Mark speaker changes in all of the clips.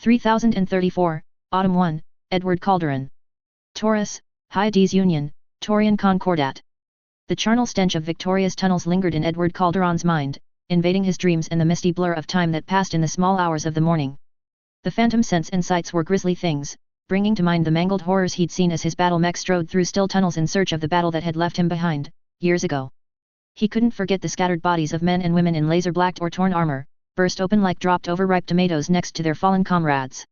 Speaker 1: 3034, Autumn 1, Edward Calderon. Taurus, Hyades Union, Taurian Concordat. The charnel stench of Victoria's tunnels lingered in Edward Calderon's mind, invading his dreams and the misty blur of time that passed in the small hours of the morning. The phantom scents and sights were grisly things, bringing to mind the mangled horrors he'd seen as his battle mech strode through still tunnels in search of the battle that had left him behind, years ago. He couldn't forget the scattered bodies of men and women in laser-blacked or torn armor, burst open like dropped overripe tomatoes next to their fallen comrades.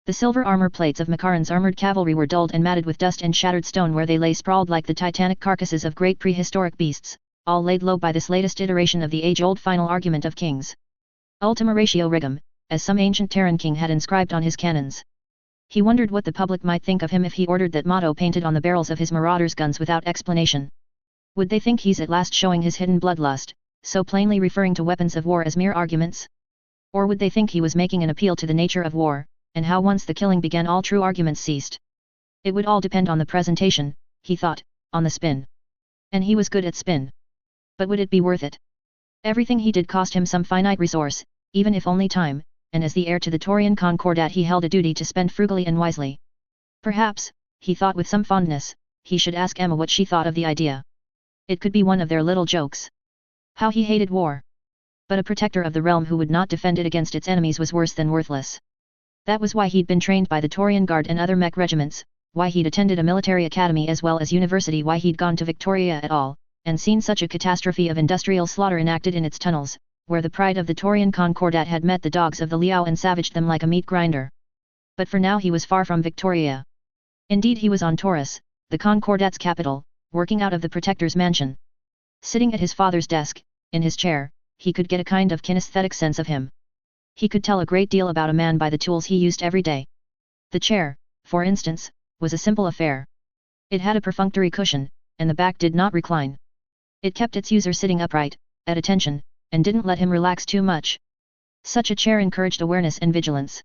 Speaker 1: The silver armor plates of Makaran's armored cavalry were dulled and matted with dust and shattered stone where they lay sprawled like the titanic carcasses of great prehistoric beasts, all laid low by this latest iteration of the age-old final argument of kings. Ultima ratio regum, as some ancient Terran king had inscribed on his cannons. He wondered what the public might think of him if he ordered that motto painted on the barrels of his marauders' guns without explanation. Would they think he's at last showing his hidden bloodlust, so plainly referring to weapons of war as mere arguments? Or would they think he was making an appeal to the nature of war, and how once the killing began all true arguments ceased? It would all depend on the presentation, he thought, on the spin. And he was good at spin. But would it be worth it? Everything he did cost him some finite resource, even if only time, and as the heir to the Taurian Concordat he held a duty to spend frugally and wisely. Perhaps, he thought with some fondness, he should ask Emma what she thought of the idea. It could be one of their little jokes. How he hated war. But a protector of the realm who would not defend it against its enemies was worse than worthless. That was why he'd been trained by the Taurian Guard and other mech regiments, why he'd attended a military academy as well as university, why he'd gone to Victoria at all, and seen such a catastrophe of industrial slaughter enacted in its tunnels, where the pride of the Taurian Concordat had met the dogs of the Liao and savaged them like a meat grinder. But for now he was far from Victoria. Indeed he was on Taurus, the Concordat's capital, working out of the Protector's mansion. Sitting at his father's desk, in his chair, he could get a kind of kinesthetic sense of him. He could tell a great deal about a man by the tools he used every day. The chair, for instance, was a simple affair. It had a perfunctory cushion, and the back did not recline. It kept its user sitting upright, at attention, and didn't let him relax too much. Such a chair encouraged awareness and vigilance.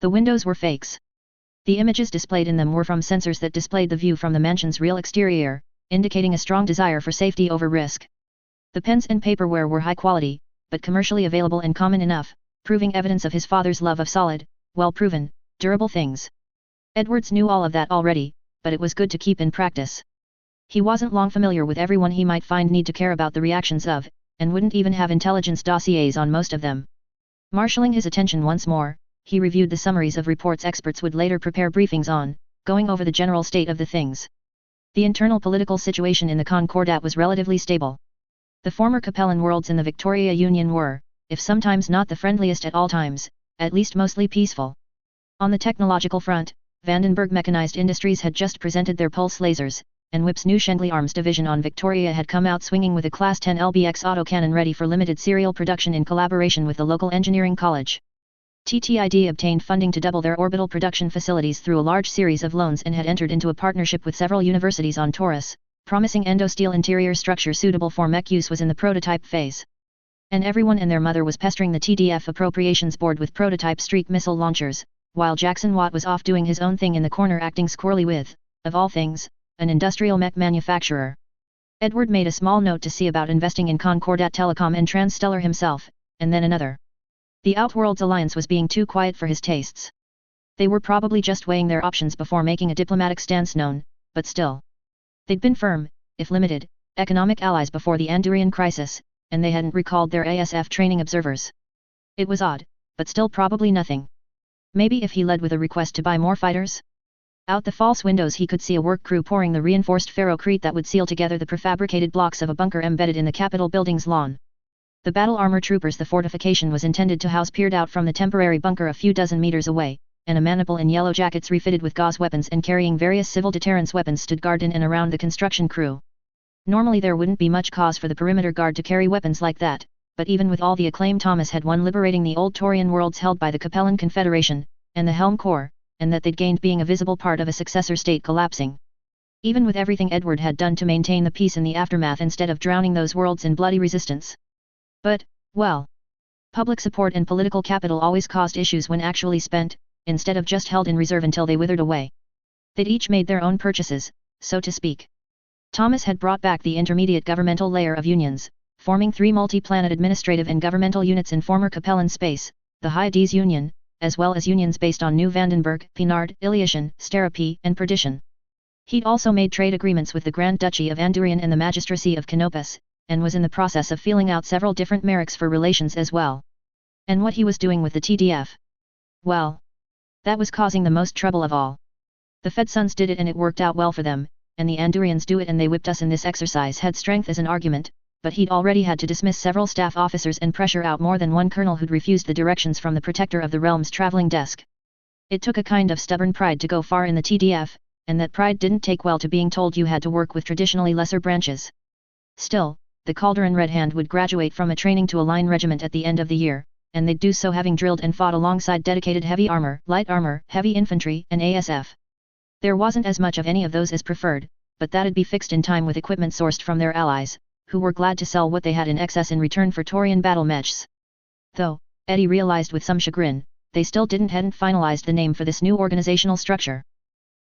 Speaker 1: The windows were fakes. The images displayed in them were from sensors that displayed the view from the mansion's real exterior, indicating a strong desire for safety over risk. The pens and paperware were high quality, but commercially available and common enough, proving evidence of his father's love of solid, well-proven, durable things. Edwards knew all of that already, but it was good to keep in practice. He wasn't long familiar with everyone he might find need to care about the reactions of, and wouldn't even have intelligence dossiers on most of them. Marshalling his attention once more, he reviewed the summaries of reports experts would later prepare briefings on, going over the general state of the things. The internal political situation in the Concordat was relatively stable. The former Capellan worlds in the Victoria Union were, if sometimes not the friendliest at all times, at least mostly peaceful. On the technological front, Vandenberg Mechanized Industries had just presented their pulse lasers, and WIP's new Shendley Arms division on Victoria had come out swinging with a Class 10 LBX autocannon ready for limited serial production in collaboration with the local engineering college. TTID obtained funding to double their orbital production facilities through a large series of loans and had entered into a partnership with several universities on Taurus, promising endosteel interior structure suitable for mech use was in the prototype phase. And everyone and their mother was pestering the TDF Appropriations Board with prototype streak missile launchers, while Jackson Watt was off doing his own thing in the corner acting squirrely with, of all things, an industrial mech manufacturer. Edward made a small note to see about investing in Concordat Telecom and Transstellar himself, and then another. The Outworlds alliance was being too quiet for his tastes. They were probably just weighing their options before making a diplomatic stance known, but still. They'd been firm, if limited, economic allies before the Andurian crisis, and they hadn't recalled their ASF training observers. It was odd, but still probably nothing. Maybe if he led with a request to buy more fighters? Out the false windows he could see a work crew pouring the reinforced ferrocrete that would seal together the prefabricated blocks of a bunker embedded in the Capitol building's lawn. The battle armor troopers the fortification was intended to house peered out from the temporary bunker a few dozen meters away, and a maniple in yellow jackets refitted with gauze weapons and carrying various civil deterrence weapons stood guard in and around the construction crew. Normally there wouldn't be much cause for the perimeter guard to carry weapons like that, but even with all the acclaim Thomas had won liberating the old Taurian worlds held by the Capellan Confederation, and the Helm Corps, and that they'd gained being a visible part of a successor state collapsing. Even with everything Edward had done to maintain the peace in the aftermath instead of drowning those worlds in bloody resistance. But, well, public support and political capital always caused issues when actually spent, instead of just held in reserve until they withered away. They'd each made their own purchases, so to speak. Thomas had brought back the intermediate governmental layer of unions, forming 3 multi-planet administrative and governmental units in former Capellan space, the Hyades Union, as well as unions based on New Vandenberg, Pinard, Ilyushin, Staropy, and Perdition. He'd also made trade agreements with the Grand Duchy of Andurian and the Magistracy of Canopus, and was in the process of feeling out several different mercs for relations as well. And what he was doing with the TDF? Well, that was causing the most trouble of all. The Fed sons did it and it worked out well for them, and the Andurians do it and they whipped us in this exercise had strength as an argument, but he'd already had to dismiss several staff officers and pressure out more than one colonel who'd refused the directions from the Protector of the Realm's traveling desk. It took a kind of stubborn pride to go far in the TDF, and that pride didn't take well to being told you had to work with traditionally lesser branches. Still, the Calderon Red Hand would graduate from a training to a line regiment at the end of the year, and they'd do so having drilled and fought alongside dedicated heavy armor, light armor, heavy infantry, and ASF. There wasn't as much of any of those as preferred, but that'd be fixed in time with equipment sourced from their allies, who were glad to sell what they had in excess in return for Taurian battle mechs. Though, Eddie realized with some chagrin, they still hadn't finalized the name for this new organizational structure.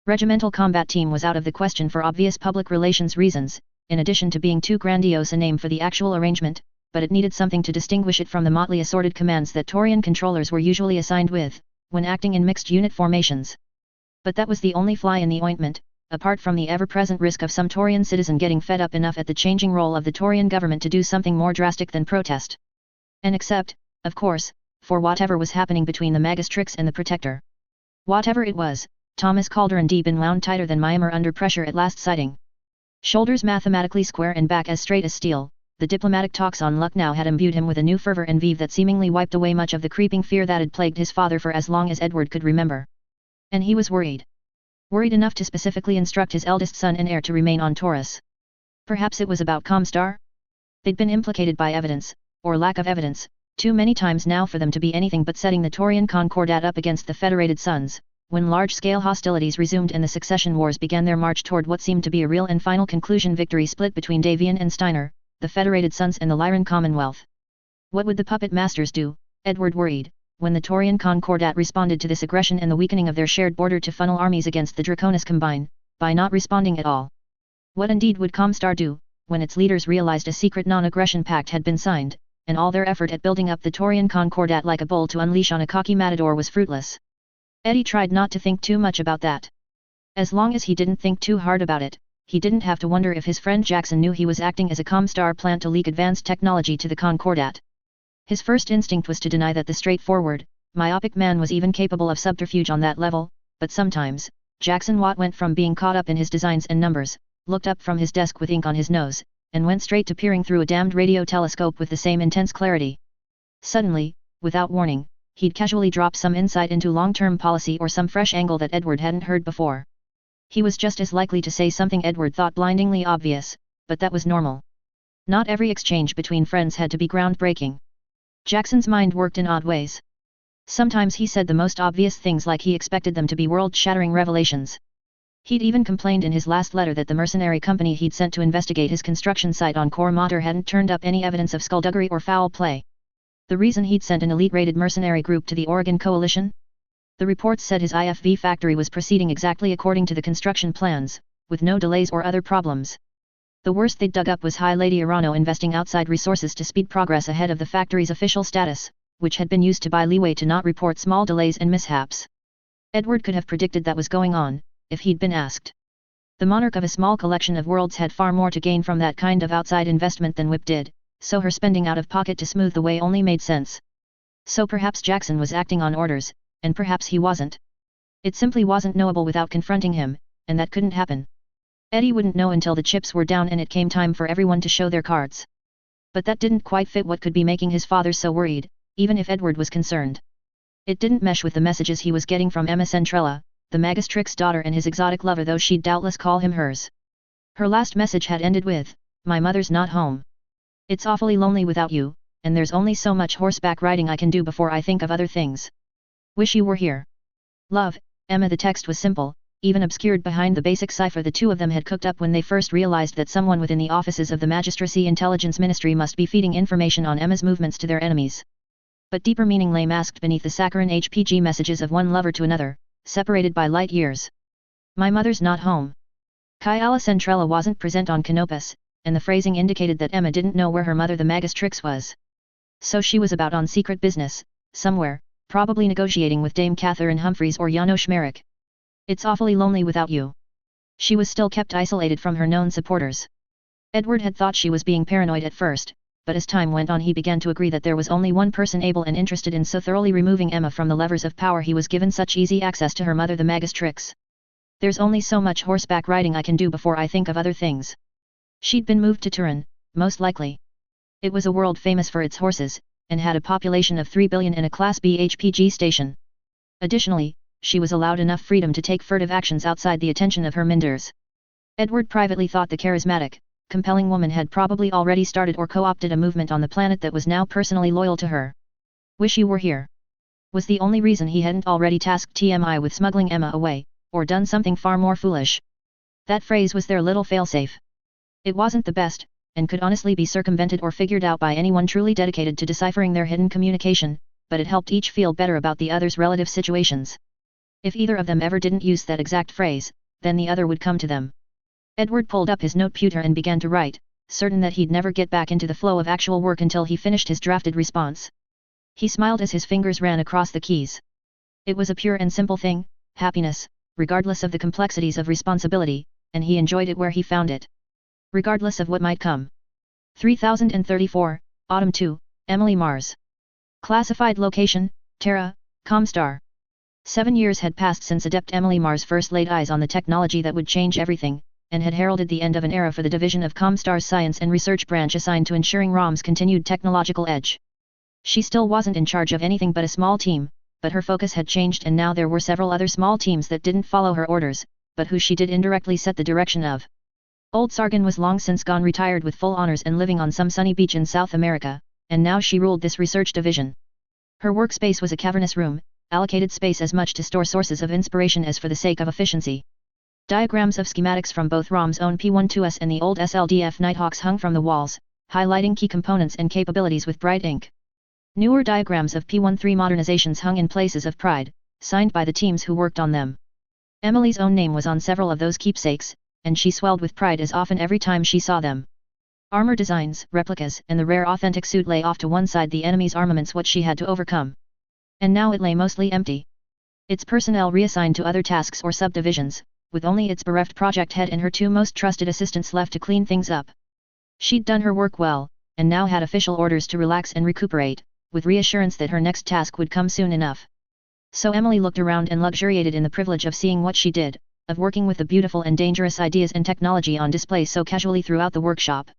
Speaker 1: Regimental Combat Team was out of the question for obvious public relations reasons, in addition to being too grandiose a name for the actual arrangement, but it needed something to distinguish it from the motley assorted commands that Taurian controllers were usually assigned with, when acting in mixed unit formations. But that was the only fly in the ointment, apart from the ever-present risk of some Taurian citizen getting fed up enough at the changing role of the Taurian government to do something more drastic than protest. And except, of course, for whatever was happening between the Magistrix and the Protector. Whatever it was, Thomas Calderon D. been wound tighter than Myanmar under pressure at last sighting. Shoulders mathematically square and back as straight as steel, the diplomatic talks on Lucknow had imbued him with a new fervor and vive that seemingly wiped away much of the creeping fear that had plagued his father for as long as Edward could remember. And he was worried. Worried enough to specifically instruct his eldest son and heir to remain on Taurus. Perhaps it was about Comstar? They'd been implicated by evidence, or lack of evidence, too many times now for them to be anything but setting the Taurian Concordat up against the Federated Sons, when large-scale hostilities resumed and the succession wars began their march toward what seemed to be a real and final conclusion victory split between Davian and Steiner, the Federated Sons and the Lyran Commonwealth. What would the puppet masters do, Edward worried, when the Taurian Concordat responded to this aggression and the weakening of their shared border to funnel armies against the Draconis Combine, by not responding at all? What indeed would Comstar do, when its leaders realized a secret non-aggression pact had been signed, and all their effort at building up the Taurian Concordat like a bull to unleash on a cocky matador was fruitless? Eddie tried not to think too much about that. As long as he didn't think too hard about it, he didn't have to wonder if his friend Jackson knew he was acting as a Comstar plant to leak advanced technology to the Concordat. His first instinct was to deny that the straightforward, myopic man was even capable of subterfuge on that level, but sometimes, Jackson Watt went from being caught up in his designs and numbers, looked up from his desk with ink on his nose, and went straight to peering through a damned radio telescope with the same intense clarity. Suddenly, without warning, he'd casually drop some insight into long-term policy or some fresh angle that Edward hadn't heard before. He was just as likely to say something Edward thought blindingly obvious, but that was normal. Not every exchange between friends had to be groundbreaking. Jackson's mind worked in odd ways. Sometimes he said the most obvious things like he expected them to be world-shattering revelations. He'd even complained in his last letter that the mercenary company he'd sent to investigate his construction site on Khor Mater hadn't turned up any evidence of skullduggery or foul play. The reason he'd sent an elite-rated mercenary group to the Oregon Coalition? The reports said his IFV factory was proceeding exactly according to the construction plans, with no delays or other problems. The worst they'd dug up was High Lady Arano investing outside resources to speed progress ahead of the factory's official status, which had been used to buy leeway to not report small delays and mishaps. Edward could have predicted that was going on, if he'd been asked. The monarch of a small collection of worlds had far more to gain from that kind of outside investment than Whip did, so her spending out of pocket to smooth the way only made sense. So perhaps Jackson was acting on orders, and perhaps he wasn't. It simply wasn't knowable without confronting him, and that couldn't happen. Eddie wouldn't know until the chips were down and it came time for everyone to show their cards. But that didn't quite fit what could be making his father so worried, even if Edward was concerned. It didn't mesh with the messages he was getting from Emma Centrella, the Magistrix daughter and his exotic lover, though she'd doubtless call him hers. Her last message had ended with, "My mother's not home. It's awfully lonely without you, and there's only so much horseback riding I can do before I think of other things. Wish you were here. Love, Emma." The text was simple, even obscured behind the basic cipher the two of them had cooked up when they first realized that someone within the offices of the Magistracy Intelligence Ministry must be feeding information on Emma's movements to their enemies. But deeper meaning lay masked beneath the saccharine HPG messages of one lover to another, separated by light years. "My mother's not home." Kyala Centrella wasn't present on Canopus, and the phrasing indicated that Emma didn't know where her mother the Magistrix was. So she was about on secret business, somewhere, Probably negotiating with Dame Catherine Humphreys or Janos Merrick. It's awfully lonely without you. She was still kept isolated from her known supporters. Edward had thought she was being paranoid at first, but as time went on he began to agree that there was only one person able and interested in so thoroughly removing Emma from the levers of power he was given such easy access to her mother the Magistrix. There's only so much horseback riding I can do before I think of other things. She'd been moved to Turin, most likely. It was a world famous for its horses, and had a population of 3 billion and a Class B HPG station. Additionally, she was allowed enough freedom to take furtive actions outside the attention of her minders. Edward privately thought the charismatic, compelling woman had probably already started or co-opted a movement on the planet that was now personally loyal to her. "Wish you were here," was the only reason he hadn't already tasked TMI with smuggling Emma away, or done something far more foolish. That phrase was their little failsafe. It wasn't the best, and could honestly be circumvented or figured out by anyone truly dedicated to deciphering their hidden communication, but it helped each feel better about the other's relative situations. If either of them ever didn't use that exact phrase, then the other would come to them. Edward pulled up his noteputer and began to write, certain that he'd never get back into the flow of actual work until he finished his drafted response. He smiled as his fingers ran across the keys. It was a pure and simple thing, happiness, regardless of the complexities of responsibility, and he enjoyed it where he found it. Regardless of what might come. 3034, Autumn 2, Emily Mars. Classified location, Terra, Comstar. 7 years had passed since Adept Emily Mars first laid eyes on the technology that would change everything, and had heralded the end of an era for the division of Comstar's science and research branch assigned to ensuring ROM's continued technological edge. She still wasn't in charge of anything but a small team, but her focus had changed and now there were several other small teams that didn't follow her orders, but who she did indirectly set the direction of. Old Sargon was long since gone retired with full honors and living on some sunny beach in South America, and now she ruled this research division. Her workspace was a cavernous room, allocated space as much to store sources of inspiration as for the sake of efficiency. Diagrams of schematics from both ROM's own P12S and the old SLDF Nighthawks hung from the walls, highlighting key components and capabilities with bright ink. Newer diagrams of P13 modernizations hung in places of pride, signed by the teams who worked on them. Emily's own name was on several of those keepsakes, and she swelled with pride as often every time she saw them. Armor designs, replicas, and the rare authentic suit lay off to one side, the enemy's armaments what she had to overcome. And now it lay mostly empty. Its personnel reassigned to other tasks or subdivisions, with only its bereft project head and her two most trusted assistants left to clean things up. She'd done her work well, and now had official orders to relax and recuperate, with reassurance that her next task would come soon enough. So Emily looked around and luxuriated in the privilege of seeing what she did, of working with the beautiful and dangerous ideas and technology on display so casually throughout the workshop.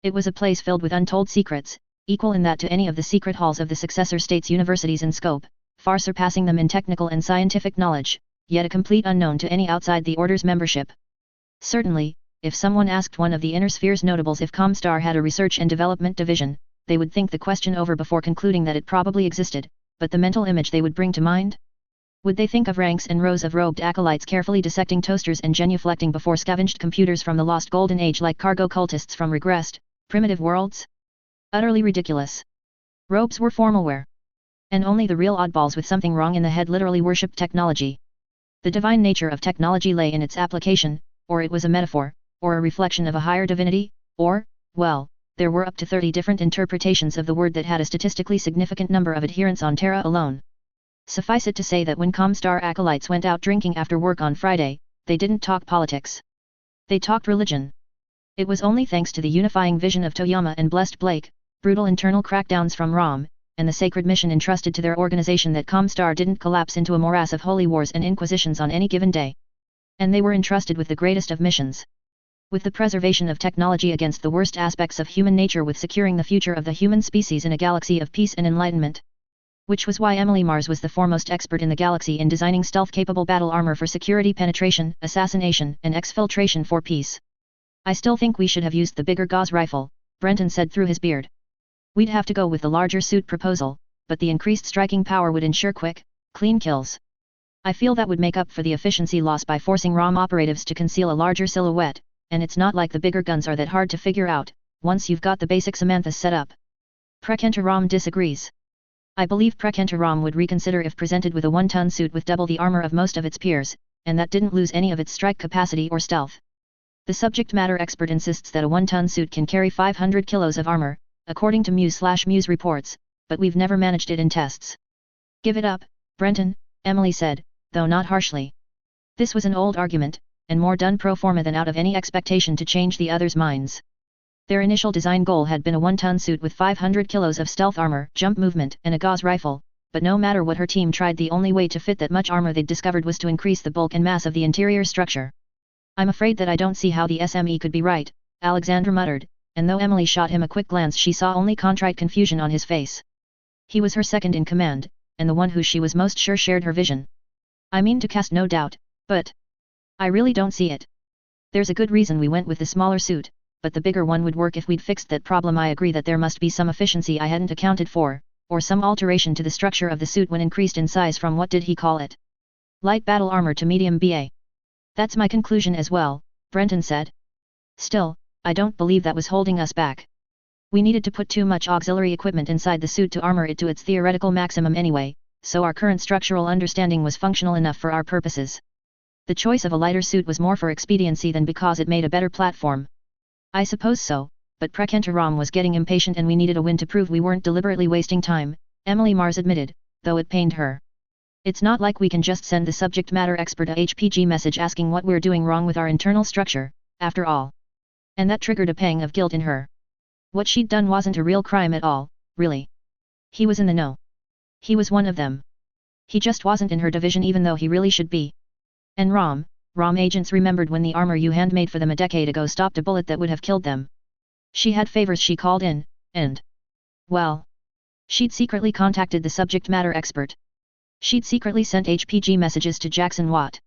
Speaker 1: It was a place filled with untold secrets, equal in that to any of the secret halls of the successor states' universities in scope, far surpassing them in technical and scientific knowledge, yet a complete unknown to any outside the Order's membership. Certainly, if someone asked one of the Inner Sphere's notables if Comstar had a research and development division, they would think the question over before concluding that it probably existed, but the mental image they would bring to mind? Would they think of ranks and rows of robed acolytes carefully dissecting toasters and genuflecting before scavenged computers from the lost golden age like cargo cultists from regressed, primitive worlds? Utterly ridiculous. Robes were formal wear. And only the real oddballs with something wrong in the head literally worshipped technology. The divine nature of technology lay in its application, or it was a metaphor, or a reflection of a higher divinity, or, well, there were up to 30 different interpretations of the word that had a statistically significant number of adherents on Terra alone. Suffice it to say that when Comstar acolytes went out drinking after work on Friday, they didn't talk politics. They talked religion. It was only thanks to the unifying vision of Toyama and Blessed Blake, brutal internal crackdowns from ROM, and the sacred mission entrusted to their organization that Comstar didn't collapse into a morass of holy wars and inquisitions on any given day. And they were entrusted with the greatest of missions. With the preservation of technology against the worst aspects of human nature, with securing the future of the human species in a galaxy of peace and enlightenment. Which was why Emily Mars was the foremost expert in the galaxy in designing stealth-capable battle armor for security penetration, assassination, and exfiltration for peace. "I still think we should have used the bigger Gauss rifle," Brenton said through his beard. "We'd have to go with the larger suit proposal, but the increased striking power would ensure quick, clean kills. I feel that would make up for the efficiency loss by forcing ROM operatives to conceal a larger silhouette, and it's not like the bigger guns are that hard to figure out, once you've got the basic Samantha set up." Prekenter ROM disagrees. "I believe Prekenter ROM would reconsider if presented with a 1-ton suit with double the armor of most of its peers, and that didn't lose any of its strike capacity or stealth. The subject matter expert insists that a 1-ton suit can carry 500 kilos of armor, according to Muse/Muse reports, but we've never managed it in tests. Give it up, Brenton, Emily said, though not harshly. This was an old argument, and more done pro forma than out of any expectation to change the others' minds. Their initial design goal had been a 1-ton suit with 500 kilos of stealth armor, jump movement, and a gauze rifle, but no matter what her team tried, the only way to fit that much armor they'd discovered was to increase the bulk and mass of the interior structure. I'm afraid that I don't see how the SME could be right, Alexandra muttered, and though Emily shot him a quick glance, she saw only contrite confusion on his face. He was her second in command, and the one who she was most sure shared her vision. I mean to cast no doubt, but I really don't see it. There's a good reason we went with the smaller suit, but the bigger one would work if we'd fixed that problem. I agree that there must be some efficiency I hadn't accounted for, or some alteration to the structure of the suit when increased in size from what did he call it? Light battle armor to medium BA. That's my conclusion as well, Brenton said. Still, I don't believe that was holding us back. We needed to put too much auxiliary equipment inside the suit to armor it to its theoretical maximum anyway, so our current structural understanding was functional enough for our purposes. The choice of a lighter suit was more for expediency than because it made a better platform. I suppose so, but Prekentaram was getting impatient and we needed a win to prove we weren't deliberately wasting time, Emily Mars admitted, though it pained her. It's not like we can just send the subject matter expert a HPG message asking what we're doing wrong with our internal structure, after all. And that triggered a pang of guilt in her. What she'd done wasn't a real crime at all, really. He was in the know. He was one of them. He just wasn't in her division even though he really should be. And ROM agents remembered when the armor you handmade for them a decade ago stopped a bullet that would have killed them. She had favors she called in, and well, she'd secretly contacted the subject matter expert. She'd secretly sent HPG messages to Jackson Watt.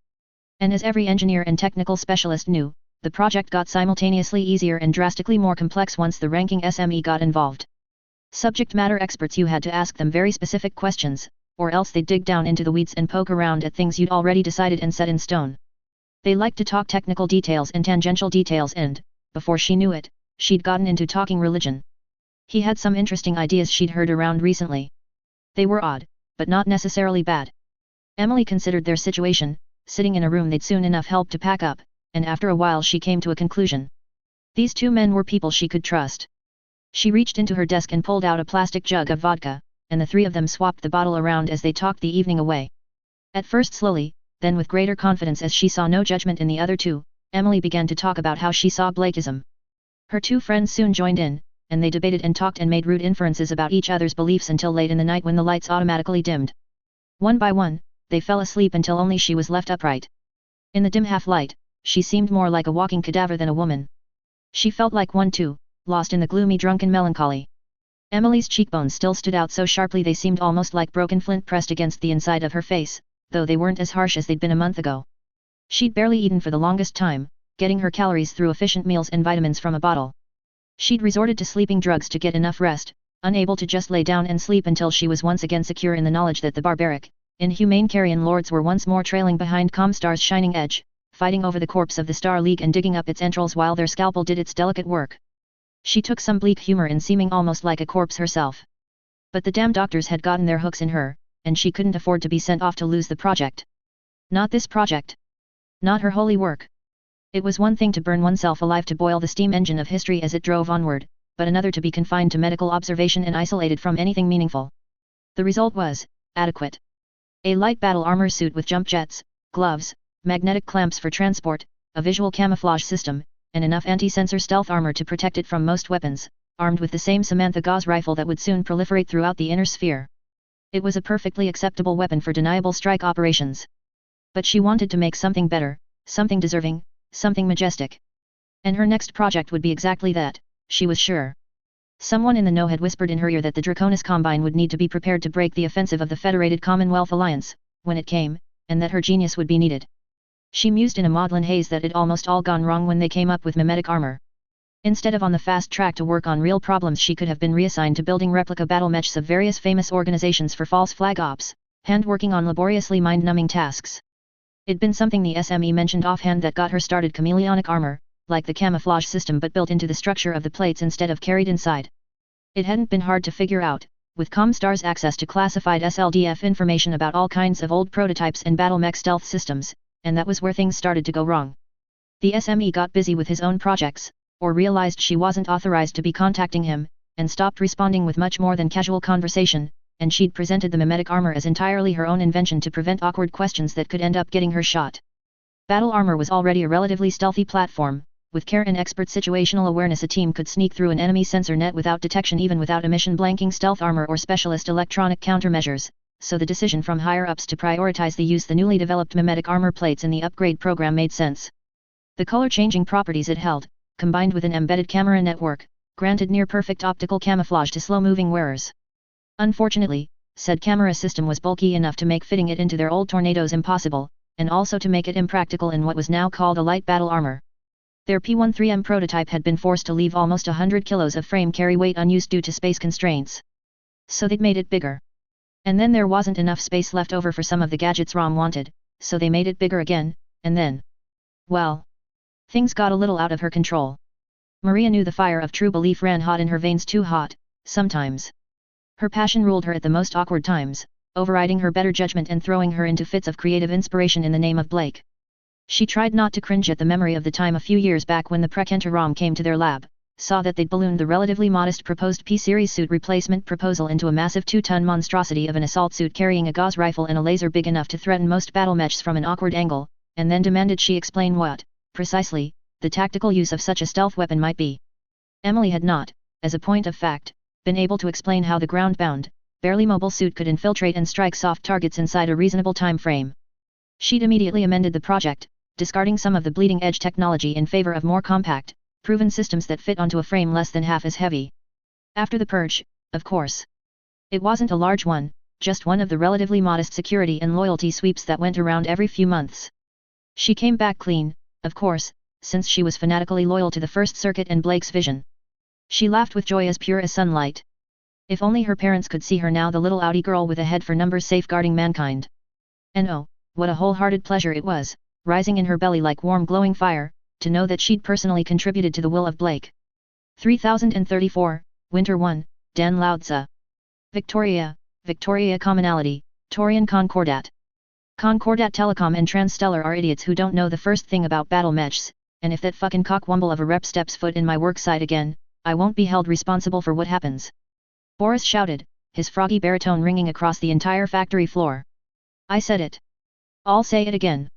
Speaker 1: And as every engineer and technical specialist knew, the project got simultaneously easier and drastically more complex once the ranking SME got involved. Subject matter experts, you had to ask them very specific questions, or else they'd dig down into the weeds and poke around at things you'd already decided and set in stone. They liked to talk technical details and tangential details and, before she knew it, she'd gotten into talking religion. He had some interesting ideas she'd heard around recently. They were odd, but not necessarily bad. Emily considered their situation, sitting in a room they'd soon enough help to pack up, and after a while she came to a conclusion. These two men were people she could trust. She reached into her desk and pulled out a plastic jug of vodka, and the three of them swapped the bottle around as they talked the evening away. At first slowly, then with greater confidence as she saw no judgment in the other two, Emily began to talk about how she saw Blakeism. Her two friends soon joined in, and they debated and talked and made rude inferences about each other's beliefs until late in the night when the lights automatically dimmed. One by one, they fell asleep until only she was left upright. In the dim half-light, she seemed more like a walking cadaver than a woman. She felt like one too, lost in the gloomy drunken melancholy. Emily's cheekbones still stood out so sharply they seemed almost like broken flint pressed against the inside of her face, though they weren't as harsh as they'd been a month ago. She'd barely eaten for the longest time, getting her calories through efficient meals and vitamins from a bottle. She'd resorted to sleeping drugs to get enough rest, unable to just lay down and sleep until she was once again secure in the knowledge that the barbaric, inhumane Carrion Lords were once more trailing behind Comstar's shining edge, fighting over the corpse of the Star League and digging up its entrails while their scalpel did its delicate work. She took some bleak humor in seeming almost like a corpse herself. But the damn doctors had gotten their hooks in her, and she couldn't afford to be sent off to lose the project. Not this project. Not her holy work. It was one thing to burn oneself alive to boil the steam engine of history as it drove onward, but another to be confined to medical observation and isolated from anything meaningful. The result was adequate. A light battle armor suit with jump jets, gloves, magnetic clamps for transport, a visual camouflage system, and enough anti-sensor stealth armor to protect it from most weapons, armed with the same Samantha gauze rifle that would soon proliferate throughout the inner sphere. It was a perfectly acceptable weapon for deniable strike operations. But she wanted to make something better, something deserving, something majestic. And her next project would be exactly that, she was sure. Someone in the know had whispered in her ear that the Draconis Combine would need to be prepared to break the offensive of the Federated Commonwealth Alliance, when it came, and that her genius would be needed. She mused in a maudlin haze that it almost all gone wrong when they came up with mimetic armor. Instead of on the fast track to work on real problems, she could have been reassigned to building replica battle mechs of various famous organizations for false flag ops, hand-working on laboriously mind-numbing tasks. It'd been something the SME mentioned offhand that got her started: chameleonic armor, like the camouflage system but built into the structure of the plates instead of carried inside. It hadn't been hard to figure out, with Comstar's access to classified SLDF information about all kinds of old prototypes and battle mech stealth systems, and that was where things started to go wrong. The SME got busy with his own projects, or realized she wasn't authorized to be contacting him, and stopped responding with much more than casual conversation, and she'd presented the mimetic armor as entirely her own invention to prevent awkward questions that could end up getting her shot. Battle armor was already a relatively stealthy platform. With care and expert situational awareness, a team could sneak through an enemy sensor net without detection, even without emission blanking stealth armor or specialist electronic countermeasures, so the decision from higher-ups to prioritize the use of the newly developed mimetic armor plates in the upgrade program made sense. The color-changing properties it held, combined with an embedded camera network, granted near-perfect optical camouflage to slow-moving wearers. Unfortunately, said camera system was bulky enough to make fitting it into their old tornadoes impossible, and also to make it impractical in what was now called a light battle armor. Their P-13M prototype had been forced to leave almost 100 kilos of frame carry weight unused due to space constraints. So they'd made it bigger. And then there wasn't enough space left over for some of the gadgets ROM wanted, so they made it bigger again, and then... well... things got a little out of her control. Maria knew the fire of true belief ran hot in her veins, too hot, sometimes. Her passion ruled her at the most awkward times, overriding her better judgment and throwing her into fits of creative inspiration in the name of Blake. She tried not to cringe at the memory of the time a few years back when the Prekenter ROM came to their lab, saw that they'd ballooned the relatively modest proposed P-series suit replacement proposal into a massive 2-ton monstrosity of an assault suit carrying a gauze rifle and a laser big enough to threaten most battle mechs from an awkward angle, and then demanded she explain what, precisely, the tactical use of such a stealth weapon might be. Emily had not, as a point of fact, been able to explain how the ground-bound, barely mobile suit could infiltrate and strike soft targets inside a reasonable time frame. She'd immediately amended the project, discarding some of the bleeding-edge technology in favor of more compact, proven systems that fit onto a frame less than half as heavy. After the purge, of course. It wasn't a large one, just one of the relatively modest security and loyalty sweeps that went around every few months. She came back clean, of course, since she was fanatically loyal to the First Circuit and Blake's vision. She laughed with joy as pure as sunlight. If only her parents could see her now, the little outie girl with a head for numbers safeguarding mankind. And oh, what a wholehearted pleasure it was, rising in her belly like warm glowing fire, to know that she'd personally contributed to the will of Blake. 3034, Winter 1, Dan Laudza. Victoria Commonality, Taurian Concordat. Concordat Telecom and Transstellar are idiots who don't know the first thing about battle mechs, and if that fucking cockwomble of a rep steps foot in my work site again, I won't be held responsible for what happens. Boris shouted, his froggy baritone ringing across the entire factory floor. I said it. I'll say it again.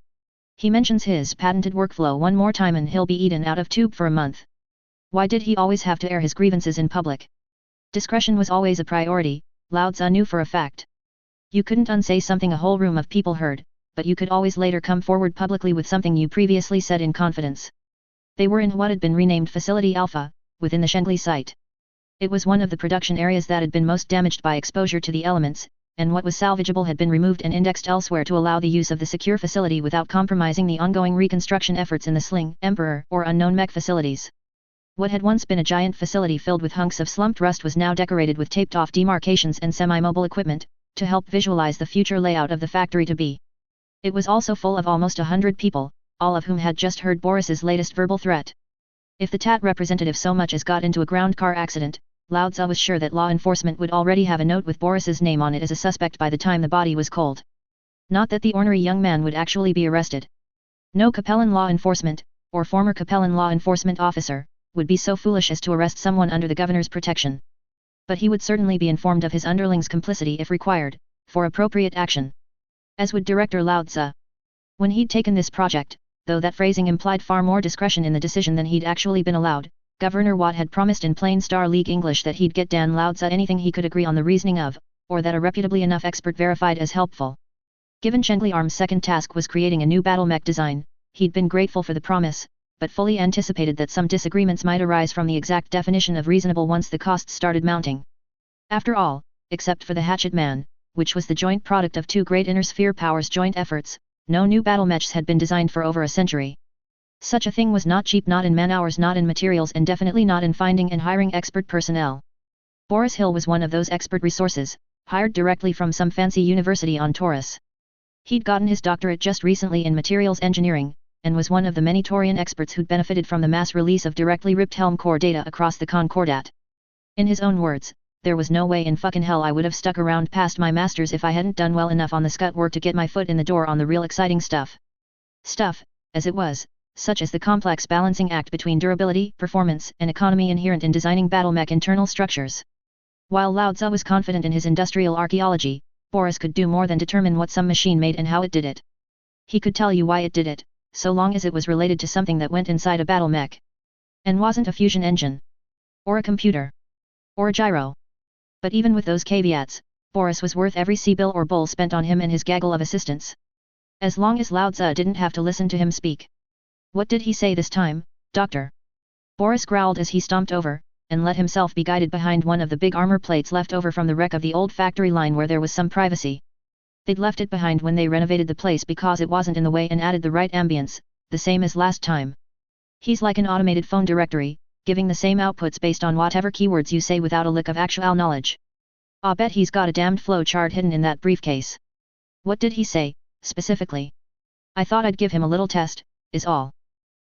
Speaker 1: He mentions his patented workflow one more time and he'll be eaten out of tube for a month. Why did he always have to air his grievances in public? Discretion was always a priority, Laudza knew for a fact. You couldn't unsay something a whole room of people heard, but you could always later come forward publicly with something you previously said in confidence. They were in what had been renamed Facility Alpha, within the Shengley site. It was one of the production areas that had been most damaged by exposure to the elements, and what was salvageable had been removed and indexed elsewhere to allow the use of the secure facility without compromising the ongoing reconstruction efforts in the Sling, Emperor, or unknown mech facilities. What had once been a giant facility filled with hunks of slumped rust was now decorated with taped-off demarcations and semi-mobile equipment, to help visualize the future layout of the factory to be. It was also full of almost 100 people, all of whom had just heard Boris's latest verbal threat. If the TAT representative so much as got into a ground car accident, Laudza was sure that law enforcement would already have a note with Boris's name on it as a suspect by the time the body was cold. Not that the ornery young man would actually be arrested. No Capellan law enforcement, or former Capellan law enforcement officer, would be so foolish as to arrest someone under the governor's protection. But he would certainly be informed of his underling's complicity if required, for appropriate action. As would Director Laudza. When he'd taken this project, though that phrasing implied far more discretion in the decision than he'd actually been allowed, Governor Watt had promised in plain Star League English that he'd get Dan Laudza anything he could agree on the reasoning of, or that a reputably enough expert verified as helpful. Given Shengley Arm's second task was creating a new battle mech design, he'd been grateful for the promise, but fully anticipated that some disagreements might arise from the exact definition of reasonable once the costs started mounting. After all, except for the Hatchet Man, which was the joint product of two great inner sphere powers' joint efforts, no new battle mechs had been designed for over a century. Such a thing was not cheap, not in man-hours, not in materials, and definitely not in finding and hiring expert personnel. Boris Hill was one of those expert resources, hired directly from some fancy university on Taurus. He'd gotten his doctorate just recently in materials engineering, and was one of the many Taurian experts who'd benefited from the mass release of directly ripped Helm core data across the Concordat. In his own words, there was no way in fucking hell I would have stuck around past my masters if I hadn't done well enough on the scut work to get my foot in the door on the real exciting stuff. Stuff, as it was, such as the complex balancing act between durability, performance, and economy inherent in designing battle mech internal structures. While Lao Tzu was confident in his industrial archaeology, Boris could do more than determine what some machine made and how it did it. He could tell you why it did it, so long as it was related to something that went inside a battle mech. And wasn't a fusion engine. Or a computer. Or a gyro. But even with those caveats, Boris was worth every C-bill or bull spent on him and his gaggle of assistants. As long as Lao Tzu didn't have to listen to him speak. What did he say this time, doctor? Boris growled as he stomped over, and let himself be guided behind one of the big armor plates left over from the wreck of the old factory line where there was some privacy. They'd left it behind when they renovated the place because it wasn't in the way and added the right ambience, the same as last time. He's like an automated phone directory, giving the same outputs based on whatever keywords you say without a lick of actual knowledge. I bet he's got a damned flow chart hidden in that briefcase. What did he say, specifically? I thought I'd give him a little test, is all.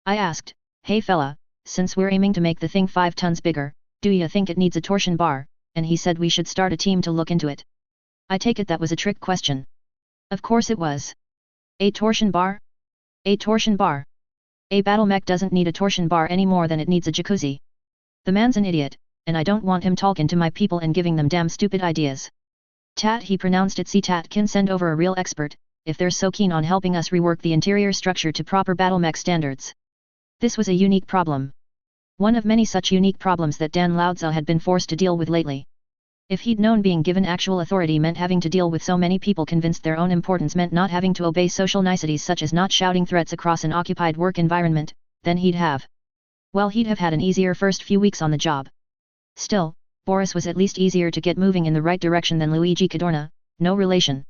Speaker 1: I asked, hey fella, since we're aiming to make the thing 5 tons bigger, do you think it needs a torsion bar? And he said we should start a team to look into it. I take it that was a trick question. Of course it was. A torsion bar? A torsion bar. A battle mech doesn't need a torsion bar any more than it needs a jacuzzi. The man's an idiot, and I don't want him talking to my people and giving them damn stupid ideas. Tat, he pronounced it. Tat can send over a real expert, if they're so keen on helping us rework the interior structure to proper battle mech standards. This was a unique problem. One of many such unique problems that Dan Lao Tzu had been forced to deal with lately. If he'd known being given actual authority meant having to deal with so many people convinced their own importance meant not having to obey social niceties such as not shouting threats across an occupied work environment, then he'd have had an easier first few weeks on the job. Still, Boris was at least easier to get moving in the right direction than Luigi Cadorna, no relation.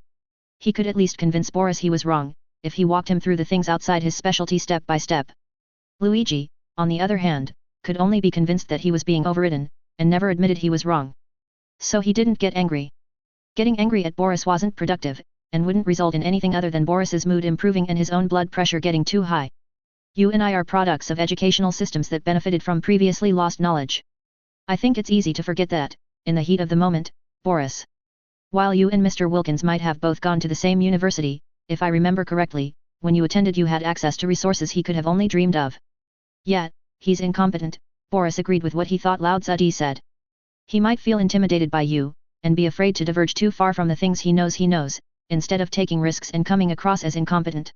Speaker 1: He could at least convince Boris he was wrong, if he walked him through the things outside his specialty step by step. Luigi, on the other hand, could only be convinced that he was being overridden, and never admitted he was wrong. So he didn't get angry. Getting angry at Boris wasn't productive, and wouldn't result in anything other than Boris's mood improving and his own blood pressure getting too high. You and I are products of educational systems that benefited from previously lost knowledge. I think it's easy to forget that, in the heat of the moment, Boris. While you and Mr. Wilkins might have both gone to the same university, if I remember correctly, when you attended you had access to resources he could have only dreamed of. Yet, he's incompetent, Boris agreed with what he thought Lao Tzu said. He might feel intimidated by you, and be afraid to diverge too far from the things he knows, instead of taking risks and coming across as incompetent.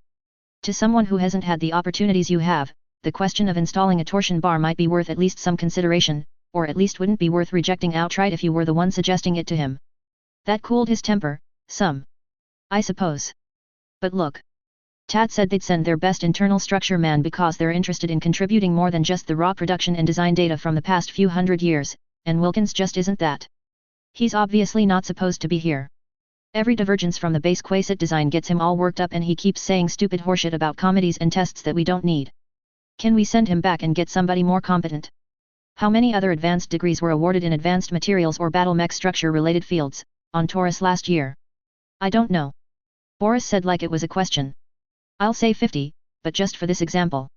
Speaker 1: To someone who hasn't had the opportunities you have, the question of installing a torsion bar might be worth at least some consideration, or at least wouldn't be worth rejecting outright if you were the one suggesting it to him. That cooled his temper, some. I suppose. But look. Tat said they'd send their best internal structure man because they're interested in contributing more than just the raw production and design data from the past few hundred years, and Wilkins just isn't that. He's obviously not supposed to be here. Every divergence from the base Quasit design gets him all worked up and he keeps saying stupid horseshit about committees and tests that we don't need. Can we send him back and get somebody more competent? How many other advanced degrees were awarded in advanced materials or battle mech structure related fields, on Taurus last year? I don't know. Boris said like it was a question. I'll say 50, but just for this example.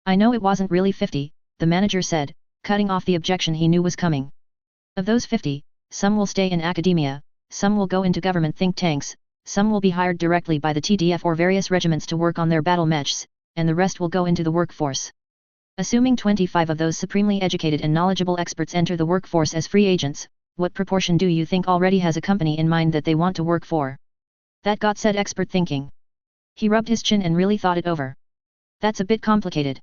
Speaker 1: I know it wasn't really 50, the manager said, cutting off the objection he knew was coming. Of those 50, some will stay in academia, some will go into government think tanks, some will be hired directly by the TDF or various regiments to work on their battle mechs, and the rest will go into the workforce. Assuming 25 of those supremely educated and knowledgeable experts enter the workforce as free agents, what proportion do you think already has a company in mind that they want to work for? That got said expert thinking. He rubbed his chin and really thought it over. That's a bit complicated.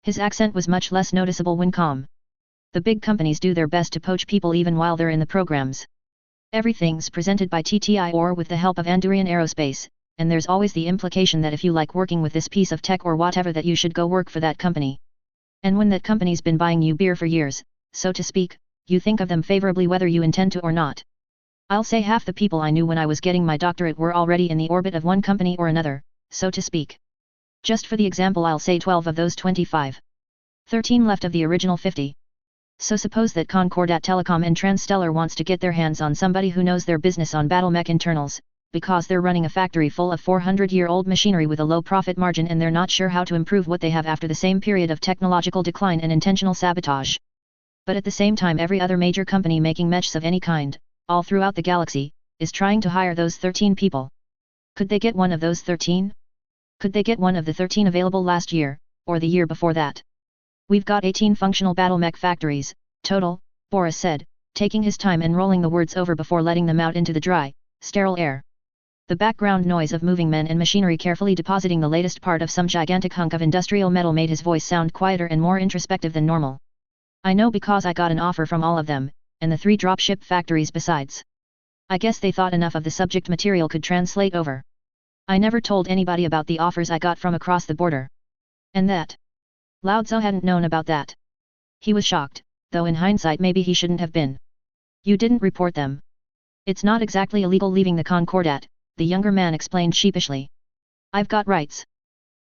Speaker 1: His accent was much less noticeable when calm. The big companies do their best to poach people even while they're in the programs. Everything's presented by TTI or with the help of Andurian Aerospace, and there's always the implication that if you like working with this piece of tech or whatever that you should go work for that company. And when that company's been buying you beer for years, so to speak, you think of them favorably whether you intend to or not. I'll say half the people I knew when I was getting my doctorate were already in the orbit of one company or another, so to speak. Just for the example I'll say 12 of those 25. 13 left of the original 50. So suppose that Concordat Telecom and Transstellar wants to get their hands on somebody who knows their business on battle mech internals, because they're running a factory full of 400-year-old machinery with a low profit margin and they're not sure how to improve what they have after the same period of technological decline and intentional sabotage. But at the same time every other major company making mechs of any kind, all throughout the galaxy, is trying to hire those 13 people. Could they get one of those 13? Could they get one of the 13 available last year, or the year before that? We've got 18 functional battle mech factories, total, Boris said, taking his time and rolling the words over before letting them out into the dry, sterile air. The background noise of moving men and machinery carefully depositing the latest part of some gigantic hunk of industrial metal made his voice sound quieter and more introspective than normal. I know because I got an offer from all of them, and the 3 dropship factories besides. I guess they thought enough of the subject material could translate over. I never told anybody about the offers I got from across the border. And that. Lao Tzu hadn't known about that. He was shocked, though in hindsight maybe he shouldn't have been. You didn't report them. It's not exactly illegal leaving the Concordat, the younger man explained sheepishly. I've got rights.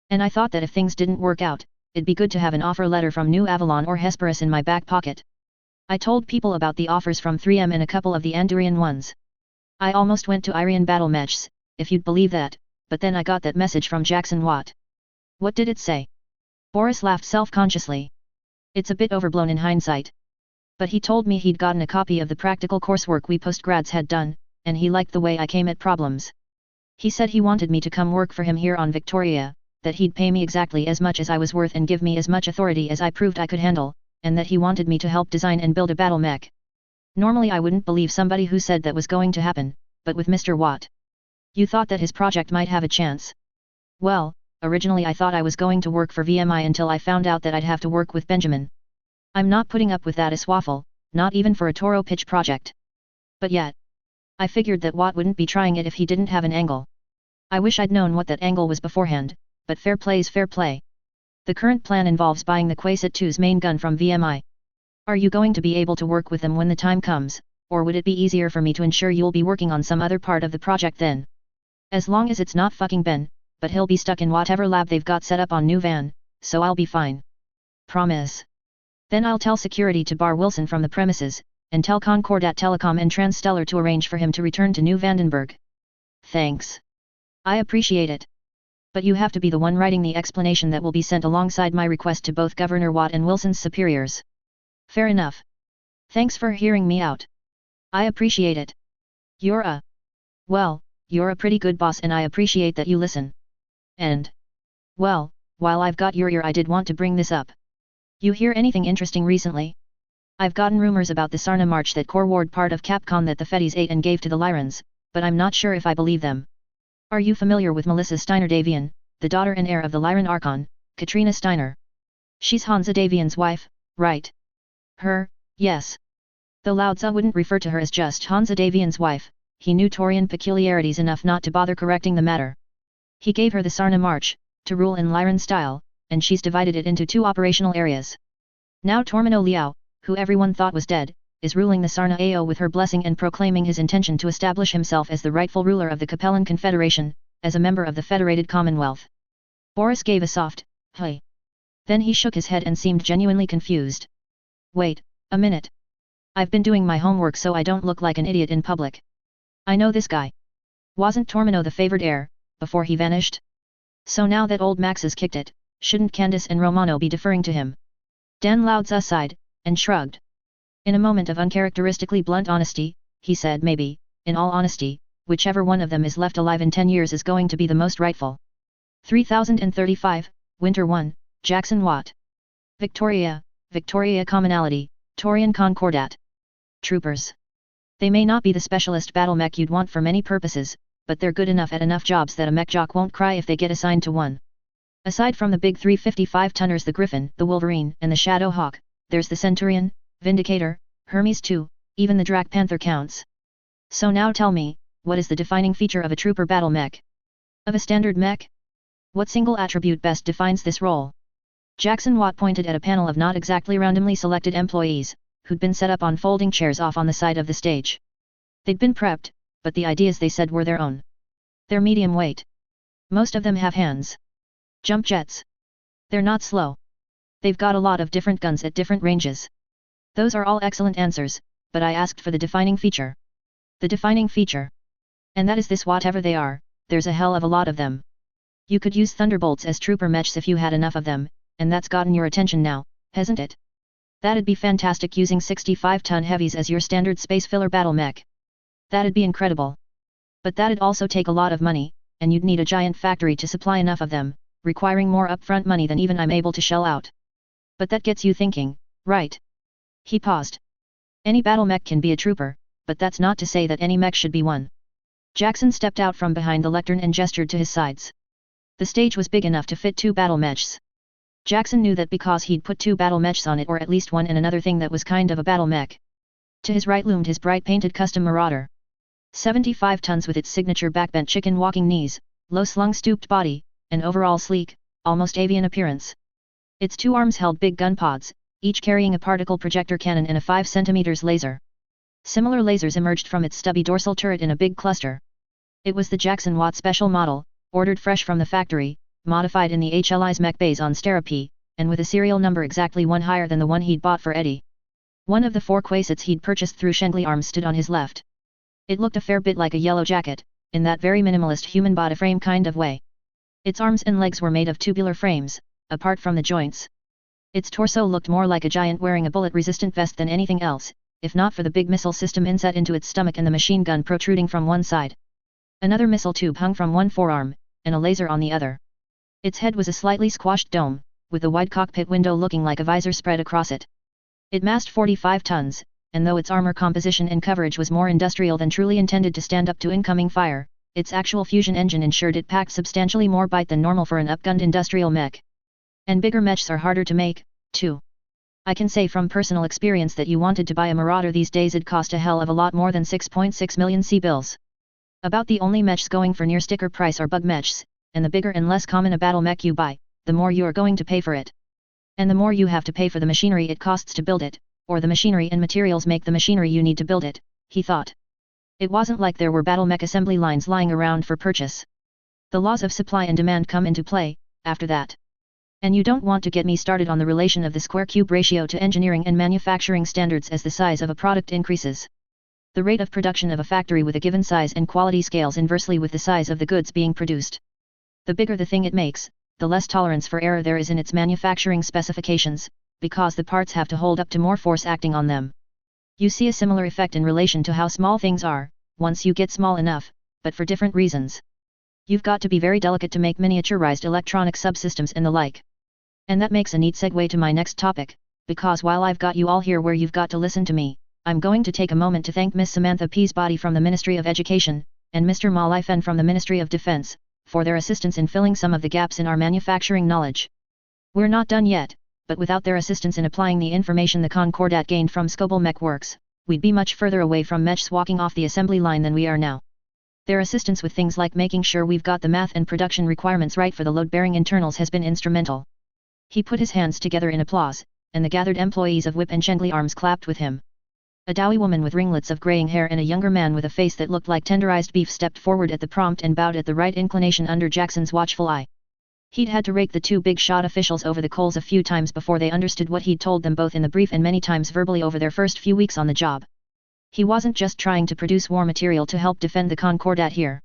Speaker 1: And I thought that if things didn't work out, it'd be good to have an offer letter from New Avalon or Hesperus in my back pocket. I told people about the offers from 3M and a couple of the Andurian ones. I almost went to Irian battle matches, if you'd believe that, but then I got that message from Jackson Watt. What did it say? Boris laughed self-consciously. It's a bit overblown in hindsight. But he told me he'd gotten a copy of the practical coursework we postgrads had done, and he liked the way I came at problems. He said he wanted me to come work for him here on Victoria, that he'd pay me exactly as much as I was worth and give me as much authority as I proved I could handle, and that he wanted me to help design and build a battle mech. Normally I wouldn't believe somebody who said that was going to happen, but with Mr. Watt. You thought that his project might have a chance. Well, originally I thought I was going to work for VMI until I found out that I'd have to work with Benjamin. I'm not putting up with that aswaffle, not even for a Toro pitch project. But yet. I figured that Watt wouldn't be trying it if he didn't have an angle. I wish I'd known what that angle was beforehand, but fair play's fair play. The current plan involves buying the Quasat 2's main gun from VMI. Are you going to be able to work with them when the time comes, or would it be easier for me to ensure you'll be working on some other part of the project then? As long as it's not fucking Ben, but he'll be stuck in whatever lab they've got set up on New Van, so I'll be fine. Promise. Then I'll tell security to bar Wilson from the premises, and tell Concordat Telecom and Transstellar to arrange for him to return to New Vandenberg. Thanks. I appreciate it. But you have to be the one writing the explanation that will be sent alongside my request to both Governor Watt and Wilson's superiors. Fair enough. Thanks for hearing me out. I appreciate it. You're a pretty good boss and I appreciate that you listen. And, well, while I've got your ear I did want to bring this up. You hear anything interesting recently? I've gotten rumors about the Sarna March that Core Ward part of Capcom that the Fetties ate and gave to the Lyrans, but I'm not sure if I believe them. Are you familiar with Melissa Steiner Davian, the daughter and heir of the Lyran Archon, Katrina Steiner? She's Hansa Davian's wife, right? Her, yes. Though Lao Tzu wouldn't refer to her as just Hansa Davian's wife, he knew Taurian peculiarities enough not to bother correcting the matter. He gave her the Sarna March, to rule in Lyran style, and she's divided it into 2 operational areas. Now Tormino Liao, who everyone thought was dead, is ruling the Sarna Ao with her blessing and proclaiming his intention to establish himself as the rightful ruler of the Capellan Confederation, as a member of the Federated Commonwealth. Boris gave a soft, "Hey." Then he shook his head and seemed genuinely confused. Wait, a minute. I've been doing my homework so I don't look like an idiot in public. I know this guy. Wasn't Tormino the favored heir, before he vanished? So now that old Max has kicked it, shouldn't Candace and Romano be deferring to him? Dan Lao Tzu sighed, and shrugged. In a moment of uncharacteristically blunt honesty, he said maybe, in all honesty, whichever one of them is left alive in 10 years is going to be the most rightful. 3035, Winter 1, Jackson Watt. Victoria Commonality, Taurian Concordat. Troopers. They may not be the specialist battle mech you'd want for many purposes, but they're good enough at enough jobs that a mech jock won't cry if they get assigned to one. Aside from the big 355-tonners the Griffin, the Wolverine, and the Shadow Hawk, there's the Centurion, Vindicator, Hermes too, even the Drac Panther counts. So now tell me, what is the defining feature of a trooper battle mech? Of a standard mech? What single attribute best defines this role? Jackson Watt pointed at a panel of not exactly randomly selected employees, who'd been set up on folding chairs off on the side of the stage. They'd been prepped, but the ideas they said were their own. They're medium weight. Most of them have hands. Jump jets. They're not slow. They've got a lot of different guns at different ranges. Those are all excellent answers, but I asked for the defining feature. The defining feature. And that is this: whatever they are, there's a hell of a lot of them. You could use Thunderbolts as trooper mechs if you had enough of them, and that's gotten your attention now, hasn't it? That'd be fantastic, using 65-ton heavies as your standard space filler battle mech. That'd be incredible. But that'd also take a lot of money, and you'd need a giant factory to supply enough of them, requiring more upfront money than even I'm able to shell out. But that gets you thinking, right? He paused. Any battle mech can be a trooper, but that's not to say that any mech should be one. Jackson stepped out from behind the lectern and gestured to his sides. The stage was big enough to fit 2 battle mechs. Jackson knew that because he'd put 2 battle mechs on it, or at least one, and another thing that was kind of a battle mech. To his right loomed his bright painted custom Marauder. 75 tons with its signature backbent chicken walking knees, low-slung stooped body, and overall sleek, almost avian appearance. Its 2 arms held big gun pods, each carrying a particle projector cannon and a 5 cm laser. Similar lasers emerged from its stubby dorsal turret in a big cluster. It was the Jackson Watt special model, ordered fresh from the factory, modified in the HLI's mech bays on Sterapy, and with a serial number exactly 1 higher than the one he'd bought for Eddie. One of the 4 Quasits he'd purchased through Shengley Arms stood on his left. It looked a fair bit like a yellow jacket, in that very minimalist human body frame kind of way. Its arms and legs were made of tubular frames, apart from the joints. Its torso looked more like a giant wearing a bullet-resistant vest than anything else, if not for the big missile system inset into its stomach and the machine gun protruding from one side. Another missile tube hung from one forearm, and a laser on the other. Its head was a slightly squashed dome, with a wide cockpit window looking like a visor spread across it. It massed 45 tons, and though its armor composition and coverage was more industrial than truly intended to stand up to incoming fire, its actual fusion engine ensured it packed substantially more bite than normal for an upgunned industrial mech. And bigger mechs are harder to make, too. I can say from personal experience that you wanted to buy a Marauder these days, it'd cost a hell of a lot more than 6.6 million C-bills. About the only mechs going for near sticker price are bug mechs, and the bigger and less common a battle mech you buy, the more you are going to pay for it. And the more you have to pay for the machinery it costs to build it, or the machinery and materials make the machinery you need to build it, he thought. It wasn't like there were battle mech assembly lines lying around for purchase. The laws of supply and demand come into play, after that. And you don't want to get me started on the relation of the square-cube ratio to engineering and manufacturing standards as the size of a product increases. The rate of production of a factory with a given size and quality scales inversely with the size of the goods being produced. The bigger the thing it makes, the less tolerance for error there is in its manufacturing specifications, because the parts have to hold up to more force acting on them. You see a similar effect in relation to how small things are, once you get small enough, but for different reasons. You've got to be very delicate to make miniaturized electronic subsystems and the like. And that makes a neat segue to my next topic, because while I've got you all here where you've got to listen to me, I'm going to take a moment to thank Miss Samantha Peasbody from the Ministry of Education, and Mr. Ma Lifen from the Ministry of Defense, for their assistance in filling some of the gaps in our manufacturing knowledge. We're not done yet, but without their assistance in applying the information the Concordat gained from Scoble Mech Works, we'd be much further away from mechs walking off the assembly line than we are now. Their assistance with things like making sure we've got the math and production requirements right for the load-bearing internals has been instrumental. He put his hands together in applause, and the gathered employees of Whip and Shengley Arms clapped with him. A doughy woman with ringlets of graying hair and a younger man with a face that looked like tenderized beef stepped forward at the prompt and bowed at the right inclination under Jackson's watchful eye. He'd had to rake the 2 big-shot officials over the coals a few times before they understood what he'd told them both in the brief and many times verbally over their first few weeks on the job. He wasn't just trying to produce war material to help defend the Concordat here.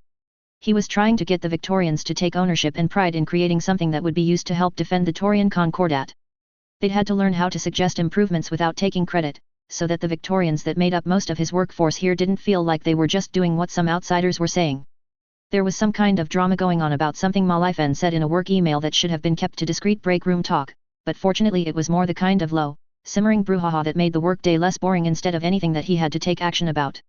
Speaker 1: He was trying to get the Victorians to take ownership and pride in creating something that would be used to help defend the Taurian Concordat. They'd had to learn how to suggest improvements without taking credit, so that the Victorians that made up most of his workforce here didn't feel like they were just doing what some outsiders were saying. There was some kind of drama going on about something Ma Lifen said in a work email that should have been kept to discreet break room talk, but fortunately it was more the kind of low, simmering brouhaha that made the workday less boring instead of anything that he had to take action about.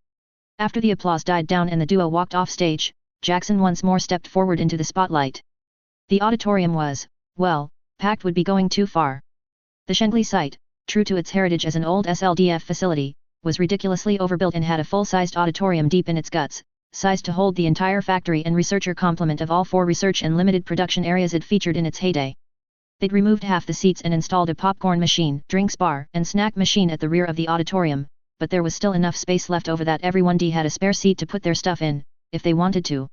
Speaker 1: After the applause died down and the duo walked off stage, Jackson once more stepped forward into the spotlight. The auditorium was, well, packed would be going too far. The Shengley site, true to its heritage as an old SLDF facility, was ridiculously overbuilt and had a full-sized auditorium deep in its guts, sized to hold the entire factory and researcher complement of all 4 research and limited production areas it featured in its heyday. They'd removed half the seats and installed a popcorn machine, drinks bar, and snack machine at the rear of the auditorium, but there was still enough space left over that everyone had a spare seat to put their stuff in, if they wanted to.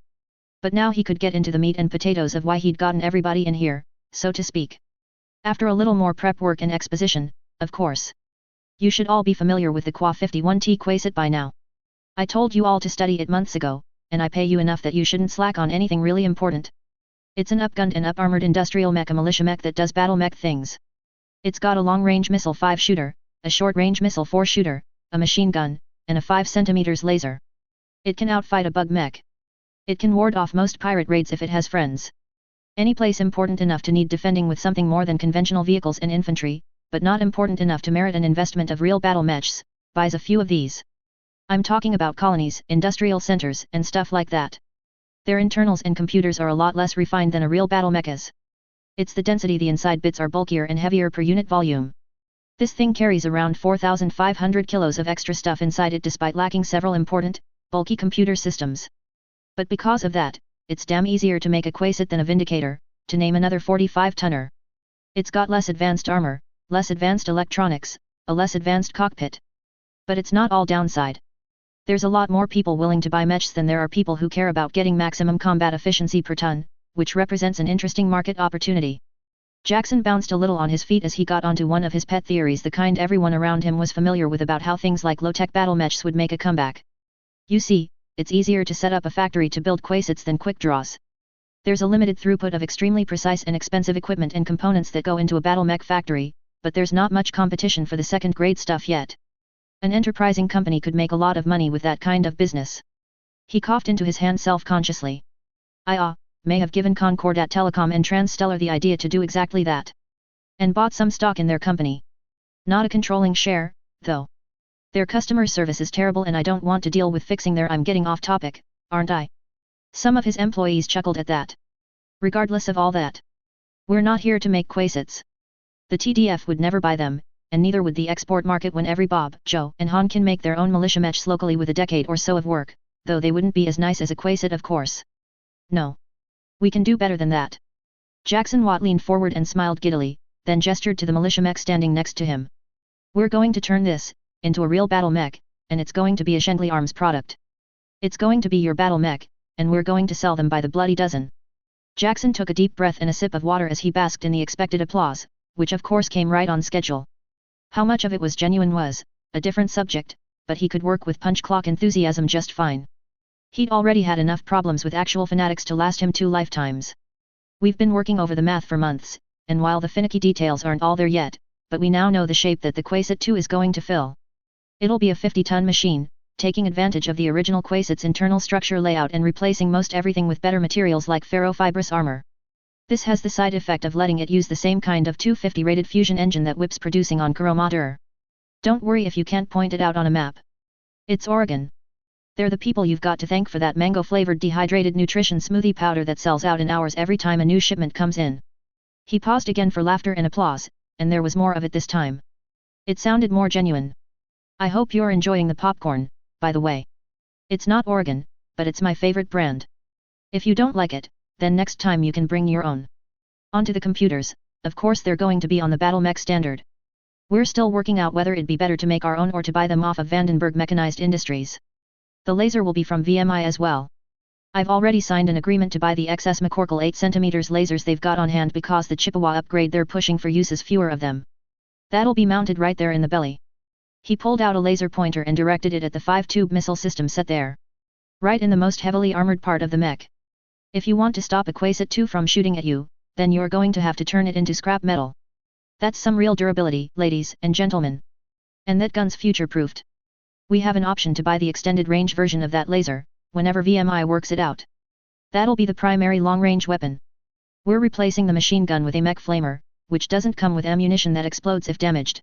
Speaker 1: But now he could get into the meat and potatoes of why he'd gotten everybody in here, so to speak. After a little more prep work and exposition, of course. You should all be familiar with the Qua 51T Quasit by now. I told you all to study it months ago, and I pay you enough that you shouldn't slack on anything really important. It's an upgunned and up-armored industrial mech, a militia mech that does battle mech things. It's got a long-range missile 5-shooter, a short-range missile 4-shooter, a machine gun, and a 5 cm laser. It can outfight a bug mech. It can ward off most pirate raids if it has friends. Any place important enough to need defending with something more than conventional vehicles and infantry, but not important enough to merit an investment of real battle mechs, buys a few of these. I'm talking about colonies, industrial centers, and stuff like that. Their internals and computers are a lot less refined than a real battle mecha's. It's the density, the inside bits are bulkier and heavier per unit volume. This thing carries around 4,500 kilos of extra stuff inside it despite lacking several important, bulky computer systems. But because of that, it's damn easier to make a Quasit than a Vindicator, to name another 45-tonner. It's got less advanced armor, less advanced electronics, a less advanced cockpit. But it's not all downside. There's a lot more people willing to buy mechs than there are people who care about getting maximum combat efficiency per ton, which represents an interesting market opportunity. Jackson bounced a little on his feet as he got onto one of his pet theories, the kind everyone around him was familiar with, about how things like low-tech battle mechs would make a comeback. You see, it's easier to set up a factory to build Quasits than quick draws. There's a limited throughput of extremely precise and expensive equipment and components that go into a battle mech factory, but there's not much competition for the second-grade stuff yet. An enterprising company could make a lot of money with that kind of business. He coughed into his hand self-consciously. I may have given Concordat Telecom and Transstellar the idea to do exactly that. And bought some stock in their company. Not a controlling share, though. Their customer service is terrible and I don't want to deal with fixing their. I'm getting off topic, aren't I? Some of his employees chuckled at that. Regardless of all that, we're not here to make Quasits. The TDF would never buy them, and neither would the export market when every Bob, Joe, and Han can make their own militia mechs locally with a decade or so of work, though they wouldn't be as nice as a Quasit, of course. No. We can do better than that. Jackson Watt leaned forward and smiled giddily, then gestured to the militia mech standing next to him. We're going to turn this into a real battle mech, and it's going to be a Shendley Arms product. It's going to be your battle mech, and we're going to sell them by the bloody dozen. Jackson took a deep breath and a sip of water as he basked in the expected applause, which of course came right on schedule. How much of it was genuine was a different subject, but he could work with punch clock enthusiasm just fine. He'd already had enough problems with actual fanatics to last him 2 lifetimes. We've been working over the math for months, and while the finicky details aren't all there yet, but we now know the shape that the Quasit 2 is going to fill. It'll be a 50-ton machine, taking advantage of the original Quasit's internal structure layout and replacing most everything with better materials like ferrofibrous armor. This has the side effect of letting it use the same kind of 250 rated fusion engine that Whip's producing on Kuromater. Don't worry if you can't point it out on a map. It's Oregon. They're the people you've got to thank for that mango-flavored dehydrated nutrition smoothie powder that sells out in hours every time a new shipment comes in. He paused again for laughter and applause, and there was more of it this time. It sounded more genuine. I hope you're enjoying the popcorn, by the way. It's not Oregon, but it's my favorite brand. If you don't like it, then next time you can bring your own. Onto the computers, of course they're going to be on the Battle Mech standard. We're still working out whether it'd be better to make our own or to buy them off of Vandenberg Mechanized Industries. The laser will be from VMI as well. I've already signed an agreement to buy the XS McCorkle 8cm lasers they've got on hand because the Chippewa upgrade they're pushing for uses fewer of them. That'll be mounted right there in the belly. He pulled out a laser pointer and directed it at the 5-tube missile system set there. Right in the most heavily armored part of the mech. If you want to stop a Quasit 2 from shooting at you, then you're going to have to turn it into scrap metal. That's some real durability, ladies and gentlemen. And that gun's future-proofed. We have an option to buy the extended range version of that laser, whenever VMI works it out. That'll be the primary long-range weapon. We're replacing the machine gun with a mech flamer, which doesn't come with ammunition that explodes if damaged.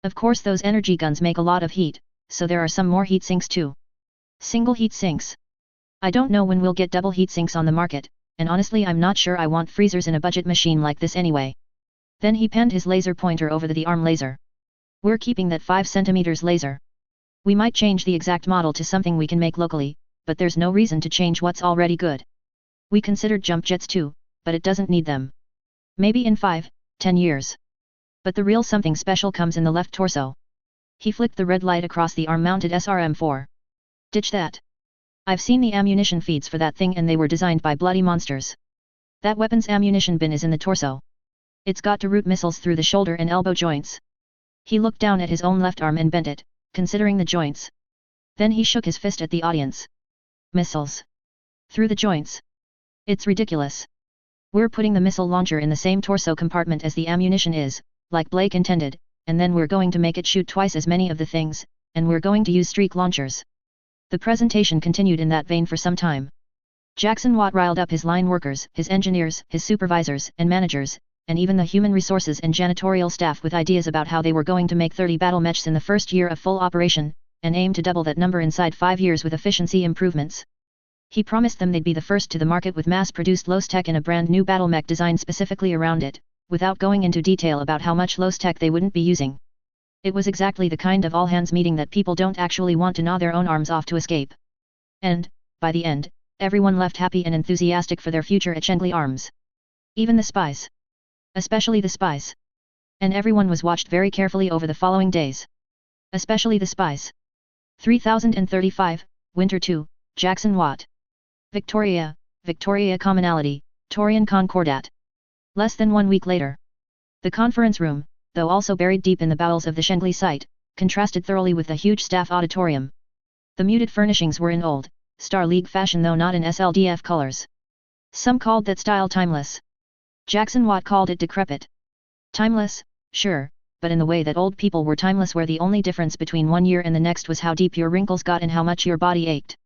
Speaker 1: Of course those energy guns make a lot of heat, so there are some more heat sinks too. Single heat sinks. I don't know when we'll get double heat sinks on the market, and honestly I'm not sure I want freezers in a budget machine like this anyway. Then he penned his laser pointer over the arm laser. We're keeping that 5cm laser. We might change the exact model to something we can make locally, but there's no reason to change what's already good. We considered jump jets too, but it doesn't need them. Maybe in 5-10 years. But the real something special comes in the left torso. He flicked the red light across the arm-mounted SRM-4. Ditch that. I've seen the ammunition feeds for that thing and they were designed by bloody monsters. That weapon's ammunition bin is in the torso. It's got to route missiles through the shoulder and elbow joints. He looked down at his own left arm and bent it, considering the joints. Then he shook his fist at the audience. Missiles. Through the joints. It's ridiculous. We're putting the missile launcher in the same torso compartment as the ammunition is, like Blake intended, and then we're going to make it shoot twice as many of the things, and we're going to use streak launchers. The presentation continued in that vein for some time. Jackson Watt riled up his line workers, his engineers, his supervisors, and managers, and even the human resources and janitorial staff with ideas about how they were going to make 30 battle mechs in the first year of full operation, and aim to double that number inside 5 years with efficiency improvements. He promised them they'd be the first to the market with mass-produced Lowes-Tech and a brand new battle mech designed specifically around it, without going into detail about how much Lowes-Tech they wouldn't be using. It was exactly the kind of all-hands meeting that people don't actually want to gnaw their own arms off to escape. And, by the end, everyone left happy and enthusiastic for their future at Shengley Arms. Even the spies. Especially the spies. And everyone was watched very carefully over the following days. Especially the spies. 3035, Winter 2, Jackson Watt. Victoria, Victoria Commonality, Torian Concordat. Less than 1 week later. The conference room, though also buried deep in the bowels of the Shengley site, contrasted thoroughly with the huge staff auditorium. The muted furnishings were in old, Star League fashion though not in SLDF colors. Some called that style timeless. Jackson Watt called it decrepit. Timeless, sure, but in the way that old people were timeless, where the only difference between one year and the next was how deep your wrinkles got and how much your body ached.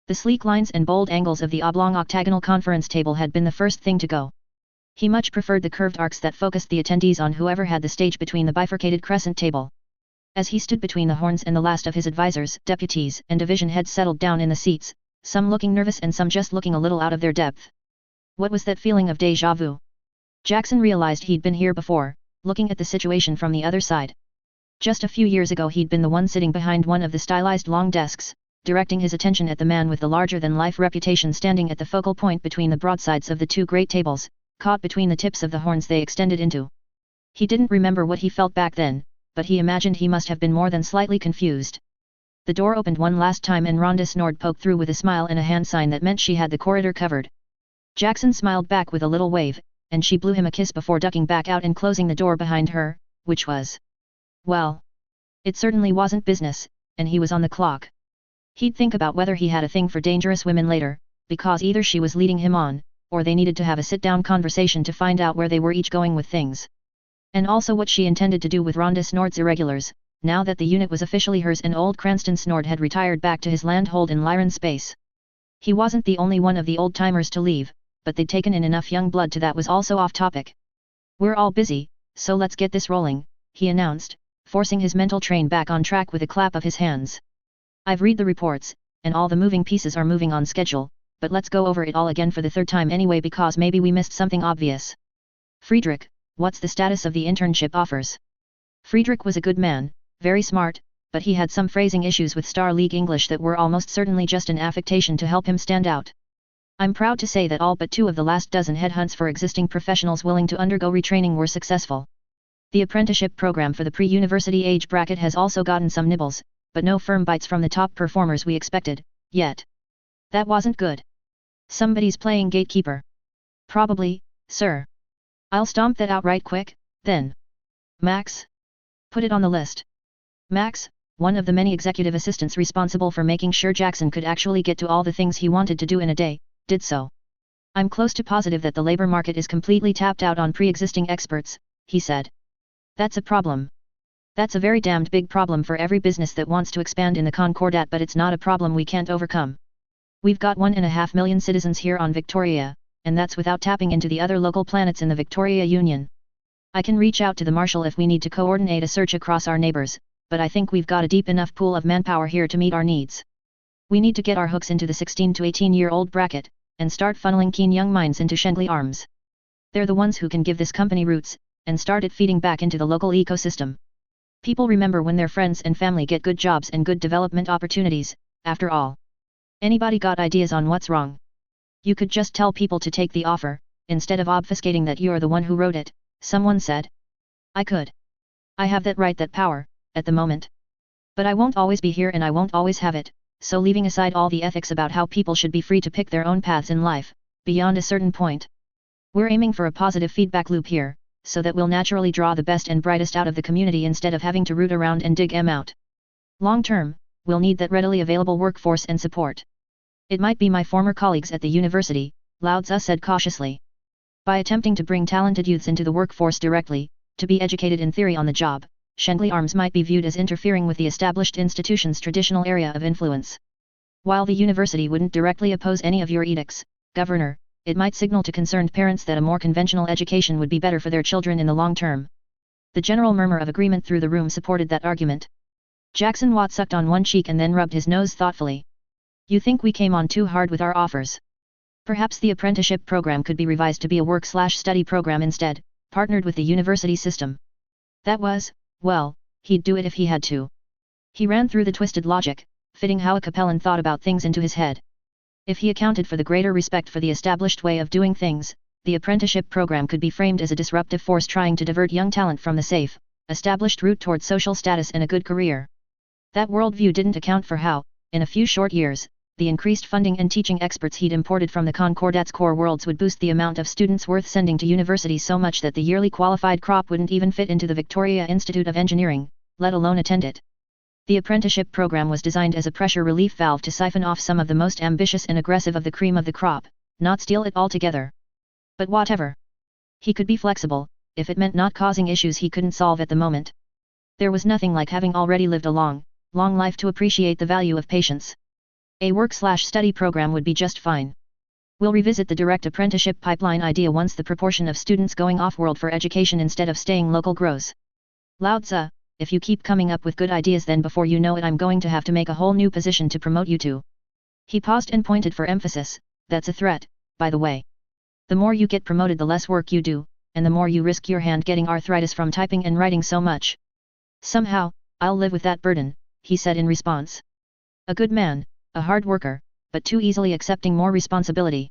Speaker 1: The sleek lines and bold angles of the oblong octagonal conference table had been the first thing to go. He much preferred the curved arcs that focused the attendees on whoever had the stage between the bifurcated crescent table. As he stood between the horns and the last of his advisors, deputies, and division heads settled down in the seats, some looking nervous and some just looking a little out of their depth. What was that feeling of déjà vu? Jackson realized he'd been here before, looking at the situation from the other side. Just a few years ago he'd been the one sitting behind one of the stylized long desks, directing his attention at the man with the larger-than-life reputation standing at the focal point between the broadsides of the two great tables, caught between the tips of the horns they extended into. He didn't remember what he felt back then, but he imagined he must have been more than slightly confused. The door opened one last time and Rhonda Snord poked through with a smile and a hand sign that meant she had the corridor covered. Jackson smiled back with a little wave, and she blew him a kiss before ducking back out and closing the door behind her, which was... well... it certainly wasn't business, and he was on the clock. He'd think about whether he had a thing for dangerous women later, because either she was leading him on, or they needed to have a sit-down conversation to find out where they were each going with things. And also what she intended to do with Rhonda Snord's irregulars, now that the unit was officially hers and old Cranston Snord had retired back to his landhold in Lyran space. He wasn't the only one of the old-timers to leave, but they'd taken in enough young blood to that was also off-topic. "We're all busy, so let's get this rolling," he announced, forcing his mental train back on track with a clap of his hands. "I've read the reports, and all the moving pieces are moving on schedule, but let's go over it all again for the third time anyway because maybe we missed something obvious. Friedrich, what's the status of the internship offers?" Friedrich was a good man, very smart, but he had some phrasing issues with Star League English that were almost certainly just an affectation to help him stand out. "I'm proud to say that all but 2 of the last dozen headhunts for existing professionals willing to undergo retraining were successful. The apprenticeship program for the pre-university age bracket has also gotten some nibbles, but no firm bites from the top performers we expected, yet. That wasn't good. Somebody's playing gatekeeper." "Probably, sir. I'll stomp that out right quick, then. Max? Put it on the list." Max, one of the many executive assistants responsible for making sure Jackson could actually get to all the things he wanted to do in a day, did so. "I'm close to positive that the labor market is completely tapped out on pre-existing experts," he said. "That's a problem. That's a very damned big problem for every business that wants to expand in the Concordat, but it's not a problem we can't overcome. We've got 1.5 million citizens here on Victoria, and that's without tapping into the other local planets in the Victoria Union. I can reach out to the Marshal if we need to coordinate a search across our neighbors, but I think we've got a deep enough pool of manpower here to meet our needs. We need to get our hooks into the 16 to 18-year-old bracket, and start funneling keen young minds into Shengley Arms. They're the ones who can give this company roots, and start it feeding back into the local ecosystem. People remember when their friends and family get good jobs and good development opportunities, after all. Anybody got ideas on what's wrong? You could just tell people to take the offer, instead of obfuscating that you're the one who wrote it," someone said. "I could. I have that right, that power, at the moment. But I won't always be here and I won't always have it, so leaving aside all the ethics about how people should be free to pick their own paths in life, beyond a certain point. We're aiming for a positive feedback loop here, so that we'll naturally draw the best and brightest out of the community instead of having to root around and dig 'em out. Long term, we'll need that readily available workforce and support. It might be my former colleagues at the university," Laozi said cautiously. "By attempting to bring talented youths into the workforce directly, to be educated in theory on the job, Shengley Arms might be viewed as interfering with the established institution's traditional area of influence. While the university wouldn't directly oppose any of your edicts, Governor, it might signal to concerned parents that a more conventional education would be better for their children in the long term. The general murmur of agreement through the room supported that argument. Jackson Watt sucked on one cheek and then rubbed his nose thoughtfully. You think we came on too hard with our offers? Perhaps the apprenticeship program could be revised to be a work/study program instead, partnered with the university system. That was, well, he'd do it if he had to. He ran through the twisted logic, fitting how a Capellan thought about things into his head. If he accounted for the greater respect for the established way of doing things, the apprenticeship program could be framed as a disruptive force trying to divert young talent from the safe, established route toward social status and a good career. That worldview didn't account for how, in a few short years, the increased funding and teaching experts he'd imported from the Concordat's core worlds would boost the amount of students worth sending to universities so much that the yearly qualified crop wouldn't even fit into the Victoria Institute of Engineering, let alone attend it. The apprenticeship program was designed as a pressure relief valve to siphon off some of the most ambitious and aggressive of the cream of the crop, not steal it altogether. But whatever. He could be flexible, if it meant not causing issues he couldn't solve at the moment. There was nothing like having already lived a long life to appreciate the value of patience. A work/study program would be just fine. We'll revisit the direct apprenticeship pipeline idea once the proportion of students going off-world for education instead of staying local grows. Lao Tzu, if you keep coming up with good ideas then before you know it I'm going to have to make a whole new position to promote you to. He paused and pointed for emphasis, that's a threat, by the way. The more you get promoted the less work you do, and the more you risk your hand getting arthritis from typing and writing so much. Somehow, I'll live with that burden, he said in response. A good man, a hard worker, but too easily accepting more responsibility.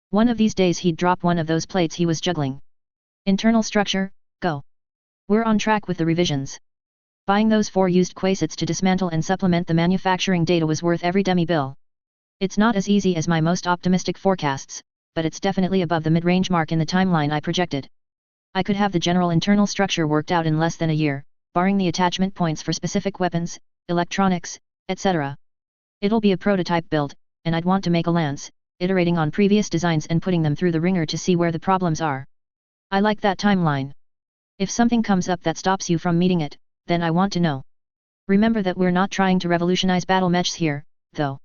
Speaker 1: One of these days he'd drop one of those plates he was juggling. Internal structure, go. We're on track with the revisions. Buying those 4 used quasits to dismantle and supplement the manufacturing data was worth every demi-bill. It's not as easy as my most optimistic forecasts, but it's definitely above the mid-range mark in the timeline I projected. I could have the general internal structure worked out in less than a year, barring the attachment points for specific weapons, electronics, etc. It'll be a prototype build, and I'd want to make a lance, iterating on previous designs and putting them through the ringer to see where the problems are. I like that timeline. If something comes up that stops you from meeting it, then I want to know. Remember that we're not trying to revolutionize battle mechs here, though.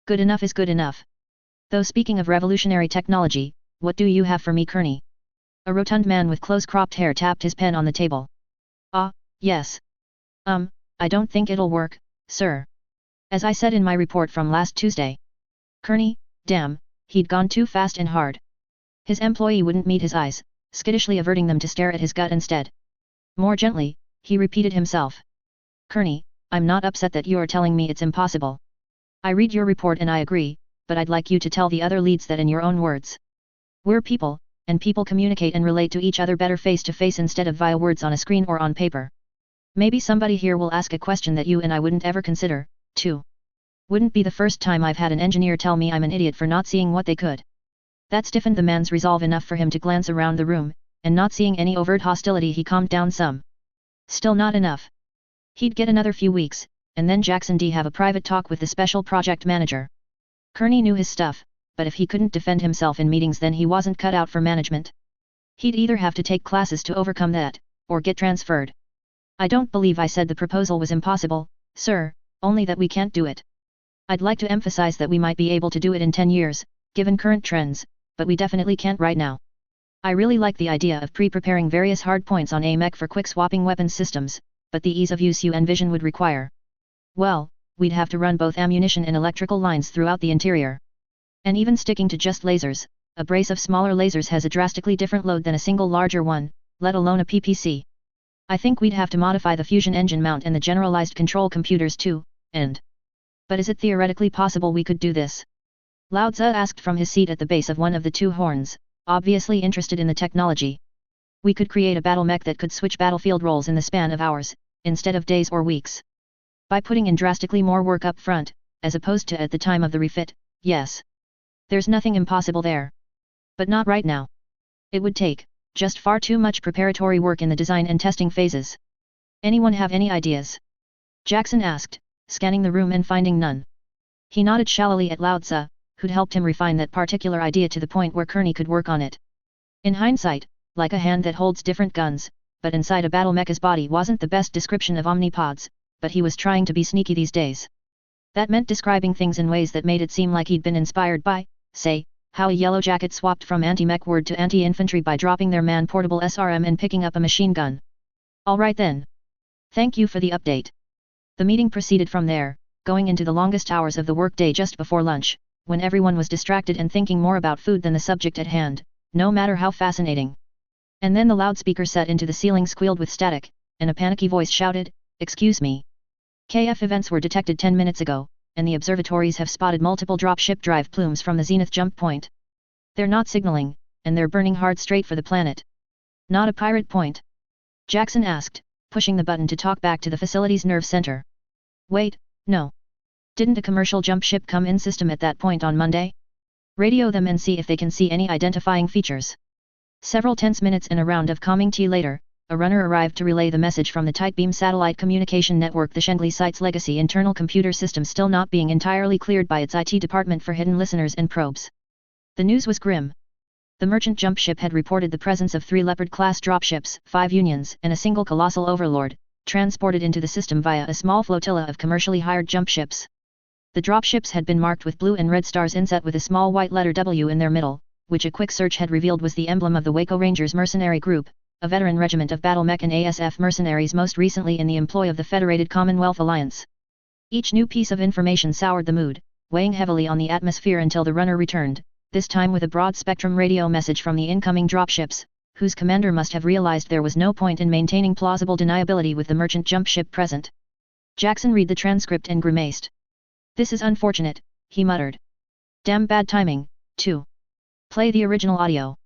Speaker 1: Good enough is good enough. Though speaking of revolutionary technology, what do you have for me, Kearney? A rotund man with close-cropped hair tapped his pen on the table. Ah, yes. I don't think it'll work, sir. As I said in my report from last Tuesday. Kearney, damn, he'd gone too fast and hard. His employee wouldn't meet his eyes, skittishly averting them to stare at his gut instead. More gently, he repeated himself. Kearney, I'm not upset that you're telling me it's impossible. I read your report and I agree, but I'd like you to tell the other leads that in your own words. We're people, and people communicate and relate to each other better face to face instead of via words on a screen or on paper. Maybe somebody here will ask a question that you and I wouldn't ever consider, too. Wouldn't be the first time I've had an engineer tell me I'm an idiot for not seeing what they could. That stiffened the man's resolve enough for him to glance around the room, and not seeing any overt hostility he calmed down some. Still not enough. He'd get another few weeks, and then Jackson D have a private talk with the special project manager. Kearney knew his stuff, but if he couldn't defend himself in meetings then he wasn't cut out for management. He'd either have to take classes to overcome that, or get transferred. I don't believe I said the proposal was impossible, sir, only that we can't do it. I'd like to emphasize that we might be able to do it in 10 years, given current trends, but we definitely can't right now. I really like the idea of pre-preparing various hardpoints on a mech for quick swapping weapons systems, but the ease of use you envision would require. Well, we'd have to run both ammunition and electrical lines throughout the interior. And even sticking to just lasers, a brace of smaller lasers has a drastically different load than a single larger one, let alone a PPC. I think we'd have to modify the fusion engine mount and the generalized control computers too, and... But is it theoretically possible we could do this? Lao Tzu asked from his seat at the base of one of the 2 horns, obviously interested in the technology. We could create a battle mech that could switch battlefield roles in the span of hours, instead of days or weeks. By putting in drastically more work up front, as opposed to at the time of the refit, yes. There's nothing impossible there. But not right now. It would take, just far too much preparatory work in the design and testing phases. Anyone have any ideas? Jackson asked, scanning the room and finding none. He nodded shallowly at Lao Tzu, who'd helped him refine that particular idea to the point where Kearney could work on it. In hindsight, like a hand that holds different guns, but inside a battle mecha's body wasn't the best description of omnipods, but he was trying to be sneaky these days. That meant describing things in ways that made it seem like he'd been inspired by, say, how a yellow jacket swapped from anti-mech word to anti-infantry by dropping their man-portable SRM and picking up a machine gun. Alright then. Thank you for the update. The meeting proceeded from there, going into the longest hours of the workday just before lunch, when everyone was distracted and thinking more about food than the subject at hand, no matter how fascinating. And then the loudspeaker set into the ceiling squealed with static, and a panicky voice shouted, "Excuse me. KF events were detected 10 minutes ago, and the observatories have spotted multiple dropship drive plumes from the zenith jump point. They're not signaling, and they're burning hard straight for the planet." "Not a pirate point?" Jackson asked, pushing the button to talk back to the facility's nerve center. "Wait, no. Didn't a commercial jump ship come in system at that point on Monday? Radio them and see if they can see any identifying features." Several tense minutes and a round of calming tea later, a runner arrived to relay the message from the tight beam satellite communication network. The Shengli site's legacy internal computer system still not being entirely cleared by its IT department for hidden listeners and probes. The news was grim. The merchant jump ship had reported the presence of 3 Leopard-class dropships, 5 Unions, and a single colossal overlord, transported into the system via a small flotilla of commercially hired jump ships. The dropships had been marked with blue and red stars inset with a small white letter W in their middle, which a quick search had revealed was the emblem of the Waco Rangers mercenary group, a veteran regiment of Battletech and ASF mercenaries most recently in the employ of the Federated Commonwealth Alliance. Each new piece of information soured the mood, weighing heavily on the atmosphere until the runner returned, this time with a broad-spectrum radio message from the incoming dropships, whose commander must have realized there was no point in maintaining plausible deniability with the merchant jump ship present. Jackson read the transcript and grimaced. "This is unfortunate," he muttered. "Damn bad timing, too. Play the original audio."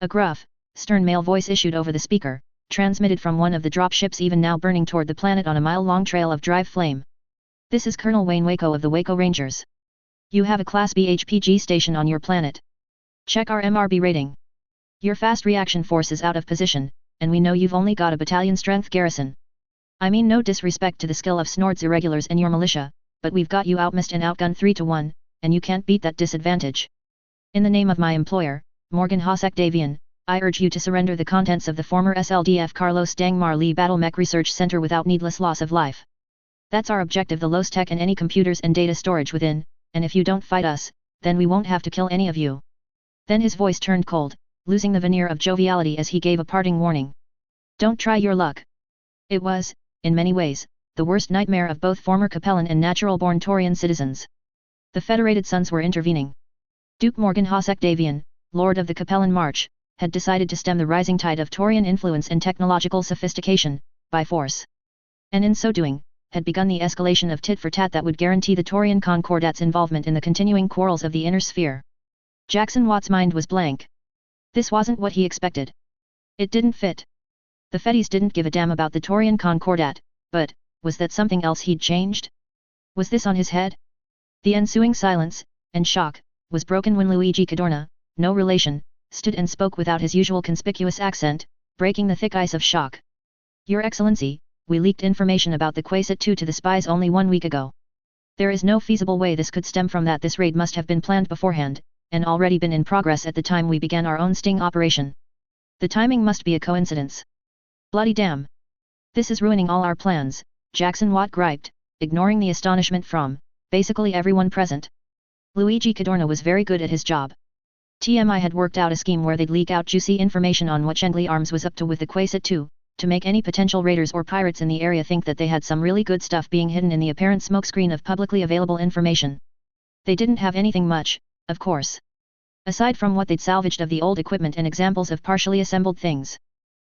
Speaker 1: A gruff, stern male voice issued over the speaker, transmitted from one of the dropships even now burning toward the planet on a mile-long trail of drive flame. "This is Colonel Wayne Waco of the Waco Rangers. You have a Class B HPG station on your planet. Check our MRB rating. Your fast reaction force is out of position, and we know you've only got a battalion strength garrison. I mean no disrespect to the skill of Snord's irregulars and your militia, but we've got you outmissed and outgunned 3-1, and you can't beat that disadvantage. In the name of my employer, Morgan Hossack Davian, I urge you to surrender the contents of the former SLDF Carlos Dangmar Lee Battle Mech Research Center without needless loss of life. That's our objective, the LOS tech and any computers and data storage within, and if you don't fight us, then we won't have to kill any of you." Then his voice turned cold, losing the veneer of joviality as he gave a parting warning. "Don't try your luck." It was, in many ways, the worst nightmare of both former Capellan and natural-born Taurian citizens. The Federated Sons were intervening. Duke Morgan Hossack Davian, Lord of the Capellan March, had decided to stem the rising tide of Taurian influence and technological sophistication, by force. And in so doing, had begun the escalation of tit-for-tat that would guarantee the Taurian Concordat's involvement in the continuing quarrels of the inner sphere. Jackson Watt's mind was blank. This wasn't what he expected. It didn't fit. The Fedis didn't give a damn about the Taurian Concordat, but, was that something else he'd changed? Was this on his head? The ensuing silence, and shock, was broken when Luigi Cadorna, no relation, stood and spoke without his usual conspicuous accent, breaking the thick ice of shock. "Your Excellency, we leaked information about the Quasat 2 to the spies only 1 week ago. There is no feasible way this could stem from that. This raid must have been planned beforehand, and already been in progress at the time we began our own sting operation. The timing must be a coincidence. Bloody damn. This is ruining all our plans," Jackson Watt griped, ignoring the astonishment from, basically everyone present. Luigi Cadorna was very good at his job. TMI had worked out a scheme where they'd leak out juicy information on what Shengli Arms was up to with the Quasat 2, to make any potential raiders or pirates in the area think that they had some really good stuff being hidden in the apparent smokescreen of publicly available information. They didn't have anything much, of course. Aside from what they'd salvaged of the old equipment and examples of partially assembled things.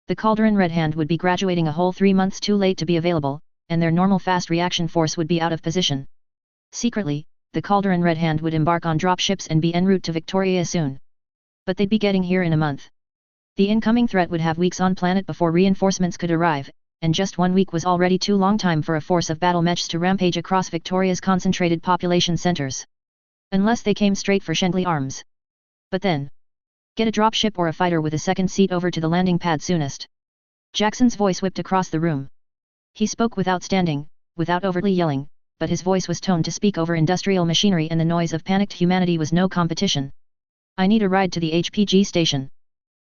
Speaker 1: The Calderon Red Hand would be graduating a whole 3 months too late to be available, and their normal fast reaction force would be out of position. Secretly, the Calderon Red Hand would embark on dropships and be en route to Victoria soon. But they'd be getting here in a month. The incoming threat would have weeks on planet before reinforcements could arrive, and just 1 week was already too long time for a force of battle mechs to rampage across Victoria's concentrated population centers. Unless they came straight for Shengli Arms. But then, get a dropship or a fighter with a second seat over to the landing pad soonest. Jackson's voice whipped across the room. He spoke without standing, without overtly yelling, but his voice was toned to speak over industrial machinery and the noise of panicked humanity was no competition. "I need a ride to the HPG station.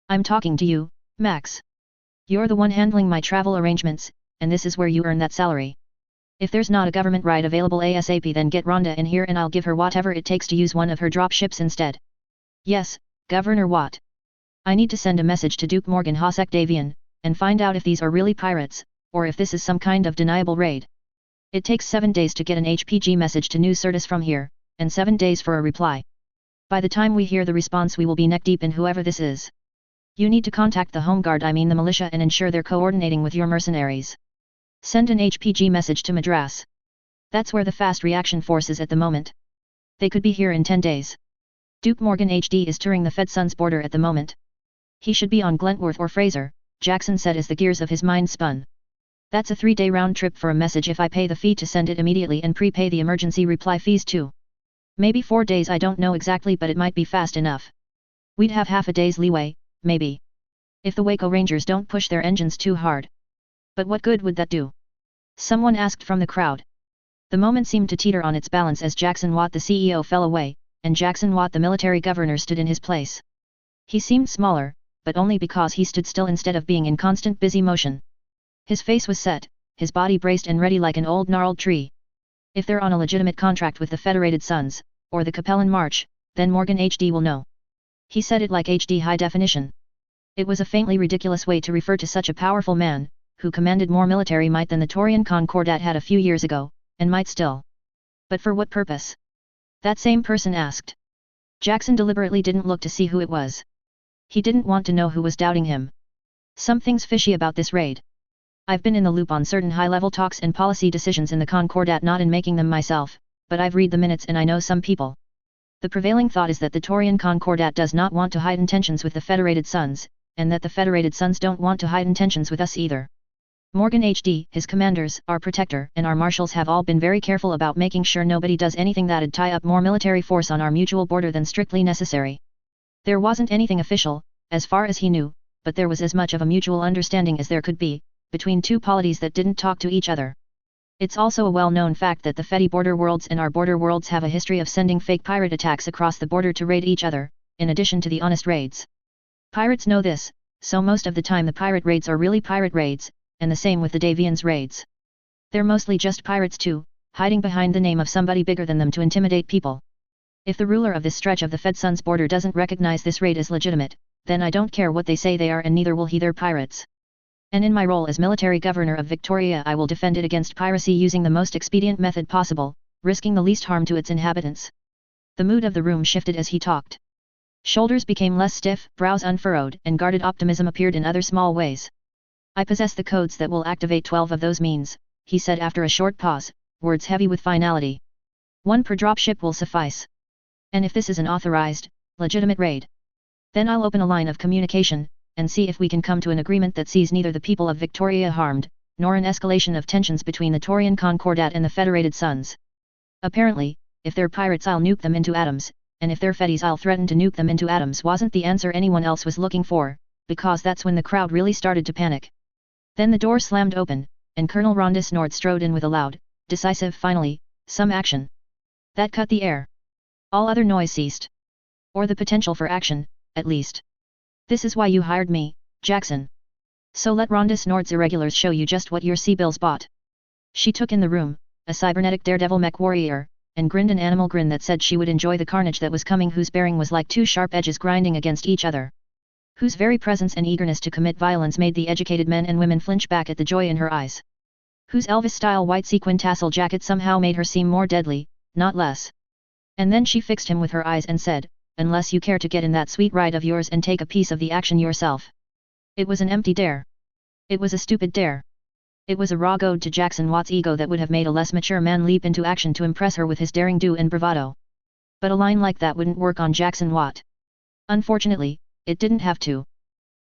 Speaker 1: I'm talking to you, Max. You're the one handling my travel arrangements, and this is where you earn that salary. If there's not a government ride available ASAP, then get Rhonda in here and I'll give her whatever it takes to use one of her dropships instead." Yes, Governor Watt. I need to send a message to Duke Morgan Hosek Davian, and find out if these are really pirates, or if this is some kind of deniable raid. It takes 7 days to get an HPG message to New Certus from here, and 7 days for a reply. By the time we hear the response we will be neck deep in whoever this is. You need to contact the Home Guard, I mean the militia, and ensure they're coordinating with your mercenaries. Send an HPG message to Madras. That's where the fast reaction force is at the moment. They could be here in 10 days. Duke Morgan HD is touring the FedSun's border at the moment. He should be on Glentworth or Fraser, Jackson said as the gears of his mind spun. That's a 3-day round trip for a message if I pay the fee to send it immediately and prepay the emergency reply fees too. Maybe 4 days, I don't know exactly, but it might be fast enough. We'd have half a day's leeway, maybe. If the Waco Rangers don't push their engines too hard. But what good would that do? Someone asked from the crowd. The moment seemed to teeter on its balance as Jackson Watt the CEO fell away, and Jackson Watt the military governor stood in his place. He seemed smaller, but only because he stood still instead of being in constant busy motion. His face was set, his body braced and ready like an old gnarled tree. If they're on a legitimate contract with the Federated Sons, or the Capellan March, then Morgan HD will know. He said it like HD high definition. It was a faintly ridiculous way to refer to such a powerful man, who commanded more military might than the Taurian Concordat had a few years ago, and might still. But for what purpose? That same person asked. Jackson deliberately didn't look to see who it was. He didn't want to know who was doubting him. Something's fishy about this raid. I've been in the loop on certain high-level talks and policy decisions in the Concordat, not in making them myself, but I've read the minutes and I know some people. The prevailing thought is that the Taurian Concordat does not want to hide intentions with the Federated Sons, and that the Federated Sons don't want to hide intentions with us either. Morgan HD, his commanders, our protector, and our marshals have all been very careful about making sure nobody does anything that'd tie up more military force on our mutual border than strictly necessary. There wasn't anything official, as far as he knew, but there was as much of a mutual understanding as there could be, between two polities that didn't talk to each other. It's also a well-known fact that the Fedi border worlds and our border worlds have a history of sending fake pirate attacks across the border to raid each other, in addition to the honest raids. Pirates know this, so most of the time the pirate raids are really pirate raids, and the same with the Davians raids. They're mostly just pirates too, hiding behind the name of somebody bigger than them to intimidate people. If the ruler of this stretch of the FedSun's border doesn't recognize this raid as legitimate, then I don't care what they say they are, and neither will he. They're pirates. And in my role as military governor of Victoria, I will defend it against piracy using the most expedient method possible, risking the least harm to its inhabitants. The mood of the room shifted as he talked. Shoulders became less stiff, brows unfurrowed, and guarded optimism appeared in other small ways. I possess the codes that will activate 12 of those means, he said after a short pause, words heavy with finality. 1 per dropship will suffice. And if this is an authorized, legitimate raid, then I'll open a line of communication, and see if we can come to an agreement that sees neither the people of Victoria harmed, nor an escalation of tensions between the Taurian Concordat and the Federated Sons. Apparently, if they're pirates I'll nuke them into atoms, and if they're Fedis I'll threaten to nuke them into atoms wasn't the answer anyone else was looking for, because that's when the crowd really started to panic. Then the door slammed open, and Colonel Rondis Nord strode in with a loud, decisive finally, some action. That cut the air. All other noise ceased. Or the potential for action, at least. This is why you hired me, Jackson. So let Rondis Nord's irregulars show you just what your sea-bills bought. She took in the room, a cybernetic daredevil mech warrior, and grinned an animal grin that said she would enjoy the carnage that was coming, whose bearing was like 2 sharp edges grinding against each other. Whose very presence and eagerness to commit violence made the educated men and women flinch back at the joy in her eyes. Whose Elvis-style white sequin tassel jacket somehow made her seem more deadly, not less. And then she fixed him with her eyes and said, unless you care to get in that sweet ride of yours and take a piece of the action yourself. It was an empty dare. It was a stupid dare. It was a raw goad to Jackson Watt's ego that would have made a less mature man leap into action to impress her with his daring do and bravado. But a line like that wouldn't work on Jackson Watt. Unfortunately, it didn't have to.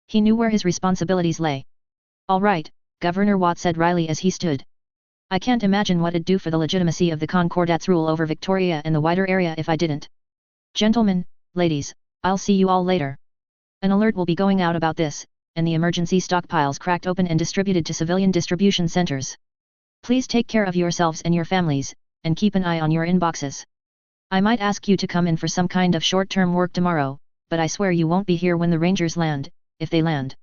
Speaker 1: He knew where his responsibilities lay. All right, Governor Watt said wryly as he stood. I can't imagine what it'd do for the legitimacy of the Concordat's rule over Victoria and the wider area if I didn't. Gentlemen, ladies, I'll see you all later. An alert will be going out about this, and the emergency stockpiles cracked open and distributed to civilian distribution centers. Please take care of yourselves and your families, and keep an eye on your inboxes. I might ask you to come in for some kind of short-term work tomorrow, but I swear you won't be here when the Rangers land, if they land.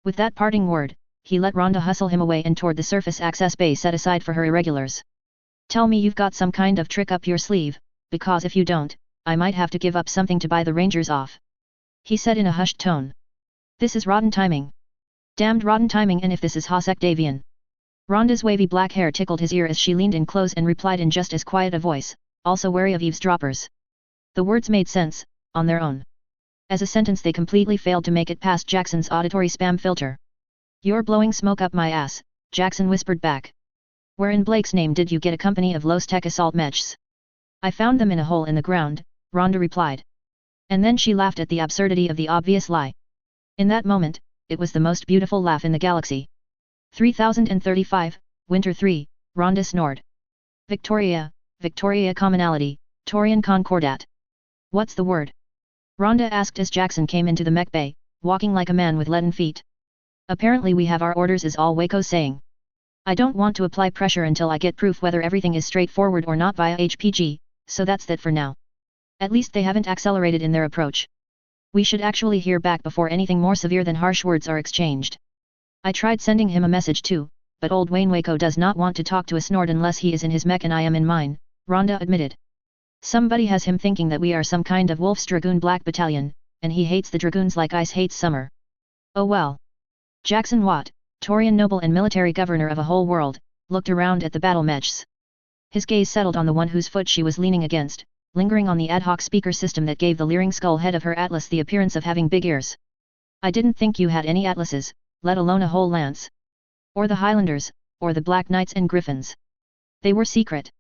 Speaker 1: With that parting word, he let Rhonda hustle him away and toward the surface access bay set aside for her irregulars. Tell me you've got some kind of trick up your sleeve, because if you don't, I might have to give up something to buy the Rangers off. He said in a hushed tone. This is rotten timing. Damned rotten timing, and if this is Hosek Davian. Rhonda's wavy black hair tickled his ear as she leaned in close and replied in just as quiet a voice, also wary of eavesdroppers. The words made sense, on their own. As a sentence they completely failed to make it past Jackson's auditory spam filter. You're blowing smoke up my ass, Jackson whispered back. Where in Blake's name did you get a company of low-tech assault mechs? I found them in a hole in the ground, Rhonda replied. And then she laughed at the absurdity of the obvious lie. In that moment, it was the most beautiful laugh in the galaxy. 3035, Winter 3, Rhonda snored. Victoria, Victoria commonality, Torian concordat. What's the word? Rhonda asked as Jackson came into the mech bay, walking like a man with leaden feet. Apparently we have our orders, is all Waco's saying. I don't want to apply pressure until I get proof whether everything is straightforward or not via HPG, so that's that for now. At least they haven't accelerated in their approach. We should actually hear back before anything more severe than harsh words are exchanged. I tried sending him a message too, but old Wayne Waco does not want to talk to a Snord unless he is in his mech and I am in mine, Rhonda admitted. Somebody has him thinking that we are some kind of Wolf's Dragoon Black Battalion, and he hates the Dragoons like ice hates summer. Oh well. Jackson Watt, Torian noble and military governor of a whole world, looked around at the battle mechs. His gaze settled on the one whose foot she was leaning against, lingering on the ad hoc speaker system that gave the leering skull head of her Atlas the appearance of having big ears. I didn't think you had any Atlases, let alone a whole lance. Or the Highlanders, or the Black Knights and Griffins. They were secret.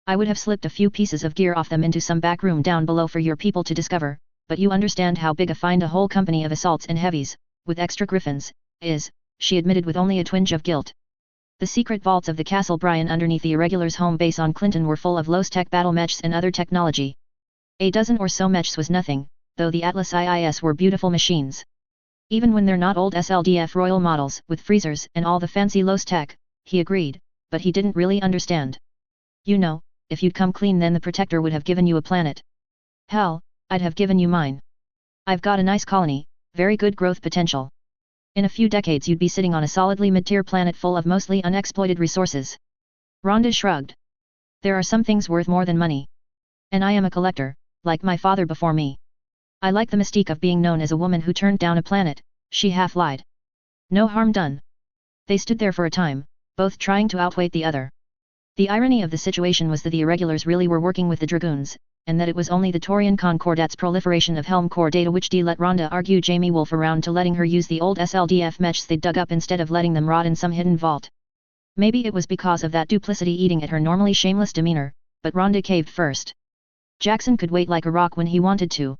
Speaker 1: I would have slipped a few pieces of gear off them into some back room down below for your people to discover, but you understand how big a find a whole company of assaults and heavies, with extra Griffins, is, she admitted with only a twinge of guilt. The secret vaults of the Castle Bryan underneath the Irregulars' home base on Clinton were full of low-tech battle mechs and other technology. A dozen or so mechs was nothing, though the Atlas IIS were beautiful machines. Even when they're not old SLDF Royal models with freezers and all the fancy low-tech, he agreed, but he didn't really understand. You know, if you'd come clean then the Protector would have given you a planet. Hell, I'd have given you mine. I've got a nice colony, very good growth potential. In a few decades you'd be sitting on a solidly mid-tier planet full of mostly unexploited resources. Rhonda shrugged. There are some things worth more than money. And I am a collector, like my father before me. I like the mystique of being known as a woman who turned down a planet, she half lied. No harm done. They stood there for a time, both trying to outweight the other. The irony of the situation was that the Irregulars really were working with the Dragoons, and that it was only the Torian Concordat's proliferation of Helm Core data which let Rhonda argue Jamie Wolf around to letting her use the old SLDF mechs they'd dug up instead of letting them rot in some hidden vault. Maybe it was because of that duplicity eating at her normally shameless demeanor, but Rhonda caved first. Jackson could wait like a rock when he wanted to.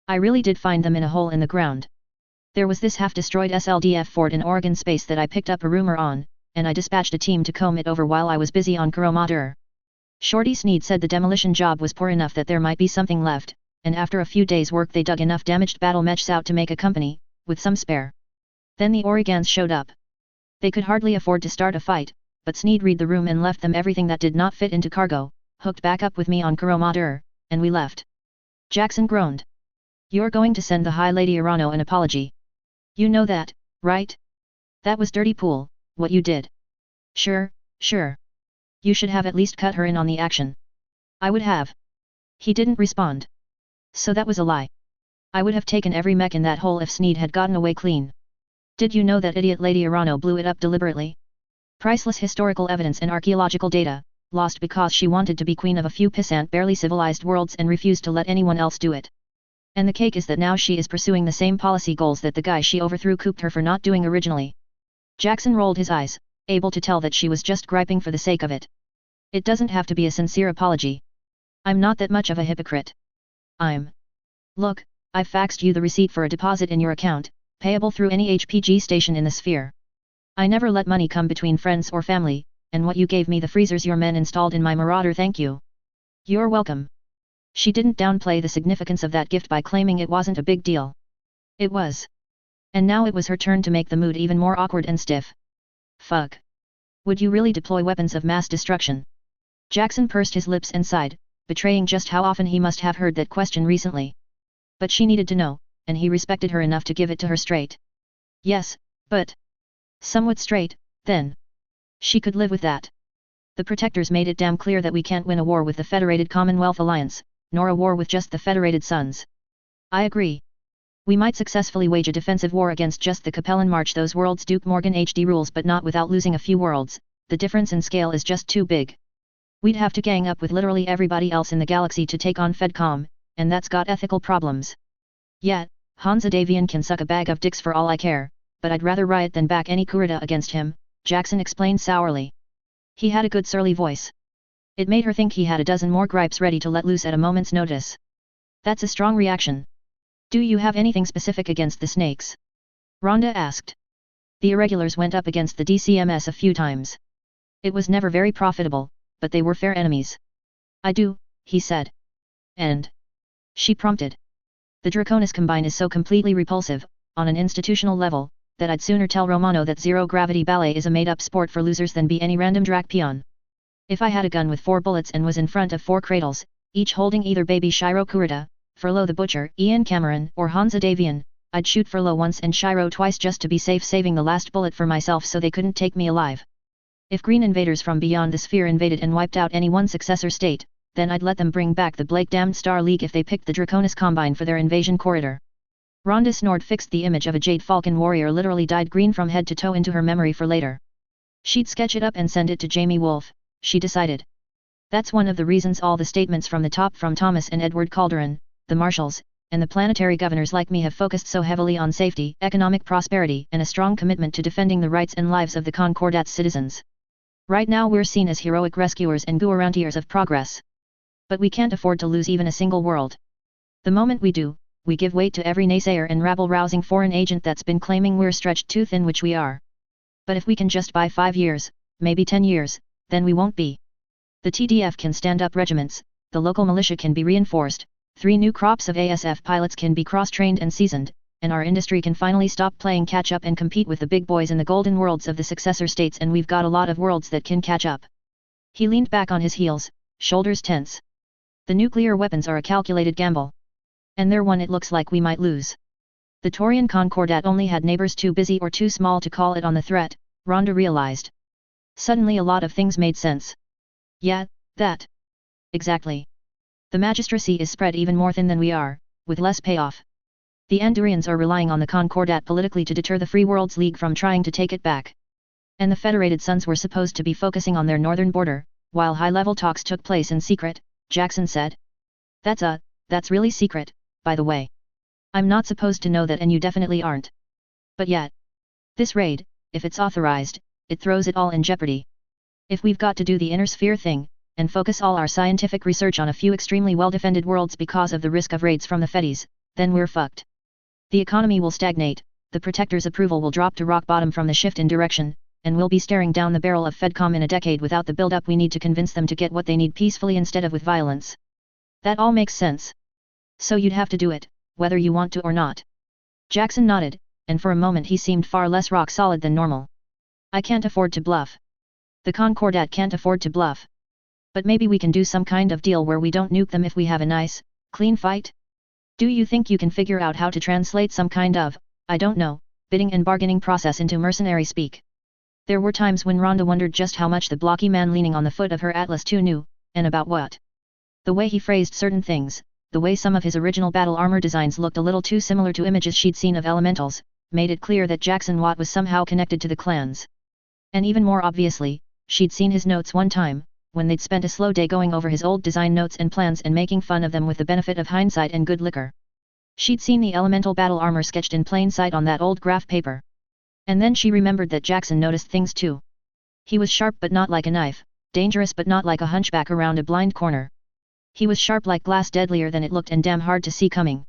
Speaker 1: I really did find them in a hole in the ground. There was this half-destroyed SLDF fort in Oregon space that I picked up a rumor on, and I dispatched a team to comb it over while I was busy on Kuromadur. Shorty Sneed said the demolition job was poor enough that there might be something left, and after a few days' work they dug enough damaged battle mechs out to make a company, with some spare. Then the Oregons showed up. They could hardly afford to start a fight, but Sneed read the room and left them everything that did not fit into cargo, hooked back up with me on Kuromadur, and we left. Jackson groaned. You're going to send the High Lady Arano an apology. You know that, right? That was dirty pool, what you did. Sure, sure. You should have at least cut her in on the action. I would have. He didn't respond. So that was a lie. I would have taken every mech in that hole if Sneed had gotten away clean. Did you know that idiot Lady Arano blew it up deliberately? Priceless historical evidence and archaeological data, lost because she wanted to be queen of a few pissant barely civilized worlds and refused to let anyone else do it. And the cake is that now she is pursuing the same policy goals that the guy she overthrew cooped her for not doing originally. Jackson rolled his eyes, able to tell that she was just griping for the sake of it. It doesn't have to be a sincere apology. I'm not that much of a hypocrite. Look, I've faxed you the receipt for a deposit in your account, payable through any HPG station in the sphere. I never let money come between friends or family, and what you gave me the freezers your men installed in my Marauder, thank you. You're welcome. She didn't downplay the significance of that gift by claiming it wasn't a big deal. It was. And now it was her turn to make the mood even more awkward and stiff. Fuck. Would you really deploy weapons of mass destruction? Jackson pursed his lips and sighed, betraying just how often he must have heard that question recently. But she needed to know, and he respected her enough to give it to her straight. Yes, but... somewhat straight, then. She could live with that. The Protectors made it damn clear that we can't win a war with the Federated Commonwealth Alliance, nor a war with just the Federated Suns. I agree. We might successfully wage a defensive war against just the Capellan March those worlds Duke Morgan HD rules but not without losing a few worlds, the difference in scale is just too big. We'd have to gang up with literally everybody else in the galaxy to take on Fedcom, and that's got ethical problems. Yet, Hansa Davian can suck a bag of dicks for all I care, but I'd rather riot than back any Kurita against him, Jackson explained sourly. He had a good surly voice. It made her think he had a dozen more gripes ready to let loose at a moment's notice. That's a strong reaction. Do you have anything specific against the snakes? Rhonda asked. The irregulars went up against the DCMS a few times. It was never very profitable, but they were fair enemies. I do, he said. And? She prompted. The Draconis Combine is so completely repulsive, on an institutional level, that I'd sooner tell Romano that zero-gravity ballet is a made-up sport for losers than be any random drag peon. If I had a gun with 4 bullets and was in front of 4 cradles, each holding either baby Shiro Kurita, Furlow the Butcher, Ian Cameron, or Hansa Davian, I'd shoot Furlow once and Shiro twice just to be safe, saving the last bullet for myself so they couldn't take me alive. If green invaders from beyond the sphere invaded and wiped out any one successor state, then I'd let them bring back the Blake-damned Star League if they picked the Draconis Combine for their invasion corridor. Rhonda snored, fixed the image of a Jade Falcon warrior literally dyed green from head to toe into her memory for later. She'd sketch it up and send it to Jamie Wolfe, she decided. That's one of the reasons all the statements from the top, from Thomas and Edward Calderon, the marshals, and the planetary governors like me have focused so heavily on safety, economic prosperity, and a strong commitment to defending the rights and lives of the Concordat's citizens. Right now we're seen as heroic rescuers and guaranteers of progress. But we can't afford to lose even a single world. The moment we do, we give weight to every naysayer and rabble-rousing foreign agent that's been claiming we're stretched too thin, which we are. But if we can just buy 5 years, maybe 10 years, then we won't be. The TDF can stand up regiments, the local militia can be reinforced, 3 new crops of ASF pilots can be cross-trained and seasoned, and our industry can finally stop playing catch-up and compete with the big boys in the golden worlds of the successor states, and we've got a lot of worlds that can catch up. He leaned back on his heels, shoulders tense. The nuclear weapons are a calculated gamble. And they're one it looks like we might lose. The Taurian Concordat only had neighbors too busy or too small to call it on the threat, Rhonda realized. Suddenly a lot of things made sense. Yeah, that. Exactly. The magistracy is spread even more thin than we are, with less payoff. The Andurians are relying on the Concordat politically to deter the Free Worlds League from trying to take it back. And the Federated Suns were supposed to be focusing on their northern border, while high-level talks took place in secret, Jackson said. That's really secret, by the way. I'm not supposed to know that, and you definitely aren't. But yet. This raid, if it's authorized, it throws it all in jeopardy. If we've got to do the inner sphere thing, and focus all our scientific research on a few extremely well-defended worlds because of the risk of raids from the Fedis, then we're fucked. The economy will stagnate, the Protector's approval will drop to rock bottom from the shift in direction, and we'll be staring down the barrel of Fedcom in a decade without the build-up we need to convince them to get what they need peacefully instead of with violence. That all makes sense. So you'd have to do it, whether you want to or not. Jackson nodded, and for a moment he seemed far less rock-solid than normal. I can't afford to bluff. The Concordat can't afford to bluff. But maybe we can do some kind of deal where we don't nuke them if we have a nice, clean fight? Do you think you can figure out how to translate some kind of, I don't know, bidding and bargaining process into mercenary speak? There were times when Rhonda wondered just how much the blocky man leaning on the foot of her Atlas II knew, and about what. The way he phrased certain things, the way some of his original battle armor designs looked a little too similar to images she'd seen of elementals, made it clear that Jackson Watt was somehow connected to the clans. And even more obviously, she'd seen his notes one time, when they'd spent a slow day going over his old design notes and plans and making fun of them with the benefit of hindsight and good liquor. She'd seen the elemental battle armor sketched in plain sight on that old graph paper. And then she remembered that Jackson noticed things too. He was sharp but not like a knife, dangerous but not like a hunchback around a blind corner. He was sharp like glass, deadlier than it looked, and damn hard to see coming.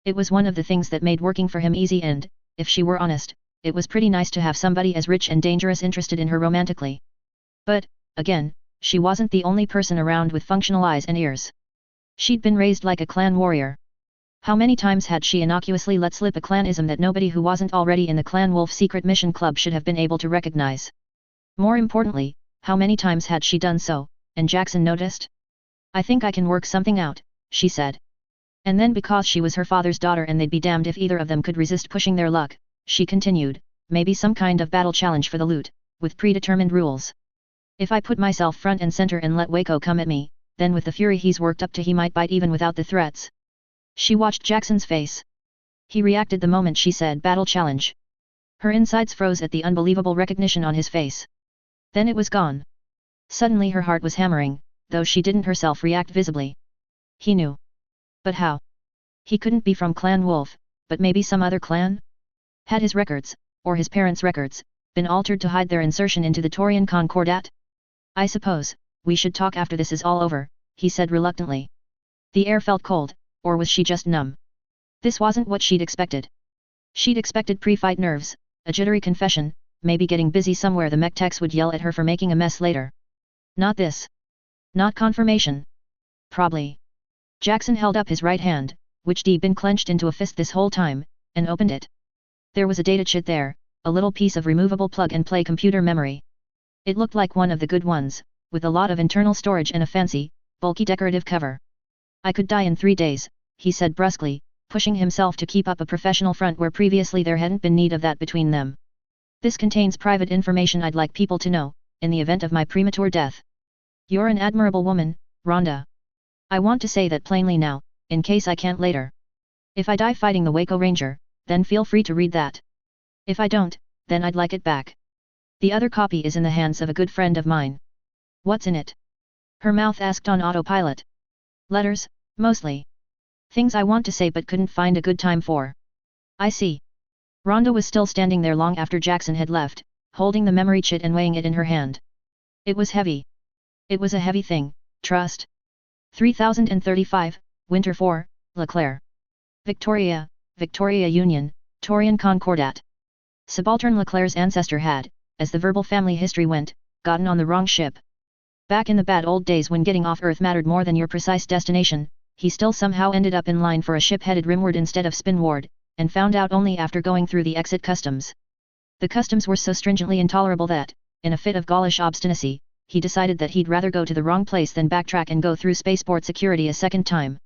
Speaker 1: It was one of the things that made working for him easy, and, if she were honest, it was pretty nice to have somebody as rich and dangerous interested in her romantically. But, again, she wasn't the only person around with functional eyes and ears. She'd been raised like a clan warrior. How many times had she innocuously let slip a clanism that nobody who wasn't already in the Clan Wolf Secret Mission Club should have been able to recognize? More importantly, how many times had she done so, and Jackson noticed? I think I can work something out, she said. And then, because she was her father's daughter and they'd be damned if either of them could resist pushing their luck, she continued, maybe some kind of battle challenge for the loot, with predetermined rules. If I put myself front and center and let Waco come at me, then with the fury he's worked up to he might bite even without the threats. She watched Jackson's face. He reacted the moment she said battle challenge. Her insides froze at the unbelievable recognition on his face. Then it was gone. Suddenly her heart was hammering, though she didn't herself react visibly. He knew. But how? He couldn't be from Clan Wolf, but maybe some other clan? Had his records, or his parents' records, been altered to hide their insertion into the Taurian Concordat? I suppose, we should talk after this is all over, he said reluctantly. The air felt cold, or was she just numb? This wasn't what she'd expected. She'd expected pre-fight nerves, a jittery confession, maybe getting busy somewhere the mech techs would yell at her for making a mess later. Not this. Not confirmation. Probably. Jackson held up his right hand, which had been clenched into a fist this whole time, and opened it. There was a data chip there, a little piece of removable plug-and-play computer memory. It looked like one of the good ones, with a lot of internal storage and a fancy, bulky decorative cover. I could die in 3 days, he said brusquely, pushing himself to keep up a professional front where previously there hadn't been need of that between them. This contains private information I'd like people to know, in the event of my premature death. You're an admirable woman, Rhonda. I want to say that plainly now, in case I can't later. If I die fighting the Waco Ranger, then feel free to read that. If I don't, then I'd like it back. The other copy is in the hands of a good friend of mine. What's in it? Her mouth asked on autopilot. Letters, mostly. Things I want to say but couldn't find a good time for. I see. Rhonda was still standing there long after Jackson had left, holding the memory chit and weighing it in her hand. It was heavy. It was a heavy thing, trust. 3035, Winter 4, Leclerc. Victoria, Victoria Union, Taurian Concordat. Subaltern Leclerc's ancestor had, as the verbal family history went, gotten on the wrong ship. Back in the bad old days when getting off Earth mattered more than your precise destination, he still somehow ended up in line for a ship headed rimward instead of spinward, and found out only after going through the exit customs. The customs were so stringently intolerable that, in a fit of Gaulish obstinacy, he decided that he'd rather go to the wrong place than backtrack and go through spaceport security a second time.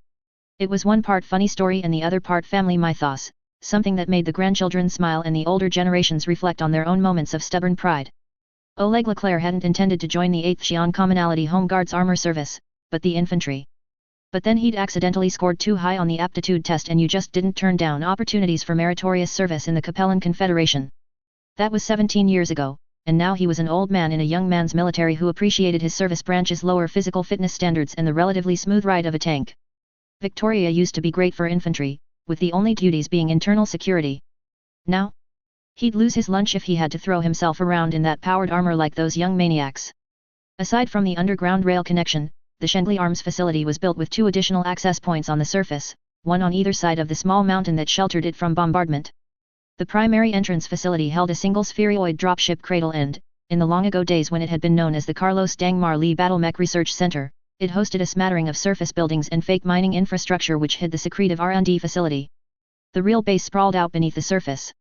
Speaker 1: It was one part funny story and the other part family mythos, something that made the grandchildren smile and the older generations reflect on their own moments of stubborn pride. Oleg Leclerc hadn't intended to join the 8th Xi'an Commonalty Home Guards Armor Service, but the infantry. But then he'd accidentally scored too high on the aptitude test and you just didn't turn down opportunities for meritorious service in the Capellan Confederation. That was 17 years ago, and now he was an old man in a young man's military who appreciated his service branch's lower physical fitness standards and the relatively smooth ride of a tank. Victoria used to be great for infantry, with the only duties being internal security. Now? He'd lose his lunch if he had to throw himself around in that powered armor like those young maniacs. Aside from the underground rail connection, the Shendley Arms facility was built with 2 additional access points on the surface, one on either side of the small mountain that sheltered it from bombardment. The primary entrance facility held a single spheroid dropship cradle and, in the long-ago days when it had been known as the Carlos Dangmar Lee Battlemech Research Center, it hosted a smattering of surface buildings and fake mining infrastructure which hid the secretive R&D facility. The real base sprawled out beneath the surface.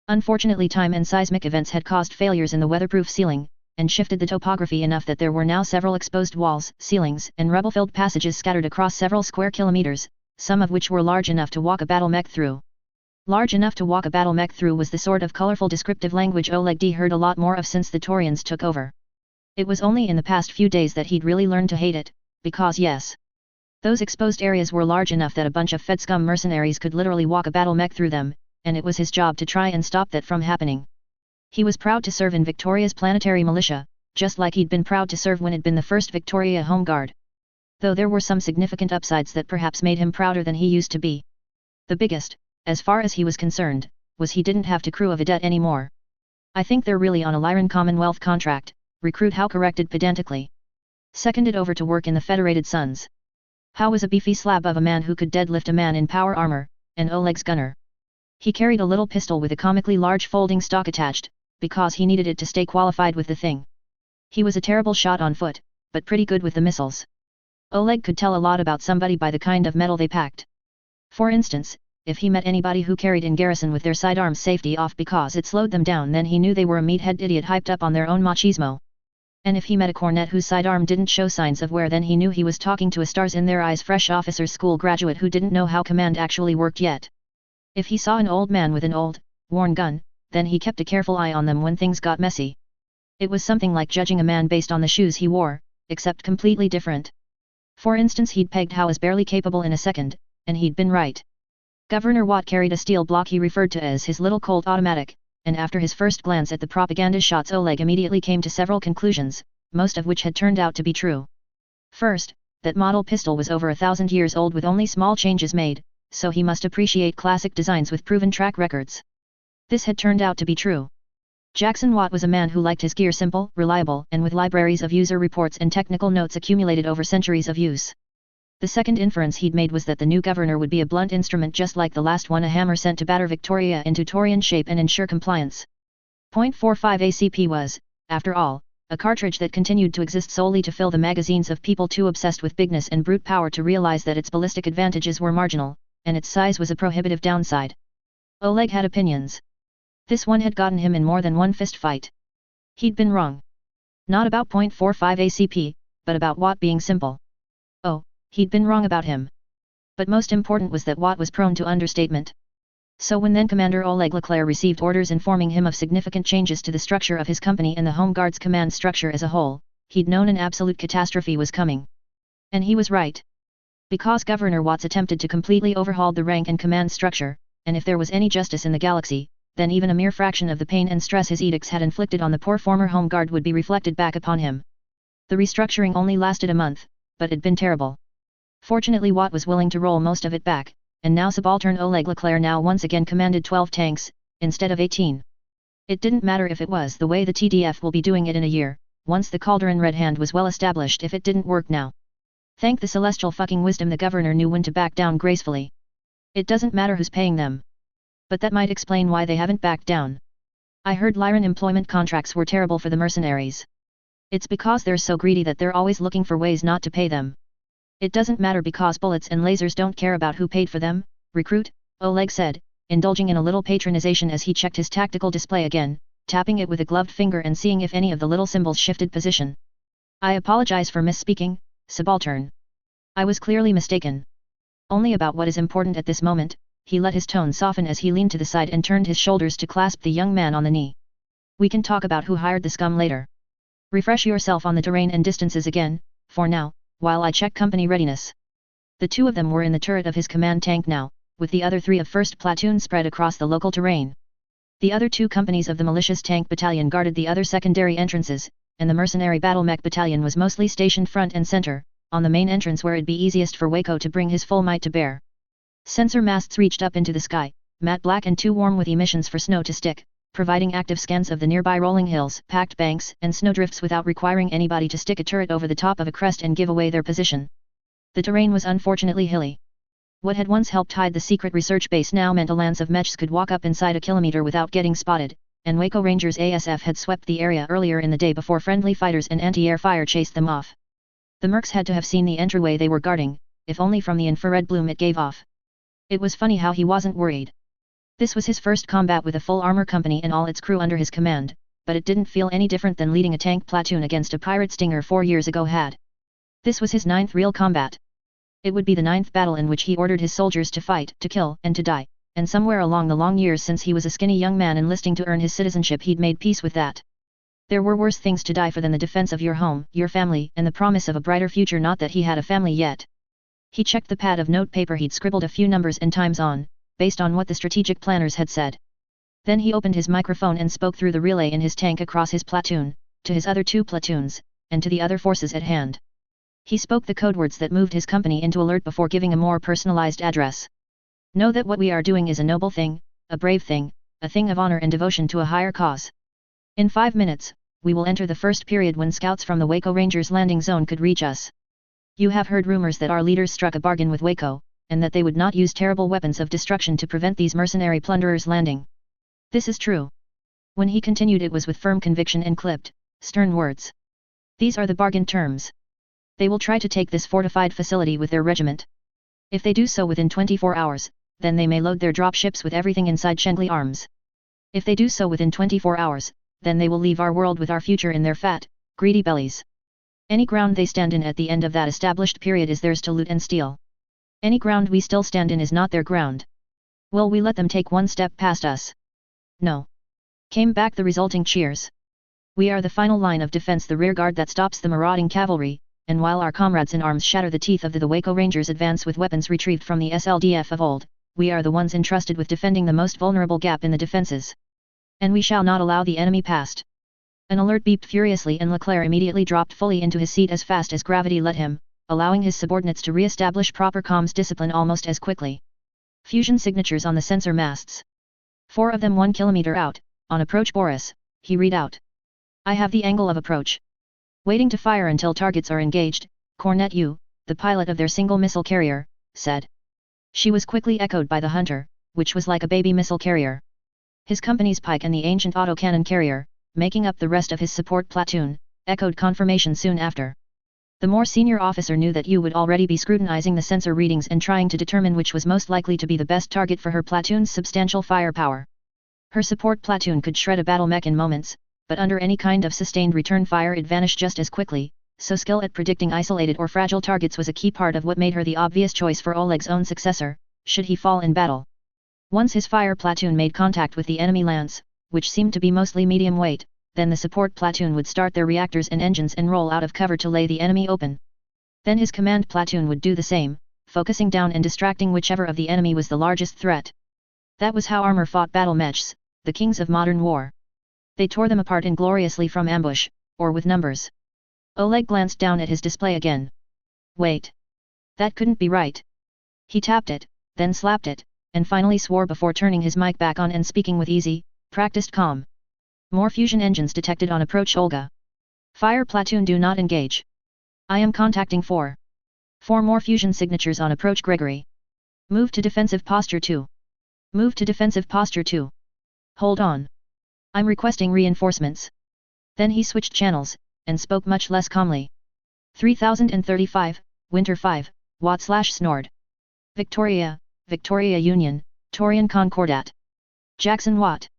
Speaker 1: Unfortunately, time and seismic events had caused failures in the weatherproof ceiling, and shifted the topography enough that there were now several exposed walls, ceilings, and rubble-filled passages scattered across several square kilometers, some of which were large enough to walk a battlemech through. Large enough to walk a battlemech through was the sort of colorful descriptive language Oleg D heard a lot more of since the Taurians took over. It was only in the past few days that he'd really learned to hate it, because yes, those exposed areas were large enough that a bunch of Fed scum mercenaries could literally walk a battlemech through them, and it was his job to try and stop that from happening. He was proud to serve in Victoria's planetary militia, just like he'd been proud to serve when it'd been the first Victoria Home Guard. Though there were some significant upsides that perhaps made him prouder than he used to be. The biggest, as far as he was concerned, was he didn't have to crew a vedette anymore. I think they're really on a Lyran Commonwealth contract, Recruit Howe corrected pedantically. Seconded over to work in the Federated Suns. Howe was a beefy slab of a man who could deadlift a man in power armor, and Oleg's gunner. He carried a little pistol with a comically large folding stock attached, because he needed it to stay qualified with the thing. He was a terrible shot on foot, but pretty good with the missiles. Oleg could tell a lot about somebody by the kind of metal they packed. For instance, if he met anybody who carried in garrison with their sidearms safety off because it slowed them down, then he knew they were a meathead idiot hyped up on their own machismo. And if he met a cornet whose sidearm didn't show signs of wear, then he knew he was talking to a stars in their eyes fresh officers' school graduate who didn't know how command actually worked yet. If he saw an old man with an old, worn gun, then he kept a careful eye on them when things got messy. It was something like judging a man based on the shoes he wore, except completely different. For instance, he'd pegged Howe as barely capable in a second, and he'd been right. Governor Watt carried a steel block he referred to as his little Colt automatic, and after his first glance at the propaganda shots, Oleg immediately came to several conclusions, most of which had turned out to be true. First, that model pistol was over 1,000 years old with only small changes made, so he must appreciate classic designs with proven track records. This had turned out to be true. Jackson Watt was a man who liked his gear simple, reliable, and with libraries of user reports and technical notes accumulated over centuries of use. The second inference he'd made was that the new governor would be a blunt instrument just like the last one, a hammer sent to batter Victoria into Taurian shape and ensure compliance. .45 ACP was, after all, a cartridge that continued to exist solely to fill the magazines of people too obsessed with bigness and brute power to realize that its ballistic advantages were marginal, and its size was a prohibitive downside. Oleg had opinions. This one had gotten him in more than one fist fight. He'd been wrong. Not about .45 ACP, but about Watt being simple. Oh, he'd been wrong about him. But most important was that Watt was prone to understatement. So when then Commander Oleg Leclerc received orders informing him of significant changes to the structure of his company and the Home Guard's command structure as a whole, he'd known an absolute catastrophe was coming. And he was right. Because Governor Watts attempted to completely overhaul the rank and command structure, and if there was any justice in the galaxy, then even a mere fraction of the pain and stress his edicts had inflicted on the poor former Home Guard would be reflected back upon him. The restructuring only lasted a month, but it'd been terrible. Fortunately, Watt was willing to roll most of it back, and now subaltern Oleg Leclerc now once again commanded 12 tanks, instead of 18. It didn't matter if it was the way the TDF will be doing it in a year, once the Calderon Red Hand was well established, if it didn't work now. Thank the celestial fucking wisdom, the governor knew when to back down gracefully. It doesn't matter who's paying them. But that might explain why they haven't backed down. I heard Lyran employment contracts were terrible for the mercenaries. It's because they're so greedy that they're always looking for ways not to pay them. It doesn't matter because bullets and lasers don't care about who paid for them, recruit, Oleg said, indulging in a little patronization as he checked his tactical display again, tapping it with a gloved finger and seeing if any of the little symbols shifted position. I apologize for misspeaking, subaltern. I was clearly mistaken. Only about what is important at this moment. He let his tone soften as he leaned to the side and turned his shoulders to clasp the young man on the knee. We can talk about who hired the scum later. Refresh yourself on the terrain and distances again, for now, while I check company readiness. The two of them were in the turret of his command tank now, with the other three of 1st Platoon spread across the local terrain. The other two companies of the Malicious Tank Battalion guarded the other secondary entrances, and the Mercenary Battle Mech Battalion was mostly stationed front and center, on the main entrance where it'd be easiest for Waco to bring his full might to bear. Sensor masts reached up into the sky, matte black and too warm with emissions for snow to stick, providing active scans of the nearby rolling hills, packed banks, and snowdrifts without requiring anybody to stick a turret over the top of a crest and give away their position. The terrain was unfortunately hilly. What had once helped hide the secret research base now meant a lance of mechs could walk up inside a kilometer without getting spotted, and Waco Rangers ASF had swept the area earlier in the day before friendly fighters and anti-air fire chased them off. The mercs had to have seen the entryway they were guarding, if only from the infrared bloom it gave off. It was funny how he wasn't worried. This was his first combat with a full armor company and all its crew under his command, but it didn't feel any different than leading a tank platoon against a pirate stinger 4 years ago had. This was his 9th real combat. It would be the 9th battle in which he ordered his soldiers to fight, to kill, and to die, and somewhere along the long years since he was a skinny young man enlisting to earn his citizenship he'd made peace with that. There were worse things to die for than the defense of your home, your family, and the promise of a brighter future, not that he had a family yet. He checked the pad of notepaper he'd scribbled a few numbers and times on, based on what the strategic planners had said. Then he opened his microphone and spoke through the relay in his tank across his platoon, to his other 2 platoons, and to the other forces at hand. He spoke the code words that moved his company into alert before giving a more personalized address. Know that what we are doing is a noble thing, a brave thing, a thing of honor and devotion to a higher cause. In 5 minutes, we will enter the first period when scouts from the Waco Rangers landing zone could reach us. You have heard rumors that our leaders struck a bargain with Waco, and that they would not use terrible weapons of destruction to prevent these mercenary plunderers landing. This is true. When he continued, it was with firm conviction and clipped, stern words. These are the bargain terms. They will try to take this fortified facility with their regiment. If they do so within 24 hours, then they may load their drop ships with everything inside Shengley Arms. If they do so within 24 hours, then they will leave our world with our future in their fat, greedy bellies. Any ground they stand in at the end of that established period is theirs to loot and steal. Any ground we still stand in is not their ground. Will we let them take one step past us? No. Came back the resulting cheers. We are the final line of defense, the rear guard that stops the marauding cavalry, and while our comrades in arms shatter the teeth of the Waco Rangers advance with weapons retrieved from the SLDF of old, we are the ones entrusted with defending the most vulnerable gap in the defenses. And we shall not allow the enemy past. An alert beeped furiously and Leclerc immediately dropped fully into his seat as fast as gravity let him, allowing his subordinates to re-establish proper comms discipline almost as quickly. Fusion signatures on the sensor masts. 4 of them 1 kilometer out, on approach Boris, he read out. I have the angle of approach. Waiting to fire until targets are engaged, Cornet Yu, the pilot of their single missile carrier, said. She was quickly echoed by the Hunter, which was like a baby missile carrier. His company's Pike and the ancient autocannon carrier, making up the rest of his support platoon, echoed confirmation soon after. The more senior officer knew that Yu would already be scrutinizing the sensor readings and trying to determine which was most likely to be the best target for her platoon's substantial firepower. Her support platoon could shred a battle mech in moments, but under any kind of sustained return fire it vanished just as quickly, so skill at predicting isolated or fragile targets was a key part of what made her the obvious choice for Oleg's own successor, should he fall in battle. Once his fire platoon made contact with the enemy lance, which seemed to be mostly medium weight, then the support platoon would start their reactors and engines and roll out of cover to lay the enemy open. Then his command platoon would do the same, focusing down and distracting whichever of the enemy was the largest threat. That was how armor fought battle mechs, the kings of modern war. They tore them apart ingloriously from ambush, or with numbers. Oleg glanced down at his display again. Wait. That couldn't be right. He tapped it, then slapped it, and finally swore before turning his mic back on and speaking with easy, practiced calm. More fusion engines detected on approach Olga. Fire platoon do not engage. I am contacting 4 more fusion signatures on approach Gregory. Move to defensive posture 2. Move to defensive posture 2. Hold on. I'm requesting reinforcements. Then he switched channels, and spoke much less calmly. 3035, Winter 5, Watt/Snord. Victoria, Victoria Union, Torian Concordat. Jackson Watt.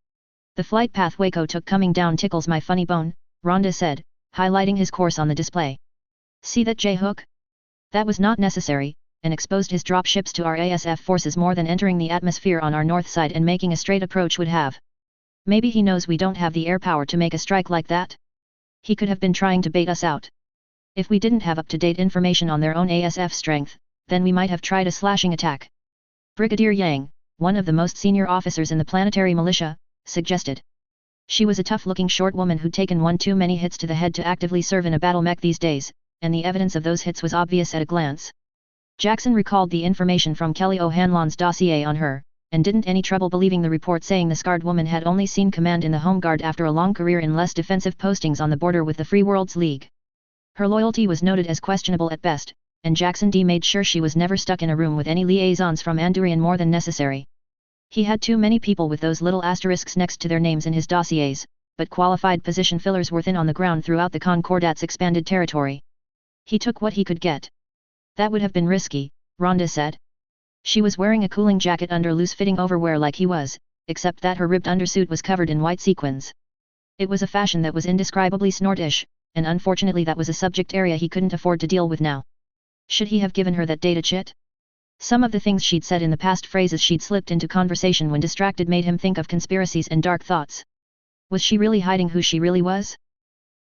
Speaker 1: The flight path Waco took coming down tickles my funny bone, Rhonda said, highlighting his course on the display. See that J-hook? That was not necessary, and exposed his drop ships to our ASF forces more than entering the atmosphere on our north side and making a straight approach would have. Maybe he knows we don't have the air power to make a strike like that? He could have been trying to bait us out. If we didn't have up-to-date information on their own ASF strength, then we might have tried a slashing attack. Brigadier Yang, one of the most senior officers in the planetary militia, suggested. She was a tough-looking short woman who'd taken one too many hits to the head to actively serve in a battle mech these days, and the evidence of those hits was obvious at a glance. Jackson recalled the information from Kelly O'Hanlon's dossier on her, and didn't any trouble believing the report saying the scarred woman had only seen command in the Home Guard after a long career in less defensive postings on the border with the Free Worlds League. Her loyalty was noted as questionable at best, and Jackson D made sure she was never stuck in a room with any liaisons from Andurian more than necessary. He had too many people with those little asterisks next to their names in his dossiers, but qualified position fillers were thin on the ground throughout the Concordat's expanded territory. He took what he could get. That would have been risky, Rhonda said. She was wearing a cooling jacket under loose-fitting overwear like he was, except that her ribbed undersuit was covered in white sequins. It was a fashion that was indescribably Snortish, and unfortunately that was a subject area he couldn't afford to deal with now. Should he have given her that data chit? Some of the things she'd said in the past, phrases she'd slipped into conversation when distracted, made him think of conspiracies and dark thoughts. Was she really hiding who she really was?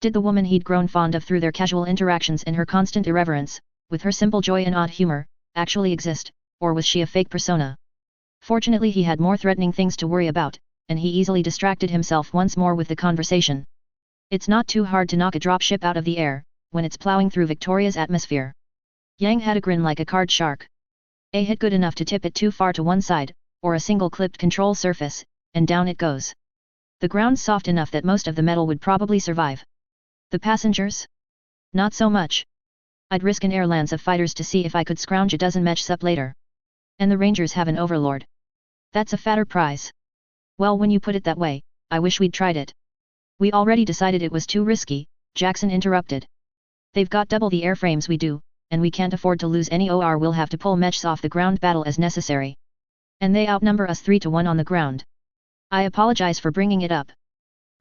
Speaker 1: Did the woman he'd grown fond of through their casual interactions and her constant irreverence, with her simple joy and odd humor, actually exist, or was she a fake persona? Fortunately he had more threatening things to worry about, and he easily distracted himself once more with the conversation. It's not too hard to knock a dropship out of the air, when it's plowing through Victoria's atmosphere. Yang had a grin like a card shark. A hit good enough to tip it too far to one side, or a single clipped control surface, and down it goes. The ground's soft enough that most of the metal would probably survive. The passengers? Not so much. I'd risk an air lance of fighters to see if I could scrounge a dozen mechs up later. And the Rangers have an overlord. That's a fatter prize. Well, when you put it that way, I wish we'd tried it. We already decided it was too risky, Jackson interrupted. They've got double the airframes we do, and we can't afford to lose any OR. We'll have to pull mechs off the ground battle as necessary. And they outnumber us 3-1 on the ground. I apologize for bringing it up.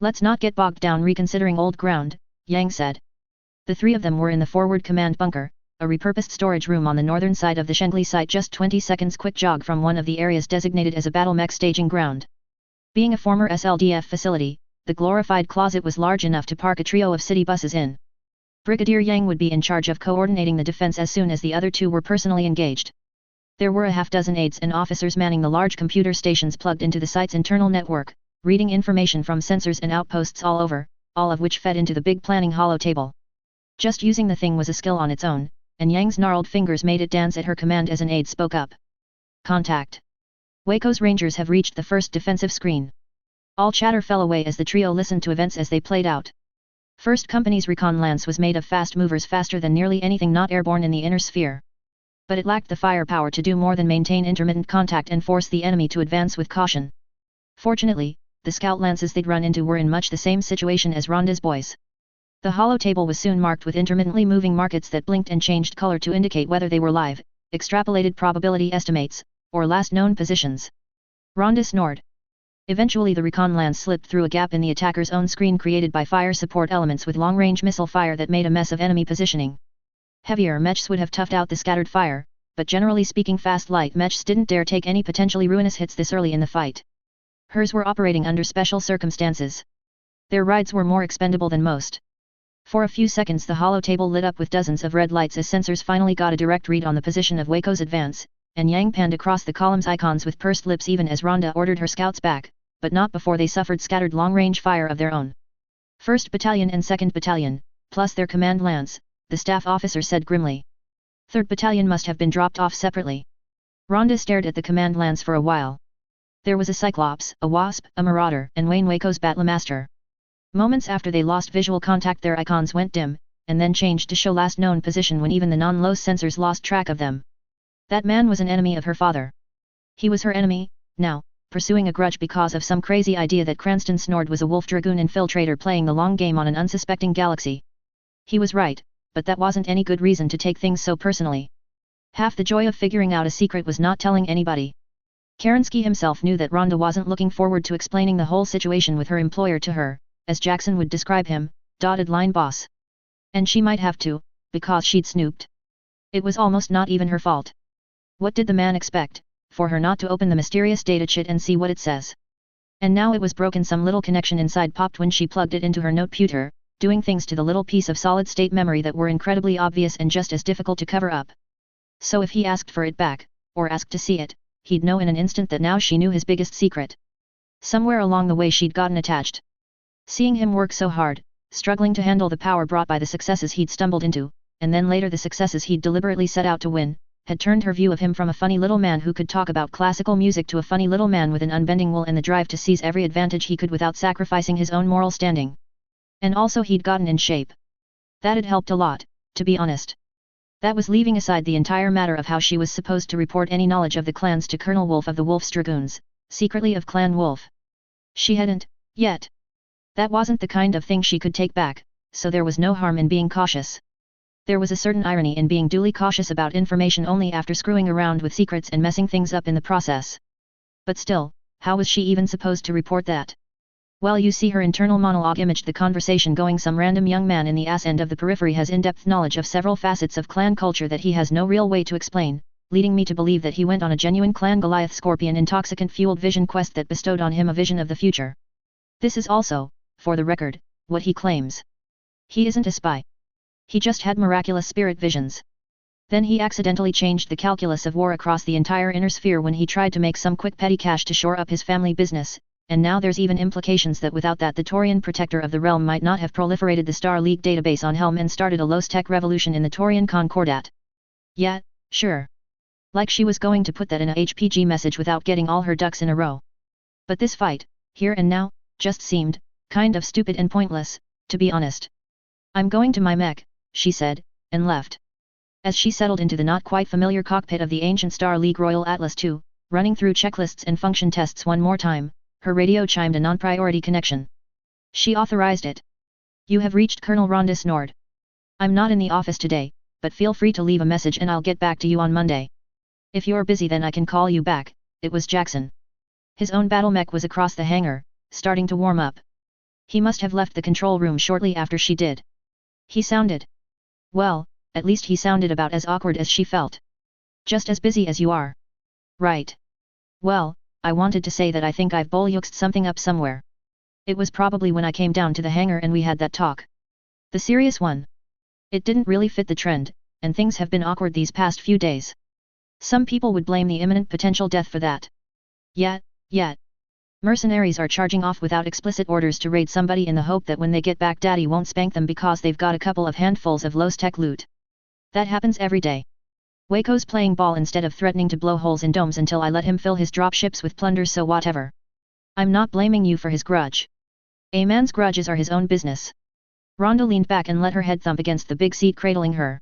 Speaker 1: Let's not get bogged down reconsidering old ground, Yang said. The three of them were in the forward command bunker, a repurposed storage room on the northern side of the Shengley site, just 20 seconds quick jog from one of the areas designated as a battle mech staging ground. Being a former SLDF facility, the glorified closet was large enough to park a trio of city buses in. Brigadier Yang would be in charge of coordinating the defense as soon as the other two were personally engaged. There were a half-dozen aides and officers manning the large computer stations plugged into the site's internal network, reading information from sensors and outposts all over, all of which fed into the big planning holotable. Just using the thing was a skill on its own, and Yang's gnarled fingers made it dance at her command as an aide spoke up. Contact. Waco's Rangers have reached the first defensive screen. All chatter fell away as the trio listened to events as they played out. First Company's recon lance was made of fast movers faster than nearly anything not airborne in the inner sphere. But it lacked the firepower to do more than maintain intermittent contact and force the enemy to advance with caution. Fortunately, the scout lances they'd run into were in much the same situation as Rhonda's boys. The holotable was soon marked with intermittently moving markets that blinked and changed color to indicate whether they were live, extrapolated probability estimates, or last known positions. Rhonda snored. Eventually the recon lance slipped through a gap in the attacker's own screen created by fire support elements with long-range missile fire that made a mess of enemy positioning. Heavier mechs would have toughed out the scattered fire, but generally speaking fast light mechs didn't dare take any potentially ruinous hits this early in the fight. Hers were operating under special circumstances. Their rides were more expendable than most. For a few seconds the holotable lit up with dozens of red lights as sensors finally got a direct read on the position of Waco's advance, and Yang panned across the column's icons with pursed lips even as Rhonda ordered her scouts back, but not before they suffered scattered long-range fire of their own. 1st Battalion and 2nd Battalion, plus their command lance, the staff officer said grimly. 3rd Battalion must have been dropped off separately. Rhonda stared at the command lance for a while. There was a Cyclops, a Wasp, a Marauder, and Wayne Waco's Battlemaster. Moments after they lost visual contact their icons went dim, and then changed to show last known position when even the non-LOS sensors lost track of them. That man was an enemy of her father. He was her enemy, now, pursuing a grudge because of some crazy idea that Cranston Snord was a Wolf Dragoon infiltrator playing the long game on an unsuspecting galaxy. He was right, but that wasn't any good reason to take things so personally. Half the joy of figuring out a secret was not telling anybody. Kerensky himself knew that Rhonda wasn't looking forward to explaining the whole situation with her employer to her, as Jackson would describe him, dotted line boss. And she might have to, because she'd snooped. It was almost not even her fault. What did the man expect, for her not to open the mysterious data chit and see what it says? And now it was broken. Some little connection inside popped when she plugged it into her noteputer, doing things to the little piece of solid-state memory that were incredibly obvious and just as difficult to cover up. So if he asked for it back, or asked to see it, he'd know in an instant that now she knew his biggest secret. Somewhere along the way she'd gotten attached. Seeing him work so hard, struggling to handle the power brought by the successes he'd stumbled into, and then later the successes he'd deliberately set out to win, had turned her view of him from a funny little man who could talk about classical music to a funny little man with an unbending will and the drive to seize every advantage he could without sacrificing his own moral standing. And also he'd gotten in shape. That had helped a lot, to be honest. That was leaving aside the entire matter of how she was supposed to report any knowledge of the clans to Colonel Wolf of the Wolf's Dragoons, secretly of Clan Wolf. She hadn't, yet. That wasn't the kind of thing she could take back, so there was no harm in being cautious. There was a certain irony in being duly cautious about information only after screwing around with secrets and messing things up in the process. But still, how was she even supposed to report that? Well, you see, her internal monologue imaged the conversation going. Some random young man in the ass end of the periphery has in-depth knowledge of several facets of clan culture that he has no real way to explain, leading me to believe that he went on a genuine Clan Goliath Scorpion intoxicant-fueled vision quest that bestowed on him a vision of the future. This is also, for the record, what he claims. He isn't a spy. He just had miraculous spirit visions. Then he accidentally changed the calculus of war across the entire inner sphere when he tried to make some quick petty cash to shore up his family business, and now there's even implications that without that the Taurian protector of the realm might not have proliferated the Star League database on Helm and started a LOS-tech revolution in the Taurian Concordat. Yeah, sure. Like she was going to put that in a HPG message without getting all her ducks in a row. But this fight, here and now, just seemed kind of stupid and pointless, to be honest. I'm going to my mech, she said, and left. As she settled into the not quite familiar cockpit of the ancient Star League Royal Atlas II, running through checklists and function tests one more time, her radio chimed a non-priority connection. She authorized it. You have reached Colonel Rhonda Snord. I'm not in the office today, but feel free to leave a message and I'll get back to you on Monday. If you're busy then I can call you back. It was Jackson. His own battle mech was across the hangar, starting to warm up. He must have left the control room shortly after she did. He sounded. Well, at least he sounded about as awkward as she felt. Just as busy as you are. Right. Well, I wanted to say that I think I've bollyuxed something up somewhere. It was probably when I came down to the hangar and we had that talk. The serious one. It didn't really fit the trend, and things have been awkward these past few days. Some people would blame the imminent potential death for that. Yet, mercenaries are charging off without explicit orders to raid somebody in the hope that when they get back daddy won't spank them because they've got a couple of handfuls of low-tech loot. That happens every day. Waco's playing ball instead of threatening to blow holes in domes until I let him fill his dropships with plunder, so whatever. I'm not blaming you for his grudge. A man's grudges are his own business. Rhonda leaned back and let her head thump against the big seat cradling her.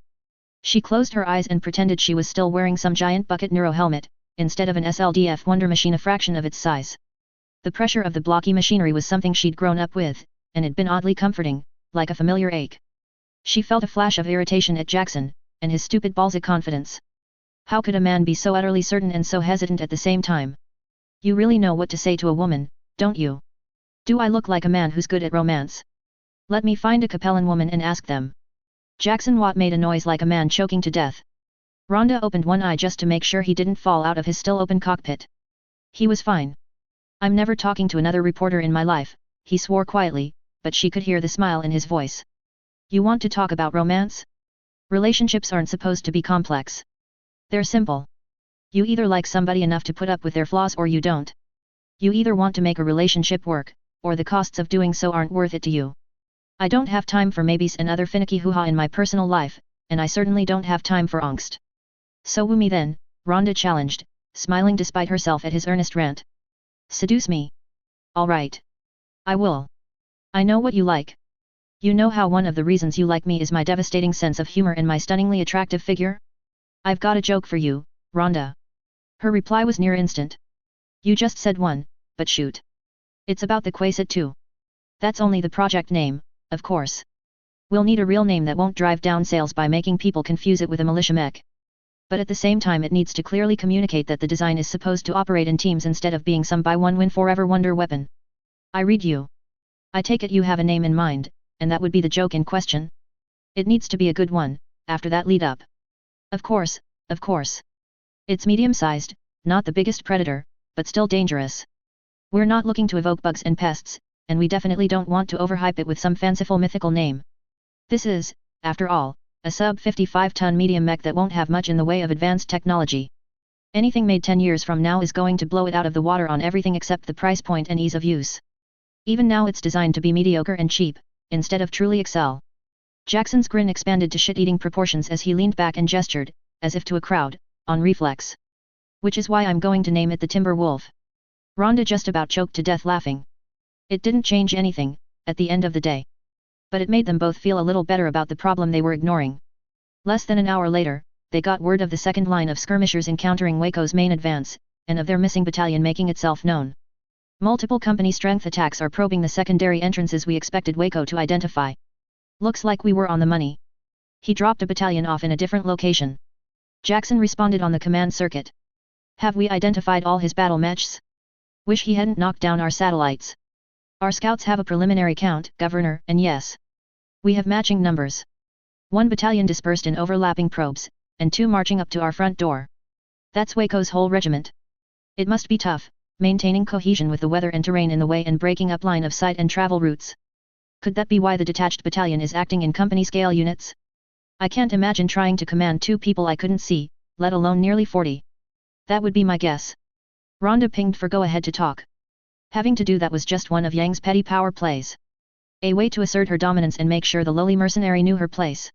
Speaker 1: She closed her eyes and pretended she was still wearing some giant bucket neuro helmet, instead of an SLDF Wonder Machine a fraction of its size. The pressure of the blocky machinery was something she'd grown up with, and had been oddly comforting, like a familiar ache. She felt a flash of irritation at Jackson, and his stupid ballsy confidence. How could a man be so utterly certain and so hesitant at the same time? You really know what to say to a woman, don't you? Do I look like a man who's good at romance? Let me find a Capellan woman and ask them. Jackson Watt made a noise like a man choking to death. Rhonda opened one eye just to make sure he didn't fall out of his still open cockpit. He was fine. I'm never talking to another reporter in my life, he swore quietly, but she could hear the smile in his voice. You want to talk about romance? Relationships aren't supposed to be complex. They're simple. You either like somebody enough to put up with their flaws or you don't. You either want to make a relationship work, or the costs of doing so aren't worth it to you. I don't have time for maybes and other finicky hoo-ha in my personal life, and I certainly don't have time for angst. So woo me then, Rhonda challenged, smiling despite herself at his earnest rant. Seduce me. All right. I will. I know what you like. You know how one of the reasons you like me is my devastating sense of humor and my stunningly attractive figure? I've got a joke for you, Rhonda. Her reply was near instant. You just said one, but shoot. It's about the Quasit 2. That's only the project name, of course. We'll need a real name that won't drive down sales by making people confuse it with a militia mech. But at the same time it needs to clearly communicate that the design is supposed to operate in teams instead of being some buy one win forever wonder weapon. I read you. I take it you have a name in mind, and that would be the joke in question? It needs to be a good one, after that lead up. Of course, of course. It's medium-sized, not the biggest predator, but still dangerous. We're not looking to evoke bugs and pests, and we definitely don't want to overhype it with some fanciful mythical name. This is, after all, a sub-55-ton medium mech that won't have much in the way of advanced technology. Anything made 10 years from now is going to blow it out of the water on everything except the price point and ease of use. Even now it's designed to be mediocre and cheap, instead of truly excel. Jackson's grin expanded to shit-eating proportions as he leaned back and gestured, as if to a crowd, on reflex. Which is why I'm going to name it the Timber Wolf. Rhonda just about choked to death laughing. It didn't change anything, at the end of the day. But it made them both feel a little better about the problem they were ignoring. Less than an hour later, they got word of the second line of skirmishers encountering Waco's main advance, and of their missing battalion making itself known. Multiple company strength attacks are probing the secondary entrances we expected Waco to identify. Looks like we were on the money. He dropped a battalion off in a different location. Jackson responded on the command circuit. Have we identified all his battle mechs? Wish he hadn't knocked down our satellites. Our scouts have a preliminary count, Governor, and yes. We have matching numbers. 1 battalion dispersed in overlapping probes, and 2 marching up to our front door. That's Waco's whole regiment. It must be tough, maintaining cohesion with the weather and terrain in the way and breaking up line of sight and travel routes. Could that be why the detached battalion is acting in company scale units? I can't imagine trying to command 2 people I couldn't see, let alone nearly 40. That would be my guess. Rhonda pinged for go ahead to talk. Having to do that was just one of Yang's petty power plays. A way to assert her dominance and make sure the lowly mercenary knew her place.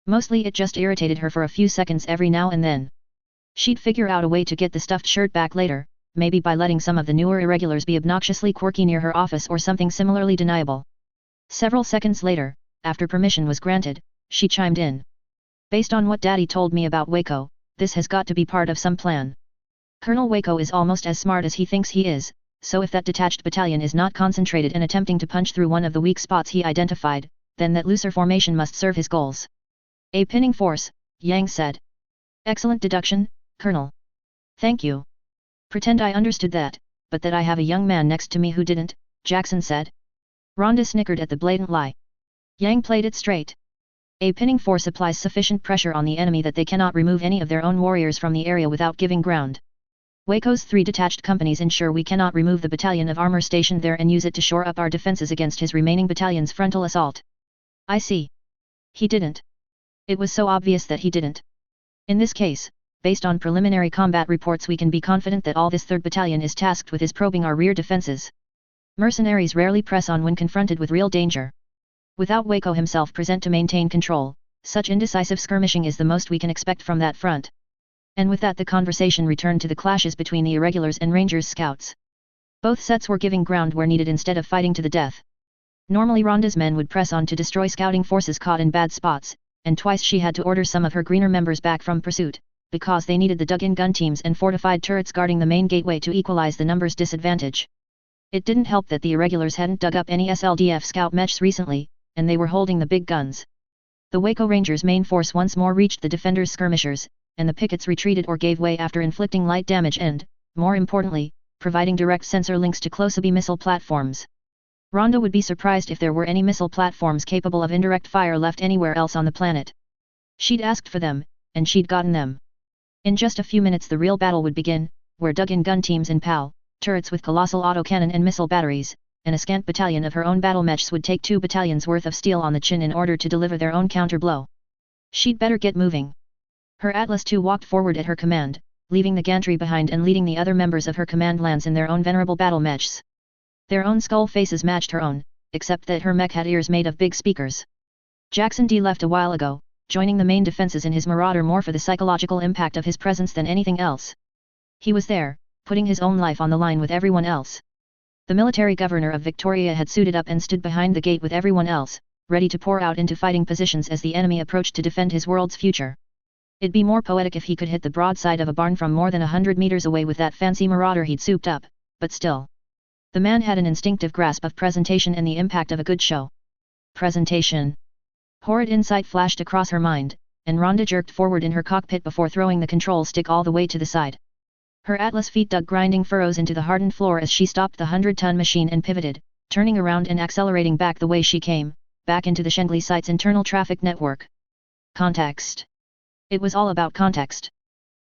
Speaker 1: Mostly it just irritated her for a few seconds every now and then. She'd figure out a way to get the stuffed shirt back later, maybe by letting some of the newer irregulars be obnoxiously quirky near her office or something similarly deniable. Several seconds later, after permission was granted, she chimed in. Based on what Daddy told me about Waco, this has got to be part of some plan. Colonel Waco is almost as smart as he thinks he is, so if that detached battalion is not concentrated and attempting to punch through one of the weak spots he identified, then that looser formation must serve his goals. A pinning force, Yang said. Excellent deduction, Colonel. Thank you. Pretend I understood that, but that I have a young man next to me who didn't, Jackson said. Rhonda snickered at the blatant lie. Yang played it straight. A pinning force applies sufficient pressure on the enemy that they cannot remove any of their own warriors from the area without giving ground. Waco's 3 detached companies ensure we cannot remove the battalion of armor stationed there and use it to shore up our defenses against his remaining battalion's frontal assault. I see. He didn't. It was so obvious that he didn't. In this case, based on preliminary combat reports, we can be confident that all this 3rd Battalion is tasked with is probing our rear defenses. Mercenaries rarely press on when confronted with real danger. Without Waco himself present to maintain control, such indecisive skirmishing is the most we can expect from that front. And with that the conversation returned to the clashes between the irregulars and Rangers scouts. Both sets were giving ground where needed instead of fighting to the death. Normally Rhonda's men would press on to destroy scouting forces caught in bad spots, and twice she had to order some of her greener members back from pursuit, because they needed the dug-in gun teams and fortified turrets guarding the main gateway to equalize the numbers disadvantage. It didn't help that the irregulars hadn't dug up any SLDF scout mechs recently, and they were holding the big guns. The Waco Rangers' main force once more reached the defenders' skirmishers, and the pickets retreated or gave way after inflicting light damage and, more importantly, providing direct sensor links to close-up missile platforms. Rhonda would be surprised if there were any missile platforms capable of indirect fire left anywhere else on the planet. She'd asked for them, and she'd gotten them. In just a few minutes the real battle would begin, where dug-in gun teams and PAL, turrets with colossal autocannon and missile batteries, and a scant battalion of her own battle mechs would take 2 battalions worth of steel on the chin in order to deliver their own counter-blow. She'd better get moving. Her Atlas II walked forward at her command, leaving the gantry behind and leading the other members of her command lance in their own venerable battle mechs. Their own skull faces matched her own, except that her mech had ears made of big speakers. Jackson D left a while ago, joining the main defenses in his Marauder more for the psychological impact of his presence than anything else. He was there, putting his own life on the line with everyone else. The military governor of Victoria had suited up and stood behind the gate with everyone else, ready to pour out into fighting positions as the enemy approached to defend his world's future. It'd be more poetic if he could hit the broadside of a barn from more than 100 meters away with that fancy Marauder he'd souped up, but still. The man had an instinctive grasp of presentation and the impact of a good show. Presentation. Horrid insight flashed across her mind, and Rhonda jerked forward in her cockpit before throwing the control stick all the way to the side. Her Atlas feet dug grinding furrows into the hardened floor as she stopped the 100-ton machine and pivoted, turning around and accelerating back the way she came, back into the Shengley site's internal traffic network. Context. It was all about context.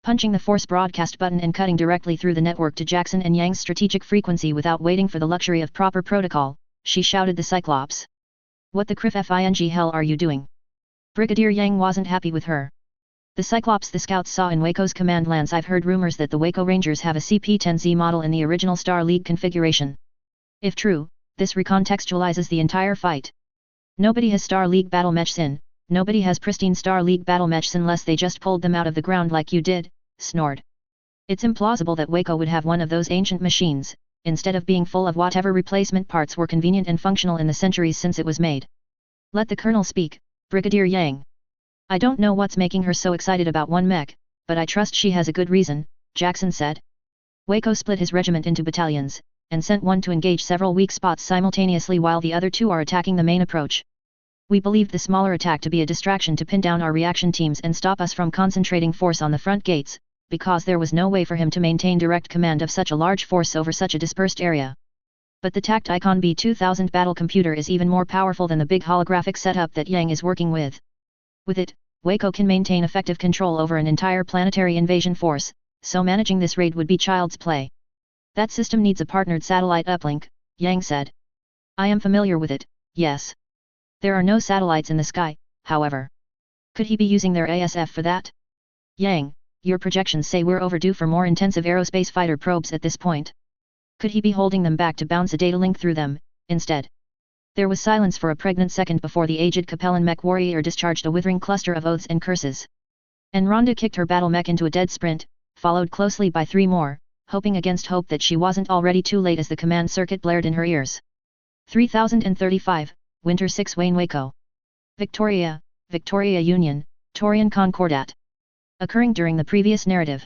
Speaker 1: Punching the force broadcast button and cutting directly through the network to Jackson and Yang's strategic frequency without waiting for the luxury of proper protocol, she shouted the Cyclops. What the crif hell are you doing? Brigadier Yang wasn't happy with her. The Cyclops the scouts saw in Waco's command lance. I've heard rumors that the Waco Rangers have a CP-10Z model in the original Star League configuration. If true, this recontextualizes the entire fight. Nobody has Star League battle mechs in, nobody has pristine Star League battle mechs unless they just pulled them out of the ground like you did, snored. It's implausible that Waco would have one of those ancient machines, instead of being full of whatever replacement parts were convenient and functional in the centuries since it was made. Let the Colonel speak, Brigadier Yang. I don't know what's making her so excited about one mech, but I trust she has a good reason, Jackson said. Waco split his regiment into battalions, and sent one to engage several weak spots simultaneously while the other 2 are attacking the main approach. We believed the smaller attack to be a distraction to pin down our reaction teams and stop us from concentrating force on the front gates, because there was no way for him to maintain direct command of such a large force over such a dispersed area. But the Tacticon B2000 battle computer is even more powerful than the big holographic setup that Yang is working with. With it, Waco can maintain effective control over an entire planetary invasion force, so managing this raid would be child's play. That system needs a partnered satellite uplink, Yang said. I am familiar with it, yes. There are no satellites in the sky, however. Could he be using their ASF for that? Yang, your projections say we're overdue for more intensive aerospace fighter probes at this point. Could he be holding them back to bounce a data link through them, instead? There was silence for a pregnant second before the aged Capellan mech warrior discharged a withering cluster of oaths and curses. And Rhonda kicked her battle mech into a dead sprint, followed closely by 3 more, hoping against hope that she wasn't already too late as the command circuit blared in her ears. 3035, Winter 6 Wayne Waco. Victoria, Victoria Union, Taurian Concordat. Occurring during the previous narrative.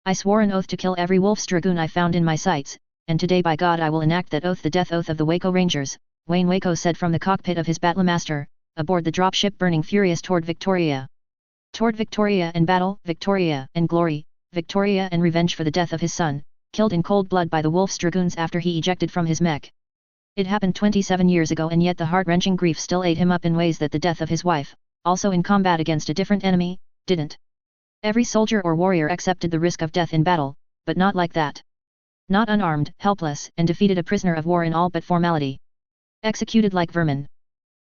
Speaker 1: I swore an oath to kill every Wolf's Dragoon I found in my sights, and today by God I will enact that oath, the death oath of the Waco Rangers, Wayne Waco said from the cockpit of his Battlemaster, aboard the dropship burning furious toward Victoria. Toward Victoria and battle, Victoria and glory, Victoria and revenge for the death of his son, killed in cold blood by the Wolf's Dragoons after he ejected from his mech. It happened 27 years ago, and yet the heart-wrenching grief still ate him up in ways that the death of his wife, also in combat against a different enemy, didn't. Every soldier or warrior accepted the risk of death in battle, but not like that. Not unarmed, helpless, and defeated, a prisoner of war in all but formality. Executed like vermin.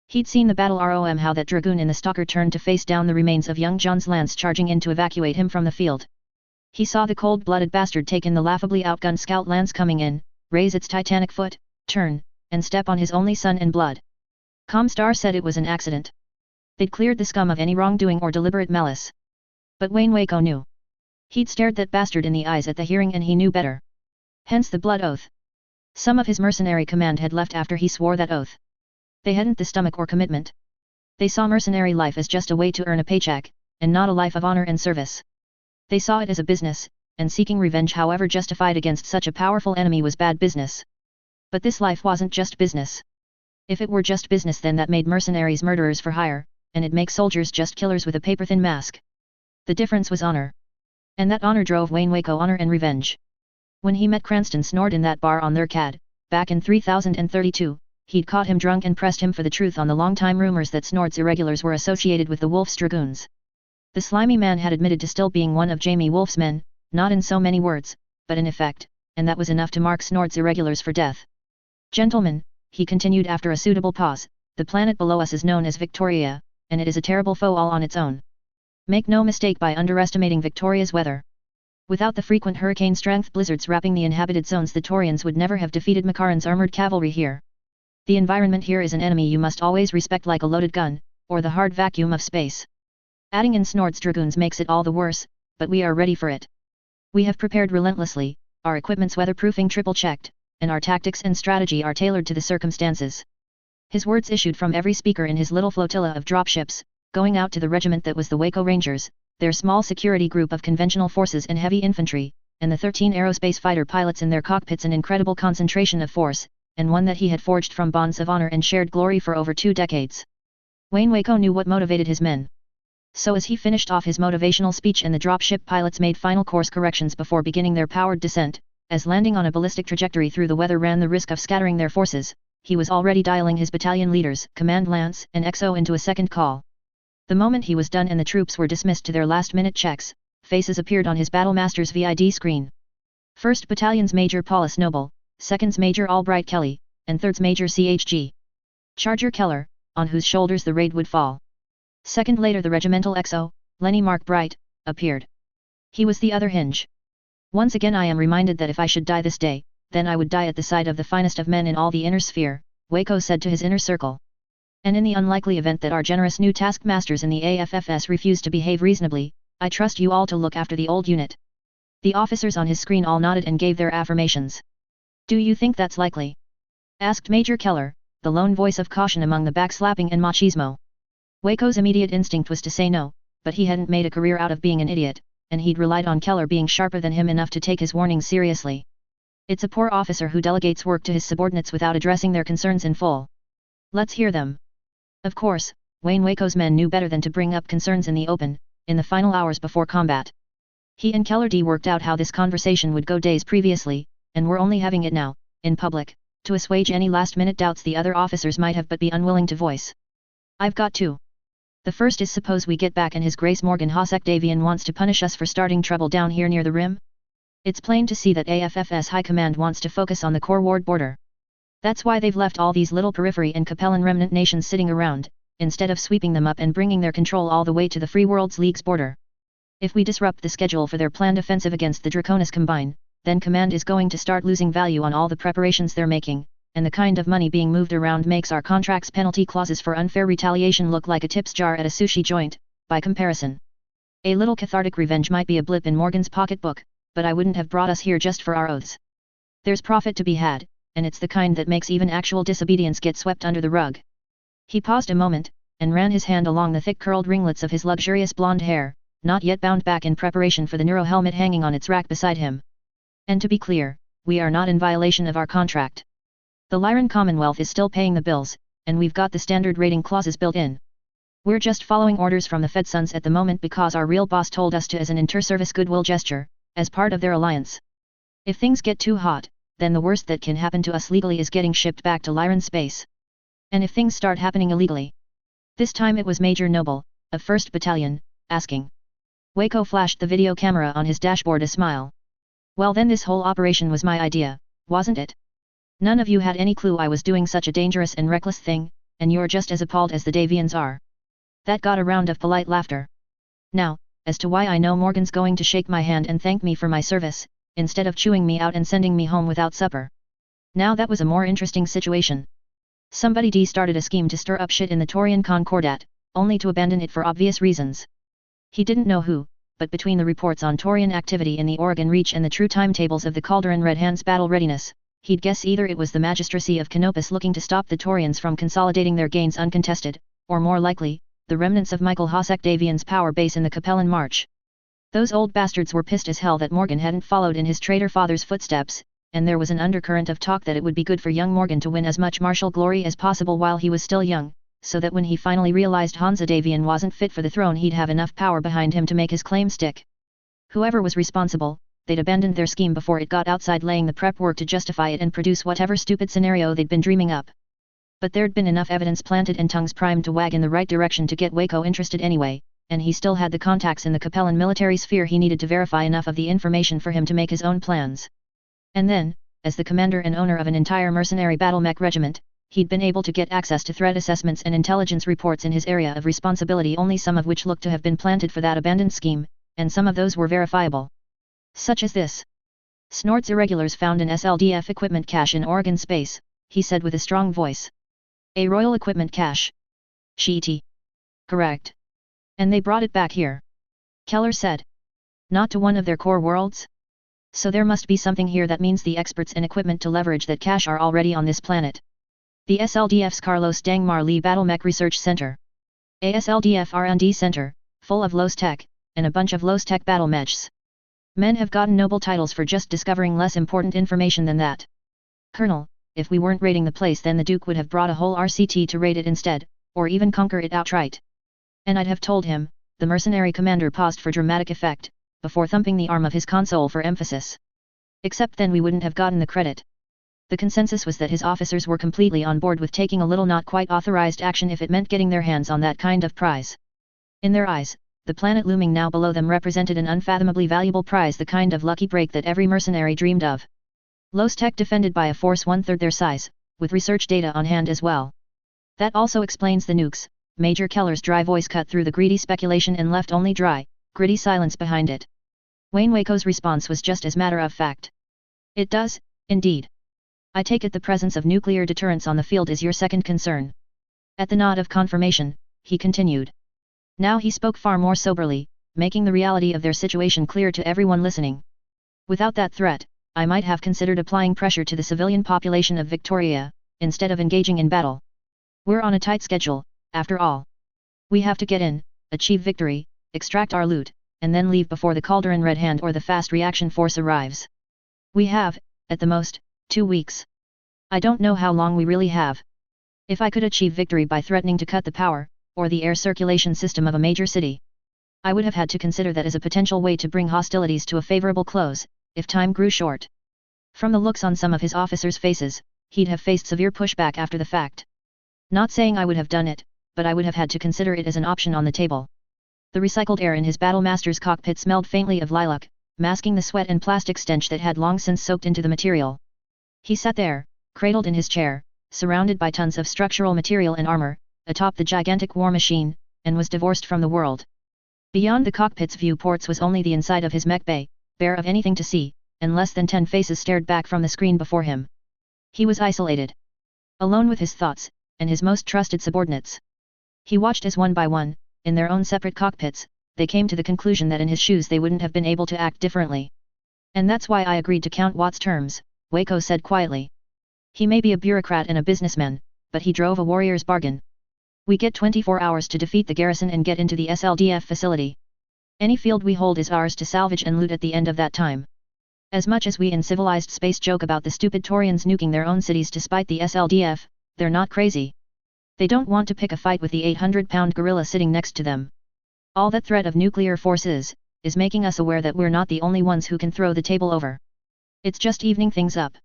Speaker 1: He'd seen the battle rom how that dragoon in the stalker turned to face down the remains of young John's lance charging in to evacuate him from the field. He saw the cold-blooded bastard take in the laughably outgunned scout lance coming in, raise its titanic foot, turn, and step on his only son in blood. Comstar said it was an accident. They'd cleared the scum of any wrongdoing or deliberate malice. But Wayne Waco knew. He'd stared that bastard in the eyes at the hearing and he knew better. Hence the blood oath. Some of his mercenary command had left after he swore that oath. They hadn't the stomach or commitment. They saw mercenary life as just a way to earn a paycheck, and not a life of honor and service. They saw it as a business, and seeking revenge however justified against such a powerful enemy was bad business. But this life wasn't just business. If it were just business then that made mercenaries murderers for hire, and it'd make soldiers just killers with a paper-thin mask. The difference was honor. And that honor drove Wayne Waco honor and revenge. When he met Cranston Snort in that bar on their CAD, back in 3032, he'd caught him drunk and pressed him for the truth on the long-time rumors that Snort's irregulars were associated with the Wolf's dragoons. The slimy man had admitted to still being one of Jamie Wolf's men, not in so many words, but in effect, and that was enough to mark Snort's irregulars for death. Gentlemen, he continued after a suitable pause, the planet below us is known as Victoria, and it is a terrible foe all on its own. Make no mistake by underestimating Victoria's weather. Without the frequent hurricane-strength blizzards wrapping the inhabited zones the Taurians would never have defeated Makaran's armored cavalry here. The environment here is an enemy you must always respect like a loaded gun, or the hard vacuum of space. Adding in Snort's dragoons makes it all the worse, but we are ready for it. We have prepared relentlessly, our equipment's weatherproofing triple-checked, and our tactics and strategy are tailored to the circumstances. His words issued from every speaker in his little flotilla of dropships, going out to the regiment that was the Waco Rangers, their small security group of conventional forces and heavy infantry, and the 13 aerospace fighter pilots in their cockpits, an incredible concentration of force, and one that he had forged from bonds of honor and shared glory for over 2 decades. Wayne Waco knew what motivated his men. So as he finished off his motivational speech and the dropship pilots made final course corrections before beginning their powered descent, as landing on a ballistic trajectory through the weather ran the risk of scattering their forces, he was already dialing his battalion leaders, Command Lance and XO into a second call. The moment he was done and the troops were dismissed to their last-minute checks, faces appeared on his Battlemaster's VID screen. 1st Battalion's Major Paulus Noble, 2nd's Major Albright Kelly, and 3rd's Major CHG Charger Keller, on whose shoulders the raid would fall. Second later the regimental XO, Lenny Mark Bright, appeared. He was the other hinge. Once again I am reminded that if I should die this day, then I would die at the side of the finest of men in all the inner sphere, Waco said to his inner circle. And in the unlikely event that our generous new taskmasters in the AFFS refuse to behave reasonably, I trust you all to look after the old unit. The officers on his screen all nodded and gave their affirmations. Do you think that's likely? Asked Major Keller, the lone voice of caution among the backslapping and machismo. Waco's immediate instinct was to say no, but he hadn't made a career out of being an idiot, and he'd relied on Keller being sharper than him enough to take his warnings seriously. It's a poor officer who delegates work to his subordinates without addressing their concerns in full. Let's hear them. Of course, Wayne Waco's men knew better than to bring up concerns in the open, in the final hours before combat. He and Keller worked out how this conversation would go days previously, and were only having it now, in public, to assuage any last-minute doubts the other officers might have but be unwilling to voice. I've got 2. The first is, suppose we get back and His Grace Morgan Hossack Davian wants to punish us for starting trouble down here near the rim? It's plain to see that AFFS High Command wants to focus on the core ward border. That's why they've left all these little periphery and Capellan remnant nations sitting around, instead of sweeping them up and bringing their control all the way to the Free Worlds League's border. If we disrupt the schedule for their planned offensive against the Draconis Combine, then Command is going to start losing value on all the preparations they're making, and the kind of money being moved around makes our contract's penalty clauses for unfair retaliation look like a tips jar at a sushi joint, by comparison. A little cathartic revenge might be a blip in Morgan's pocketbook, but I wouldn't have brought us here just for our oaths. There's profit to be had, and it's the kind that makes even actual disobedience get swept under the rug. He paused a moment, and ran his hand along the thick curled ringlets of his luxurious blonde hair, not yet bound back in preparation for the Neuro helmet hanging on its rack beside him. And to be clear, we are not in violation of our contract. The Lyran Commonwealth is still paying the bills, and we've got the standard rating clauses built in. We're just following orders from the Fedsons at the moment because our real boss told us to as an inter-service goodwill gesture, as part of their alliance. If things get too hot, then the worst that can happen to us legally is getting shipped back to Lyran space. And if things start happening illegally? This time it was Major Noble, of 1st Battalion, asking. Waco flashed the video camera on his dashboard a smile. Well then this whole operation was my idea, wasn't it? None of you had any clue I was doing such a dangerous and reckless thing, and you're just as appalled as the Davians are. That got a round of polite laughter. Now, as to why I know Morgan's going to shake my hand and thank me for my service, instead of chewing me out and sending me home without supper. Now that was a more interesting situation. Somebody started a scheme to stir up shit in the Taurian Concordat, only to abandon it for obvious reasons. He didn't know who, but between the reports on Taurian activity in the Oregon Reach and the true timetables of the Calderon Red Hand's battle readiness, he'd guess either it was the magistracy of Canopus looking to stop the Taurians from consolidating their gains uncontested, or more likely, the remnants of Michael Hosek Davian's power base in the Capellan March. Those old bastards were pissed as hell that Morgan hadn't followed in his traitor father's footsteps, and there was an undercurrent of talk that it would be good for young Morgan to win as much martial glory as possible while he was still young, so that when he finally realized Hansa Davian wasn't fit for the throne he'd have enough power behind him to make his claim stick. Whoever was responsible, they'd abandoned their scheme before it got outside, laying the prep work to justify it and produce whatever stupid scenario they'd been dreaming up. But there'd been enough evidence planted and tongues primed to wag in the right direction to get Waco interested anyway, and he still had the contacts in the Capellan military sphere he needed to verify enough of the information for him to make his own plans. And then, as the commander and owner of an entire mercenary battle mech regiment, he'd been able to get access to threat assessments and intelligence reports in his area of responsibility, only some of which looked to have been planted for that abandoned scheme, and some of those were verifiable. Such as this. Snort's irregulars found an SLDF equipment cache in Oregon space, he said with a strong voice. A royal equipment cache. Sheety. Correct. And they brought it back here. Keller said. Not to one of their core worlds? So there must be something here that means the experts and equipment to leverage that cache are already on this planet. The SLDF's Carlos Dangmar Lee Battle Mech Research Center. A SLDF R&D center, full of low-tech, and a bunch of low-tech battle mechs. Men have gotten noble titles for just discovering less important information than that. Colonel, if we weren't raiding the place then the Duke would have brought a whole RCT to raid it instead, or even conquer it outright. And I'd have told him, the mercenary commander paused for dramatic effect, before thumping the arm of his console for emphasis. Except then we wouldn't have gotten the credit. The consensus was that his officers were completely on board with taking a little not quite authorized action if it meant getting their hands on that kind of prize. In their eyes, the planet looming now below them represented an unfathomably valuable prize, the kind of lucky break that every mercenary dreamed of. Low-tech defended by a force 1/3 their size, with research data on hand as well. That also explains the nukes. Major Keller's dry voice cut through the greedy speculation and left only dry, gritty silence behind it. Wayne Waco's response was just as matter of fact. It does, indeed. I take it the presence of nuclear deterrence on the field is your second concern. At the nod of confirmation, he continued. Now he spoke far more soberly, making the reality of their situation clear to everyone listening. Without that threat, I might have considered applying pressure to the civilian population of Victoria, instead of engaging in battle. We're on a tight schedule, after all. We have to get in, achieve victory, extract our loot, and then leave before the Calderon Red Hand or the Fast Reaction Force arrives. We have, at the most, 2 weeks. I don't know how long we really have. If I could achieve victory by threatening to cut the power, or the air circulation system of a major city, I would have had to consider that as a potential way to bring hostilities to a favorable close, if time grew short. From the looks on some of his officers' faces, he'd have faced severe pushback after the fact. Not saying I would have done it, but I would have had to consider it as an option on the table. The recycled air in his battlemaster's cockpit smelled faintly of lilac, masking the sweat and plastic stench that had long since soaked into the material. He sat there, cradled in his chair, surrounded by tons of structural material and armor, atop the gigantic war machine, and was divorced from the world. Beyond the cockpit's viewports was only the inside of his mech bay, bare of anything to see, and less than 10 faces stared back from the screen before him. He was isolated. Alone with his thoughts, and his most trusted subordinates. He watched as one by one, in their own separate cockpits, they came to the conclusion that in his shoes they wouldn't have been able to act differently. And that's why I agreed to Count Watt's terms, Waco said quietly. He may be a bureaucrat and a businessman, but he drove a warrior's bargain. We get 24 hours to defeat the garrison and get into the SLDF facility. Any field we hold is ours to salvage and loot at the end of that time. As much as we in civilized space joke about the stupid Taurians nuking their own cities to spite the SLDF, they're not crazy. They don't want to pick a fight with the 800-pound gorilla sitting next to them. All that threat of nuclear force is making us aware that we're not the only ones who can throw the table over. It's just evening things up.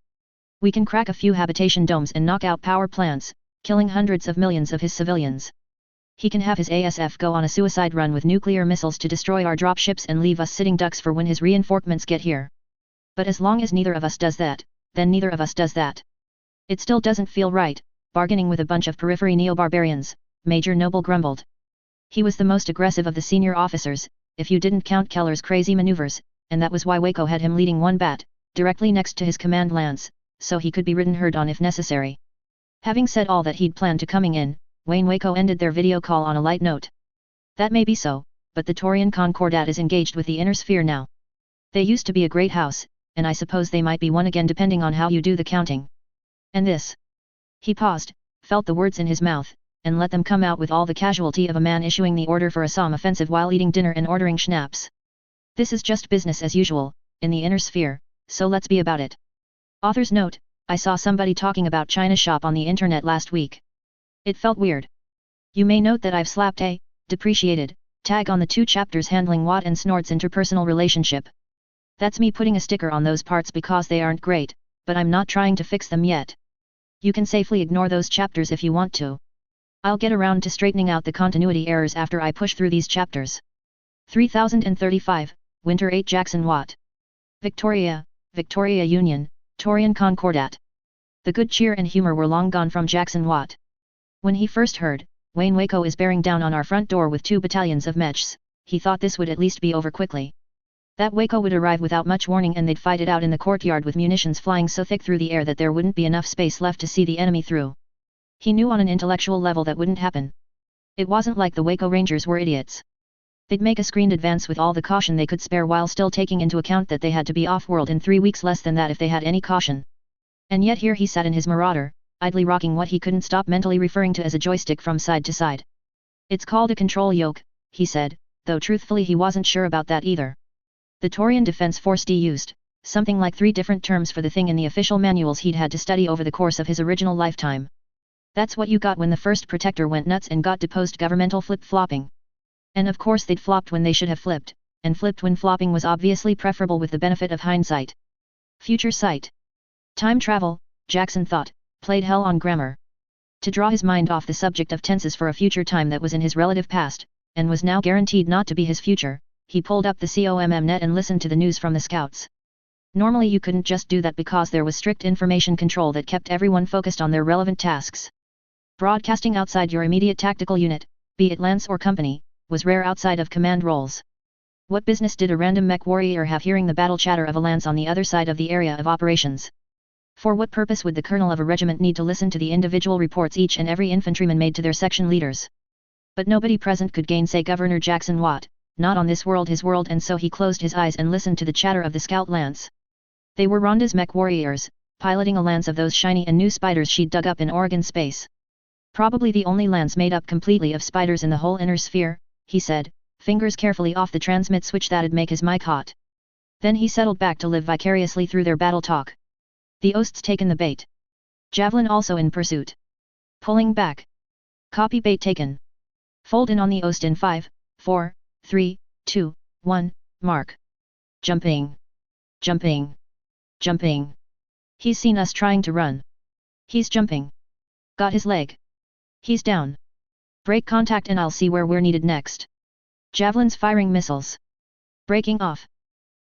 Speaker 1: We can crack a few habitation domes and knock out power plants, killing hundreds of millions of his civilians. He can have his ASF go on a suicide run with nuclear missiles to destroy our dropships and leave us sitting ducks for when his reinforcements get here. But as long as neither of us does that, then neither of us does that. It still doesn't feel right, bargaining with a bunch of periphery neo-barbarians, Major Noble grumbled. He was the most aggressive of the senior officers, if you didn't count Keller's crazy maneuvers, and that was why Waco had him leading one bat, directly next to his command lance, so he could be ridden herd on if necessary. Having said all that he'd planned to coming in, Waco ended their video call on a light note. That may be so, but the Taurian Concordat is engaged with the inner sphere now. They used to be a great house, and I suppose they might be one again depending on how you do the counting. And this. He paused, felt the words in his mouth, and let them come out with all the casualty of a man issuing the order for a Somme offensive while eating dinner and ordering schnapps. This is just business as usual, in the inner sphere, so let's be about it. Author's note, I saw somebody talking about China shop on the internet last week. It felt weird. You may note that I've slapped a depreciated tag on the 2 chapters handling Watt and Snort's interpersonal relationship. That's me putting a sticker on those parts because they aren't great, but I'm not trying to fix them yet. You can safely ignore those chapters if you want to. I'll get around to straightening out the continuity errors after I push through these chapters. 3035, Winter 8 Jackson Watt. Victoria, Victoria Union, Taurian Concordat. The good cheer and humor were long gone from Jackson Watt. When he first heard, Waco is bearing down on our front door with 2 battalions of mechs, he thought this would at least be over quickly. That Waco would arrive without much warning and they'd fight it out in the courtyard with munitions flying so thick through the air that there wouldn't be enough space left to see the enemy through. He knew on an intellectual level that wouldn't happen. It wasn't like the Waco Rangers were idiots. They'd make a screened advance with all the caution they could spare while still taking into account that they had to be off-world in 3 weeks less than that if they had any caution. And yet here he sat in his Marauder, idly rocking what he couldn't stop mentally referring to as a joystick from side to side. It's called a control yoke, he said, though truthfully he wasn't sure about that either. The Taurian Defense Force used something like 3 different terms for the thing in the official manuals he'd had to study over the course of his original lifetime. That's what you got when the first protector went nuts and got deposed governmental flip-flopping. And of course they'd flopped when they should have flipped, and flipped when flopping was obviously preferable with the benefit of hindsight. Future sight. Time travel, Jackson thought, played hell on grammar. To draw his mind off the subject of tenses for a future time that was in his relative past, and was now guaranteed not to be his future, he pulled up the COMM net and listened to the news from the scouts. Normally you couldn't just do that because there was strict information control that kept everyone focused on their relevant tasks. Broadcasting outside your immediate tactical unit, be it lance or company, was rare outside of command roles. What business did a random mech warrior have hearing the battle chatter of a lance on the other side of the area of operations? For what purpose would the colonel of a regiment need to listen to the individual reports each and every infantryman made to their section leaders? But nobody present could gainsay Governor Jackson Watt, not on this world his world, and so he closed his eyes and listened to the chatter of the scout lance. They were Rhonda's mech warriors, piloting a lance of those shiny and new spiders she'd dug up in Oregon space. Probably the only lance made up completely of spiders in the whole inner sphere, he said, fingers carefully off the transmit switch that'd make his mic hot. Then he settled back to live vicariously through their battle talk. The Ost's taken the bait. Javelin also in pursuit. Pulling back. Copy, bait taken. Fold in on the Ost in 5, 4, 3, 2, 1, mark. Jumping. Jumping. Jumping. He's seen us trying to run. He's jumping. Got his leg. He's down. Break contact and I'll see where we're needed next. Javelins firing missiles. Breaking off.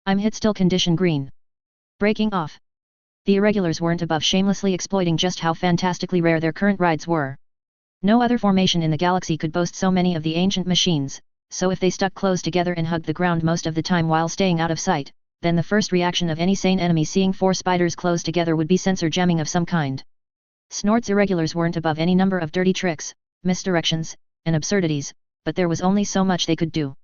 Speaker 1: I'm hit still condition green. Breaking off. The irregulars weren't above shamelessly exploiting just how fantastically rare their current rides were. No other formation in the galaxy could boast so many of the ancient machines, so if they stuck close together and hugged the ground most of the time while staying out of sight, then the first reaction of any sane enemy seeing 4 spiders close together would be sensor jamming of some kind. Snort's irregulars weren't above any number of dirty tricks, misdirections, and absurdities, but there was only so much they could do.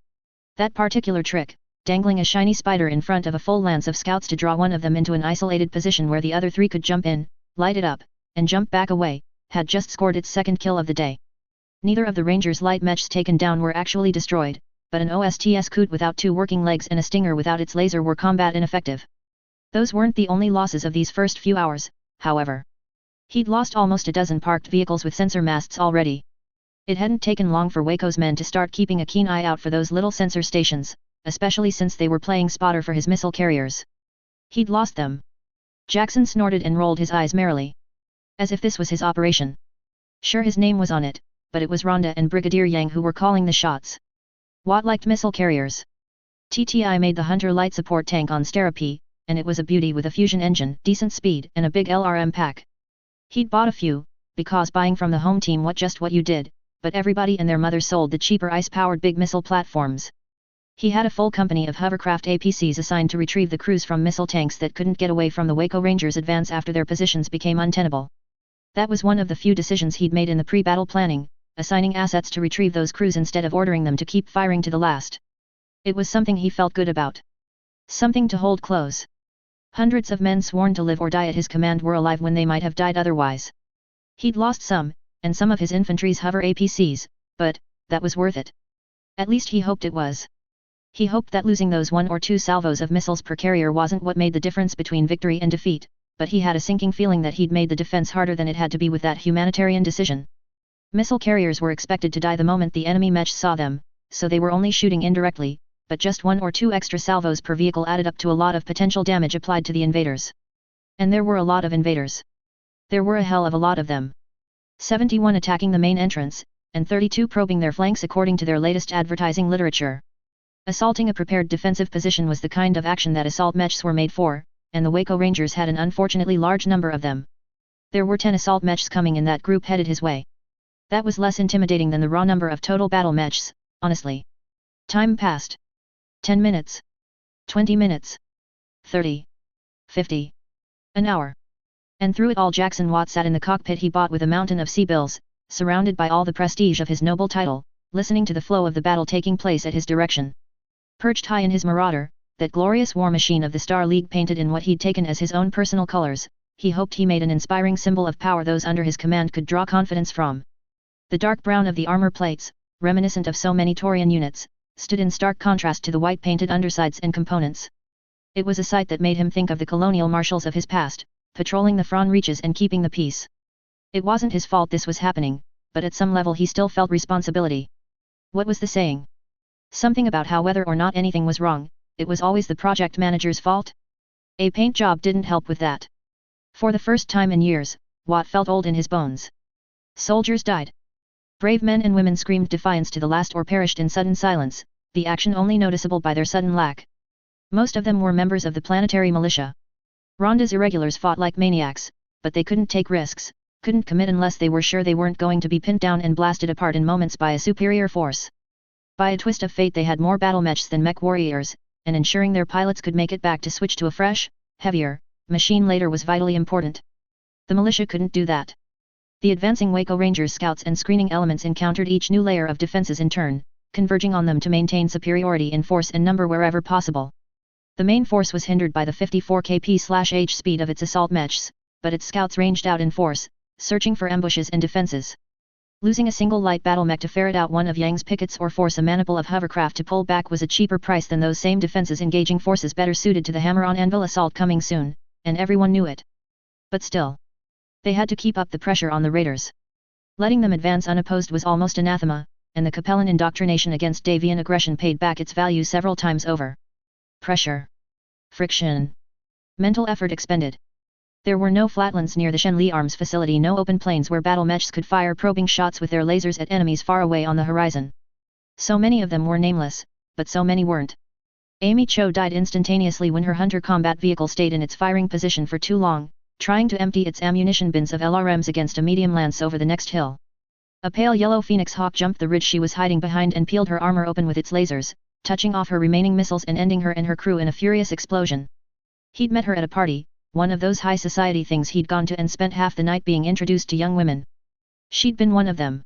Speaker 1: That particular trick, dangling a shiny spider in front of a full lance of scouts to draw one of them into an isolated position where the other 3 could jump in, light it up, and jump back away, had just scored its second kill of the day. Neither of the Rangers' light mechs taken down were actually destroyed, but an OSTS Coot without 2 working legs and a Stinger without its laser were combat ineffective. Those weren't the only losses of these first few hours, however. He'd lost almost a dozen parked vehicles with sensor masts already. It hadn't taken long for Waco's men to start keeping a keen eye out for those little sensor stations, especially since they were playing spotter for his missile carriers. He'd lost them. Jackson snorted and rolled his eyes merrily. As if this was his operation. Sure, his name was on it, but it was Rhonda and Brigadier Yang who were calling the shots. Watt liked missile carriers. TTI made the Hunter light support tank on Sterapi, and it was a beauty with a fusion engine, decent speed, and a big LRM pack. He'd bought a few, because buying from the home team just what you did, but everybody and their mother sold the cheaper ice-powered big missile platforms. He had a full company of hovercraft APCs assigned to retrieve the crews from missile tanks that couldn't get away from the Waco Rangers' advance after their positions became untenable. That was one of the few decisions he'd made in the pre-battle planning, assigning assets to retrieve those crews instead of ordering them to keep firing to the last. It was something he felt good about. Something to hold close. Hundreds of men sworn to live or die at his command were alive when they might have died otherwise. He'd lost some, and some of his infantry's hover APCs, but that was worth it. At least he hoped it was. He hoped that losing those 1 or 2 salvos of missiles per carrier wasn't what made the difference between victory and defeat, but he had a sinking feeling that he'd made the defense harder than it had to be with that humanitarian decision. Missile carriers were expected to die the moment the enemy mechs saw them, so they were only shooting indirectly, but just 1 or 2 extra salvos per vehicle added up to a lot of potential damage applied to the invaders. And there were a lot of invaders. There were a hell of a lot of them. 71 attacking the main entrance, and 32 probing their flanks according to their latest advertising literature. Assaulting a prepared defensive position was the kind of action that assault mechs were made for, and the Waco Rangers had an unfortunately large number of them. There were 10 assault mechs coming in that group headed his way. That was less intimidating than the raw number of total battle mechs, honestly. Time passed. 10 minutes. 20 minutes. 30. 50. An hour. And through it all Jackson Watt sat in the cockpit he bought with a mountain of C-bills, surrounded by all the prestige of his noble title, listening to the flow of the battle taking place at his direction. Perched high in his Marauder, that glorious war machine of the Star League painted in what he'd taken as his own personal colors, he hoped he made an inspiring symbol of power those under his command could draw confidence from. The dark brown of the armor plates, reminiscent of so many Taurian units, stood in stark contrast to the white painted undersides and components. It was a sight that made him think of the colonial marshals of his past, patrolling the Fron reaches and keeping the peace. It wasn't his fault this was happening, but at some level he still felt responsibility. What was the saying? Something about how whether or not anything was wrong, it was always the project manager's fault? A paint job didn't help with that. For the first time in years, Watt felt old in his bones. Soldiers died. Brave men and women screamed defiance to the last or perished in sudden silence, the action only noticeable by their sudden lack. Most of them were members of the planetary militia. Rhonda's irregulars fought like maniacs, but they couldn't take risks, couldn't commit unless they were sure they weren't going to be pinned down and blasted apart in moments by a superior force. By a twist of fate they had more battle mechs than mech warriors, and ensuring their pilots could make it back to switch to a fresh, heavier, machine later was vitally important. The militia couldn't do that. The advancing Waco Rangers scouts and screening elements encountered each new layer of defenses in turn, converging on them to maintain superiority in force and number wherever possible. The main force was hindered by the 54 kp/h speed of its assault mechs, but its scouts ranged out in force, searching for ambushes and defenses. Losing a single light battle mech to ferret out one of Yang's pickets or force a maniple of hovercraft to pull back was a cheaper price than those same defenses engaging forces better suited to the hammer-on-anvil assault coming soon, and everyone knew it. But still, they had to keep up the pressure on the raiders. Letting them advance unopposed was almost anathema, and the Capellan indoctrination against Davian aggression paid back its value several times over. Pressure. Friction. Mental effort expended. There were no flatlands near the Shenli Arms facility, no open plains where battle mechs could fire probing shots with their lasers at enemies far away on the horizon. So many of them were nameless, but so many weren't. Amy Cho died instantaneously when her Hunter combat vehicle stayed in its firing position for too long, trying to empty its ammunition bins of LRMs against a medium lance over the next hill. A pale yellow Phoenix Hawk jumped the ridge she was hiding behind and peeled her armor open with its lasers, touching off her remaining missiles and ending her and her crew in a furious explosion. He'd met her at a party, one of those high society things he'd gone to and spent half the night being introduced to young women. She'd been one of them.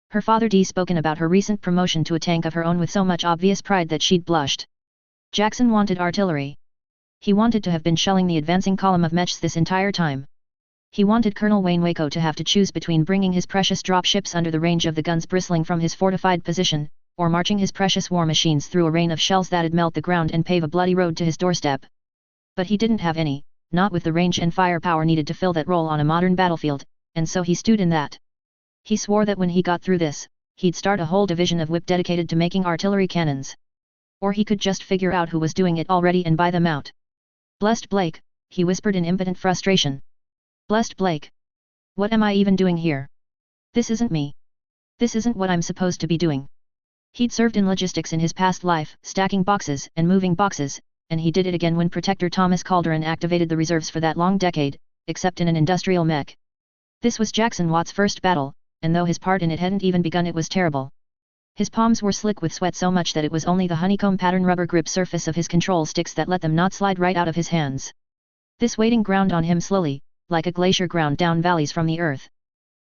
Speaker 1: Her father'd spoken about her recent promotion to a tank of her own with so much obvious pride that she'd blushed. Jackson wanted artillery. He wanted to have been shelling the advancing column of mechs this entire time. He wanted Colonel Wayne Waco to have to choose between bringing his precious dropships under the range of the guns bristling from his fortified position, or marching his precious war machines through a rain of shells that'd melt the ground and pave a bloody road to his doorstep. But he didn't have any, not with the range and firepower needed to fill that role on a modern battlefield, and so he stewed in that. He swore that when he got through this, he'd start a whole division of whip dedicated to making artillery cannons. Or he could just figure out who was doing it already and buy them out. Blessed Blake, he whispered in impotent frustration. Blessed Blake. What am I even doing here? This isn't me. This isn't what I'm supposed to be doing. He'd served in logistics in his past life, stacking boxes and moving boxes, and he did it again when Protector Thomas Calderon activated the reserves for that long decade, except in an industrial mech. This was Jackson Watt's first battle, and though his part in it hadn't even begun, it was terrible. His palms were slick with sweat so much that it was only the honeycomb pattern rubber grip surface of his control sticks that let them not slide right out of his hands. This weighting ground on him slowly, like a glacier ground down valleys from the earth.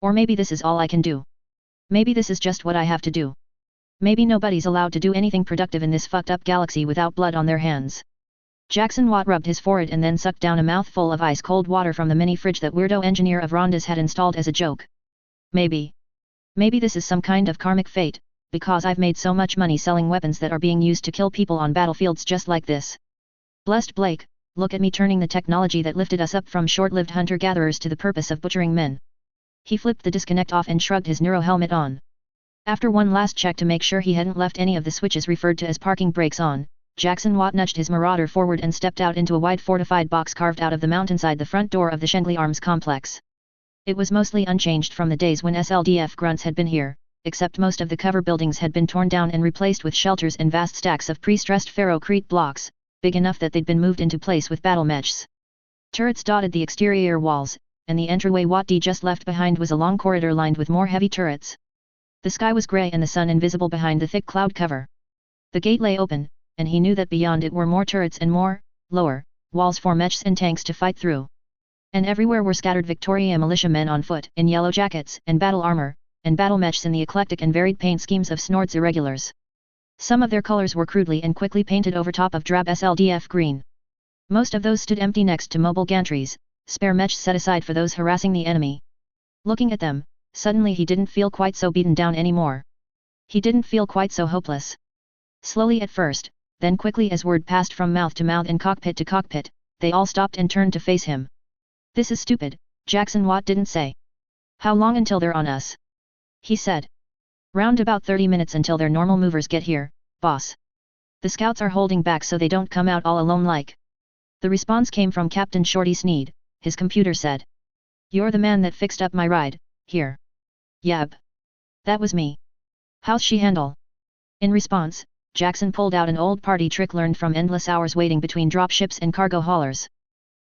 Speaker 1: Or maybe this is all I can do. Maybe this is just what I have to do. Maybe nobody's allowed to do anything productive in this fucked up galaxy without blood on their hands. Jackson Watt rubbed his forehead and then sucked down a mouthful of ice-cold water from the mini fridge that weirdo engineer of Rhonda's had installed as a joke. Maybe this is some kind of karmic fate, because I've made so much money selling weapons that are being used to kill people on battlefields just like this. Blessed Blake, look at me turning the technology that lifted us up from short-lived hunter-gatherers to the purpose of butchering men. He flipped the disconnect off and shrugged his neuro helmet on. After one last check to make sure he hadn't left any of the switches referred to as parking brakes on, Jackson Watt nudged his Marauder forward and stepped out into a wide fortified box carved out of the mountainside the front door of the Shengley Arms complex. It was mostly unchanged from the days when SLDF grunts had been here, except most of the cover buildings had been torn down and replaced with shelters and vast stacks of pre-stressed ferrocrete blocks, big enough that they'd been moved into place with battle mechs. Turrets dotted the exterior walls, and the entryway Watt D just left behind was a long corridor lined with more heavy turrets. The sky was grey and the sun invisible behind the thick cloud cover. The gate lay open, and he knew that beyond it were more turrets and more, lower, walls for mechs and tanks to fight through. And everywhere were scattered Victoria militiamen on foot in yellow jackets and battle armor, and battle mechs in the eclectic and varied paint schemes of Snord's irregulars. Some of their colors were crudely and quickly painted over top of drab SLDF green. Most of those stood empty next to mobile gantries, spare mechs set aside for those harassing the enemy. Looking at them, suddenly he didn't feel quite so beaten down anymore. He didn't feel quite so hopeless. Slowly at first, then quickly as word passed from mouth to mouth and cockpit to cockpit, they all stopped and turned to face him. "This is stupid," Jackson Watt didn't say. "How long until they're on us?" he said. "Round about 30 minutes until their normal movers get here, boss. The scouts are holding back so they don't come out all alone like." The response came from Captain Shorty Sneed. His computer said. "You're the man that fixed up my ride, here." "Yep. That was me. How's she handle?" In response, Jackson pulled out an old party trick learned from endless hours waiting between dropships and cargo haulers.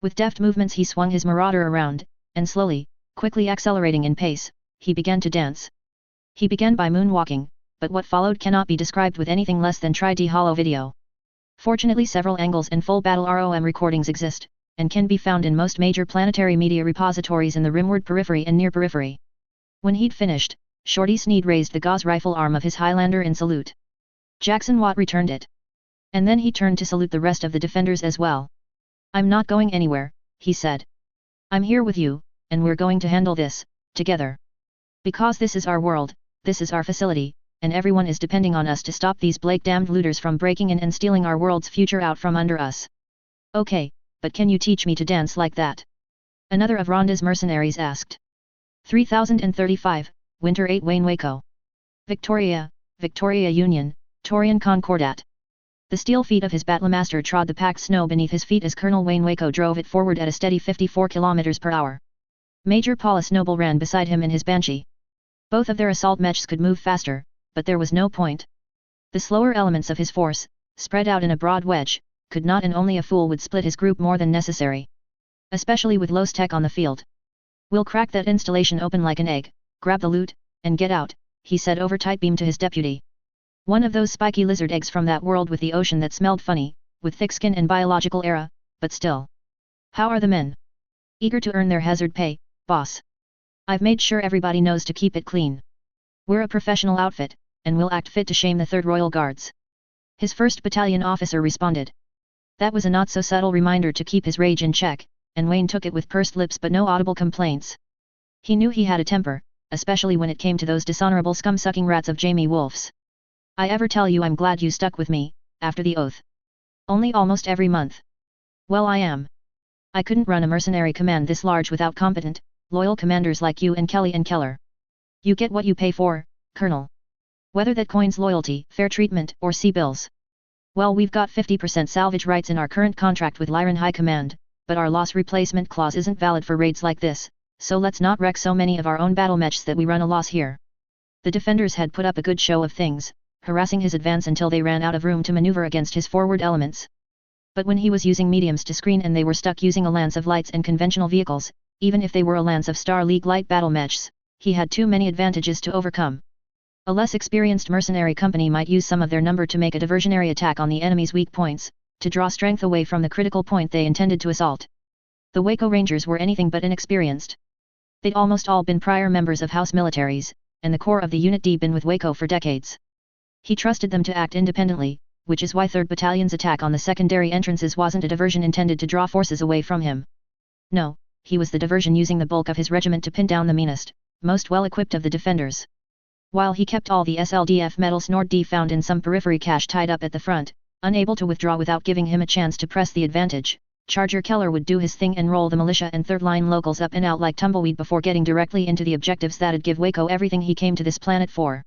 Speaker 1: With deft movements he swung his Marauder around, and slowly, quickly accelerating in pace, he began to dance. He began by moonwalking, but what followed cannot be described with anything less than tri-D hollow video. Fortunately several angles and full battle ROM recordings exist, and can be found in most major planetary media repositories in the rimward periphery and near periphery. When he'd finished, Shorty Sneed raised the gauze rifle arm of his Highlander in salute. Jackson Watt returned it. And then he turned to salute the rest of the defenders as well. "I'm not going anywhere," he said. "I'm here with you, and we're going to handle this, together. Because this is our world, this is our facility, and everyone is depending on us to stop these Blake-damned looters from breaking in and stealing our world's future out from under us." "Okay, but can you teach me to dance like that?" another of Rhonda's mercenaries asked. 3035, Winter 8 Wayne Waco. Victoria, Victoria Union, Torian Concordat. The steel feet of his Battlemaster trod the packed snow beneath his feet as Colonel Wayne Waco drove it forward at a steady 54 km per hour. Major Paulus Noble ran beside him in his Banshee. Both of their assault mechs could move faster, but there was no point. The slower elements of his force, spread out in a broad wedge, could not, and only a fool would split his group more than necessary. Especially with Los Tech on the field. "We'll crack that installation open like an egg, grab the loot, and get out," he said over tight beam to his deputy. "One of those spiky lizard eggs from that world with the ocean that smelled funny, with thick skin and biological era, but still. How are the men?" "Eager to earn their hazard pay, boss. I've made sure everybody knows to keep it clean. We're a professional outfit, and we'll act fit to shame the 3rd Royal Guards." His 1st Battalion officer responded. That was a not-so-subtle reminder to keep his rage in check, and Wayne took it with pursed lips but no audible complaints. He knew he had a temper, especially when it came to those dishonorable scum-sucking rats of Jamie Wolf's. "I ever tell you I'm glad you stuck with me, after the oath? Only almost every month. Well, I am. I couldn't run a mercenary command this large without competent, loyal commanders like you and Kelly and Keller. You get what you pay for, Colonel. Whether that coins loyalty, fair treatment, or C-bills. Well, we've got 50% salvage rights in our current contract with Lyran High Command, but our loss replacement clause isn't valid for raids like this, so let's not wreck so many of our own battle mechs that we run a loss here." The defenders had put up a good show of things, harassing his advance until they ran out of room to maneuver against his forward elements. But when he was using mediums to screen and they were stuck using a lance of lights and conventional vehicles, even if they were a lance of Star League light battle mechs, he had too many advantages to overcome. A less experienced mercenary company might use some of their number to make a diversionary attack on the enemy's weak points, to draw strength away from the critical point they intended to assault. The Waco Rangers were anything but inexperienced. They'd almost all been prior members of house militaries, and the core of the unit D been with Waco for decades. He trusted them to act independently, which is why 3rd Battalion's attack on the secondary entrances wasn't a diversion intended to draw forces away from him. No, he was the diversion using the bulk of his regiment to pin down the meanest, most well-equipped of the defenders. While he kept all the SLDF medals Nord D found in some periphery cache tied up at the front, unable to withdraw without giving him a chance to press the advantage, Charger Keller would do his thing and roll the militia and third-line locals up and out like tumbleweed before getting directly into the objectives that'd give Waco everything he came to this planet for.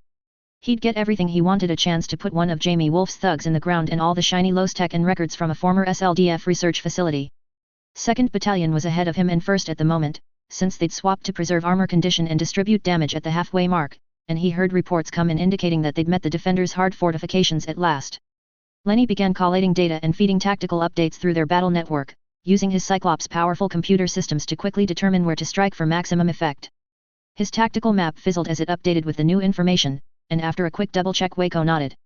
Speaker 1: He'd get everything he wanted, a chance to put one of Jamie Wolf's thugs in the ground and all the shiny low-tech and records from a former SLDF research facility. 2nd Battalion was ahead of him and first at the moment, since they'd swapped to preserve armor condition and distribute damage at the halfway mark, and he heard reports come in indicating that they'd met the defenders' hard fortifications at last. Lenny began collating data and feeding tactical updates through their battle network, using his Cyclops' powerful computer systems to quickly determine where to strike for maximum effect. His tactical map fizzled as it updated with the new information, and after a quick double-check Waco nodded.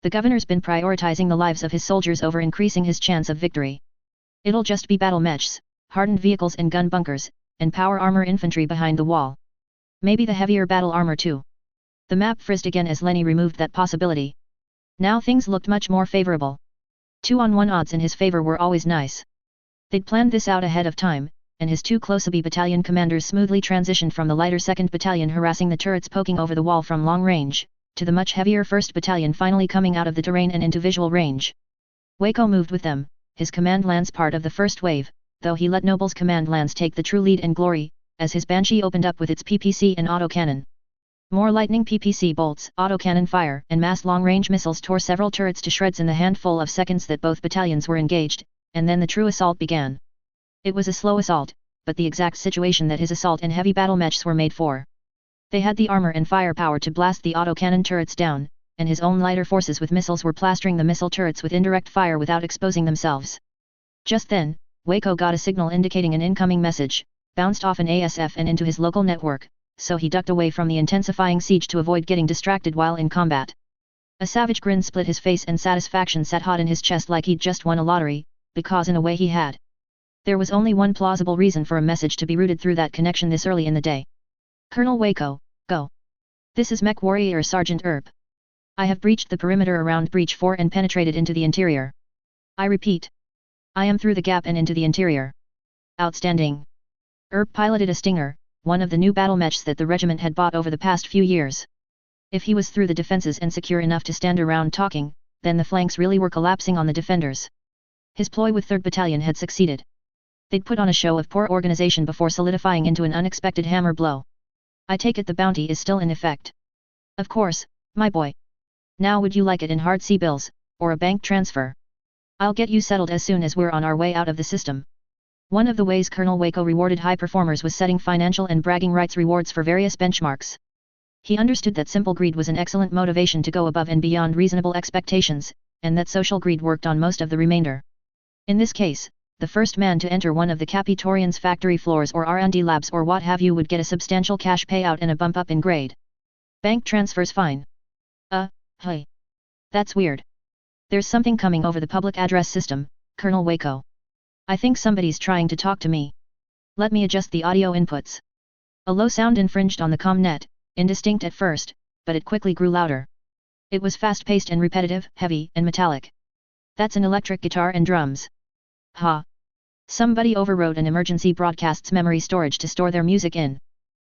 Speaker 1: The governor's been prioritizing the lives of his soldiers over increasing his chance of victory. It'll just be battle mechs, hardened vehicles and gun bunkers, and power armor infantry behind the wall. Maybe the heavier battle armor too. The map frizzed again as Lenny removed that possibility. Now things looked much more favorable. 2-on-1 odds in his favor were always nice. They'd planned this out ahead of time, and his 2 Closeby battalion commanders smoothly transitioned from the lighter 2nd Battalion harassing the turrets poking over the wall from long range, to the much heavier 1st Battalion finally coming out of the terrain and into visual range. Waco moved with them, his command lance part of the first wave, though he let Noble's command lance take the true lead and glory, as his Banshee opened up with its PPC and autocannon. More lightning PPC bolts, autocannon fire, and mass long-range missiles tore several turrets to shreds in the handful of seconds that both battalions were engaged, and then the true assault began. It was a slow assault, but the exact situation that his assault and heavy battle mechs were made for. They had the armor and firepower to blast the autocannon turrets down, and his own lighter forces with missiles were plastering the missile turrets with indirect fire without exposing themselves. Just then, Waco got a signal indicating an incoming message, bounced off an ASF and into his local network, so he ducked away from the intensifying siege to avoid getting distracted while in combat. A savage grin split his face and satisfaction sat hot in his chest like he'd just won a lottery, because in a way he had. There was only one plausible reason for a message to be routed through that connection this early in the day. Colonel Waco, go. This is Mech Warrior Sergeant Earp. I have breached the perimeter around Breach 4 and penetrated into the interior. I repeat. I am through the gap and into the interior. Outstanding. Earp piloted a Stinger, one of the new battle mechs that the regiment had bought over the past few years. If he was through the defenses and secure enough to stand around talking, then the flanks really were collapsing on the defenders. His ploy with 3rd Battalion had succeeded. They'd put on a show of poor organization before solidifying into an unexpected hammer blow. I take it the bounty is still in effect. Of course, my boy. Now would you like it in hard C-bills, or a bank transfer? I'll get you settled as soon as we're on our way out of the system. One of the ways Colonel Waco rewarded high performers was setting financial and bragging rights rewards for various benchmarks. He understood that simple greed was an excellent motivation to go above and beyond reasonable expectations, and that social greed worked on most of the remainder. In this case, the first man to enter one of the Capitorian's factory floors or R&D labs or what have you would get a substantial cash payout and a bump up in grade. Bank transfers fine. Hey. That's weird. There's something coming over the public address system, Colonel Waco. I think somebody's trying to talk to me. Let me adjust the audio inputs. A low sound infringed on the comm-net, indistinct at first, but it quickly grew louder. It was fast-paced and repetitive, heavy and metallic. That's an electric guitar and drums. Ha! Somebody overwrote an emergency broadcast's memory storage to store their music in.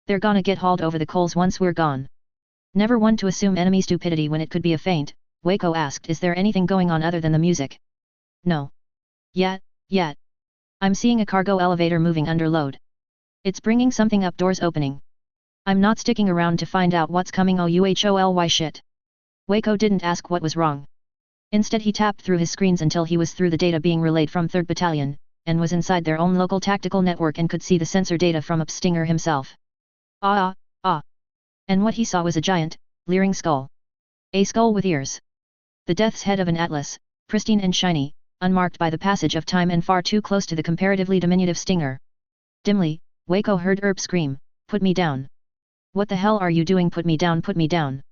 Speaker 1: They're gonna get hauled over the coals once we're gone. Never one to assume enemy stupidity when it could be a feint, Waco asked, is there anything going on other than the music? No. Yet. I'm seeing a cargo elevator moving under load. It's bringing something up, doors opening. I'm not sticking around to find out what's coming. Holy shit. Waco didn't ask what was wrong. Instead he tapped through his screens until he was through the data being relayed from 3rd Battalion, and was inside their own local tactical network and could see the sensor data from Up Stinger himself. And what he saw was a giant, leering skull. A skull with ears. The death's head of an atlas, pristine and shiny, unmarked by the passage of time and far too close to the comparatively diminutive Stinger. Dimly, Waco heard Erp scream, "Put me down! What the hell are you doing? Put me down, put me down!"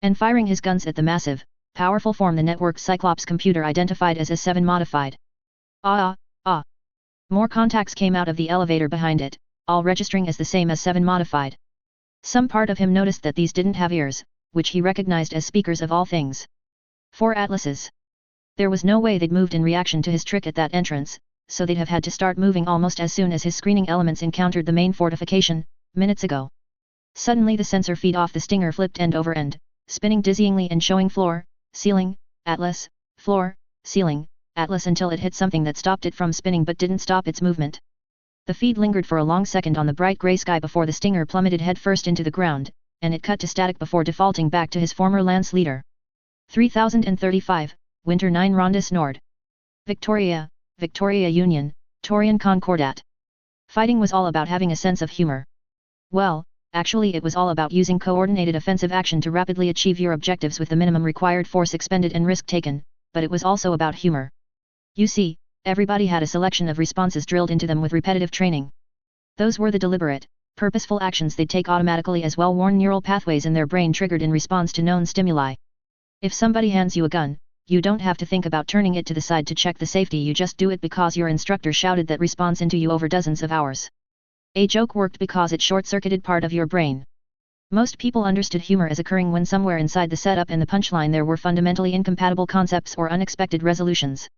Speaker 1: And firing his guns at the massive, powerful form the network Cyclops computer identified as S7 modified. Ah. More contacts came out of the elevator behind it, all registering as the same as 7 modified. Some part of him noticed that these didn't have ears, which he recognized as speakers of all things. 4 atlases. There was no way they'd moved in reaction to his trick at that entrance, so they'd have had to start moving almost as soon as his screening elements encountered the main fortification, minutes ago. Suddenly the sensor feed off the Stinger flipped end over end, spinning dizzyingly and showing floor, ceiling, atlas, floor, ceiling, atlas until it hit something that stopped it from spinning but didn't stop its movement. The feed lingered for a long second on the bright gray sky before the Stinger plummeted headfirst into the ground, and it cut to static before defaulting back to his former lance leader. 3035, Winter 9 Rondis Nord. Victoria, Victoria Union, Torian Concordat. Fighting was all about having a sense of humor. Well, actually it was all about using coordinated offensive action to rapidly achieve your objectives with the minimum required force expended and risk taken, but it was also about humor. You see, everybody had a selection of responses drilled into them with repetitive training. Those were the deliberate, purposeful actions they'd take automatically as well-worn neural pathways in their brain triggered in response to known stimuli. If somebody hands you a gun, you don't have to think about turning it to the side to check the safety, you just do it because your instructor shouted that response into you over dozens of hours. A joke worked because it short-circuited part of your brain. Most people understood humor as occurring when somewhere inside the setup and the punchline there were fundamentally incompatible concepts or unexpected resolutions.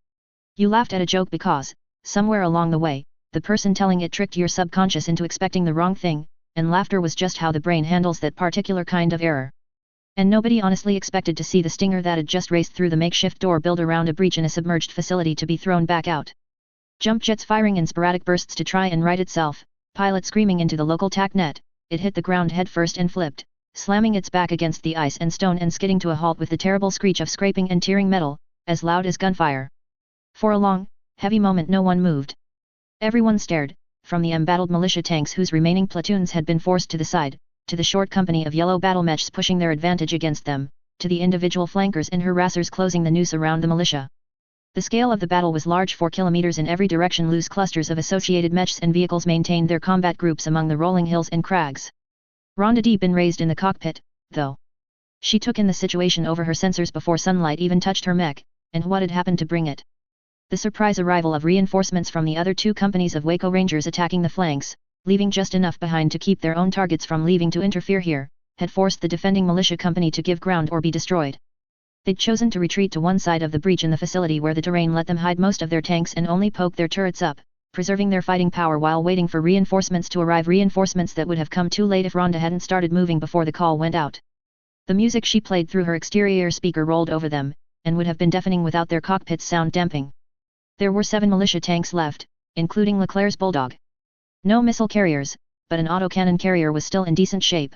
Speaker 1: You laughed at a joke because, somewhere along the way, the person telling it tricked your subconscious into expecting the wrong thing, and laughter was just how the brain handles that particular kind of error. And nobody honestly expected to see the Stinger that had just raced through the makeshift door built around a breach in a submerged facility to be thrown back out. Jump jets firing in sporadic bursts to try and right itself, pilot screaming into the local tack net, it hit the ground headfirst and flipped, slamming its back against the ice and stone and skidding to a halt with the terrible screech of scraping and tearing metal, as loud as gunfire. For a long, heavy moment no one moved. Everyone stared, from the embattled militia tanks whose remaining platoons had been forced to the side, to the short company of yellow battle mechs pushing their advantage against them, to the individual flankers and harassers closing the noose around the militia. The scale of the battle was large. 4 kilometers in every direction, loose clusters of associated mechs and vehicles maintained their combat groups among the rolling hills and crags. Rhonda D. been raised in the cockpit, though. She took in the situation over her sensors before sunlight even touched her mech, and what had happened to bring it. The surprise arrival of reinforcements from the other 2 companies of Waco Rangers attacking the flanks, leaving just enough behind to keep their own targets from leaving to interfere here, had forced the defending militia company to give ground or be destroyed. They'd chosen to retreat to one side of the breach in the facility where the terrain let them hide most of their tanks and only poke their turrets up, preserving their fighting power while waiting for reinforcements to arrive, reinforcements that would have come too late if Rhonda hadn't started moving before the call went out. The music she played through her exterior speaker rolled over them, and would have been deafening without their cockpit's sound damping. There were 7 militia tanks left, including Leclerc's Bulldog. No missile carriers, but an autocannon carrier was still in decent shape.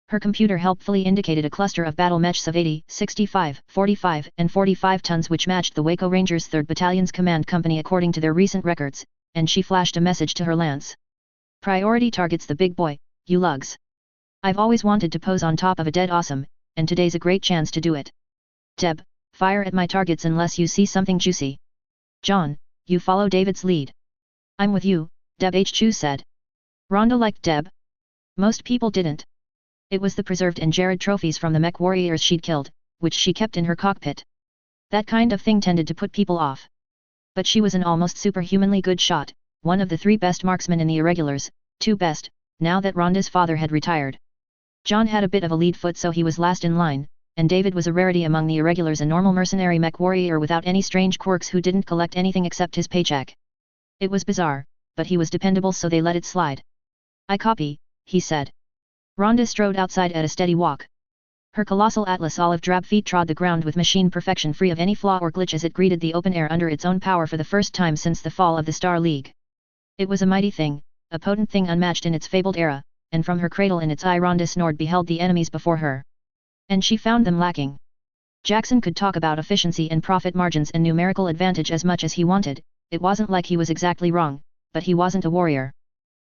Speaker 1: Her computer helpfully indicated a cluster of battle mechs of 80, 65, 45, and 45 tons which matched the Waco Rangers' 3rd Battalion's command company according to their recent records, and she flashed a message to her lance. Priority targets the big boy, you lugs. I've always wanted to pose on top of a dead awesome, and today's a great chance to do it. Deb, fire at my targets unless you see something juicy. John, you follow David's lead. I'm with you, Deb H. Chu said. Rhonda liked Deb. Most people didn't. It was the preserved and Jared trophies from the mech warriors she'd killed, which she kept in her cockpit. That kind of thing tended to put people off. But she was an almost superhumanly good shot, one of the 3 best marksmen in the irregulars, 2 best, now that Rhonda's father had retired. John had a bit of a lead foot so he was last in line, and David was a rarity among the irregulars, a normal mercenary mech warrior without any strange quirks who didn't collect anything except his paycheck. It was bizarre, but he was dependable so they let it slide. I copy, he said. Rhonda strode outside at a steady walk. Her colossal Atlas olive drab feet trod the ground with machine perfection, free of any flaw or glitch as it greeted the open air under its own power for the first time since the fall of the Star League. It was a mighty thing, a potent thing unmatched in its fabled era, and from her cradle in its eye Rhonda Nord beheld the enemies before her. And she found them lacking. Jackson could talk about efficiency and profit margins and numerical advantage as much as he wanted, it wasn't like he was exactly wrong, but he wasn't a warrior.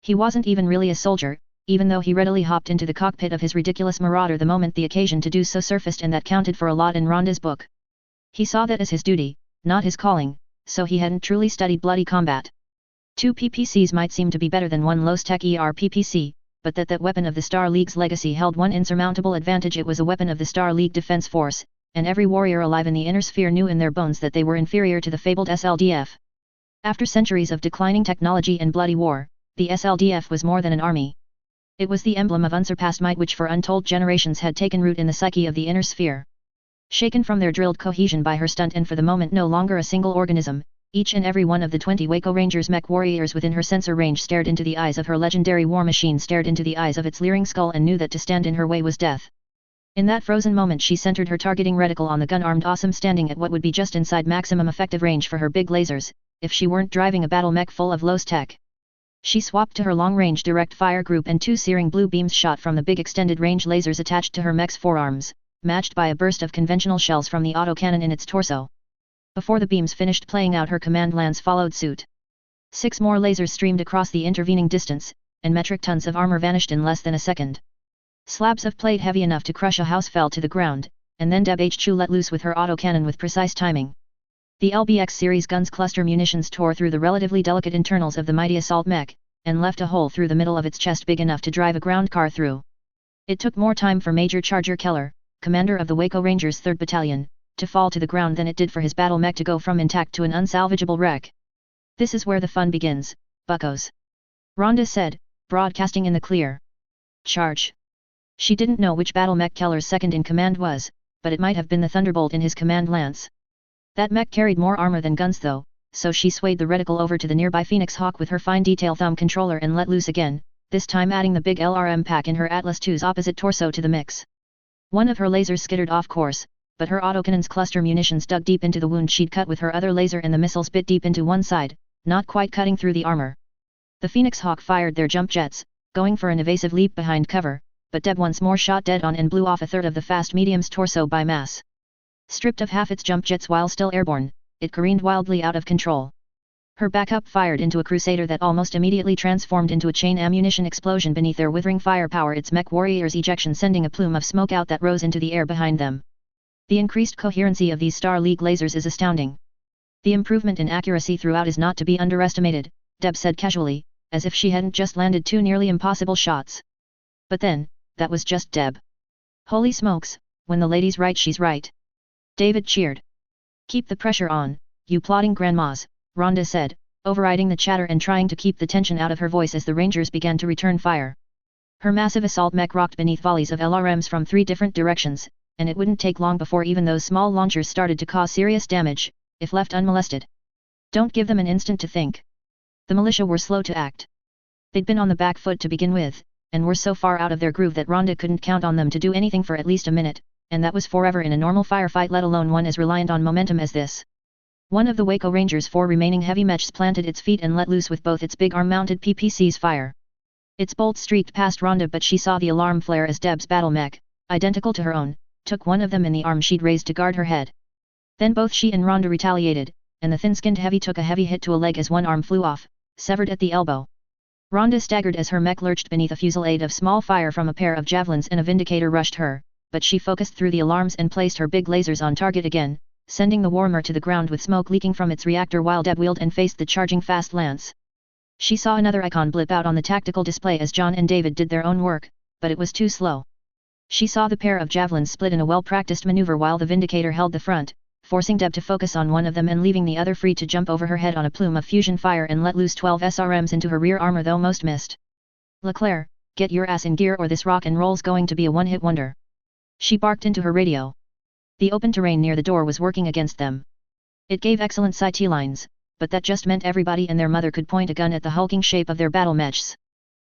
Speaker 1: He wasn't even really a soldier, even though he readily hopped into the cockpit of his ridiculous Marauder the moment the occasion to do so surfaced, and that counted for a lot in Rhonda's book. He saw that as his duty, not his calling, so he hadn't truly studied bloody combat. Two PPCs might seem to be better than one low-tech PPC, but that weapon of the Star League's legacy held one insurmountable advantage: it was a weapon of the Star League Defense Force, and every warrior alive in the inner sphere knew in their bones that they were inferior to the fabled SLDF. After centuries of declining technology and bloody war, the SLDF was more than an army. It was the emblem of unsurpassed might which for untold generations had taken root in the psyche of the inner sphere. Shaken from their drilled cohesion by her stunt and for the moment no longer a single organism, each and every one of the 20 Waco Rangers mech warriors within her sensor range stared into the eyes of her legendary war machine, stared into the eyes of its leering skull, and knew that to stand in her way was death. In that frozen moment she centered her targeting reticle on the gun-armed awesome standing at what would be just inside maximum effective range for her big lasers, if she weren't driving a battle mech full of low tech. She swapped to her long-range direct fire group, and two searing blue beams shot from the big extended range lasers attached to her mech's forearms, matched by a burst of conventional shells from the autocannon in its torso. Before the beams finished playing out, her command lance followed suit. 6 more lasers streamed across the intervening distance, and metric tons of armor vanished in less than a second. Slabs of plate heavy enough to crush a house fell to the ground, and then Deb H. Chu let loose with her autocannon with precise timing. The LBX series gun's cluster munitions tore through the relatively delicate internals of the mighty assault mech, and left a hole through the middle of its chest big enough to drive a ground car through. It took more time for Major Charger Keller, commander of the Waco Rangers 3rd Battalion, to fall to the ground than it did for his battle mech to go from intact to an unsalvageable wreck. "This is where the fun begins, buccos," Rhonda said, broadcasting in the clear. "Charge." She didn't know which battle mech Keller's second in command was, but it might have been the Thunderbolt in his command lance. That mech carried more armor than guns though, so she swayed the reticle over to the nearby Phoenix Hawk with her fine detail thumb controller and let loose again, this time adding the big LRM pack in her Atlas II's opposite torso to the mix. One of her lasers skittered off course, but her autocannon's cluster munitions dug deep into the wound she'd cut with her other laser, and the missiles bit deep into one side, not quite cutting through the armor. The Phoenix Hawk fired their jump jets, going for an evasive leap behind cover, but Deb once more shot dead on and blew off a third of the fast medium's torso by mass. Stripped of half its jump jets while still airborne, it careened wildly out of control. Her backup fired into a Crusader that almost immediately transformed into a chain ammunition explosion beneath their withering firepower, its mech warrior's ejection sending a plume of smoke out that rose into the air behind them. The increased coherency of these Star League lasers is astounding. The improvement in accuracy throughout is not to be underestimated, Deb said casually, as if she hadn't just landed 2 nearly impossible shots. But then, that was just Deb. Holy smokes, when the lady's right she's right. David cheered. "Keep the pressure on, you plotting grandmas," Rhonda said, overriding the chatter and trying to keep the tension out of her voice as the Rangers began to return fire. Her massive assault mech rocked beneath volleys of LRMs from 3 different directions, and it wouldn't take long before even those small launchers started to cause serious damage, if left unmolested. Don't give them an instant to think. The militia were slow to act. They'd been on the back foot to begin with, and were so far out of their groove that Rhonda couldn't count on them to do anything for at least a minute, and that was forever in a normal firefight, let alone one as reliant on momentum as this. One of the Waco Rangers' 4 remaining heavy mechs planted its feet and let loose with both its big arm-mounted PPCs fire. Its bolt streaked past Rhonda, but she saw the alarm flare as Deb's battle mech, identical to her own, took one of them in the arm she'd raised to guard her head. Then both she and Rhonda retaliated, and the thin-skinned heavy took a heavy hit to a leg as one arm flew off, severed at the elbow. Rhonda staggered as her mech lurched beneath a fusillade of small fire from a pair of javelins, and a Vindicator rushed her, but she focused through the alarms and placed her big lasers on target again, sending the Warmer to the ground with smoke leaking from its reactor while Deb wheeled and faced the charging fast lance. She saw another icon blip out on the tactical display as John and David did their own work, but it was too slow. She saw the pair of javelins split in a well-practiced maneuver while the Vindicator held the front, forcing Deb to focus on one of them and leaving the other free to jump over her head on a plume of fusion fire and let loose 12 SRMs into her rear armor, though most missed. "Leclerc, get your ass in gear or this rock and roll's going to be a one-hit wonder," she barked into her radio. The open terrain near the door was working against them. It gave excellent sight lines, but that just meant everybody and their mother could point a gun at the hulking shape of their battle mechs.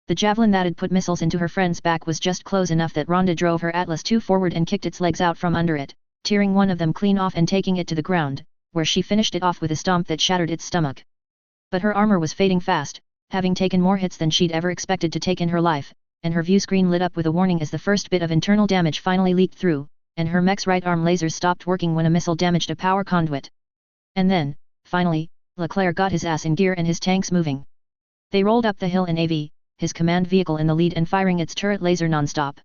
Speaker 1: The javelin that had put missiles into her friend's back was just close enough that Rhonda drove her Atlas II forward and kicked its legs out from under it, tearing one of them clean off and taking it to the ground, where she finished it off with a stomp that shattered its stomach. But her armor was fading fast, having taken more hits than she'd ever expected to take in her life, and her view screen lit up with a warning as the first bit of internal damage finally leaked through, and her mech's right arm lasers stopped working when a missile damaged a power conduit. And then, finally, Leclerc got his ass in gear and his tanks moving. They rolled up the hill in AV, his command vehicle in the lead and firing its turret laser nonstop.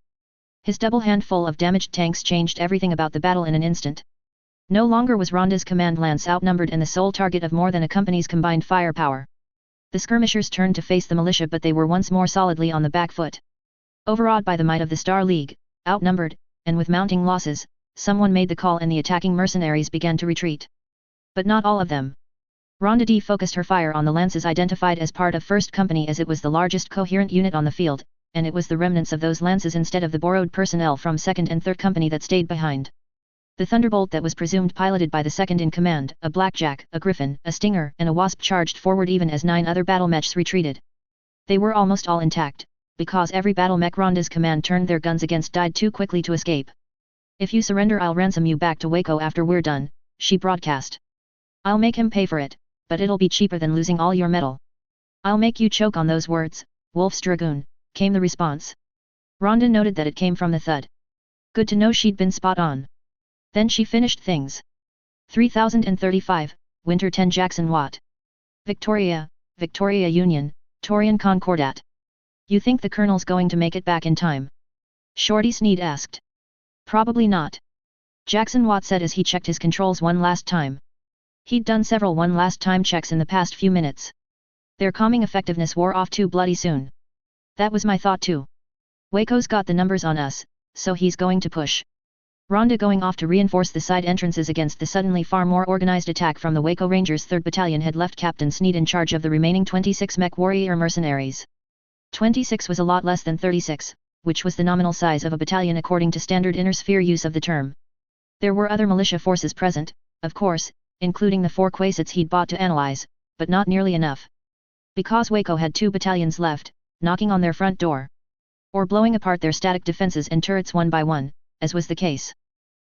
Speaker 1: His double handful of damaged tanks changed everything about the battle in an instant. No longer was Rhonda's command lance outnumbered and the sole target of more than a company's combined firepower. The skirmishers turned to face the militia, but they were once more solidly on the back foot. Overawed by the might of the Star League, outnumbered, and with mounting losses, someone made the call and the attacking mercenaries began to retreat. But not all of them. Rhonda D focused her fire on the lances identified as part of 1st Company, as it was the largest coherent unit on the field, and it was the remnants of those lances instead of the borrowed personnel from 2nd and 3rd Company that stayed behind. The Thunderbolt that was presumed piloted by the 2nd in command, a Blackjack, a Griffin, a Stinger, and a Wasp charged forward even as 9 other battle mechs retreated. They were almost all intact, because every battle mech Rhonda's command turned their guns against died too quickly to escape. "If you surrender, I'll ransom you back to Waco after we're done," she broadcast. "I'll make him pay for it, but it'll be cheaper than losing all your metal." "I'll make you choke on those words, Wolf's Dragoon," came the response. Rhonda noted that it came from the Thud. Good to know she'd been spot on. Then she finished things. 3035, Winter 10 Jackson Watt. Victoria, Victoria Union, Torian Concordat. "You think the Colonel's going to make it back in time?" Shorty Sneed asked. "Probably not," Jackson Watt said as he checked his controls one last time. He'd done several one last time checks in the past few minutes. Their calming effectiveness wore off too bloody soon. "That was my thought too. Waco's got the numbers on us, so he's going to push." Rhonda going off to reinforce the side entrances against the suddenly far more organized attack from the Waco Rangers 3rd Battalion had left Captain Sneed in charge of the remaining 26 mech warrior mercenaries. 26 was a lot less than 36, which was the nominal size of a battalion according to standard inner sphere use of the term. There were other militia forces present, of course, including the 4 Quasits he'd bought to analyze, but not nearly enough. Because Waco had 2 battalions left, knocking on their front door. Or blowing apart their static defenses and turrets one by one, as was the case.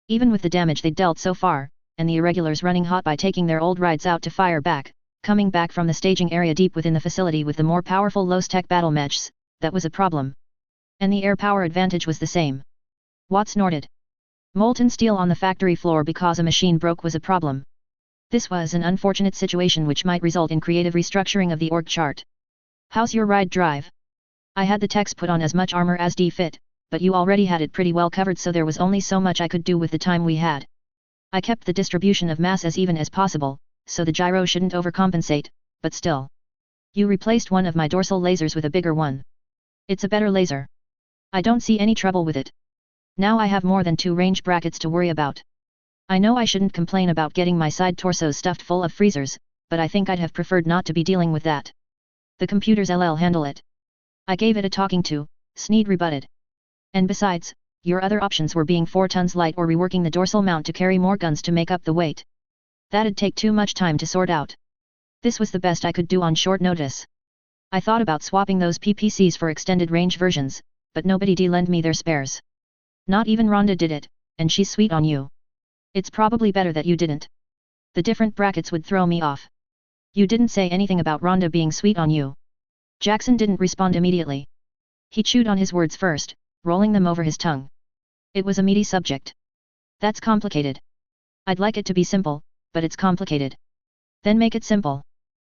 Speaker 1: Even with the damage they'd dealt so far, and the irregulars running hot by taking their old rides out to fire back, coming back from the staging area deep within the facility with the more powerful low-tech battle mechs, that was a problem. And the air power advantage was the same. Watt snorted. Molten steel on the factory floor because a machine broke was a problem. This was an unfortunate situation which might result in creative restructuring of the org chart. "How's your ride drive?" "I had the techs put on as much armor as fit, but you already had it pretty well covered, so there was only so much I could do with the time we had. I kept the distribution of mass as even as possible, so the gyro shouldn't overcompensate, but still. You replaced one of my dorsal lasers with a bigger one. It's a better laser. I don't see any trouble with it. Now I have more than 2 range brackets to worry about. I know I shouldn't complain about getting my side torsos stuffed full of freezers, but I think I'd have preferred not to be dealing with that. The computers LL handle it." "I gave it a talking to," Sneed rebutted. "And besides, your other options were being 4 tons light or reworking the dorsal mount to carry more guns to make up the weight. That'd take too much time to sort out. This was the best I could do on short notice. I thought about swapping those PPCs for extended range versions, but nobody did lend me their spares. Not even Rhonda did it, and she's sweet on you. It's probably better that you didn't. The different brackets would throw me off." "You didn't say anything about Rhonda being sweet on you." Jackson didn't respond immediately. He chewed on his words first, rolling them over his tongue. It was a meaty subject. "That's complicated. I'd like it to be simple, but it's complicated." "Then make it simple."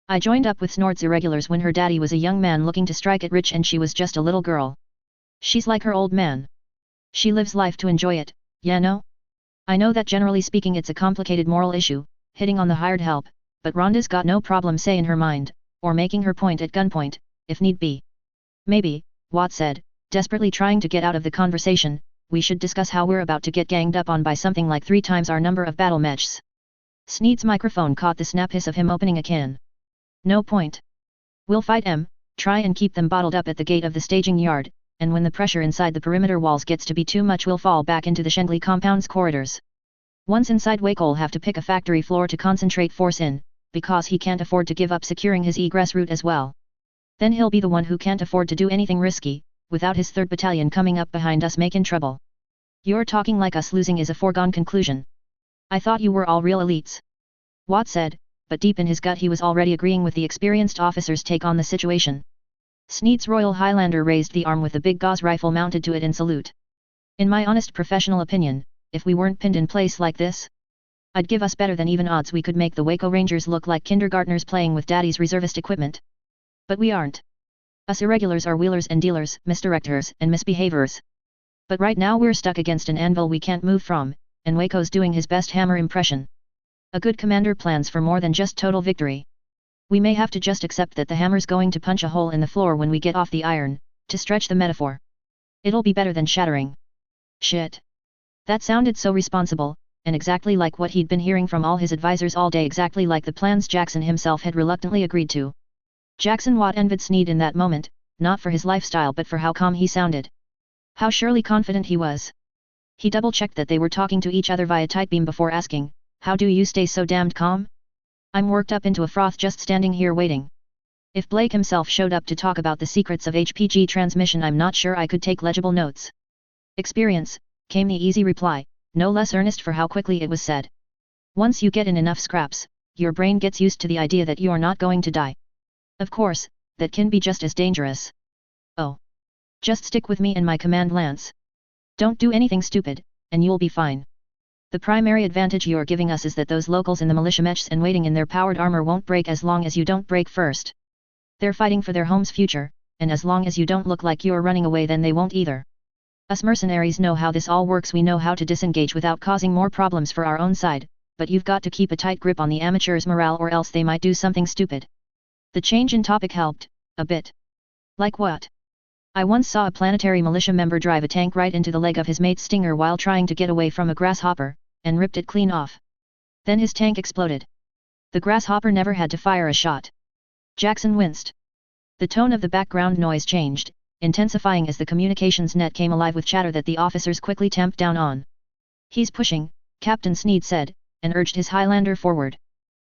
Speaker 1: "I joined up with Snort's irregulars when her daddy was a young man looking to strike it rich and she was just a little girl. She's like her old man. She lives life to enjoy it, yeah no? I know that generally speaking it's a complicated moral issue, hitting on the hired help, but Rhonda's got no problem saying her mind, or making her point at gunpoint, if need be." "Maybe," Watt said, desperately trying to get out of the conversation, "we should discuss how we're about to get ganged up on by something like 3 times our number of battle mechs." Sneed's microphone caught the snap hiss of him opening a can. "No point. We'll fight 'em, try and keep them bottled up at the gate of the staging yard, and when the pressure inside the perimeter walls gets to be too much we'll fall back into the Shengley compound's corridors. Once inside Waco'll have to pick a factory floor to concentrate force in, because he can't afford to give up securing his egress route as well. Then he'll be the one who can't afford to do anything risky, without his 3rd Battalion coming up behind us making trouble. You're talking like us losing is a foregone conclusion. I thought you were all real elites." Watt said, but deep in his gut he was already agreeing with the experienced officer's take on the situation. Sneed's Royal Highlander raised the arm with the big gauze rifle mounted to it in salute. "In my honest professional opinion, if we weren't pinned in place like this, I'd give us better than even odds we could make the Waco Rangers look like kindergartners playing with daddy's reservist equipment. But we aren't. Us irregulars are wheelers and dealers, misdirectors and misbehaviors. But right now we're stuck against an anvil we can't move from, and Waco's doing his best hammer impression. A good commander plans for more than just total victory. We may have to just accept that the hammer's going to punch a hole in the floor when we get off the iron, to stretch the metaphor. It'll be better than shattering. Shit. That sounded so responsible, and exactly like what he'd been hearing from all his advisors all day, exactly like the plans Jackson himself had reluctantly agreed to. Jackson Watt envied Sneed in that moment, not for his lifestyle but for how calm he sounded. How surely confident he was. He double-checked that they were talking to each other via tight beam before asking, "How do you stay so damned calm? I'm worked up into a froth just standing here waiting." If Blake himself showed up to talk about the secrets of HPG transmission, I'm not sure I could take legible notes. "Experience," came the easy reply, no less earnest for how quickly it was said. "Once you get in enough scraps, your brain gets used to the idea that you're not going to die. Of course, that can be just as dangerous. Oh. Just stick with me and my command lance. Don't do anything stupid, and you'll be fine. The primary advantage you're giving us is that those locals in the militia mechs and waiting in their powered armor won't break as long as you don't break first. They're fighting for their home's future, and as long as you don't look like you're running away then they won't either. Us mercenaries know how this all works, we know how to disengage without causing more problems for our own side, but you've got to keep a tight grip on the amateurs' morale or else they might do something stupid." The change in topic helped, a bit. "Like what?" "I once saw a planetary militia member drive a tank right into the leg of his mate's Stinger while trying to get away from a grasshopper, and ripped it clean off. Then his tank exploded. The grasshopper never had to fire a shot." Jackson winced. The tone of the background noise changed, intensifying as the communications net came alive with chatter that the officers quickly tamped down on. "He's pushing," Captain Sneed said, and urged his Highlander forward.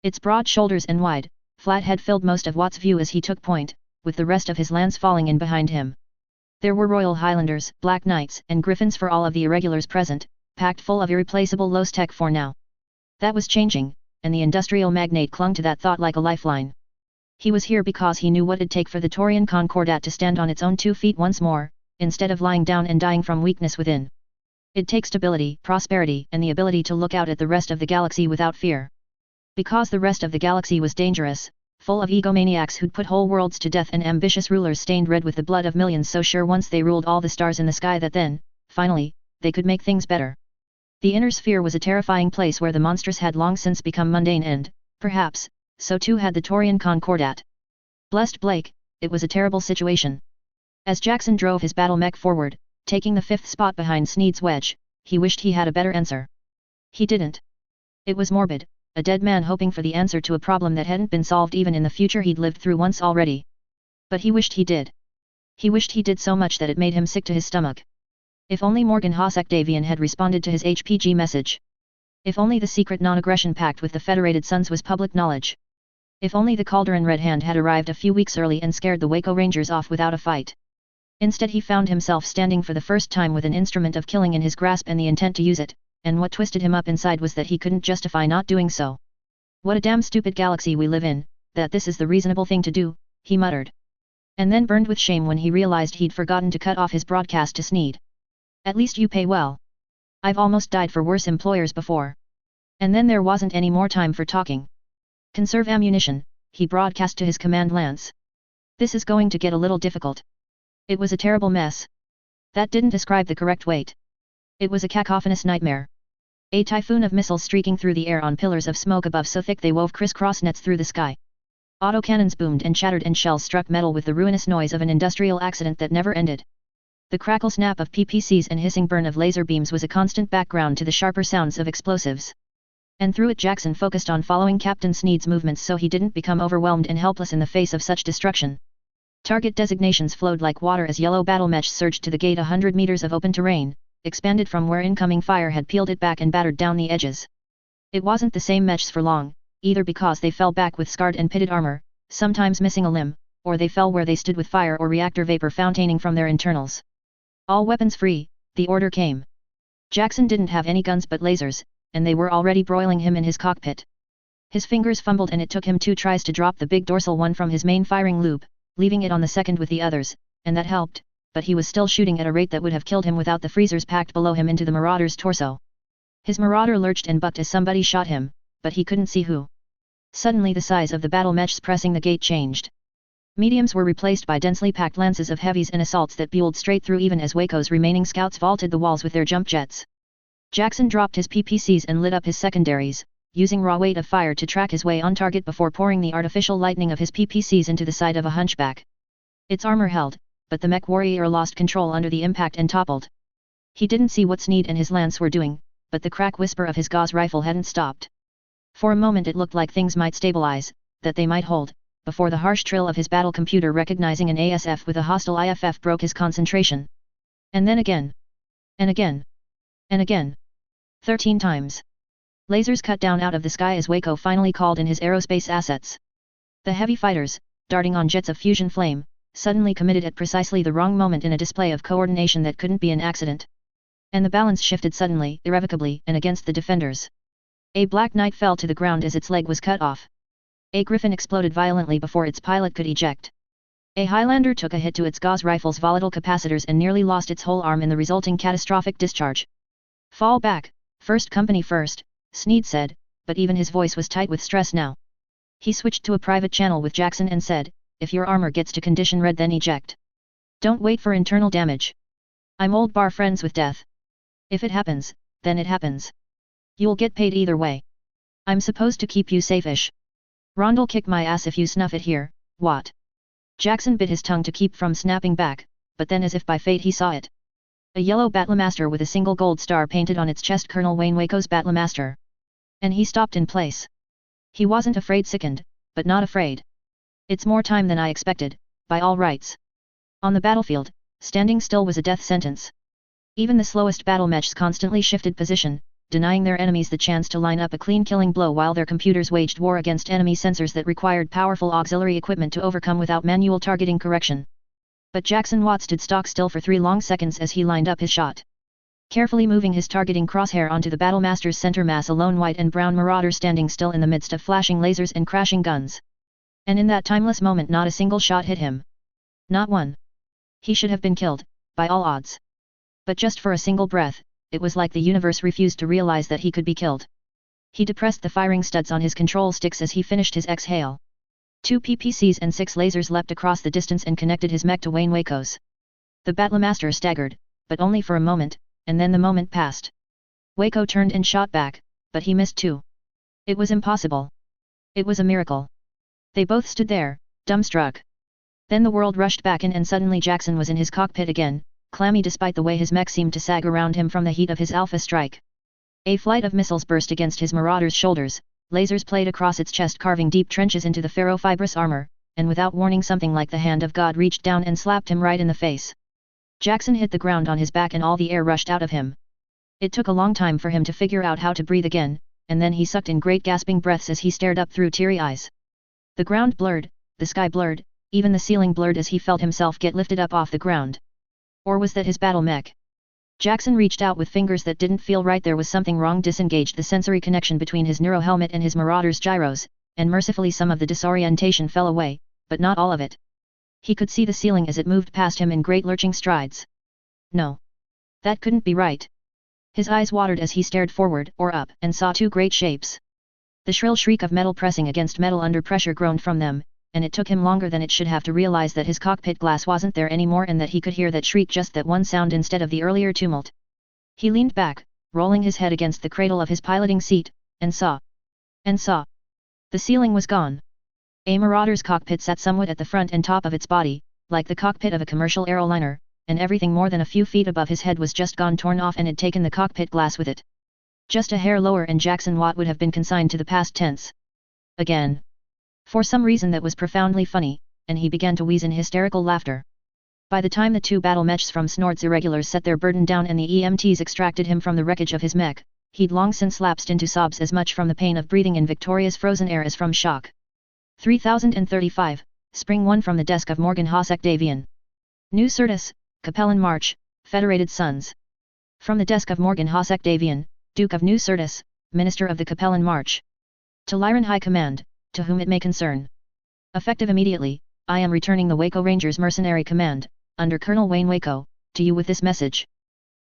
Speaker 1: Its broad shoulders and wide, flat head filled most of Watt's view as he took point, with the rest of his lance falling in behind him. There were Royal Highlanders, Black Knights, and Griffins for all of the irregulars present, packed full of irreplaceable low-tech for now. That was changing, and the industrial magnate clung to that thought like a lifeline. He was here because he knew what it'd take for the Taurian Concordat to stand on its own 2 feet once more, instead of lying down and dying from weakness within. It'd take stability, prosperity, and the ability to look out at the rest of the galaxy without fear. Because the rest of the galaxy was dangerous, full of egomaniacs who'd put whole worlds to death and ambitious rulers stained red with the blood of millions so sure once they ruled all the stars in the sky that then, finally, they could make things better. The inner sphere was a terrifying place where the monstrous had long since become mundane and, perhaps, so too had the Taurian Concordat. Blessed Blake, it was a terrible situation. As Jackson drove his battle mech forward, taking the 5th spot behind Sneed's wedge, he wished he had a better answer. He didn't. It was morbid, a dead man hoping for the answer to a problem that hadn't been solved even in the future he'd lived through once already. But he wished he did. He wished he did so much that it made him sick to his stomach. If only Morgan Hossack-Davian had responded to his HPG message. If only the secret non-aggression pact with the Federated Suns was public knowledge. If only the Calderon Red Hand had arrived a few weeks early and scared the Waco Rangers off without a fight. Instead he found himself standing for the first time with an instrument of killing in his grasp and the intent to use it, and what twisted him up inside was that he couldn't justify not doing so. "What a damn stupid galaxy we live in, that this is the reasonable thing to do," he muttered. And then burned with shame when he realized he'd forgotten to cut off his broadcast to Sneed. "At least you pay well. I've almost died for worse employers before." And then there wasn't any more time for talking. "Conserve ammunition," he broadcast to his command lance. "This is going to get a little difficult." It was a terrible mess. That didn't describe the correct weight. It was a cacophonous nightmare. A typhoon of missiles streaking through the air on pillars of smoke above so thick they wove crisscross nets through the sky. Autocannons boomed and chattered and shells struck metal with the ruinous noise of an industrial accident that never ended. The crackle snap of PPCs and hissing burn of laser beams was a constant background to the sharper sounds of explosives. And through it Jackson focused on following Captain Sneed's movements so he didn't become overwhelmed and helpless in the face of such destruction. Target designations flowed like water as yellow battle mechs surged to the gate 100 meters of open terrain, expanded from where incoming fire had peeled it back and battered down the edges. It wasn't the same mechs for long, either because they fell back with scarred and pitted armor, sometimes missing a limb, or they fell where they stood with fire or reactor vapor fountain from their internals. "All weapons free," the order came. Jackson didn't have any guns but lasers, and they were already broiling him in his cockpit. His fingers fumbled and it took him 2 tries to drop the big dorsal one from his main firing loop, leaving it on the second with the others, and that helped, but he was still shooting at a rate that would have killed him without the freezers packed below him into the Marauder's torso. His Marauder lurched and bucked as somebody shot him, but he couldn't see who. Suddenly the size of the battle mechs pressing the gate changed. Mediums were replaced by densely packed lances of heavies and assaults that buelled straight through even as Waco's remaining scouts vaulted the walls with their jump jets. Jackson dropped his PPCs and lit up his secondaries, using raw weight of fire to track his way on target before pouring the artificial lightning of his PPCs into the side of a hunchback. Its armor held, but the mech warrior lost control under the impact and toppled. He didn't see what Sneed and his lance were doing, but the crack whisper of his gauze rifle hadn't stopped. For a moment it looked like things might stabilize, that they might hold, before the harsh trill of his battle computer recognizing an ASF with a hostile IFF broke his concentration. And then again. And again. And again. 13 times. Lasers cut down out of the sky as Waco finally called in his aerospace assets. The heavy fighters, darting on jets of fusion flame, suddenly committed at precisely the wrong moment in a display of coordination that couldn't be an accident. And the balance shifted suddenly, irrevocably, and against the defenders. A Black Knight fell to the ground as its leg was cut off. A Griffin exploded violently before its pilot could eject. A Highlander took a hit to its gauze rifle's volatile capacitors and nearly lost its whole arm in the resulting catastrophic discharge. "Fall back, first company first," Sneed said, but even his voice was tight with stress now. He switched to a private channel with Jackson and said, "If your armor gets to condition red then eject. Don't wait for internal damage. I'm old bar friends with death. If it happens, then it happens. You'll get paid either way. I'm supposed to keep you safe-ish. Rond'll kick my ass if you snuff it here, what?" Jackson bit his tongue to keep from snapping back, but then as if by fate he saw it. A yellow Battlemaster with a single gold star painted on its chest, Colonel Wayne Waco's Battlemaster. And he stopped in place. He wasn't afraid, sickened, but not afraid. "It's more time than I expected, by all rights." On the battlefield, standing still was a death sentence. Even the slowest battle mechs constantly shifted position, denying their enemies the chance to line up a clean killing blow while their computers waged war against enemy sensors that required powerful auxiliary equipment to overcome without manual targeting correction. But Jackson Watt stood stock still for 3 long seconds as he lined up his shot. Carefully moving his targeting crosshair onto the Battlemaster's center mass, a lone white and brown marauder standing still in the midst of flashing lasers and crashing guns. And in that timeless moment not a single shot hit him. Not one. He should have been killed, by all odds. But just for a single breath, it was like the universe refused to realize that he could be killed. He depressed the firing studs on his control sticks as he finished his exhale. 2 PPCs and 6 lasers leapt across the distance and connected his mech to Wayne Waco's. The Battlemaster staggered, but only for a moment, and then the moment passed. Waco turned and shot back, but he missed too. It was impossible. It was a miracle. They both stood there, dumbstruck. Then the world rushed back in and suddenly Jackson was in his cockpit again, clammy despite the way his mech seemed to sag around him from the heat of his alpha strike. A flight of missiles burst against his marauder's shoulders, lasers played across its chest carving deep trenches into the ferrofibrous armor, and without warning something like the hand of God reached down and slapped him right in the face. Jackson hit the ground on his back and all the air rushed out of him. It took a long time for him to figure out how to breathe again, and then he sucked in great gasping breaths as he stared up through teary eyes. The ground blurred, the sky blurred, even the ceiling blurred as he felt himself get lifted up off the ground. Or was that his battle mech? Jackson reached out with fingers that didn't feel right. There was something wrong. Disengaged the sensory connection between his neuro helmet and his marauder's gyros, and mercifully some of the disorientation fell away, but not all of it. He could see the ceiling as it moved past him in great lurching strides. No. That couldn't be right. His eyes watered as he stared forward or up and saw 2 great shapes. The shrill shriek of metal pressing against metal under pressure groaned from them, and it took him longer than it should have to realize that his cockpit glass wasn't there anymore and that he could hear that shriek, just that one sound instead of the earlier tumult. He leaned back, rolling his head against the cradle of his piloting seat, and saw. The ceiling was gone. A marauder's cockpit sat somewhat at the front and top of its body, like the cockpit of a commercial aeroliner, and everything more than a few feet above his head was just gone, torn off, and had taken the cockpit glass with it. Just a hair lower and Jackson Watt would have been consigned to the past tense. Again. For some reason that was profoundly funny, and he began to wheeze in hysterical laughter. By the time the 2 battle mechs from Snort's irregulars set their burden down and the EMTs extracted him from the wreckage of his mech, he'd long since lapsed into sobs, as much from the pain of breathing in Victoria's frozen air as from shock. 3035, Spring 1 from the desk of Morgan Hossack Davian. New Certus, Capellan March, Federated Sons. From the desk of Morgan Hossack Davian, Duke of New Certus, Minister of the Capellan March. To Lyran High Command, to whom it may concern. Effective immediately, I am returning the Waco Rangers Mercenary Command, under Colonel Wayne Waco, to you with this message.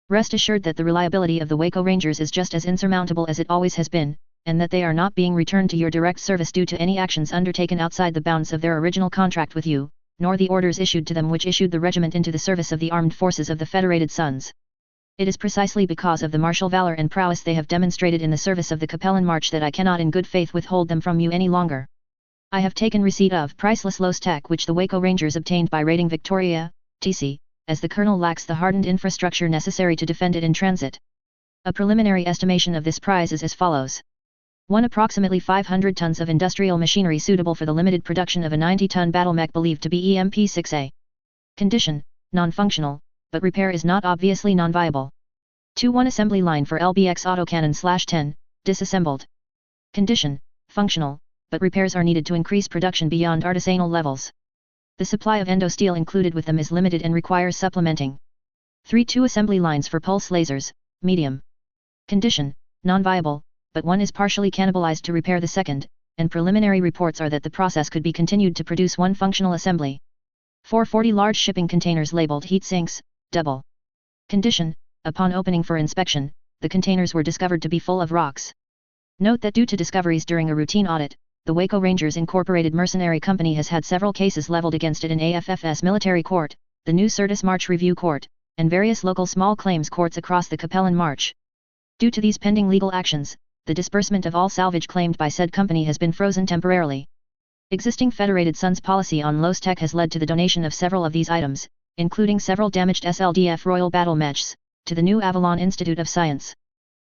Speaker 1: Rest assured that the reliability of the Waco Rangers is just as insurmountable as it always has been, and that they are not being returned to your direct service due to any actions undertaken outside the bounds of their original contract with you, nor the orders issued to them which issued the regiment into the service of the armed forces of the Federated Sons. It is precisely because of the martial valor and prowess they have demonstrated in the service of the Capellan March that I cannot in good faith withhold them from you any longer. I have taken receipt of priceless Lostek which the Waco Rangers obtained by raiding Victoria, TC, as the Colonel lacks the hardened infrastructure necessary to defend it in transit. A preliminary estimation of this prize is as follows. 1. Approximately 500 tons of industrial machinery suitable for the limited production of a 90-ton battle mech believed to be EMP-6A. Condition, non-functional, but repair is not obviously non-viable. 2. 1 assembly line for LBX autocannon/10, disassembled. Condition, functional, but repairs are needed to increase production beyond artisanal levels. The supply of endosteel included with them is limited and requires supplementing. 3. 2 assembly lines for pulse lasers, medium. Condition, non-viable, but one is partially cannibalized to repair the second, and preliminary reports are that the process could be continued to produce one functional assembly. 4. 40 large shipping containers labeled heat sinks, double. Condition, upon opening for inspection, the containers were discovered to be full of rocks. Note that due to discoveries during a routine audit, the Waco Rangers Incorporated mercenary company has had several cases leveled against it in AFFS Military Court, the New Certus March Review Court, and various local small claims courts across the Capellan March. Due to these pending legal actions, the disbursement of all salvage claimed by said company has been frozen temporarily. Existing Federated Sons policy on Lostek has led to the donation of several of these items, including several damaged SLDF Royal Battle Mechs, to the new Avalon Institute of Science.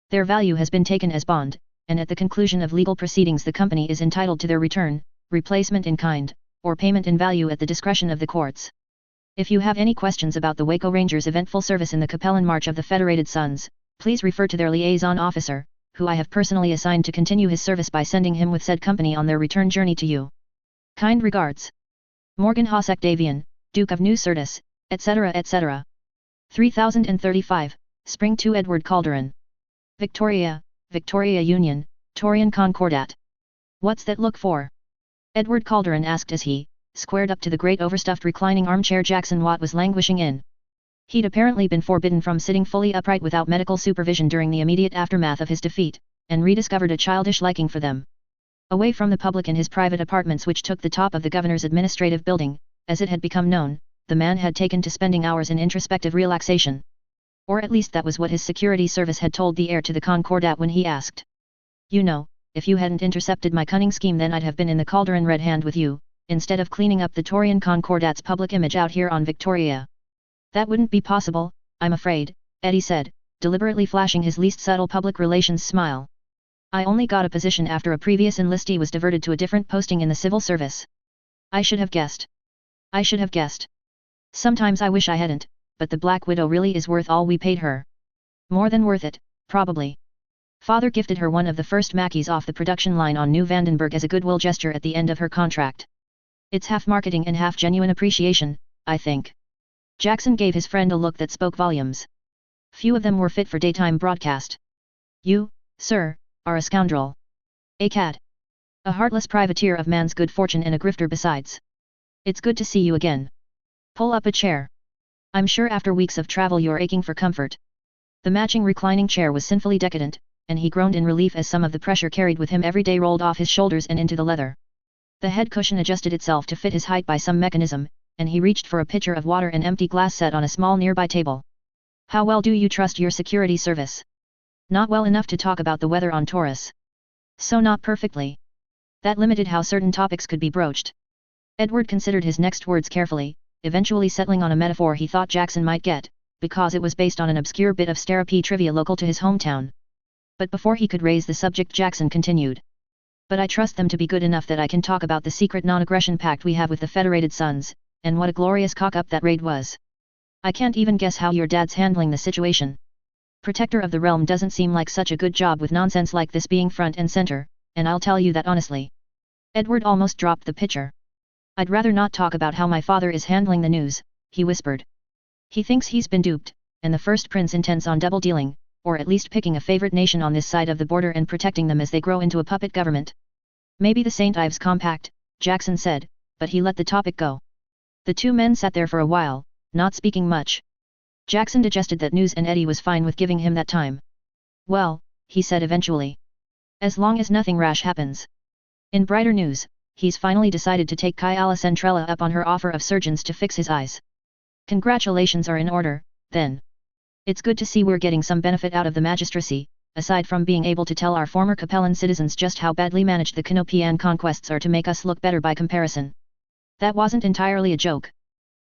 Speaker 1: Their value has been taken as bond, and at the conclusion of legal proceedings the company is entitled to their return, replacement in kind, or payment in value at the discretion of the courts. If you have any questions about the Waco Rangers' eventful service in the Capellan March of the Federated Sons, please refer to their liaison officer, who I have personally assigned to continue his service by sending him with said company on their return journey to you. Kind regards. Morgan Hosek Davian, Duke of New Certus, etc. etc. 3035, Spring 2 Edward Calderon. Victoria, Victoria Union, Torian Concordat. What's that look for? Edward Calderon asked as he, squared up to the great overstuffed reclining armchair Jackson Watt was languishing in. He'd apparently been forbidden from sitting fully upright without medical supervision during the immediate aftermath of his defeat, and rediscovered a childish liking for them. Away from the public in his private apartments which took the top of the governor's administrative building, as it had become known, the man had taken to spending hours in introspective relaxation. Or at least that was what his security service had told the heir to the Concordat when he asked. You know, if you hadn't intercepted my cunning scheme then I'd have been in the Calderon Red Hand with you, instead of cleaning up the Torian Concordat's public image out here on Victoria. That wouldn't be possible, I'm afraid, Eddie said, deliberately flashing his least subtle public relations smile. I only got a position after a previous enlistee was diverted to a different posting in the civil service. I should have guessed. I should have guessed. Sometimes I wish I hadn't, but the Black Widow really is worth all we paid her. More than worth it, probably. Father gifted her one of the first Mackeys off the production line on New Vandenberg as a goodwill gesture at the end of her contract. It's half marketing and half genuine appreciation, I think. Jackson gave his friend a look that spoke volumes. Few of them were fit for daytime broadcast. You, sir, are a scoundrel. A cad. A heartless privateer of man's good fortune and a grifter besides. It's good to see you again. Pull up a chair. I'm sure after weeks of travel you're aching for comfort. The matching reclining chair was sinfully decadent, and he groaned in relief as some of the pressure carried with him every day rolled off his shoulders and into the leather. The head cushion adjusted itself to fit his height by some mechanism, and he reached for a pitcher of water and empty glass set on a small nearby table. How well do you trust your security service? Not well enough to talk about the weather on Taurus. So not perfectly. That limited how certain topics could be broached. Edward considered his next words carefully, eventually settling on a metaphor he thought Jackson might get, because it was based on an obscure bit of Sterapy trivia local to his hometown. But before he could raise the subject Jackson continued. But I trust them to be good enough that I can talk about the secret non-aggression pact we have with the Federated Sons, and what a glorious cock-up that raid was. I can't even guess how your dad's handling the situation. Protector of the realm doesn't seem like such a good job with nonsense like this being front and center, and I'll tell you that honestly. Edward almost dropped the pitcher. I'd rather not talk about how my father is handling the news, he whispered. He thinks he's been duped, and the First Prince intends on double-dealing, or at least picking a favorite nation on this side of the border and protecting them as they grow into a puppet government. Maybe the St. Ives Compact, Jackson said, but he let the topic go. The two men sat there for a while, not speaking much. Jackson digested that news and Eddie was fine with giving him that time. Well, he said eventually. As long as nothing rash happens. In brighter news, he's finally decided to take Kyala Centrella up on her offer of surgeons to fix his eyes. Congratulations are in order, then. It's good to see we're getting some benefit out of the magistracy, aside from being able to tell our former Capellan citizens just how badly managed the Canopian conquests are to make us look better by comparison. That wasn't entirely a joke.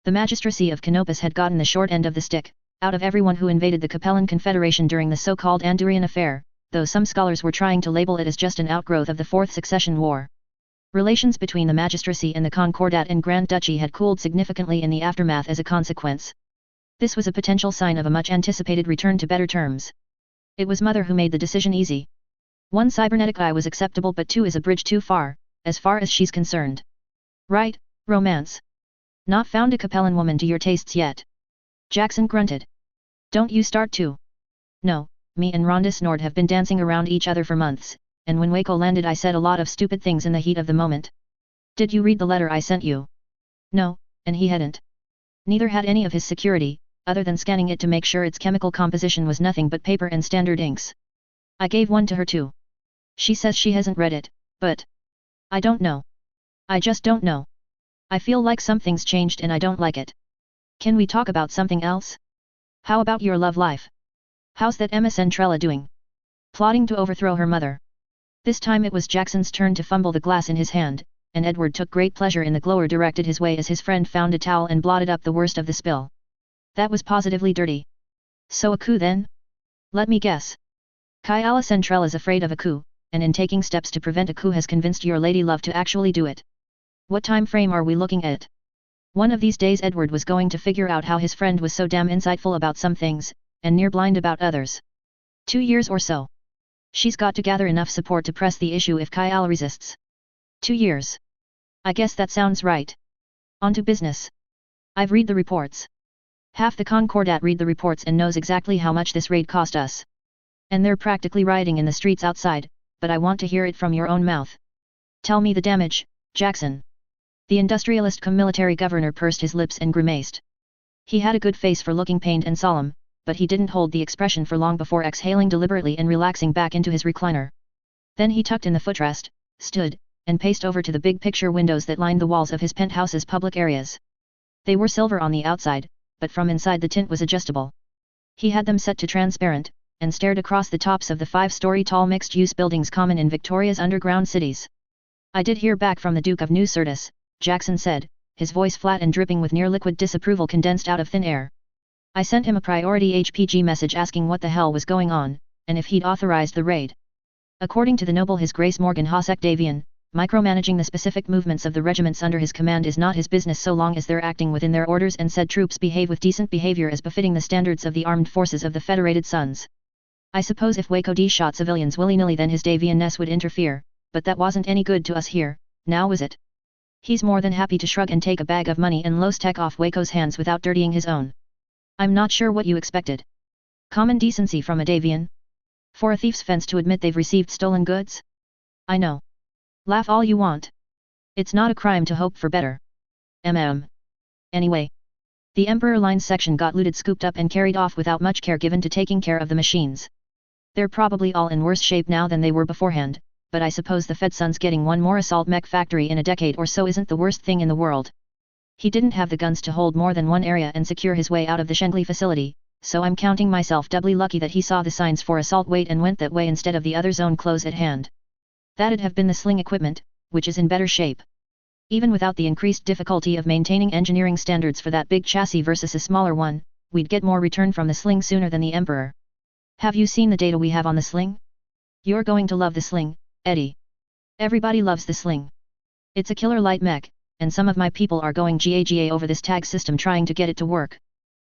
Speaker 1: The magistracy of Canopus had gotten the short end of the stick, out of everyone who invaded the Capellan Confederation during the so-called Andurian affair, though some scholars were trying to label it as just an outgrowth of the Fourth Succession War. Relations between the magistracy and the Concordat and Grand Duchy had cooled significantly in the aftermath as a consequence. This was a potential sign of a much-anticipated return to better terms. It was Mother who made the decision easy. 1 cybernetic eye was acceptable, but 2 is a bridge too far as she's concerned. Right, romance. Not found a Capellan woman to your tastes yet? Jackson grunted. Don't you start too. No, me and Rondus Nord have been dancing around each other for months, and when Waco landed I said a lot of stupid things in the heat of the moment. Did you read the letter I sent you? No, and he hadn't. Neither had any of his security, other than scanning it to make sure its chemical composition was nothing but paper and standard inks. I gave one to her too. She says she hasn't read it, but I don't know. I just don't know. I feel like something's changed and I don't like it. Can we talk about something else? How about your love life? How's that Emma Centrella doing? Plotting to overthrow her mother. This time it was Jackson's turn to fumble the glass in his hand, and Edward took great pleasure in the glower directed his way as his friend found a towel and blotted up the worst of the spill. That was positively dirty. So a coup then? Let me guess. Kyala Centrella is afraid of a coup, and in taking steps to prevent a coup has convinced your lady love to actually do it. What time frame are we looking at? One of these days Edward was going to figure out how his friend was so damn insightful about some things, and near blind about others. 2 years or so. She's got to gather enough support to press the issue if Kyala resists. 2 years. I guess that sounds right. On to business. I've read the reports. Half the Concordat read the reports and knows exactly how much this raid cost us. And they're practically rioting in the streets outside, but I want to hear it from your own mouth. Tell me the damage, Jackson. The industrialist cum military governor pursed his lips and grimaced. He had a good face for looking pained and solemn, but he didn't hold the expression for long before exhaling deliberately and relaxing back into his recliner. Then he tucked in the footrest, stood, and paced over to the big picture windows that lined the walls of his penthouse's public areas. They were silver on the outside, but from inside the tint was adjustable. He had them set to transparent, and stared across the tops of the 5-story tall mixed-use buildings common in Victoria's underground cities. I did hear back from the Duke of New Syrtis, Jackson said, his voice flat and dripping with near-liquid disapproval condensed out of thin air. I sent him a priority HPG message asking what the hell was going on, and if he'd authorized the raid. According to the noble His Grace Morgan Hossack Davian, micromanaging the specific movements of the regiments under his command is not his business so long as they're acting within their orders and said troops behave with decent behavior as befitting the standards of the armed forces of the Federated Sons. I suppose if Waco D shot civilians willy-nilly then his Davian-ness would interfere, but that wasn't any good to us here, now was it? He's more than happy to shrug and take a bag of money and low-tech off Waco's hands without dirtying his own. I'm not sure what you expected. Common decency from a Davian? For a thief's fence to admit they've received stolen goods? I know. Laugh all you want. It's not a crime to hope for better. Anyway. The Emperor Line's section got looted, scooped up and carried off without much care given to taking care of the machines. They're probably all in worse shape now than they were beforehand, but I suppose the Fedson's getting one more assault mech factory in a decade or so isn't the worst thing in the world. He didn't have the guns to hold more than one area and secure his way out of the Shengley facility, so I'm counting myself doubly lucky that he saw the signs for assault wait and went that way instead of the other zone close at hand. That'd have been the sling equipment, which is in better shape. Even without the increased difficulty of maintaining engineering standards for that big chassis versus a smaller one, we'd get more return from the sling sooner than the Emperor. Have you seen the data we have on the sling? You're going to love the sling, Eddie. Everybody loves the sling. It's a killer light mech, and some of my people are going GAGA over this tag system trying to get it to work.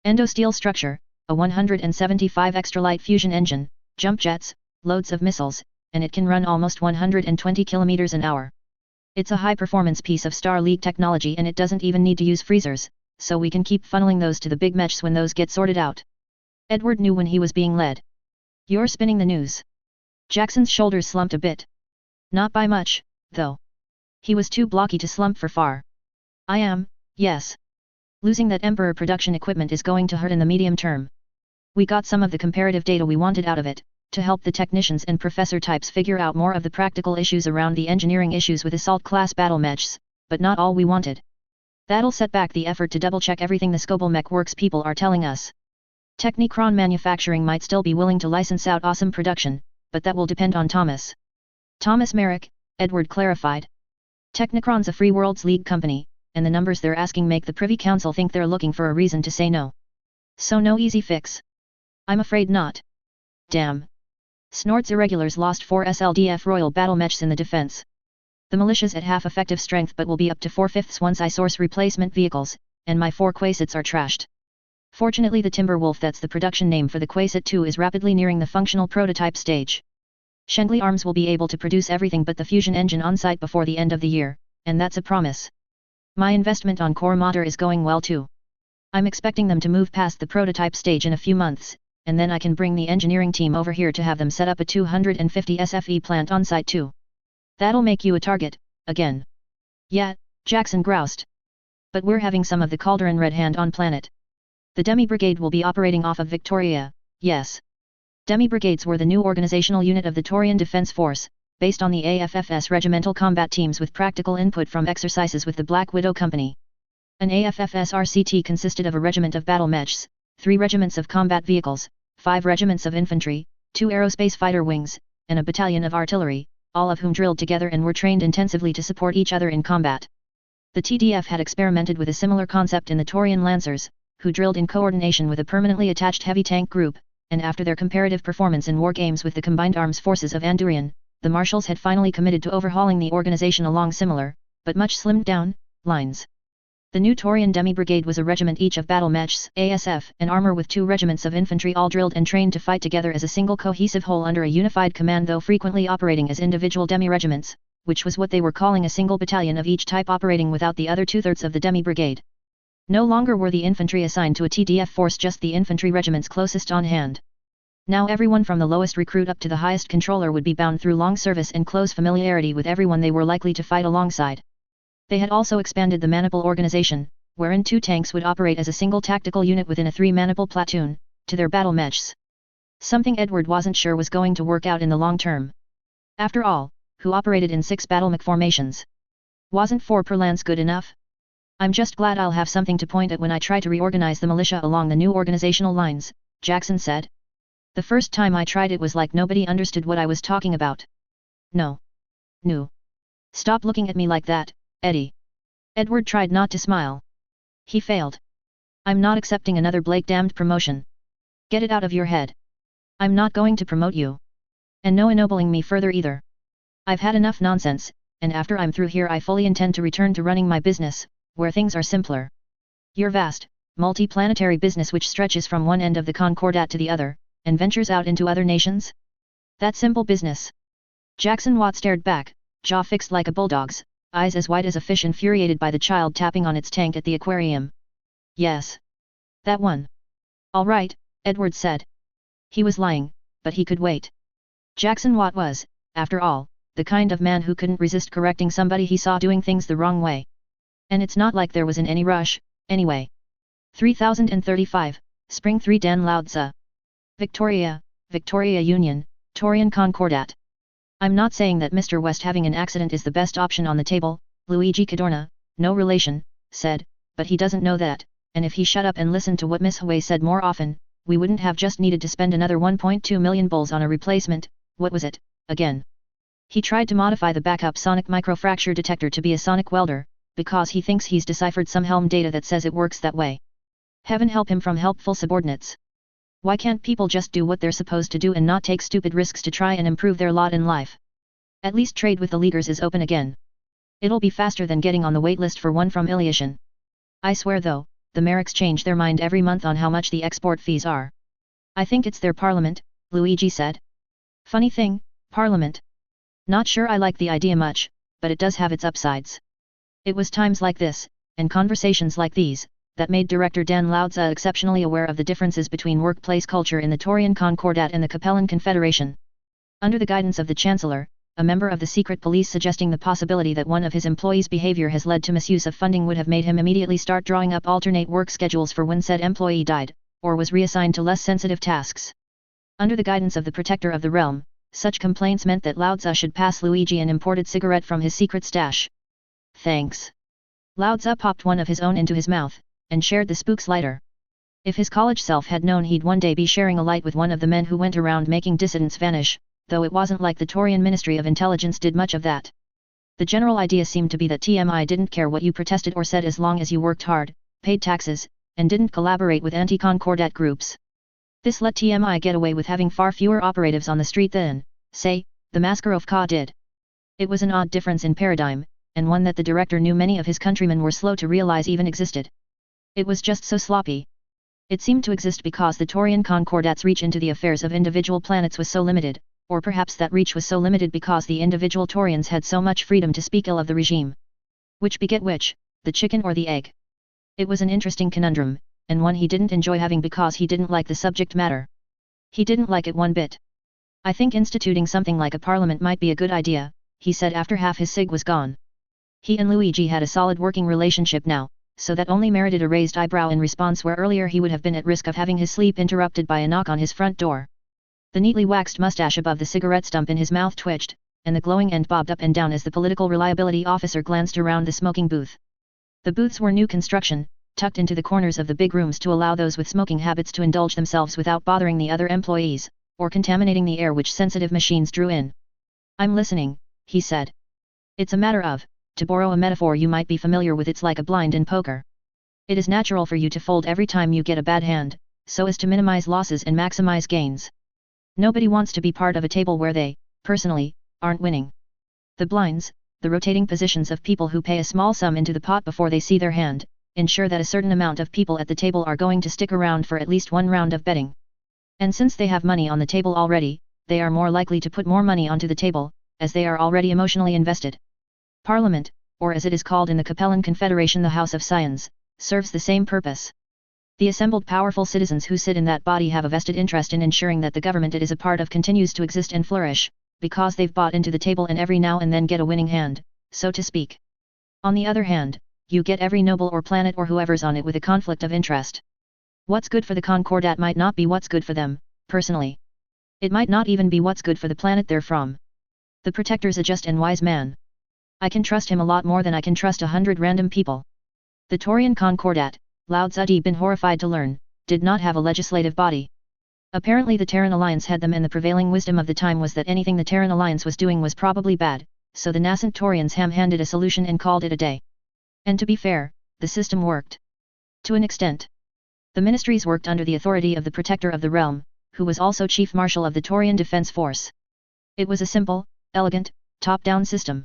Speaker 1: Endosteel structure, a 175 extra light fusion engine, jump jets, loads of missiles, and it can run almost 120 km an hour. It's a high-performance piece of Star League technology and it doesn't even need to use freezers, so we can keep funneling those to the big mechs when those get sorted out. Edward knew when he was being led. You're spinning the news. Jackson's shoulders slumped a bit. Not by much, though. He was too blocky to slump for far. I am, yes. Losing that Emperor production equipment is going to hurt in the medium term. We got some of the comparative data we wanted out of it, to help the technicians and professor types figure out more of the practical issues around the engineering issues with assault-class battle mechs, but not all we wanted. That'll set back the effort to double-check everything the Scobel mech works people are telling us. Technicron Manufacturing might still be willing to license out awesome production, but that will depend on Thomas. Thomas Merrick, Edward clarified. Technicron's a Free Worlds League company, and the numbers they're asking make the Privy Council think they're looking for a reason to say no. So no easy fix? I'm afraid not. Damn. Snort's Irregulars lost 4 SLDF Royal Battle Mechs in the defense. The militia's at half effective strength but will be up to 4/5 once I source replacement vehicles, and my 4 Quasits are trashed. Fortunately the Timberwolf, that's the production name for the Quasit 2, is rapidly nearing the functional prototype stage. Shendley Arms will be able to produce everything but the fusion engine on site before the end of the year, and that's a promise. My investment on Core Motor is going well too. I'm expecting them to move past the prototype stage in a few months, and then I can bring the engineering team over here to have them set up a 250 SFE plant on site too. That'll make you a target, again. Yeah, Jackson groused. But we're having some of the Calderon Red Hand on planet. The Demi Brigade will be operating off of Victoria, yes. Demi Brigades were the new organizational unit of the Taurian Defense Force, based on the AFFS regimental combat teams with practical input from exercises with the Black Widow Company. An AFFS RCT consisted of a regiment of battle mechs, 3 regiments of combat vehicles, 5 regiments of infantry, 2 aerospace fighter wings, and a battalion of artillery, all of whom drilled together and were trained intensively to support each other in combat. The TDF had experimented with a similar concept in the Taurian Lancers, who drilled in coordination with a permanently attached heavy tank group, and after their comparative performance in war games with the combined arms forces of Andurian, the Marshals had finally committed to overhauling the organization along similar, but much slimmed down, lines. The new Taurian Demi Brigade was a regiment each of battle mechs, ASF, and armor with 2 regiments of infantry all drilled and trained to fight together as a single cohesive whole under a unified command, though frequently operating as individual demi-regiments, which was what they were calling a single battalion of each type operating without the other 2/3 of the Demi Brigade. No longer were the infantry assigned to a TDF force, just the infantry regiments closest on hand. Now everyone from the lowest recruit up to the highest controller would be bound through long service and close familiarity with everyone they were likely to fight alongside. They had also expanded the maniple organization, wherein 2 tanks would operate as a single tactical unit within a 3-maniple platoon, to their battle mechs. Something Edward wasn't sure was going to work out in the long term. After all, who operated in 6 battle mech formations? Wasn't 4 per lance good enough? I'm just glad I'll have something to point at when I try to reorganize the militia along the new organizational lines, Jackson said. The first time I tried it was like nobody understood what I was talking about. No. Stop looking at me like that, Eddie. Edward tried not to smile. He failed. I'm not accepting another Blake-damned promotion. Get it out of your head. I'm not going to promote you. And no ennobling me further either. I've had enough nonsense, and after I'm through here I fully intend to return to running my business, where things are simpler. Your vast, multi-planetary business which stretches from one end of the Concordat to the other, and ventures out into other nations? That simple business. Jackson Watt stared back, jaw fixed like a bulldog's, eyes as wide as a fish, infuriated by the child tapping on its tank at the aquarium. Yes. That one. All right, Edward said. He was lying, but he could wait. Jackson Watt was, after all, the kind of man who couldn't resist correcting somebody he saw doing things the wrong way. And it's not like there was in any rush, anyway. 3035, Spring 3 Dan Lao-Tzu. Victoria Union, Taurian Concordat. I'm not saying that Mr. West having an accident is the best option on the table, Luigi Cadorna, no relation, said, but he doesn't know that, and if he shut up and listened to what Miss Huey said more often, we wouldn't have just needed to spend another 1.2 million bulls on a replacement, what was it, again? He tried to modify the backup sonic microfracture detector to be a sonic welder, because he thinks he's deciphered some Helm data that says it works that way. Heaven help him from helpful subordinates. Why can't people just do what they're supposed to do and not take stupid risks to try and improve their lot in life? At least trade with the Leaguers is open again. It'll be faster than getting on the wait list for one from Ilyushin. I swear though, the Merricks change their mind every month on how much the export fees are. I think it's their parliament, Luigi said. Funny thing, parliament. Not sure I like the idea much, but it does have its upsides. It was times like this, and conversations like these, that made Director Dan Lao-Tzu exceptionally aware of the differences between workplace culture in the Taurian Concordat and the Capellan Confederation. Under the guidance of the Chancellor, a member of the secret police suggesting the possibility that one of his employees' behavior has led to misuse of funding would have made him immediately start drawing up alternate work schedules for when said employee died, or was reassigned to less sensitive tasks. Under the guidance of the Protector of the Realm, such complaints meant that Lao-Tzu should pass Luigi an imported cigarette from his secret stash. Thanks. Lao-Tzu popped one of his own into his mouth, and shared the spook's lighter. If his college self had known he'd one day be sharing a light with one of the men who went around making dissidents vanish, though it wasn't like the Taurian Ministry of Intelligence did much of that. The general idea seemed to be that TMI didn't care what you protested or said as long as you worked hard, paid taxes, and didn't collaborate with anti-concordat groups. This let TMI get away with having far fewer operatives on the street than, say, the Mascarovka did. It was an odd difference in paradigm, and one that the director knew many of his countrymen were slow to realize even existed. It was just so sloppy. It seemed to exist because the Taurian Concordat's reach into the affairs of individual planets was so limited, or perhaps that reach was so limited because the individual Taurians had so much freedom to speak ill of the regime. Which beget which, the chicken or the egg? It was an interesting conundrum, and one he didn't enjoy having because he didn't like the subject matter. He didn't like it one bit. I think instituting something like a parliament might be a good idea, he said after half his cig was gone. He and Luigi had a solid working relationship now, so that only merited a raised eyebrow in response where earlier he would have been at risk of having his sleep interrupted by a knock on his front door. The neatly waxed mustache above the cigarette stump in his mouth twitched, and the glowing end bobbed up and down as the political reliability officer glanced around the smoking booth. The booths were new construction, tucked into the corners of the big rooms to allow those with smoking habits to indulge themselves without bothering the other employees, or contaminating the air which sensitive machines drew in. "I'm listening," he said. "It's a matter of, to borrow a metaphor you might be familiar with, it's like a blind in poker. It is natural for you to fold every time you get a bad hand, so as to minimize losses and maximize gains. Nobody wants to be part of a table where they, personally, aren't winning. The blinds, the rotating positions of people who pay a small sum into the pot before they see their hand, ensure that a certain amount of people at the table are going to stick around for at least one round of betting. And since they have money on the table already, they are more likely to put more money onto the table, as they are already emotionally invested. Parliament, or as it is called in the Capellan Confederation the House of Science, serves the same purpose. The assembled powerful citizens who sit in that body have a vested interest in ensuring that the government it is a part of continues to exist and flourish, because they've bought into the table and every now and then get a winning hand, so to speak. On the other hand, you get every noble or planet or whoever's on it with a conflict of interest. What's good for the Concordat might not be what's good for them, personally. It might not even be what's good for the planet they're from. The Protector's a just and wise man. I can trust him a lot more than I can trust 100 random people." The Taurian Concordat, Lao Tzu been horrified to learn, did not have a legislative body. Apparently the Terran Alliance had them, and the prevailing wisdom of the time was that anything the Terran Alliance was doing was probably bad, so the nascent Taurians ham-handed a solution and called it a day. And to be fair, the system worked. To an extent. The ministries worked under the authority of the Protector of the Realm, who was also Chief Marshal of the Taurian Defense Force. It was a simple, elegant, top-down system.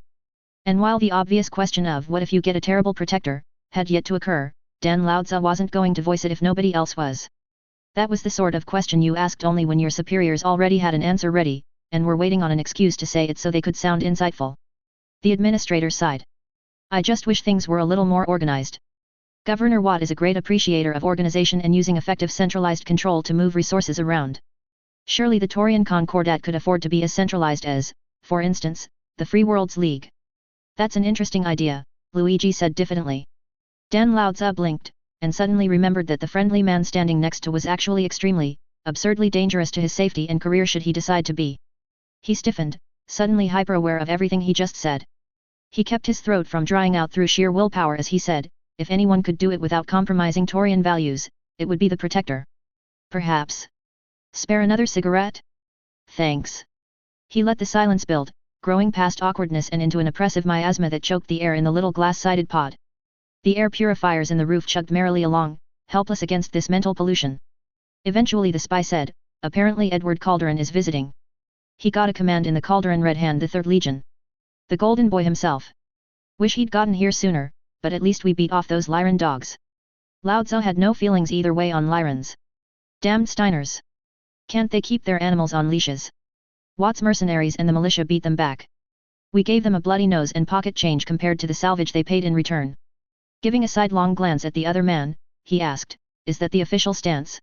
Speaker 1: And while the obvious question of what if you get a terrible protector, had yet to occur, Dan Lao Tzu wasn't going to voice it if nobody else was. That was the sort of question you asked only when your superiors already had an answer ready, and were waiting on an excuse to say it so they could sound insightful. The administrator sighed. "I just wish things were a little more organized. Governor Watt is a great appreciator of organization and using effective centralized control to move resources around. Surely the Taurian Concordat could afford to be as centralized as, for instance, the Free Worlds League." "That's an interesting idea," Luigi said diffidently. Dan Lao Tzu blinked, and suddenly remembered that the friendly man standing next to was actually extremely, absurdly dangerous to his safety and career should he decide to be. He stiffened, suddenly hyper-aware of everything he just said. He kept his throat from drying out through sheer willpower as he said, if anyone could do it without compromising Taurian values, it would be the Protector. "Perhaps. Spare another cigarette?" "Thanks." He let the silence build, growing past awkwardness and into an oppressive miasma that choked the air in the little glass-sided pod. The air purifiers in the roof chugged merrily along, helpless against this mental pollution. Eventually the spy said, "Apparently Edward Calderon is visiting. He got a command in the Calderon Red Hand, the 3rd Legion. The Golden Boy himself. Wish he'd gotten here sooner, but at least we beat off those Lyran dogs." Lao Tzu had no feelings either way on Lyrans. Damned Steiners. Can't they keep their animals on leashes? Watt's mercenaries and the militia beat them back. We gave them a bloody nose and pocket change compared to the salvage they paid in return. Giving a sidelong glance at the other man, he asked, "Is that the official stance?"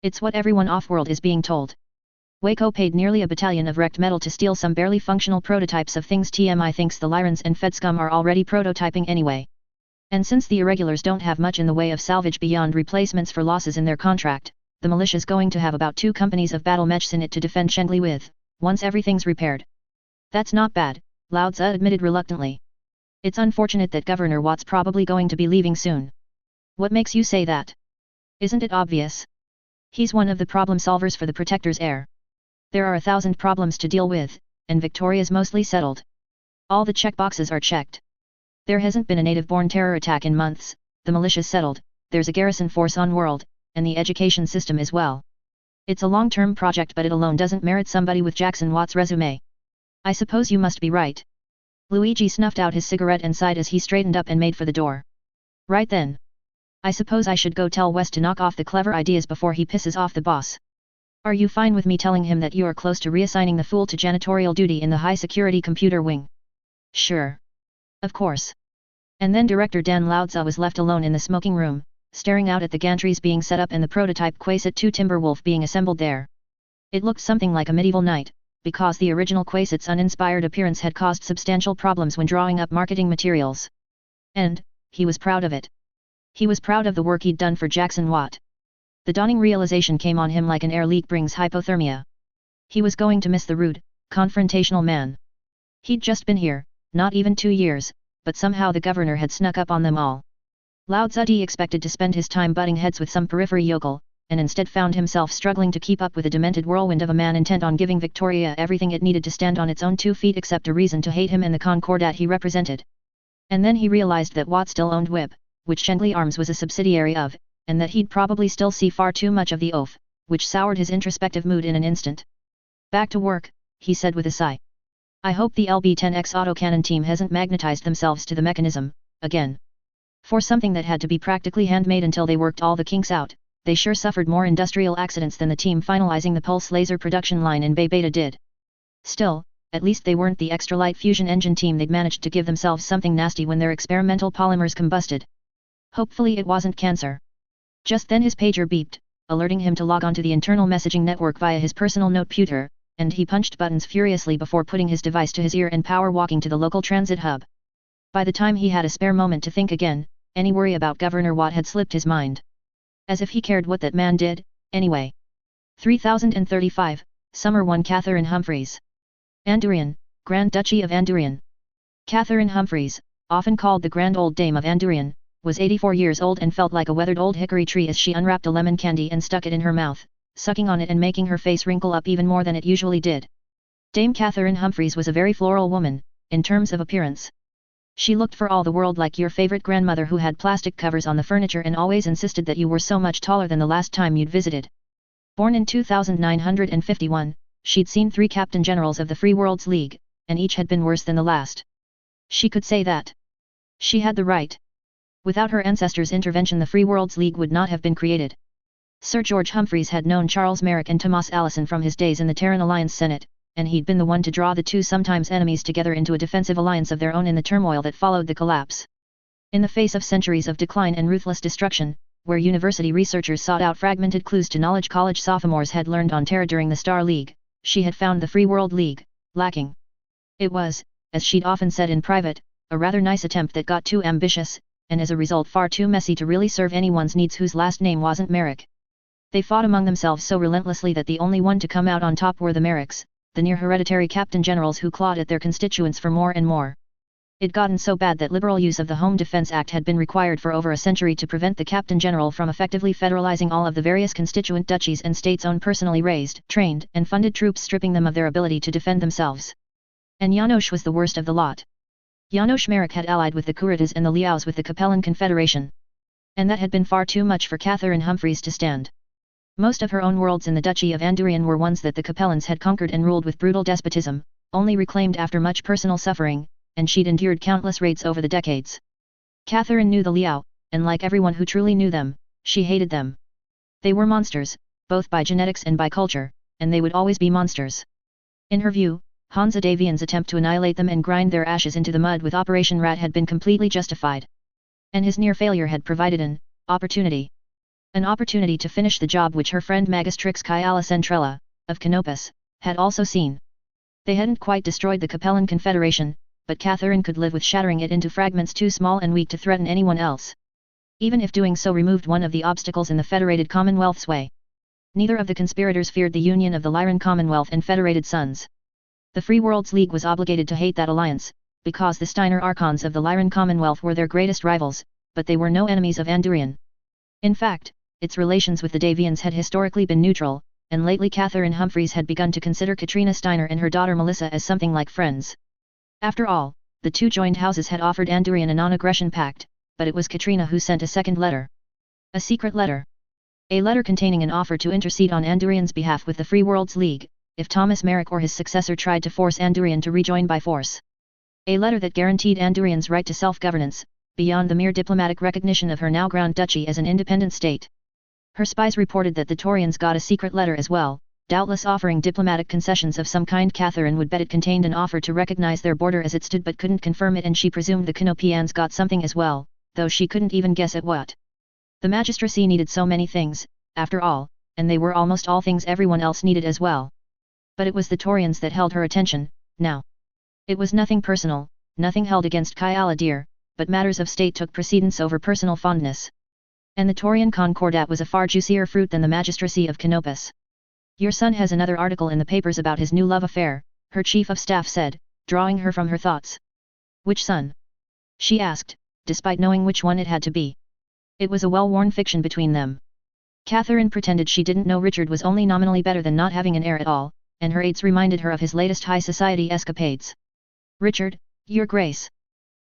Speaker 1: "It's what everyone off-world is being told. Waco paid nearly a battalion of wrecked metal to steal some barely functional prototypes of things TMI thinks the Lyrans and Fedscum are already prototyping anyway. And since the irregulars don't have much in the way of salvage beyond replacements for losses in their contract, the militia's going to have about 2 companies of battle mechs in it to defend Chengli with, once everything's repaired." "That's not bad," Lao Tzu admitted reluctantly. "It's unfortunate that Governor Watt's probably going to be leaving soon." "What makes you say that?" Isn't it obvious? He's one of the problem solvers for the Protector's heir. There are 1,000 problems to deal with, and Victoria's mostly settled. All the checkboxes are checked. There hasn't been a native-born terror attack in months, the militia's settled, there's a garrison force on world, and the education system as well. It's a long-term project, but it alone doesn't merit somebody with Jackson Watt's resume. I suppose you must be right. Luigi snuffed out his cigarette and sighed as he straightened up and made for the door. Right then. I suppose I should go tell West to knock off the clever ideas before he pisses off the boss. Are you fine with me telling him that you are close to reassigning the fool to janitorial duty in the high-security computer wing? Sure. Of course. And then Director Dan Loudza was left alone in the smoking room, staring out at the gantries being set up and the prototype Quasit 2 Timberwolf being assembled there. It looked something like a medieval knight, because the original Quasit's uninspired appearance had caused substantial problems when drawing up marketing materials. And, he was proud of it. He was proud of the work he'd done for Jackson Watt. The dawning realization came on him like an air leak brings hypothermia. He was going to miss the rude, confrontational man. He'd just been here, not even 2 years, but somehow the governor had snuck up on them all. Loudza expected to spend his time butting heads with some periphery yokel, and instead found himself struggling to keep up with a demented whirlwind of a man intent on giving Victoria everything it needed to stand on its own 2 feet except a reason to hate him and the Concordat he represented. And then he realized that Watt still owned WIB, which Shendley Arms was a subsidiary of, and that he'd probably still see far too much of the oaf, which soured his introspective mood in an instant. Back to work, he said with a sigh. I hope the LB-10X autocannon team hasn't magnetized themselves to the mechanism, again. For something that had to be practically handmade until they worked all the kinks out, they sure suffered more industrial accidents than the team finalizing the pulse laser production line in Bay Beta did. Still, at least they weren't the extra-light fusion engine team they'd managed to give themselves something nasty when their experimental polymers combusted. Hopefully it wasn't cancer. Just then his pager beeped, alerting him to log on to the internal messaging network via his personal noteputer, and he punched buttons furiously before putting his device to his ear and power walking to the local transit hub. By the time he had a spare moment to think again, any worry about Governor Watt had slipped his mind. As if he cared what that man did, anyway. 3035, Summer 1 Catherine Humphreys. Andurian, Grand Duchy of Andurian. Catherine Humphreys, often called the Grand Old Dame of Andurian, was 84 years old and felt like a weathered old hickory tree as she unwrapped a lemon candy and stuck it in her mouth, sucking on it and making her face wrinkle up even more than it usually did. Dame Catherine Humphreys was a very floral woman, in terms of appearance. She looked for all the world like your favorite grandmother who had plastic covers on the furniture and always insisted that you were so much taller than the last time you'd visited. Born in 2951, she'd seen 3 captain generals of the Free Worlds League, and each had been worse than the last. She could say that. She had the right. Without her ancestors' intervention the Free Worlds League would not have been created. Sir George Humphreys had known Charles Merrick and Tomas Allison from his days in the Terran Alliance Senate, and he'd been the one to draw the two sometimes enemies together into a defensive alliance of their own in the turmoil that followed the collapse. In the face of centuries of decline and ruthless destruction, where university researchers sought out fragmented clues to knowledge college sophomores had learned on Terra during the Star League, she had found the Free World League lacking. It was, as she'd often said in private, a rather nice attempt that got too ambitious, and as a result far too messy to really serve anyone's needs whose last name wasn't Merrick. They fought among themselves so relentlessly that the only one to come out on top were the Merricks, the near-hereditary captain generals who clawed at their constituents for more and more. It'd gotten so bad that liberal use of the Home Defense Act had been required for over a century to prevent the captain general from effectively federalizing all of the various constituent duchies and states' own personally raised, trained, and funded troops, stripping them of their ability to defend themselves. And Janosch was the worst of the lot. Janosch Merrick had allied with the Kuritas and the Liaos with the Capellan Confederation. And that had been far too much for Catherine Humphreys to stand. Most of her own worlds in the Duchy of Andurian were ones that the Capellans had conquered and ruled with brutal despotism, only reclaimed after much personal suffering, and she'd endured countless raids over the decades. Catherine knew the Liao, and like everyone who truly knew them, she hated them. They were monsters, both by genetics and by culture, and they would always be monsters. In her view, Hansa Davian's attempt to annihilate them and grind their ashes into the mud with Operation Rat had been completely justified. And his near failure had provided an opportunity. An opportunity to finish the job which her friend Magistrix Kyala Centrella, of Canopus, had also seen. They hadn't quite destroyed the Capellan Confederation, but Catherine could live with shattering it into fragments too small and weak to threaten anyone else. Even if doing so removed one of the obstacles in the Federated Commonwealth's way. Neither of the conspirators feared the union of the Lyran Commonwealth and Federated Sons. The Free Worlds League was obligated to hate that alliance, because the Steiner Archons of the Lyran Commonwealth were their greatest rivals, but they were no enemies of Andurian. In fact, its relations with the Davians had historically been neutral, and lately Catherine Humphreys had begun to consider Katrina Steiner and her daughter Melissa as something like friends. After all, the two joined houses had offered Andurian a non-aggression pact, but it was Katrina who sent a second letter. A secret letter. A letter containing an offer to intercede on Andurian's behalf with the Free Worlds League, if Thomas Merrick or his successor tried to force Andurian to rejoin by force. A letter that guaranteed Andurian's right to self-governance, beyond the mere diplomatic recognition of her now Grand Duchy as an independent state. Her spies reported that the Taurians got a secret letter as well, doubtless offering diplomatic concessions of some kind. Catherine would bet it contained an offer to recognize their border as it stood but couldn't confirm it, and she presumed the Canopians got something as well, though she couldn't even guess at what. The magistracy needed so many things, after all, and they were almost all things everyone else needed as well. But it was the Taurians that held her attention, now. It was nothing personal, nothing held against Kyala dear, but matters of state took precedence over personal fondness. And the Taurian Concordat was a far juicier fruit than the magistracy of Canopus. Your son has another article in the papers about his new love affair, her chief of staff said, drawing her from her thoughts. Which son? She asked, despite knowing which one it had to be. It was a well-worn fiction between them. Catherine pretended she didn't know Richard was only nominally better than not having an heir at all, and her aides reminded her of his latest high society escapades. Richard, your grace.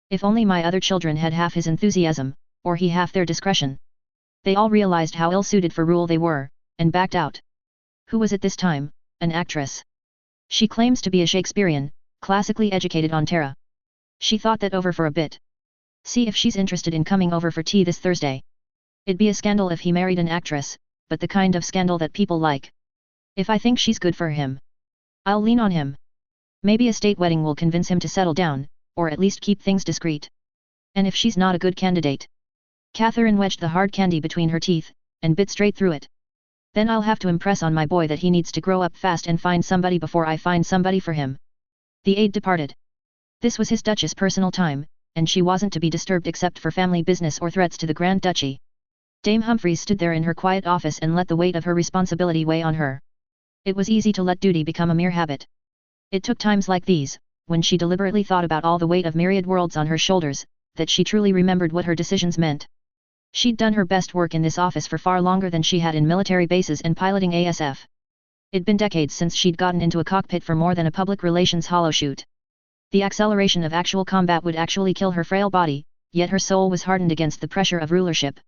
Speaker 1: If only my other children had half his enthusiasm, or he half their discretion. They all realized how ill-suited for rule they were, and backed out. Who was it this time? An actress. She claims to be a Shakespearean, classically educated on Terra. She thought that over for a bit. See if she's interested in coming over for tea this Thursday. It'd be a scandal if he married an actress, but the kind of scandal that people like. If I think she's good for him, I'll lean on him. Maybe a state wedding will convince him to settle down, or at least keep things discreet. And if she's not a good candidate? Catherine wedged the hard candy between her teeth, and bit straight through it. Then I'll have to impress on my boy that he needs to grow up fast and find somebody before I find somebody for him. The aide departed. This was his Duchess' personal time, and she wasn't to be disturbed except for family business or threats to the Grand Duchy. Dame Humphreys stood there in her quiet office and let the weight of her responsibility weigh on her. It was easy to let duty become a mere habit. It took times like these, when she deliberately thought about all the weight of myriad worlds on her shoulders, that she truly remembered what her decisions meant. She'd done her best work in this office for far longer than she had in military bases and piloting ASF. It'd been decades since she'd gotten into a cockpit for more than a public relations holoshoot. The acceleration of actual combat would actually kill her frail body, yet her soul was hardened against the pressure of rulership.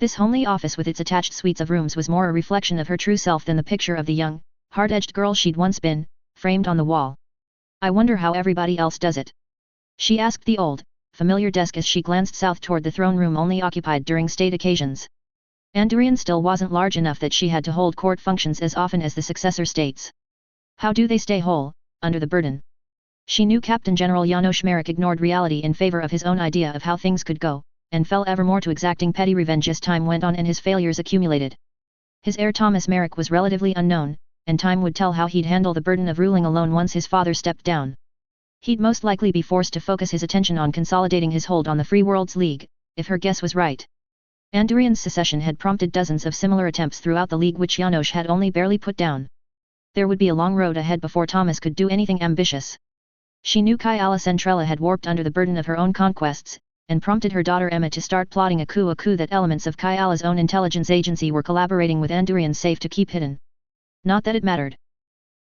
Speaker 1: This homely office with its attached suites of rooms was more a reflection of her true self than the picture of the young, hard-edged girl she'd once been, framed on the wall. I wonder how everybody else does it. She asked the old, familiar desk as she glanced south toward the throne room only occupied during state occasions. Andurian still wasn't large enough that she had to hold court functions as often as the successor states. How do they stay whole, under the burden? She knew Captain General Janos Merrick ignored reality in favor of his own idea of how things could go, and fell ever more to exacting petty revenge as time went on and his failures accumulated. His heir Thomas Merrick was relatively unknown, and time would tell how he'd handle the burden of ruling alone once his father stepped down. He'd most likely be forced to focus his attention on consolidating his hold on the Free Worlds League, if her guess was right. Andurian's secession had prompted dozens of similar attempts throughout the League which Janos had only barely put down. There would be a long road ahead before Thomas could do anything ambitious. She knew Kyala Centrella had warped under the burden of her own conquests, and prompted her daughter Emma to start plotting a coup that elements of Kyala's own intelligence agency were collaborating with Andurian's safe to keep hidden. Not that it mattered.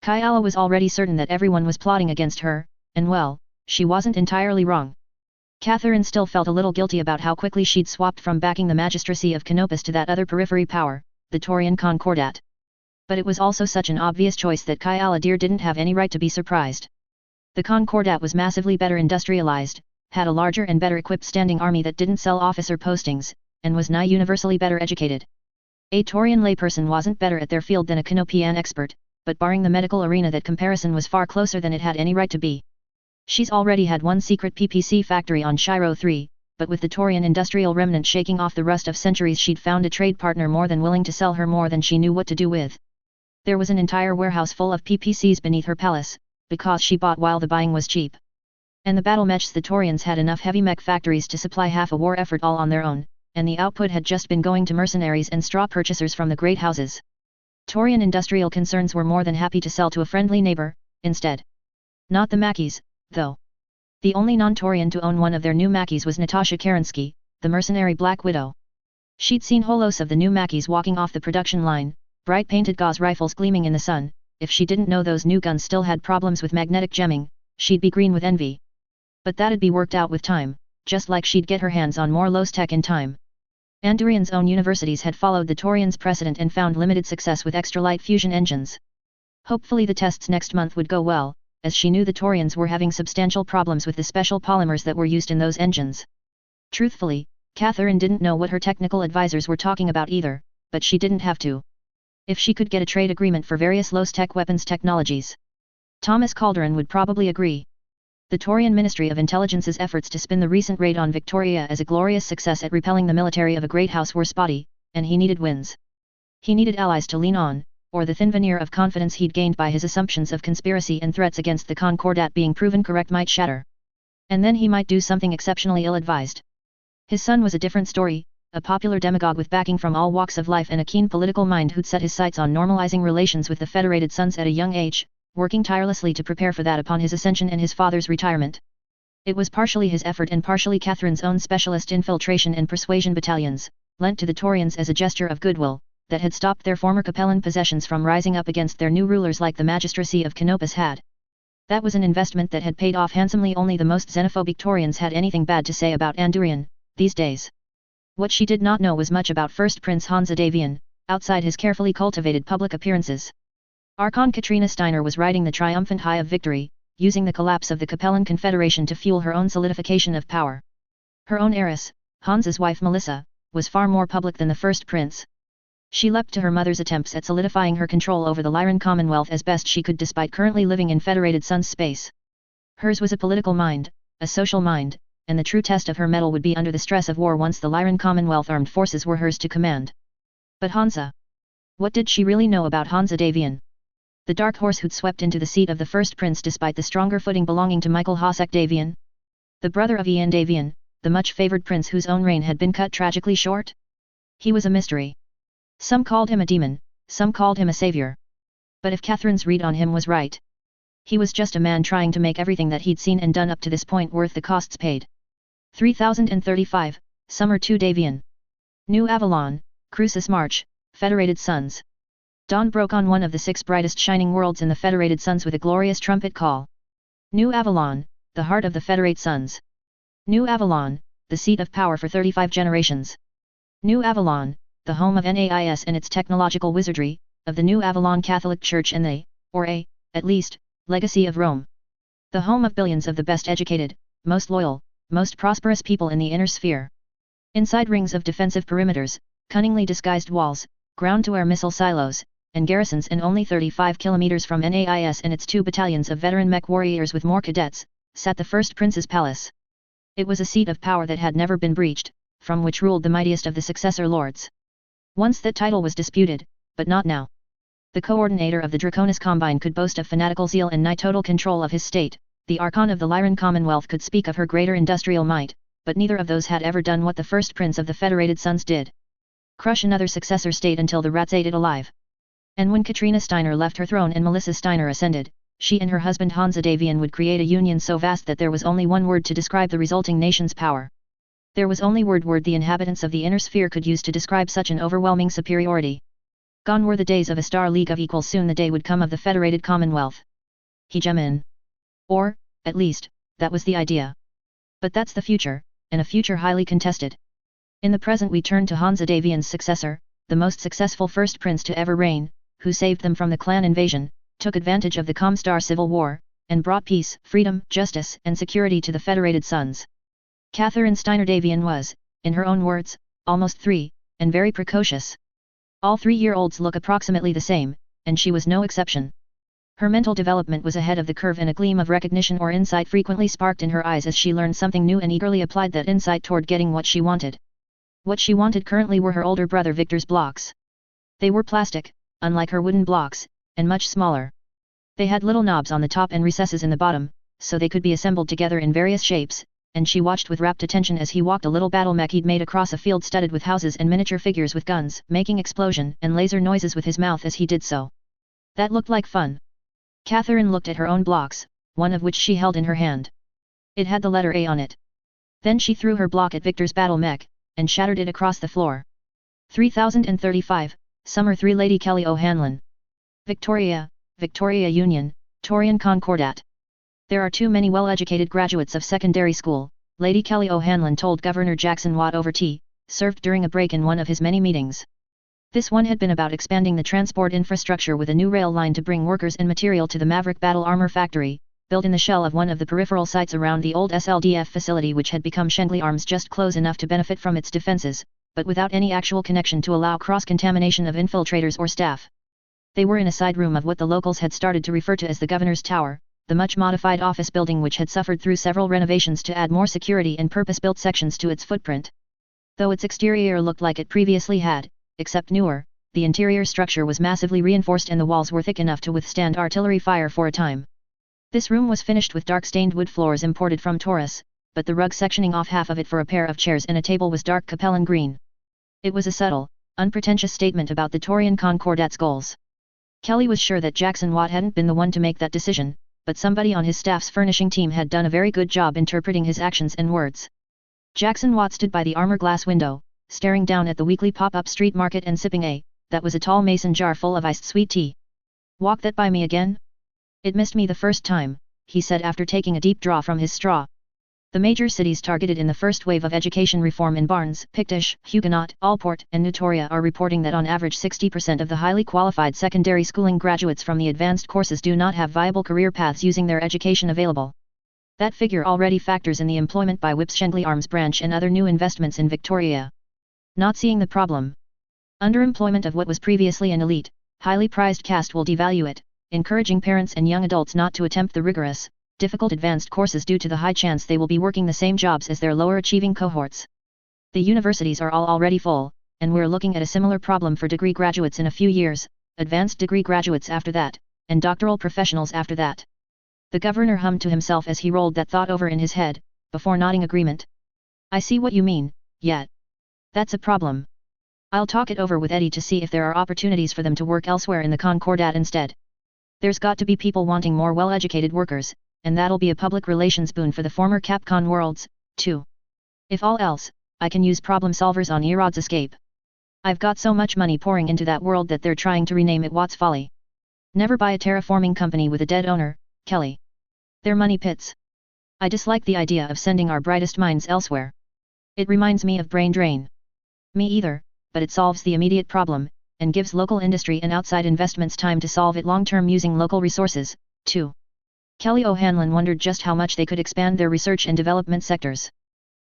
Speaker 1: Kyala was already certain that everyone was plotting against her, and well, she wasn't entirely wrong. Catherine still felt a little guilty about how quickly she'd swapped from backing the magistracy of Canopus to that other periphery power, the Taurian Concordat. But it was also such an obvious choice that Kyala dear didn't have any right to be surprised. The Concordat was massively better industrialized, had a larger and better equipped standing army that didn't sell officer postings, and was nigh universally better educated. A Taurian layperson wasn't better at their field than a Canopian expert, but barring the medical arena that comparison was far closer than it had any right to be. She's already had one secret PPC factory on Shiro 3, but with the Taurian industrial remnant shaking off the rust of centuries she'd found a trade partner more than willing to sell her more than she knew what to do with. There was an entire warehouse full of PPCs beneath her palace, because she bought while the buying was cheap. And the battle mechs the Taurians had enough heavy mech factories to supply half a war effort all on their own, and the output had just been going to mercenaries and straw purchasers from the great houses. Taurian industrial concerns were more than happy to sell to a friendly neighbor, instead. Not the Mackies, though. The only non-Taurian to own one of their new Mackies was Natasha Kerensky, the mercenary Black Widow. She'd seen holos of the new Mackeys walking off the production line, bright painted gauze rifles gleaming in the sun. If she didn't know those new guns still had problems with magnetic gemming, she'd be green with envy. But that'd be worked out with time, just like she'd get her hands on more Los tech in time. Andurian's own universities had followed the Taurians' precedent and found limited success with extra-light fusion engines. Hopefully the tests next month would go well, as she knew the Taurians were having substantial problems with the special polymers that were used in those engines. Truthfully, Catherine didn't know what her technical advisors were talking about either, but she didn't have to. If she could get a trade agreement for various Los-Tech weapons technologies, Thomas Calderon would probably agree. The Taurian Ministry of Intelligence's efforts to spin the recent raid on Victoria as a glorious success at repelling the military of a great house were spotty, and he needed wins. He needed allies to lean on, or the thin veneer of confidence he'd gained by his assumptions of conspiracy and threats against the Concordat being proven correct might shatter. And then he might do something exceptionally ill-advised. His son was a different story, a popular demagogue with backing from all walks of life and a keen political mind who'd set his sights on normalizing relations with the Federated Sons at a young age, working tirelessly to prepare for that upon his ascension and his father's retirement. It was partially his effort and partially Catherine's own specialist infiltration and persuasion battalions, lent to the Taurians as a gesture of goodwill, that had stopped their former Capellan possessions from rising up against their new rulers like the magistracy of Canopus had. That was an investment that had paid off handsomely. Only the most xenophobic Taurians had anything bad to say about Andurian, these days. What she did not know was much about First Prince Hansa Davian, outside his carefully cultivated public appearances. Archon Katrina Steiner was riding the triumphant high of victory, using the collapse of the Capellan Confederation to fuel her own solidification of power. Her own heiress, Hansa's wife Melissa, was far more public than the first prince. She leapt to her mother's attempts at solidifying her control over the Lyran Commonwealth as best she could despite currently living in Federated Sons space. Hers was a political mind, a social mind, and the true test of her mettle would be under the stress of war once the Lyran Commonwealth armed forces were hers to command. But Hansa? What did she really know about Hansa Davian? The dark horse who'd swept into the seat of the first prince despite the stronger footing belonging to Michael Hosek Davian? The brother of Ian Davian, the much-favored prince whose own reign had been cut tragically short? He was a mystery. Some called him a demon, some called him a savior. But if Catherine's read on him was right, he was just a man trying to make everything that he'd seen and done up to this point worth the costs paid. 3035, Summer 2 Davian. New Avalon, Crucis March, Federated Sons. Dawn broke on one of the 6 brightest shining worlds in the Federated Sons with a glorious trumpet call. New Avalon, the heart of the Federate Sons. New Avalon, the seat of power for 35 generations. New Avalon, the home of NAIS and its technological wizardry, of the New Avalon Catholic Church and the, or a, at least, legacy of Rome. The home of billions of the best educated, most loyal, most prosperous people in the inner sphere. Inside rings of defensive perimeters, cunningly disguised walls, ground-to-air missile silos, and garrisons, and only 35 kilometers from NAIS and its 2 battalions of veteran mech warriors with more cadets, sat the first prince's palace. It was a seat of power that had never been breached, from which ruled the mightiest of the successor lords. Once that title was disputed, but not now. The coordinator of the Draconis Combine could boast of fanatical zeal and nigh total control of his state. The Archon of the Lyran Commonwealth could speak of her greater industrial might, but neither of those had ever done what the first prince of the Federated Sons did. Crush another successor state until the rats ate it alive. And when Katrina Steiner left her throne and Melissa Steiner ascended, she and her husband Hansa Davian would create a union so vast that there was only one word to describe the resulting nation's power. There was only word the inhabitants of the inner sphere could use to describe such an overwhelming superiority. Gone were the days of a star league of equals. Soon the day would come of the Federated Commonwealth. Hegemon. Or, at least, that was the idea. But that's the future, and a future highly contested. In the present we turn to Hansa Davian's successor, the most successful first prince to ever reign, who saved them from the clan invasion, took advantage of the Comstar civil war, and brought peace, freedom, justice, and security to the Federated Sons. Catherine Steiner Davian was, in her own words, almost 3, and very precocious. All 3-year-olds look approximately the same, and she was no exception. Her mental development was ahead of the curve, and a gleam of recognition or insight frequently sparked in her eyes as she learned something new and eagerly applied that insight toward getting what she wanted. What she wanted currently were her older brother Victor's blocks. They were plastic, unlike her wooden blocks, and much smaller. They had little knobs on the top and recesses in the bottom, so they could be assembled together in various shapes, and she watched with rapt attention as he walked a little battle mech he'd made across a field studded with houses and miniature figures with guns, making explosion and laser noises with his mouth as he did so. That looked like fun. Catherine looked at her own blocks, one of which she held in her hand. It had the letter A on it. Then she threw her block at Victor's battle mech, and shattered it across the floor. 3035, Summer 3 Lady Kelly O'Hanlon. Victoria, Victoria Union, Torian Concordat. There are too many well-educated graduates of secondary school, Lady Kelly O'Hanlon told Governor Jackson Watt over tea, served during a break in one of his many meetings. This one had been about expanding the transport infrastructure with a new rail line to bring workers and material to the Maverick Battle Armor Factory, built in the shell of one of the peripheral sites around the old SLDF facility which had become Shengley Arms, just close enough to benefit from its defenses, but without any actual connection to allow cross-contamination of infiltrators or staff. They were in a side room of what the locals had started to refer to as the Governor's Tower, the much modified office building which had suffered through several renovations to add more security and purpose-built sections to its footprint. Though its exterior looked like it previously had, except newer, the interior structure was massively reinforced and the walls were thick enough to withstand artillery fire for a time. This room was finished with dark-stained wood floors imported from Taurus, but the rug sectioning off half of it for a pair of chairs and a table was dark Capellan green. It was a subtle, unpretentious statement about the Torian Concordat's goals. Kelly was sure that Jackson Watt hadn't been the one to make that decision, but somebody on his staff's furnishing team had done a very good job interpreting his actions and words. Jackson Watt stood by the armor glass window, staring down at the weekly pop-up street market and sipping that was a tall mason jar full of iced sweet tea. "Walk that by me again?" "It missed me the first time," he said after taking a deep draw from his straw. The major cities targeted in the first wave of education reform in Barnes, Pictish, Huguenot, Allport, and Nutoria are reporting that on average 60% of the highly qualified secondary schooling graduates from the advanced courses do not have viable career paths using their education available. That figure already factors in the employment by Whip's Shengley Arms branch and other new investments in Victoria. Not seeing the problem. Underemployment of what was previously an elite, highly prized caste will devalue it, encouraging parents and young adults not to attempt the rigorous, difficult advanced courses due to the high chance they will be working the same jobs as their lower achieving cohorts. The universities are already full, and we're looking at a similar problem for degree graduates in a few years, advanced degree graduates after that, and doctoral professionals after that. The governor hummed to himself as he rolled that thought over in his head, before nodding agreement. "I see what you mean, yet. That's a problem. I'll talk it over with Eddie to see if there are opportunities for them to work elsewhere in the Concordat instead. There's got to be people wanting more well-educated workers, and that'll be a public relations boon for the former Capcom worlds, too. If all else, I can use problem solvers on Erod's escape. I've got so much money pouring into that world that they're trying to rename it Watt's Folly. Never buy a terraforming company with a dead owner, Kelly. They're money pits. I dislike the idea of sending our brightest minds elsewhere. It reminds me of brain drain. Me either, but it solves the immediate problem, and gives local industry and outside investments time to solve it long-term using local resources, too." Kelly O'Hanlon wondered just how much they could expand their research and development sectors.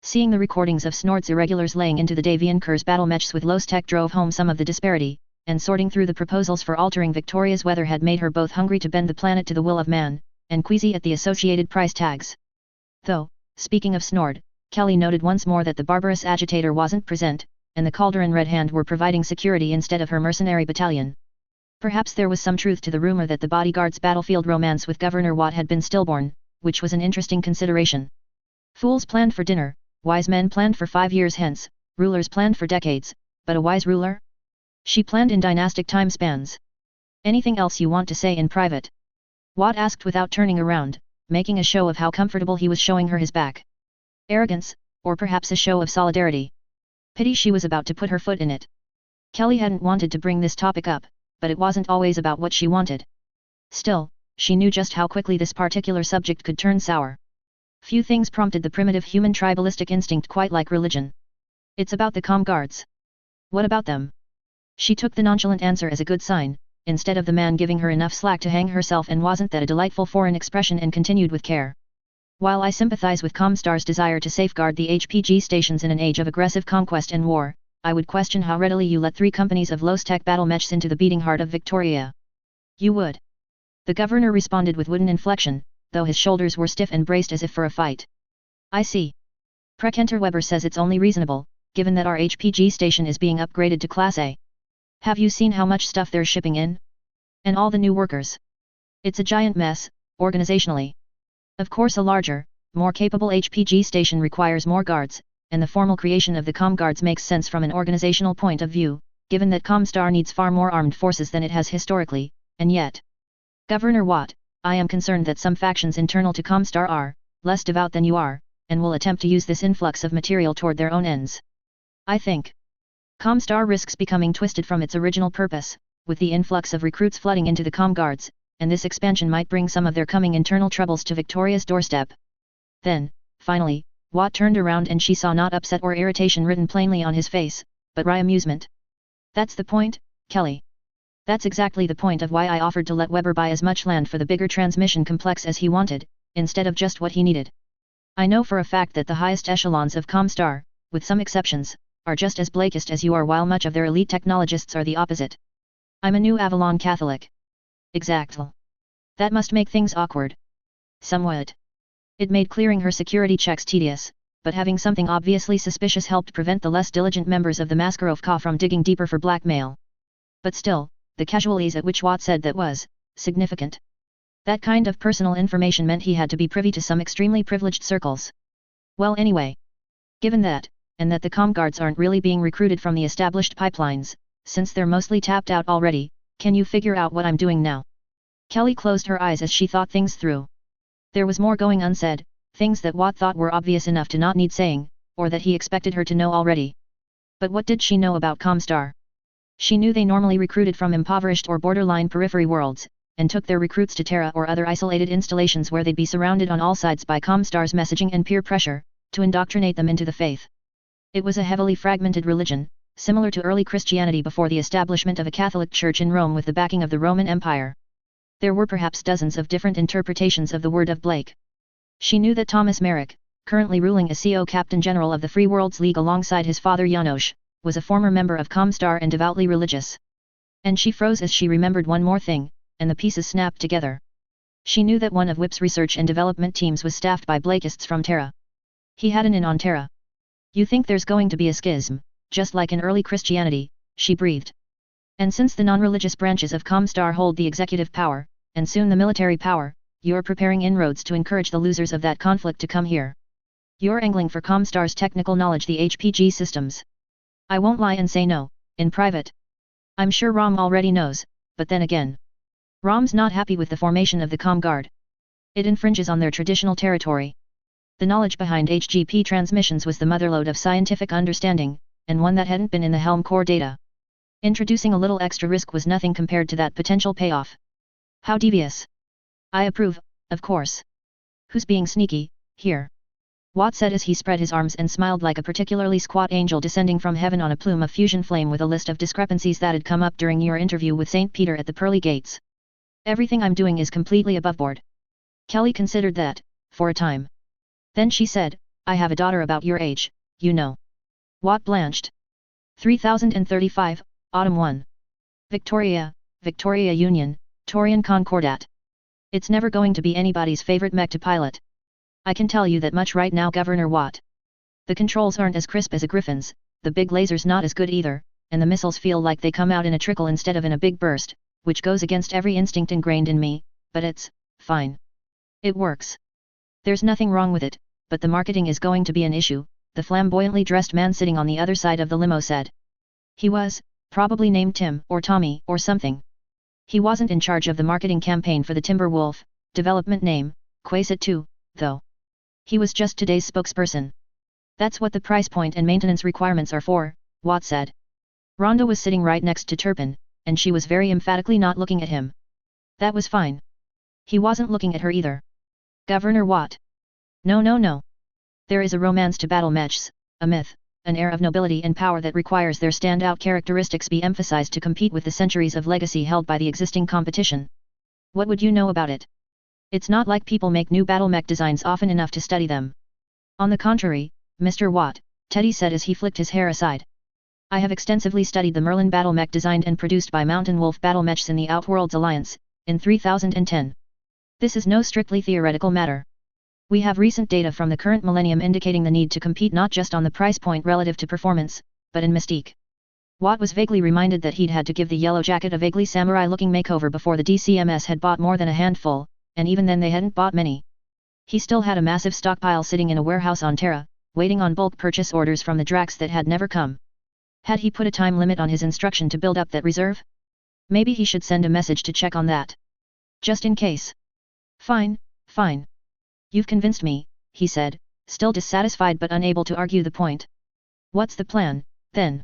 Speaker 1: Seeing the recordings of Snort's irregulars laying into the Davian Kerr's battle mechs with Lostech drove home some of the disparity, and sorting through the proposals for altering Victoria's weather had made her both hungry to bend the planet to the will of man, and queasy at the associated price tags. Though, speaking of Snort, Kelly noted once more that the barbarous agitator wasn't present, and the Calderon Red Hand were providing security instead of her mercenary battalion. Perhaps there was some truth to the rumor that the bodyguard's battlefield romance with Governor Watt had been stillborn, which was an interesting consideration. Fools planned for dinner, wise men planned for 5 years hence, rulers planned for decades, but a wise ruler? She planned in dynastic time spans. "Anything else you want to say in private?" Watt asked without turning around, making a show of how comfortable he was showing her his back. Arrogance, or perhaps a show of solidarity. Pity she was about to put her foot in it. Kelly hadn't wanted to bring this topic up, but it wasn't always about what she wanted. Still, she knew just how quickly this particular subject could turn sour. Few things prompted the primitive human tribalistic instinct quite like religion. "It's about the comm guards." "What about them?" She took the nonchalant answer as a good sign, instead of the man giving her enough slack to hang herself, and wasn't that a delightful foreign expression, and continued with care. "While I sympathize with Comstar's desire to safeguard the HPG stations in an age of aggressive conquest and war, I would question how readily you let 3 companies of Lostech battle mechs into the beating heart of Victoria." "You would." The governor responded with wooden inflection, though his shoulders were stiff and braced as if for a fight. "I see. Prekenter Weber says it's only reasonable, given that our HPG station is being upgraded to Class A. Have you seen how much stuff they're shipping in? And all the new workers? It's a giant mess, organizationally. Of course a larger, more capable HPG station requires more guards, and the formal creation of the comm guards makes sense from an organizational point of view, given that Comstar needs far more armed forces than it has historically, and yet. Governor Watt, I am concerned that some factions internal to Comstar are, less devout than you are, and will attempt to use this influx of material toward their own ends. I think. Comstar risks becoming twisted from its original purpose, with the influx of recruits flooding into the ComGuards, and this expansion might bring some of their coming internal troubles to Victoria's doorstep. Then, finally, Watt turned around and she saw not upset or irritation written plainly on his face, but wry amusement. That's the point, Kelly. That's exactly the point of why I offered to let Weber buy as much land for the bigger transmission complex as he wanted, instead of just what he needed. I know for a fact that the highest echelons of Comstar, with some exceptions, are just as Blakist as you are, while much of their elite technologists are the opposite. I'm a new Avalon Catholic. Exactly. That must make things awkward. Somewhat. It made clearing her security checks tedious, but having something obviously suspicious helped prevent the less diligent members of the Mascarovka from digging deeper for blackmail. But still, the casual ease at which Watt said that was significant. That kind of personal information meant he had to be privy to some extremely privileged circles. Well, anyway. Given that, and that the ComGuards aren't really being recruited from the established pipelines, since they're mostly tapped out already, can you figure out what I'm doing now? Kelly closed her eyes as she thought things through. There was more going unsaid, things that Watt thought were obvious enough to not need saying, or that he expected her to know already. But what did she know about Comstar? She knew they normally recruited from impoverished or borderline periphery worlds, and took their recruits to Terra or other isolated installations where they'd be surrounded on all sides by Comstar's messaging and peer pressure, to indoctrinate them into the faith. It was a heavily fragmented religion, similar to early Christianity before the establishment of a Catholic Church in Rome with the backing of the Roman Empire. There were perhaps dozens of different interpretations of the word of Blake. She knew that Thomas Merrick, currently ruling as CO Captain General of the Free Worlds League alongside his father Janosch, was a former member of Comstar and devoutly religious. And she froze as she remembered one more thing, and the pieces snapped together. She knew that one of WIP's research and development teams was staffed by Blakists from Terra. He had an in on Terra. You think there's going to be a schism, just like in early Christianity, she breathed. And since the non-religious branches of Comstar hold the executive power, and soon the military power, you're preparing inroads to encourage the losers of that conflict to come here. You're angling for Comstar's technical knowledge, the HPG systems. I won't lie and say no, in private. I'm sure Rom already knows, but then again. Rom's not happy with the formation of the ComGuard. It infringes on their traditional territory. The knowledge behind HGP transmissions was the motherlode of scientific understanding, and one that hadn't been in the Helm core data. Introducing a little extra risk was nothing compared to that potential payoff. How devious. I approve, of course. Who's being sneaky, here? Watt said as he spread his arms and smiled like a particularly squat angel descending from heaven on a plume of fusion flame with a list of discrepancies that had come up during your interview with St. Peter at the pearly gates. Everything I'm doing is completely above board. Kelly considered that, for a time. Then she said, I have a daughter about your age, you know. Watt blanched. 3035, Autumn 1. Victoria, Victoria Union, Taurian Concordat. It's never going to be anybody's favorite mech to pilot. I can tell you that much right now, Governor Watt. The controls aren't as crisp as a Griffin's, the big laser's not as good either, and the missiles feel like they come out in a trickle instead of in a big burst, which goes against every instinct ingrained in me, but it's fine. It works. There's nothing wrong with it, but the marketing is going to be an issue, the flamboyantly dressed man sitting on the other side of the limo said. He was, probably named Tim or Tommy or something. He wasn't in charge of the marketing campaign for the Timberwolf, development name, Quasit 2, though. He was just today's spokesperson. That's what the price point and maintenance requirements are for, Watt said. Rhonda was sitting right next to Turpin, and she was very emphatically not looking at him. That was fine. He wasn't looking at her either. Governor Watt. No. There is a romance to battle mechs, a myth, an air of nobility and power that requires their standout characteristics be emphasized to compete with the centuries of legacy held by the existing competition. What would you know about it? It's not like people make new battle mech designs often enough to study them. On the contrary, Mr. Watt, Teddy said as he flicked his hair aside. I have extensively studied the Merlin battle mech designed and produced by Mountain Wolf Battle Mechs in the Outworlds Alliance, in 3010. This is no strictly theoretical matter. We have recent data from the current millennium indicating the need to compete not just on the price point relative to performance, but in mystique. Watt was vaguely reminded that he'd had to give the Yellow Jacket a vaguely samurai-looking makeover before the DCMS had bought more than a handful, and even then they hadn't bought many. He still had a massive stockpile sitting in a warehouse on Terra, waiting on bulk purchase orders from the Drax that had never come. Had he put a time limit on his instruction to build up that reserve? Maybe he should send a message to check on that. Just in case. Fine. You've convinced me, he said, still dissatisfied but unable to argue the point. What's the plan, then?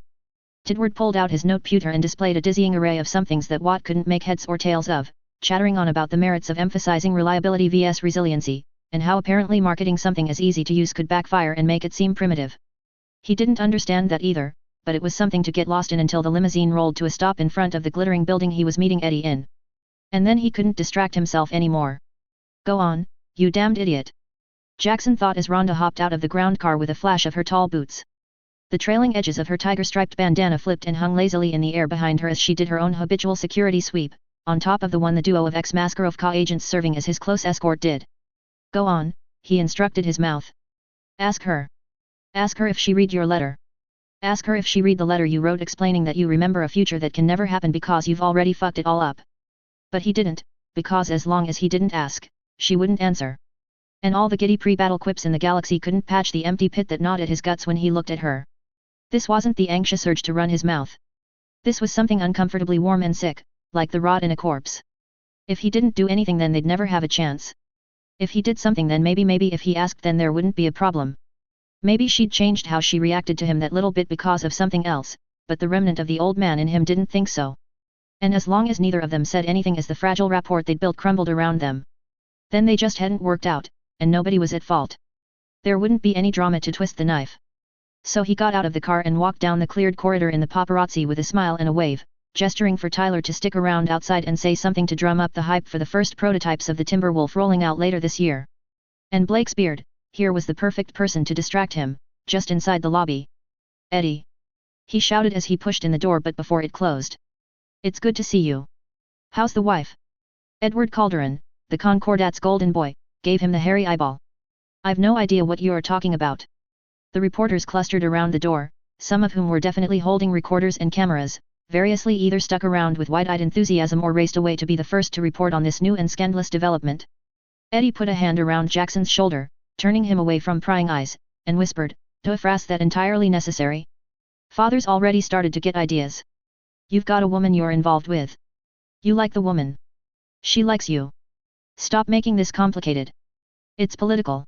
Speaker 1: Tidward pulled out his noteputer and displayed a dizzying array of somethings that Watt couldn't make heads or tails of, chattering on about the merits of emphasizing reliability vs resiliency, and how apparently marketing something as easy to use could backfire and make it seem primitive. He didn't understand that either, but it was something to get lost in until the limousine rolled to a stop in front of the glittering building he was meeting Eddie in. And then he couldn't distract himself anymore. "Go on, you damned idiot," Jackson thought as Rhonda hopped out of the ground car with a flash of her tall boots. The trailing edges of her tiger-striped bandana flipped and hung lazily in the air behind her as she did her own habitual security sweep, on top of the one the duo of ex-Maskarovka agents serving as his close escort did. "Go on," he instructed his mouth. "Ask her. Ask her if she read your letter. Ask her if she read the letter you wrote explaining that you remember a future that can never happen because you've already fucked it all up." But he didn't, because as long as he didn't ask, she wouldn't answer. And all the giddy pre-battle quips in the galaxy couldn't patch the empty pit that gnawed at his guts when he looked at her. This wasn't the anxious urge to run his mouth. This was something uncomfortably warm and sick, like the rot in a corpse. If he didn't do anything then they'd never have a chance. If he did something then maybe if he asked then there wouldn't be a problem. Maybe she'd changed how she reacted to him that little bit because of something else, but the remnant of the old man in him didn't think so. And as long as neither of them said anything as the fragile rapport they'd built crumbled around them, then they just hadn't worked out, and nobody was at fault. There wouldn't be any drama to twist the knife. So he got out of the car and walked down the cleared corridor in the paparazzi with a smile and a wave, gesturing for Tyler to stick around outside and say something to drum up the hype for the first prototypes of the Timberwolf rolling out later this year. And Blake's beard, here was the perfect person to distract him, just inside the lobby. "Eddie!" he shouted as he pushed in the door but before it closed. "It's good to see you. How's the wife?" Edward Calderon, the Concordat's golden boy, gave him the hairy eyeball. "I've no idea what you're talking about." The reporters clustered around the door, some of whom were definitely holding recorders and cameras, variously either stuck around with wide-eyed enthusiasm or raced away to be the first to report on this new and scandalous development. Eddie put a hand around Jackson's shoulder, turning him away from prying eyes, and whispered, "To a phrase that entirely necessary. Father's already started to get ideas. You've got a woman you're involved with. You like the woman. She likes you. Stop making this complicated. It's political."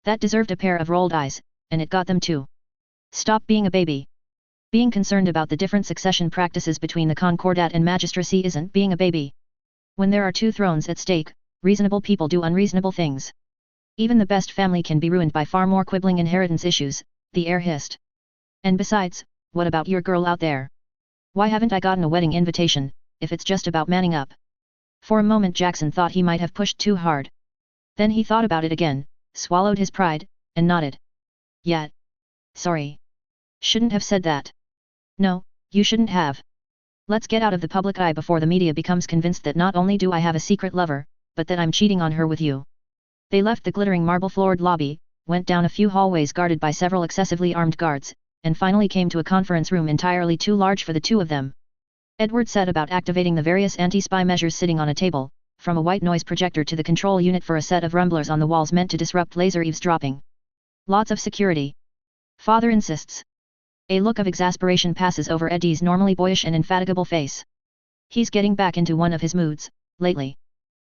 Speaker 1: That deserved a pair of rolled eyes, and it got them too. "Stop being a baby. Being concerned about the different succession practices between the Concordat and magistracy isn't being a baby. When there are two thrones at stake, reasonable people do unreasonable things. Even the best family can be ruined by far more quibbling inheritance issues," the heir hissed. "And besides, what about your girl out there? Why haven't I gotten a wedding invitation, if it's just about manning up?" For a moment Jackson thought he might have pushed too hard. Then he thought about it again, swallowed his pride, and nodded. "Yeah. Sorry. Shouldn't have said that." "No, you shouldn't have. Let's get out of the public eye before the media becomes convinced that not only do I have a secret lover, but that I'm cheating on her with you." They left the glittering marble-floored lobby, went down a few hallways guarded by several excessively armed guards, and finally came to a conference room entirely too large for the two of them. Edward set about activating the various anti-spy measures sitting on a table, from a white noise projector to the control unit for a set of rumblers on the walls meant to disrupt laser eavesdropping. "Lots of security. Father insists." A look of exasperation passes over Eddie's normally boyish and indefatigable face. He's getting back into one of his moods, lately.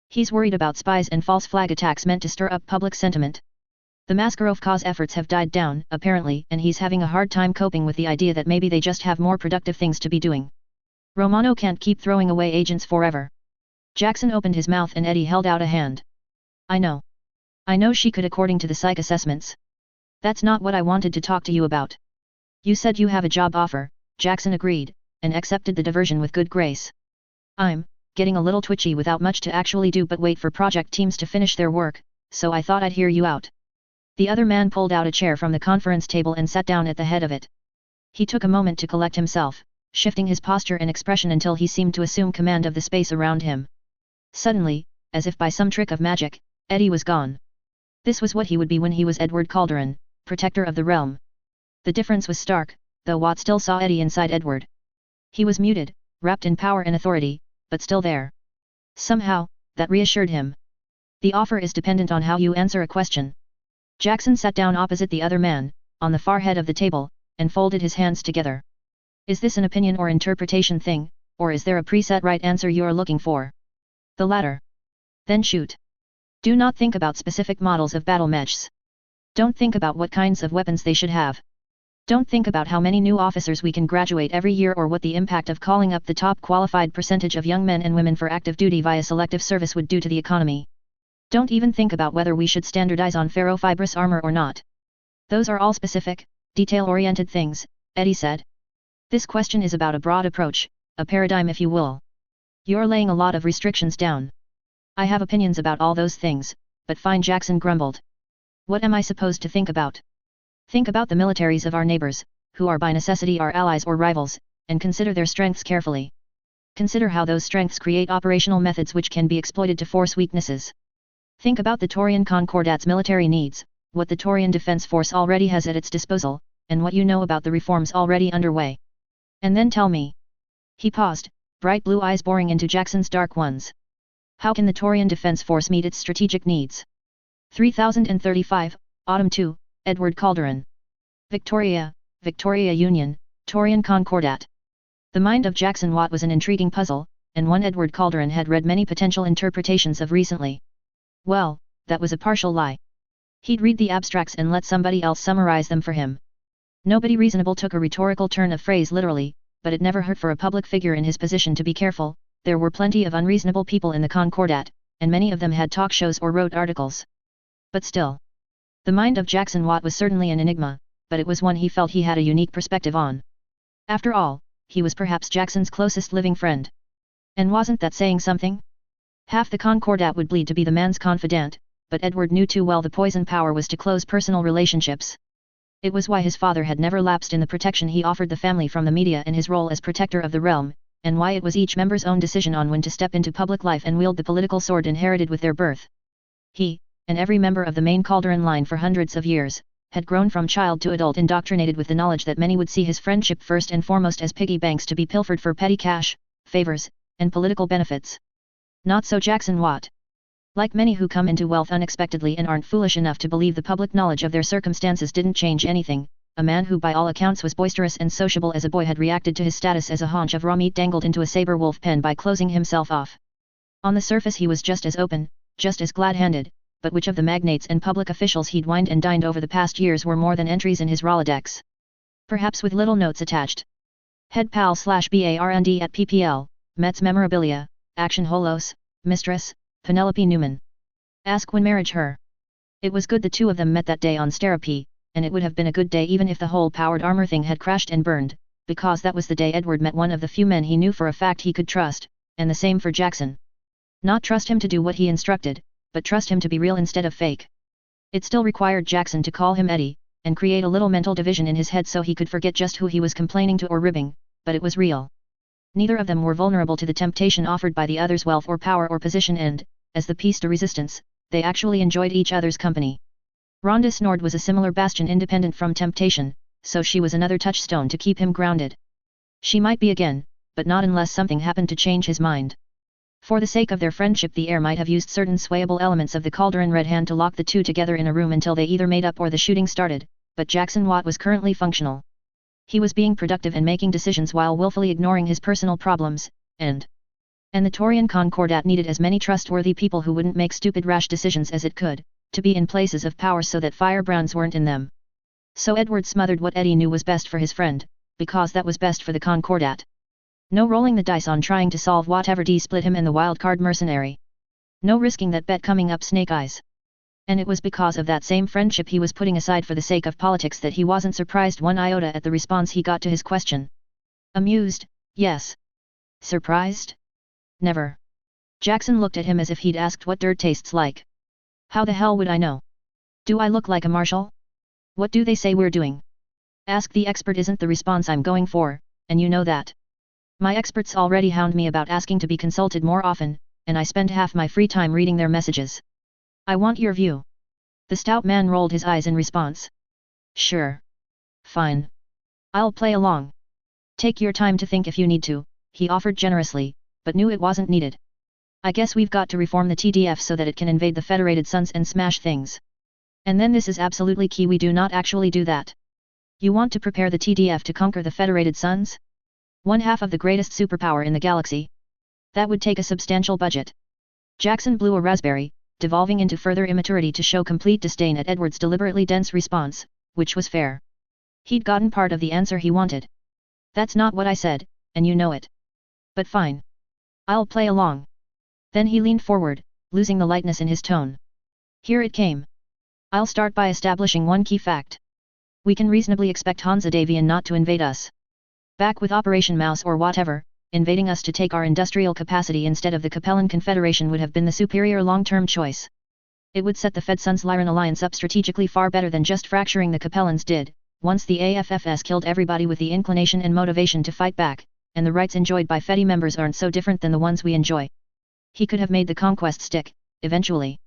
Speaker 1: He's worried about spies and false flag attacks meant to stir up public sentiment. The Maskarovka's efforts have died down, apparently, and he's having a hard time coping with the idea that maybe they just have more productive things to be doing. Romano can't keep throwing away agents forever. Jackson opened his mouth and Eddie held out a hand. "I know. I know she could according to the psych assessments. That's not what I wanted to talk to you about. You said you have a job offer," Jackson agreed, and accepted the diversion with good grace. "I'm getting a little twitchy without much to actually do but wait for project teams to finish their work, so I thought I'd hear you out." The other man pulled out a chair from the conference table and sat down at the head of it. He took a moment to collect himself, shifting his posture and expression until he seemed to assume command of the space around him. Suddenly, as if by some trick of magic, Eddie was gone. This was what he would be when he was Edward Calderon, protector of the realm. The difference was stark, though Watt still saw Eddie inside Edward. He was muted, wrapped in power and authority, but still there. Somehow, that reassured him. "The offer is dependent on how you answer a question." Jackson sat down opposite the other man, on the far head of the table, and folded his hands together. "Is this an opinion or interpretation thing, or is there a preset right answer you're looking for?" "The latter." "Then shoot. Do not think about specific models of battle mechs. Don't think about what kinds of weapons they should have. Don't think about how many new officers we can graduate every year or what the impact of calling up the top qualified percentage of young men and women for active duty via selective service would do to the economy. Don't even think about whether we should standardize on ferrofibrous armor or not. Those are all specific, detail-oriented things, Eddie said. This question is about a broad approach, a paradigm if you will. You're laying a lot of restrictions down. I have opinions about all those things, but fine, Jackson grumbled. What am I supposed to think about? Think about the militaries of our neighbors, who are by necessity our allies or rivals, and consider their strengths carefully. Consider how those strengths create operational methods which can be exploited to force weaknesses. Think about the Taurian Concordat's military needs, what the Taurian Defense Force already has at its disposal, and what you know about the reforms already underway. And then tell me. He paused, bright blue eyes boring into Jackson's dark ones. How can the Taurian Defense Force meet its strategic needs? 3035, Autumn 2, Edward Calderon. Victoria, Victoria Union, Taurian Concordat. The mind of Jackson Watt was an intriguing puzzle, and one Edward Calderon had read many potential interpretations of recently. Well, that was a partial lie. He'd read the abstracts and let somebody else summarize them for him. Nobody reasonable took a rhetorical turn of phrase literally, but it never hurt for a public figure in his position to be careful. There were plenty of unreasonable people in the Concordat, and many of them had talk shows or wrote articles. But still. The mind of Jackson Watt was certainly an enigma, but it was one he felt he had a unique perspective on. After all, he was perhaps Jackson's closest living friend. And wasn't that saying something? Half the Concordat would bleed to be the man's confidant, but Edward knew too well the poison power was to close personal relationships. It was why his father had never lapsed in the protection he offered the family from the media in his role as protector of the realm, and why it was each member's own decision on when to step into public life and wield the political sword inherited with their birth. He, and every member of the main Calderon line for hundreds of years, had grown from child to adult indoctrinated with the knowledge that many would see his friendship first and foremost as piggy banks to be pilfered for petty cash, favors, and political benefits. Not so Jackson Watt. Like many who come into wealth unexpectedly and aren't foolish enough to believe the public knowledge of their circumstances didn't change anything, a man who by all accounts was boisterous and sociable as a boy had reacted to his status as a haunch of raw meat dangled into a saber wolf pen by closing himself off. On the surface he was just as open, just as glad-handed, but which of the magnates and public officials he'd wined and dined over the past years were more than entries in his Rolodex? Perhaps with little notes attached. Head pal/BARND at PPL, Mets memorabilia, Action Holos, Mistress, Penelope Newman. Ask when marriage her. It was good the two of them met that day on Sterapi, and it would have been a good day even if the whole powered armor thing had crashed and burned, because that was the day Edward met one of the few men he knew for a fact he could trust, and the same for Jackson. Not trust him to do what he instructed, but trust him to be real instead of fake. It still required Jackson to call him Eddie, and create a little mental division in his head so he could forget just who he was complaining to or ribbing, but it was real. Neither of them were vulnerable to the temptation offered by the other's wealth or power or position and, as the piece de resistance, they actually enjoyed each other's company. Rhonda Snord was a similar bastion independent from temptation, so she was another touchstone to keep him grounded. She might be again, but not unless something happened to change his mind. For the sake of their friendship the heir might have used certain swayable elements of the Calderon Red Hand to lock the two together in a room until they either made up or the shooting started, but Jackson Watt was currently functional. He was being productive and making decisions while willfully ignoring his personal problems, and the Taurian Concordat needed as many trustworthy people who wouldn't make stupid rash decisions as it could, to be in places of power so that firebrands weren't in them. So Edward smothered what Eddie knew was best for his friend, because that was best for the Concordat. No rolling the dice on trying to solve whatever split him and the wildcard mercenary. No risking that bet coming up snake eyes. And it was because of that same friendship he was putting aside for the sake of politics that he wasn't surprised one iota at the response he got to his question. Amused, yes. Surprised? Never. Jackson looked at him as if he'd asked what dirt tastes like. How the hell would I know? Do I look like a marshal? What do they say we're doing? Ask the expert isn't the response I'm going for, and you know that. My experts already hound me about asking to be consulted more often, and I spend half my free time reading their messages. I want your view. The stout man rolled his eyes in response. Sure. Fine. I'll play along. Take your time to think if you need to, he offered generously, but knew it wasn't needed. I guess we've got to reform the TDF so that it can invade the Federated Suns and smash things. And then this is absolutely key, we do not actually do that. You want to prepare the TDF to conquer the Federated Suns? One half of the greatest superpower in the galaxy. That would take a substantial budget. Jackson blew a raspberry, devolving into further immaturity to show complete disdain at Edward's deliberately dense response, which was fair. He'd gotten part of the answer he wanted. That's not what I said, and you know it. But fine. I'll play along. Then he leaned forward, losing the lightness in his tone. Here it came. I'll start by establishing one key fact. We can reasonably expect Hansa Davian not to invade us. Back with Operation Mouse or whatever, invading us to take our industrial capacity instead of the Capellan Confederation would have been the superior long-term choice. It would set the Fed-Suns-Lyran alliance up strategically far better than just fracturing the Capellans did, once the AFFS killed everybody with the inclination and motivation to fight back, and the rights enjoyed by Fedi members aren't so different than the ones we enjoy. He could have made the conquest stick, eventually.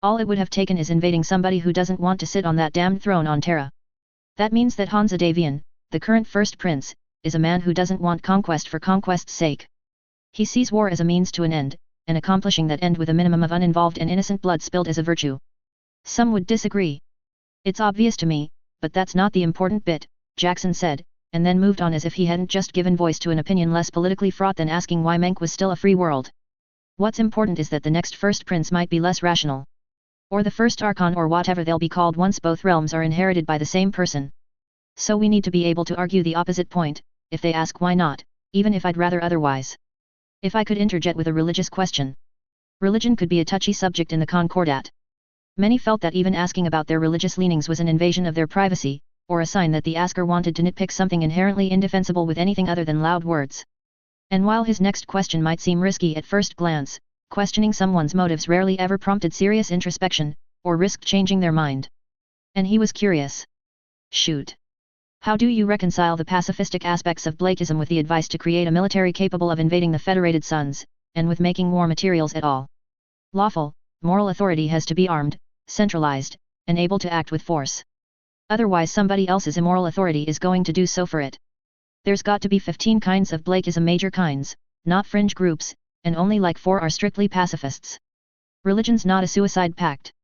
Speaker 1: All it would have taken is invading somebody who doesn't want to sit on that damned throne on Terra. That means that Hansa Davian, the current first prince, is a man who doesn't want conquest for conquest's sake. He sees war as a means to an end, and accomplishing that end with a minimum of uninvolved and innocent blood spilled as a virtue. Some would disagree. It's obvious to me, but that's not the important bit, Jackson said, and then moved on as if he hadn't just given voice to an opinion less politically fraught than asking why Menk was still a free world. What's important is that the next first prince might be less rational. Or the first archon or whatever they'll be called once both realms are inherited by the same person. So we need to be able to argue the opposite point, if they ask why not, even if I'd rather otherwise. If I could interject with a religious question. Religion could be a touchy subject in the Concordat. Many felt that even asking about their religious leanings was an invasion of their privacy, or a sign that the asker wanted to nitpick something inherently indefensible with anything other than loud words. And while his next question might seem risky at first glance, questioning someone's motives rarely ever prompted serious introspection, or risked changing their mind. And he was curious. Shoot. How do you reconcile the pacifistic aspects of Blakeism with the advice to create a military capable of invading the Federated Suns, and with making war materials at all? Lawful, moral authority has to be armed, centralized, and able to act with force. Otherwise somebody else's immoral authority is going to do so for it. There's got to be 15 kinds of Blakeism, major kinds, not fringe groups, and only like 4 are strictly pacifists. Religion's not a suicide pact.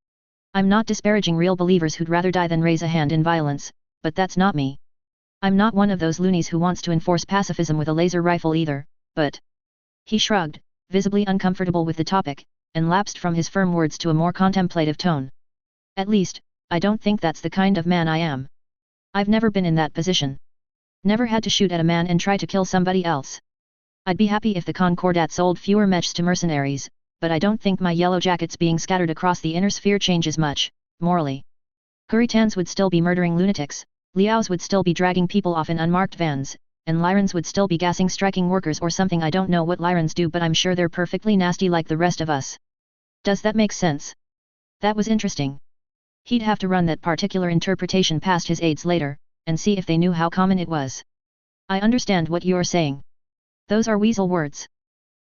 Speaker 1: I'm not disparaging real believers who'd rather die than raise a hand in violence, but that's not me. I'm not one of those loonies who wants to enforce pacifism with a laser rifle either, but... He shrugged, visibly uncomfortable with the topic, and lapsed from his firm words to a more contemplative tone. At least, I don't think that's the kind of man I am. I've never been in that position. Never had to shoot at a man and try to kill somebody else. I'd be happy if the Concordat sold fewer mechs to mercenaries, but I don't think my yellow jackets being scattered across the inner sphere changes much, morally. Kuritans would still be murdering lunatics, Liaos would still be dragging people off in unmarked vans, and Lyrans would still be gassing striking workers or something. I don't know what Lyrans do, but I'm sure they're perfectly nasty like the rest of us. Does that make sense? That was interesting. He'd have to run that particular interpretation past his aides later, and see if they knew how common it was. I understand what you're saying. Those are weasel words.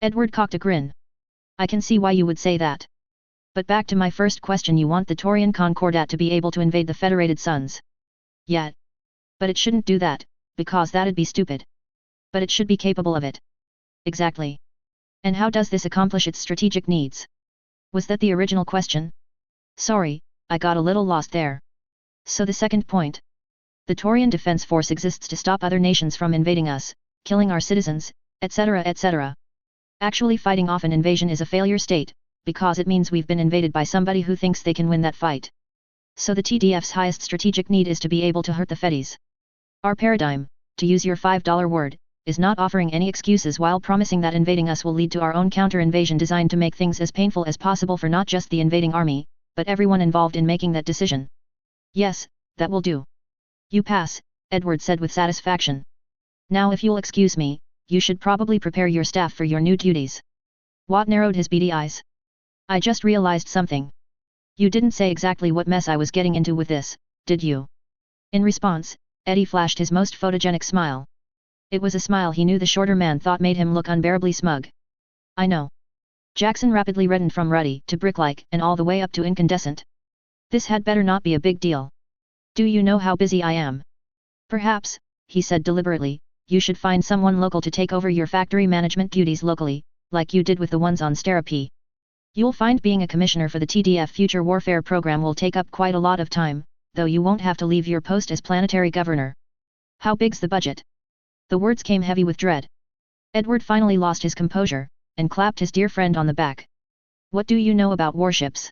Speaker 1: Edward cocked a grin. I can see why you would say that. But back to my first question, you want the Taurian Concordat to be able to invade the Federated Suns. Yeah. But it shouldn't do that, because that'd be stupid. But it should be capable of it. Exactly. And how does this accomplish its strategic needs? Was that the original question? Sorry, I got a little lost there. So the second point. The Taurian Defense Force exists to stop other nations from invading us, killing our citizens, etc. etc. Actually fighting off an invasion is a failure state, because it means we've been invaded by somebody who thinks they can win that fight. So the TDF's highest strategic need is to be able to hurt the Fedis. Our paradigm, to use your $5 word, is not offering any excuses while promising that invading us will lead to our own counter-invasion designed to make things as painful as possible for not just the invading army, but everyone involved in making that decision. Yes, that will do. You pass, Edward said with satisfaction. Now if you'll excuse me, you should probably prepare your staff for your new duties. Watt narrowed his beady eyes. I just realized something. You didn't say exactly what mess I was getting into with this, did you? In response, Eddie flashed his most photogenic smile. It was a smile he knew the shorter man thought made him look unbearably smug. I know. Jackson rapidly reddened from ruddy to brick-like and all the way up to incandescent. This had better not be a big deal. Do you know how busy I am? Perhaps, he said deliberately, you should find someone local to take over your factory management duties locally, like you did with the ones on Stera-P. You'll find being a commissioner for the TDF Future Warfare program will take up quite a lot of time, though you won't have to leave your post as planetary governor. How big's the budget? The words came heavy with dread. Edward finally lost his composure, and clapped his dear friend on the back. What do you know about warships?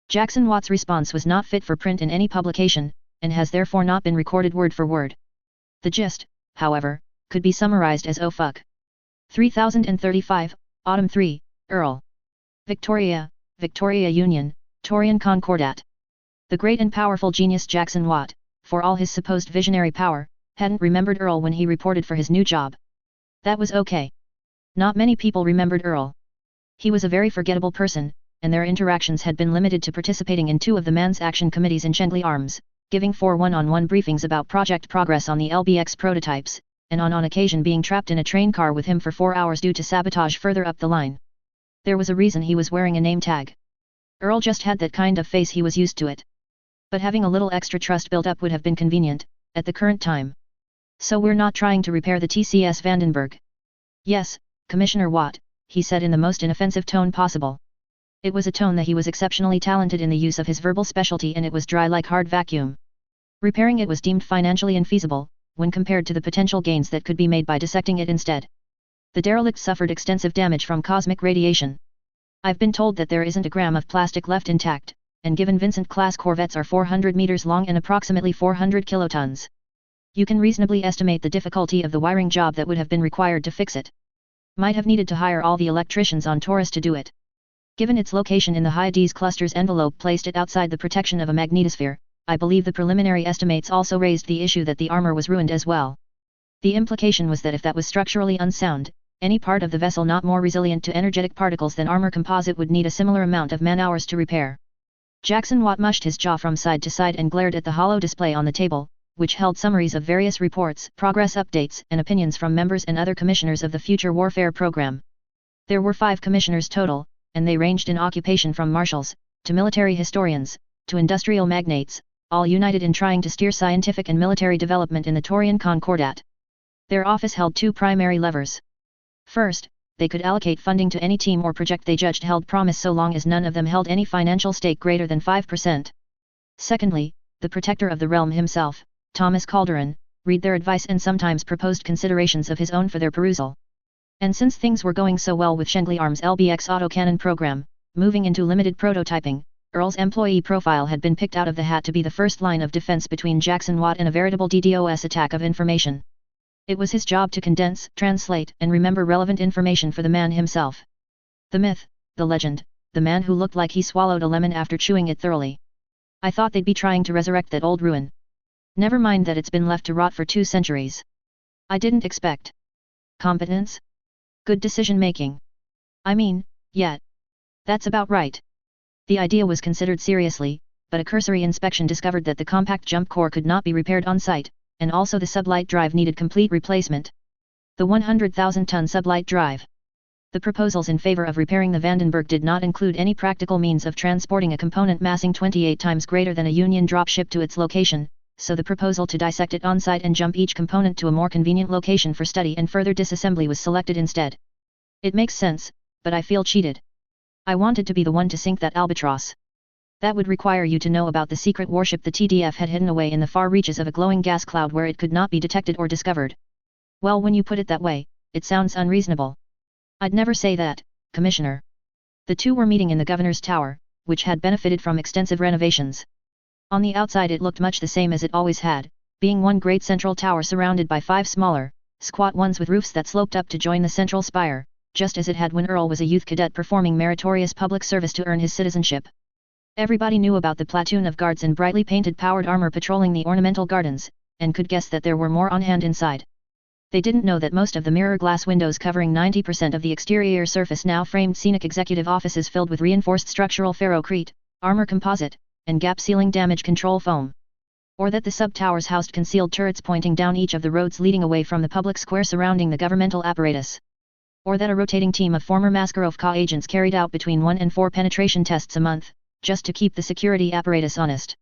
Speaker 1: Jackson Watt's response was not fit for print in any publication, and has therefore not been recorded word for word. The gist, however, could be summarized as "oh fuck." 3035, Autumn 3, Earl. Victoria, Victoria Union, Torian Concordat. The great and powerful genius Jackson Watt, for all his supposed visionary power, hadn't remembered Earl when he reported for his new job. That was okay. Not many people remembered Earl. He was a very forgettable person, and their interactions had been limited to participating in 2 of the Man's Action Committees in Shendley Arms, giving 4 one-on-one briefings about project progress on the LBX prototypes, and on occasion being trapped in a train car with him for 4 hours due to sabotage further up the line. There was a reason he was wearing a name tag. Earl just had that kind of face, he was used to it. But having a little extra trust built up would have been convenient, at the current time. So we're not trying to repair the TCS Vandenberg. Yes, Commissioner Watt, he said in the most inoffensive tone possible. It was a tone that he was exceptionally talented in the use of his verbal specialty, and it was dry like hard vacuum. Repairing it was deemed financially infeasible, when compared to the potential gains that could be made by dissecting it instead. The derelict suffered extensive damage from cosmic radiation. I've been told that there isn't a gram of plastic left intact, and given Vincent-class corvettes are 400 meters long and approximately 400 kilotons. You can reasonably estimate the difficulty of the wiring job that would have been required to fix it. Might have needed to hire all the electricians on Taurus to do it. Given its location in the Hyades cluster's envelope placed it outside the protection of a magnetosphere, I believe the preliminary estimates also raised the issue that the armor was ruined as well. The implication was that if that was structurally unsound, any part of the vessel not more resilient to energetic particles than armor composite would need a similar amount of man-hours to repair. Jackson Watt mushed his jaw from side to side and glared at the hollow display on the table, which held summaries of various reports, progress updates, and opinions from members and other commissioners of the Future Warfare Program. There were 5 commissioners total, and they ranged in occupation from marshals, to military historians, to industrial magnates, all united in trying to steer scientific and military development in the Torian Concordat. Their office held 2 primary levers. First, they could allocate funding to any team or project they judged held promise so long as none of them held any financial stake greater than 5%. Secondly, the protector of the realm himself, Thomas Calderon, read their advice and sometimes proposed considerations of his own for their perusal. And since things were going so well with Shendley Arms' LBX autocannon program, moving into limited prototyping, Earl's employee profile had been picked out of the hat to be the first line of defense between Jackson Watt and a veritable DDoS attack of information. It was his job to condense, translate, and remember relevant information for the man himself. The myth, the legend, the man who looked like he swallowed a lemon after chewing it thoroughly. I thought they'd be trying to resurrect that old ruin. Never mind that it's been left to rot for 2 centuries. I didn't expect competence? Good decision-making. I mean, yet. That's about right. The idea was considered seriously, but a cursory inspection discovered that the compact jump core could not be repaired on-site, and also the sublight drive needed complete replacement. The 100,000-ton sublight drive. The proposals in favor of repairing the Vandenberg did not include any practical means of transporting a component massing 28 times greater than a Union dropship to its location, so the proposal to dissect it on-site and jump each component to a more convenient location for study and further disassembly was selected instead. It makes sense, but I feel cheated. I wanted to be the one to sink that albatross. That would require you to know about the secret warship the TDF had hidden away in the far reaches of a glowing gas cloud where it could not be detected or discovered. Well, when you put it that way, it sounds unreasonable. I'd never say that, Commissioner. The 2 were meeting in the Governor's Tower, which had benefited from extensive renovations. On the outside it looked much the same as it always had, being one great central tower surrounded by 5 smaller, squat ones with roofs that sloped up to join the central spire, just as it had when Earl was a youth cadet performing meritorious public service to earn his citizenship. Everybody knew about the platoon of guards in brightly painted powered armor patrolling the ornamental gardens, and could guess that there were more on hand inside. They didn't know that most of the mirror glass windows covering 90% of the exterior surface now framed scenic executive offices filled with reinforced structural ferrocrete, armor composite, and gap ceiling damage control foam. Or that the sub-towers housed concealed turrets pointing down each of the roads leading away from the public square surrounding the governmental apparatus. Or that a rotating team of former Mascarovka agents carried out between 1 and 4 penetration tests a month, just to keep the security apparatus honest.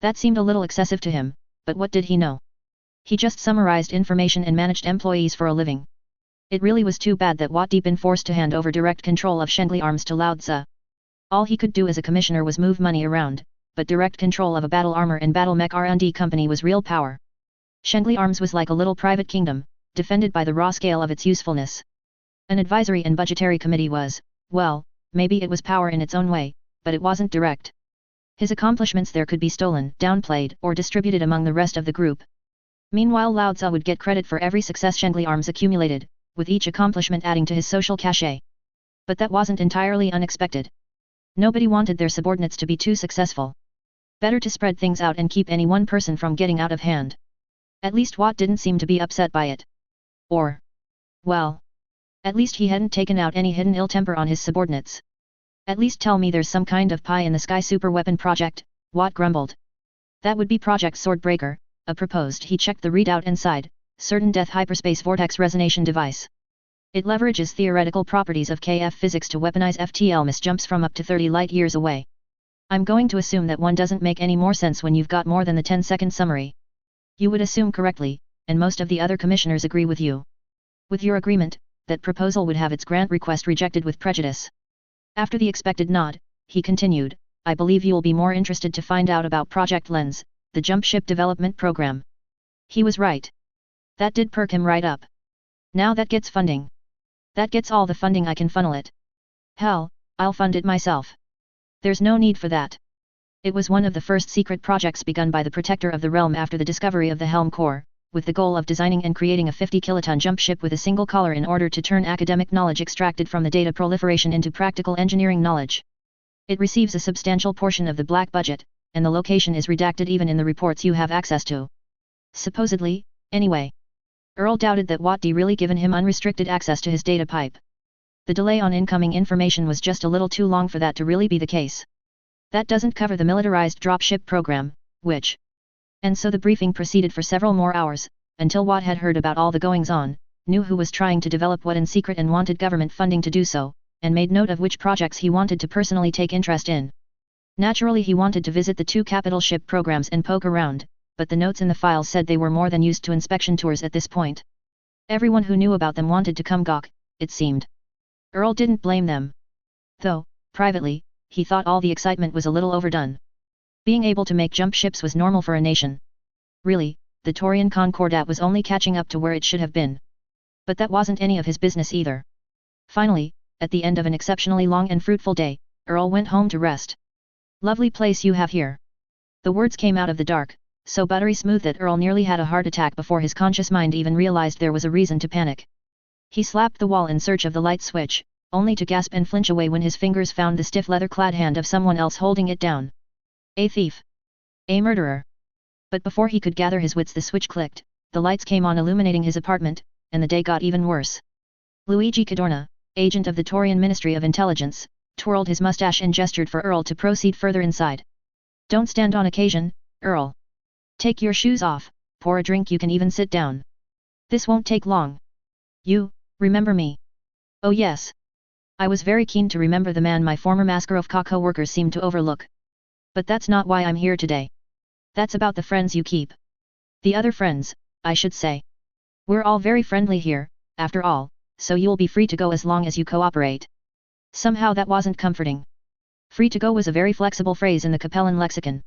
Speaker 1: That seemed a little excessive to him, but what did he know? He just summarized information and managed employees for a living. It really was too bad that Watt had been forced to hand over direct control of Shendley Arms to Lao Tzu. All he could do as a commissioner was move money around, but direct control of a battle armor and battle mech R&D company was real power. Shendley Arms was like a little private kingdom, defended by the raw scale of its usefulness. An advisory and budgetary committee was, well, maybe it was power in its own way, but it wasn't direct. His accomplishments there could be stolen, downplayed, or distributed among the rest of the group. Meanwhile Lao Tzu would get credit for every success Shengli arms accumulated, with each accomplishment adding to his social cachet. But that wasn't entirely unexpected. Nobody wanted their subordinates to be too successful. Better to spread things out and keep any one person from getting out of hand. At least Watt didn't seem to be upset by it. Or, well, at least he hadn't taken out any hidden ill temper on his subordinates. At least tell me there's some kind of pie in the sky super weapon project, Watt grumbled. That would be Project Swordbreaker, proposed. He checked the readout and sighed, certain death hyperspace vortex resonation device. It leverages theoretical properties of KF physics to weaponize FTL miss jumps from up to 30 light-years away. I'm going to assume that one doesn't make any more sense when you've got more than the 10-second summary. You would assume correctly, and most of the other commissioners agree with you. With your agreement, that proposal would have its grant request rejected with prejudice. After the expected nod, he continued, I believe you'll be more interested to find out about Project Lens, the jump ship development program. He was right. That did perk him right up. Now that gets funding. That gets all the funding I can funnel it. Hell, I'll fund it myself. There's no need for that. It was one of the first secret projects begun by the Protector of the Realm after the discovery of the Helm Core, with the goal of designing and creating a 50-kiloton jump ship with a single collar in order to turn academic knowledge extracted from the data proliferation into practical engineering knowledge. It receives a substantial portion of the black budget, and the location is redacted even in the reports you have access to. Supposedly, anyway. Earl doubted that Watt D really given him unrestricted access to his data pipe. The delay on incoming information was just a little too long for that to really be the case. That doesn't cover the militarized dropship program, which... And so the briefing proceeded for several more hours, until Watt had heard about all the goings-on, knew who was trying to develop what in secret and wanted government funding to do so, and made note of which projects he wanted to personally take interest in. Naturally he wanted to visit the 2 capital ship programs and poke around, but the notes in the files said they were more than used to inspection tours at this point. Everyone who knew about them wanted to come gawk, it seemed. Earl didn't blame them. Though, privately, he thought all the excitement was a little overdone. Being able to make jump ships was normal for a nation. Really, the Taurian Concordat was only catching up to where it should have been. But that wasn't any of his business either. Finally, at the end of an exceptionally long and fruitful day, Earl went home to rest. Lovely place you have here. The words came out of the dark, so buttery smooth that Earl nearly had a heart attack before his conscious mind even realized there was a reason to panic. He slapped the wall in search of the light switch, only to gasp and flinch away when his fingers found the stiff leather-clad hand of someone else holding it down. A thief. A murderer. But before he could gather his wits the switch clicked, the lights came on illuminating his apartment, and the day got even worse. Luigi Cadorna, agent of the Taurian Ministry of Intelligence, twirled his mustache and gestured for Earl to proceed further inside. Don't stand on occasion, Earl. Take your shoes off, pour a drink, you can even sit down. This won't take long. You, remember me? Oh yes. I was very keen to remember the man my former Mascarovka co-workers seemed to overlook. But that's not why I'm here today. That's about the friends you keep. The other friends, I should say. We're all very friendly here, after all, so you'll be free to go as long as you cooperate. Somehow that wasn't comforting. Free to go was a very flexible phrase in the Capellan lexicon.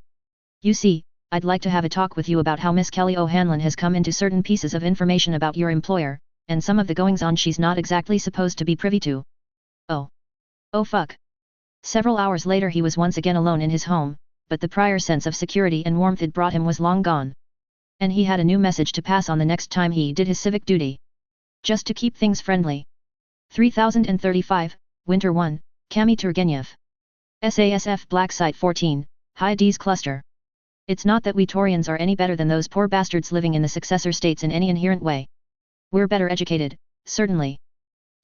Speaker 1: You see, I'd like to have a talk with you about how Miss Kelly O'Hanlon has come into certain pieces of information about your employer, and some of the goings-on she's not exactly supposed to be privy to. Oh. Oh fuck. Several hours later he was once again alone in his home, but the prior sense of security and warmth it brought him was long gone. And he had a new message to pass on the next time he did his civic duty. Just to keep things friendly. 3035, Winter 1, Kami Turgenev. SASF Black Site 14, High D's Cluster. It's not that we Taurians are any better than those poor bastards living in the successor states in any inherent way. We're better educated, certainly.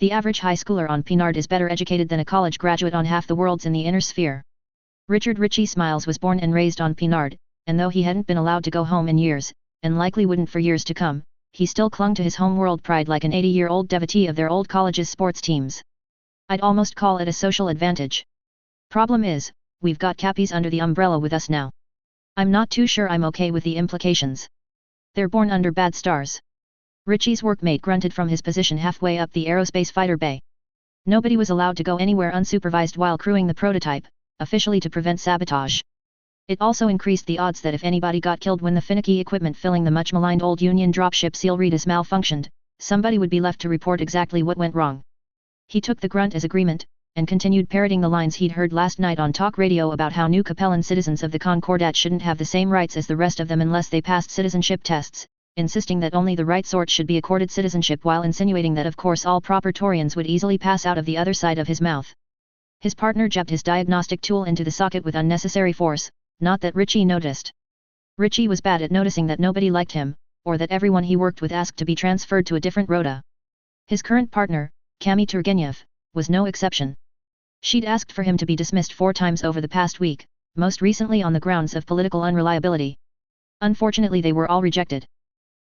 Speaker 1: The average high schooler on Pinard is better educated than a college graduate on half the worlds in the inner sphere. Richard Ritchie Smiles was born and raised on Pinard, and though he hadn't been allowed to go home in years, and likely wouldn't for years to come, he still clung to his home world pride like an 80-year-old devotee of their old college's sports teams. I'd almost call it a social advantage. Problem is, we've got Cappies under the umbrella with us now. I'm not too sure I'm okay with the implications. They're born under bad stars. Ritchie's workmate grunted from his position halfway up the aerospace fighter bay. Nobody was allowed to go anywhere unsupervised while crewing the prototype, officially to prevent sabotage. It also increased the odds that if anybody got killed when the finicky equipment filling the much-maligned old Union dropship Seal Reedus malfunctioned, somebody would be left to report exactly what went wrong. He took the grunt as agreement, and continued parroting the lines he'd heard last night on talk radio about how new Capellan citizens of the Concordat shouldn't have the same rights as the rest of them unless they passed citizenship tests, insisting that only the right sort should be accorded citizenship while insinuating that of course all proper Taurians would easily pass out of the other side of his mouth. His partner jabbed his diagnostic tool into the socket with unnecessary force, not that Richie noticed. Richie was bad at noticing that nobody liked him, or that everyone he worked with asked to be transferred to a different rota. His current partner, Kami Turgenev, was no exception. She'd asked for him to be dismissed 4 times over the past week, most recently on the grounds of political unreliability. Unfortunately they were all rejected.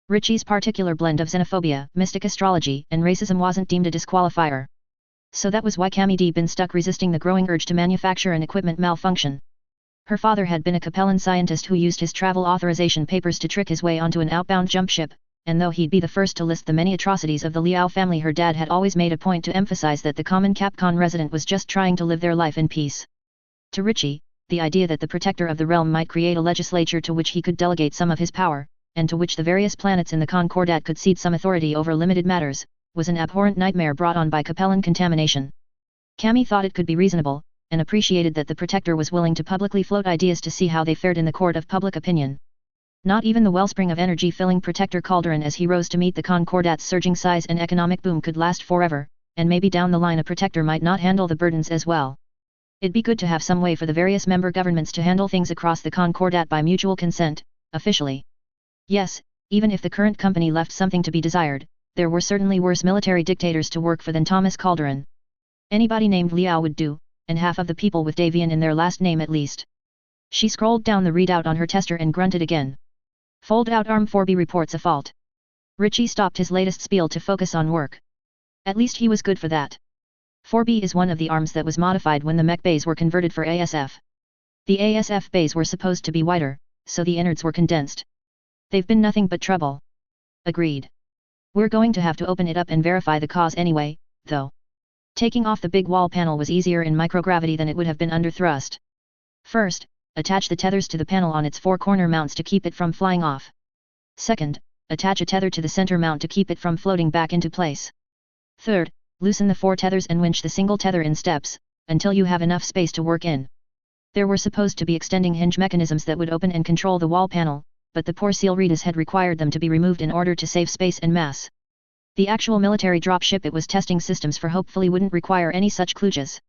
Speaker 1: Richie's particular blend of xenophobia, mystic astrology, and racism wasn't deemed a disqualifier. So that was why Kami'd been stuck resisting the growing urge to manufacture an equipment malfunction. Her father had been a Capellan scientist who used his travel authorization papers to trick his way onto an outbound jump ship, and though he'd be the first to list the many atrocities of the Liao family, her dad had always made a point to emphasize that the common Capcom resident was just trying to live their life in peace. To Richie, the idea that the protector of the realm might create a legislature to which he could delegate some of his power, and to which the various planets in the Concordat could cede some authority over limited matters, was an abhorrent nightmare brought on by Capellan contamination. Kami thought it could be reasonable, and appreciated that the protector was willing to publicly float ideas to see how they fared in the court of public opinion. Not even the wellspring of energy filling Protector Calderon as he rose to meet the Concordat's surging size and economic boom could last forever, and maybe down the line a protector might not handle the burdens as well. It'd be good to have some way for the various member governments to handle things across the Concordat by mutual consent, officially. Yes, even if the current company left something to be desired, there were certainly worse military dictators to work for than Thomas Calderon. Anybody named Liao would do, and half of the people with Davian in their last name at least. She scrolled down the readout on her tester and grunted again. Fold out arm 4B reports a fault. Richie stopped his latest spiel to focus on work. At least he was good for that. 4B is one of the arms that was modified when the mech bays were converted for ASF. The ASF bays were supposed to be wider, so the innards were condensed. They've been nothing but trouble. Agreed. We're going to have to open it up and verify the cause anyway, though. Taking off the big wall panel was easier in microgravity than it would have been under thrust. First, attach the tethers to the panel on its 4 corner mounts to keep it from flying off. Second, attach a tether to the center mount to keep it from floating back into place. Third, loosen the 4 tethers and winch the single tether in steps, until you have enough space to work in. There were supposed to be extending hinge mechanisms that would open and control the wall panel, but the poor seal readers had required them to be removed in order to save space and mass. The actual military dropship it was testing systems for hopefully wouldn't require any such kludges.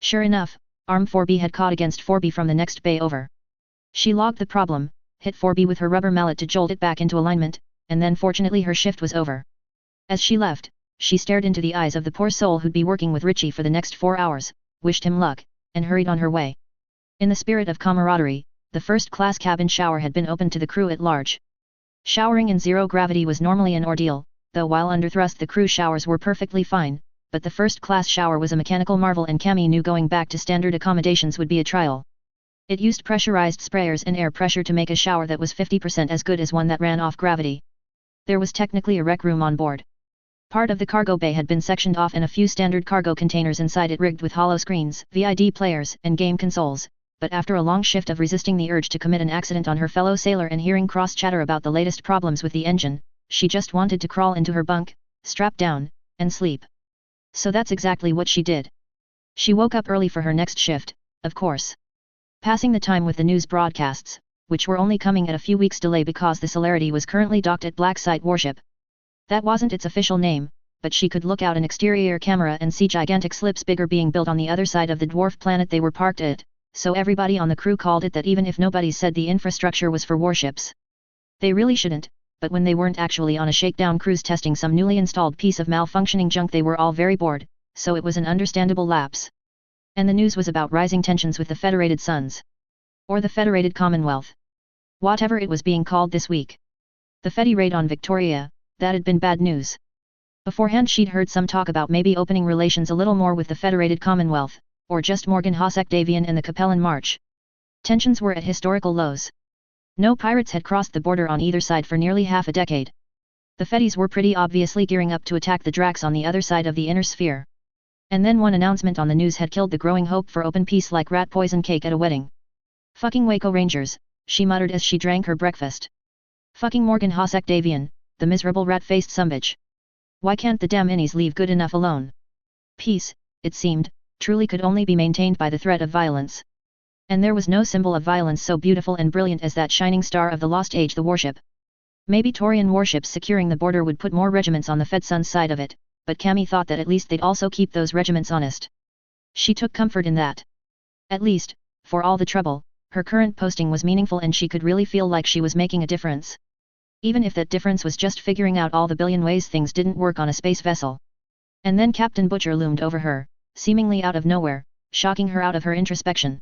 Speaker 1: Sure enough, Arm 4B had caught against 4B from the next bay over. She logged the problem, hit 4B with her rubber mallet to jolt it back into alignment, and then fortunately her shift was over. As she left, she stared into the eyes of the poor soul who'd be working with Richie for the next 4 hours, wished him luck, and hurried on her way. In the spirit of camaraderie, the first-class cabin shower had been opened to the crew at large. Showering in zero gravity was normally an ordeal, though while under thrust the crew showers were perfectly fine, but the first-class shower was a mechanical marvel and Kami knew going back to standard accommodations would be a trial. It used pressurized sprayers and air pressure to make a shower that was 50% as good as one that ran off gravity. There was technically a rec room on board. Part of the cargo bay had been sectioned off and a few standard cargo containers inside it rigged with hollow screens, VID players, and game consoles, but after a long shift of resisting the urge to commit an accident on her fellow sailor and hearing cross-chatter about the latest problems with the engine, she just wanted to crawl into her bunk, strap down, and sleep. So that's exactly what she did. She woke up early for her next shift, of course. Passing the time with the news broadcasts, which were only coming at a few weeks' delay because the Celerity was currently docked at Black Site Warship. That wasn't its official name, but she could look out an exterior camera and see gigantic slips bigger being built on the other side of the dwarf planet they were parked at, so everybody on the crew called it that even if nobody said the infrastructure was for warships. They really shouldn't, but when they weren't actually on a shakedown cruise testing some newly installed piece of malfunctioning junk they were all very bored, so it was an understandable lapse. And the news was about rising tensions with the Federated Sons. Or the Federated Commonwealth. Whatever it was being called this week. The Fedi raid on Victoria, that had been bad news. Beforehand she'd heard some talk about maybe opening relations a little more with the Federated Commonwealth, or just Morgan Hosek Davian and the Capellan March. Tensions were at historical lows. No pirates had crossed the border on either side for nearly half a decade. The Fedis were pretty obviously gearing up to attack the Dracs on the other side of the inner sphere. And then one announcement on the news had killed the growing hope for open peace like rat poison cake at a wedding. Fucking Waco Rangers, she muttered as she drank her breakfast. Fucking Morgan Hosek Davian, the miserable rat-faced sumbitch. Why can't the damn innies leave good enough alone? Peace, it seemed, truly could only be maintained by the threat of violence. And there was no symbol of violence so beautiful and brilliant as that shining star of the lost age, the warship. Maybe Taurian warships securing the border would put more regiments on the Fedsun's side of it, but Cammy thought that at least they'd also keep those regiments honest. She took comfort in that. At least, for all the trouble, her current posting was meaningful and she could really feel like she was making a difference. Even if that difference was just figuring out all the billion ways things didn't work on a space vessel. And then Captain Butcher loomed over her, seemingly out of nowhere, shocking her out of her introspection.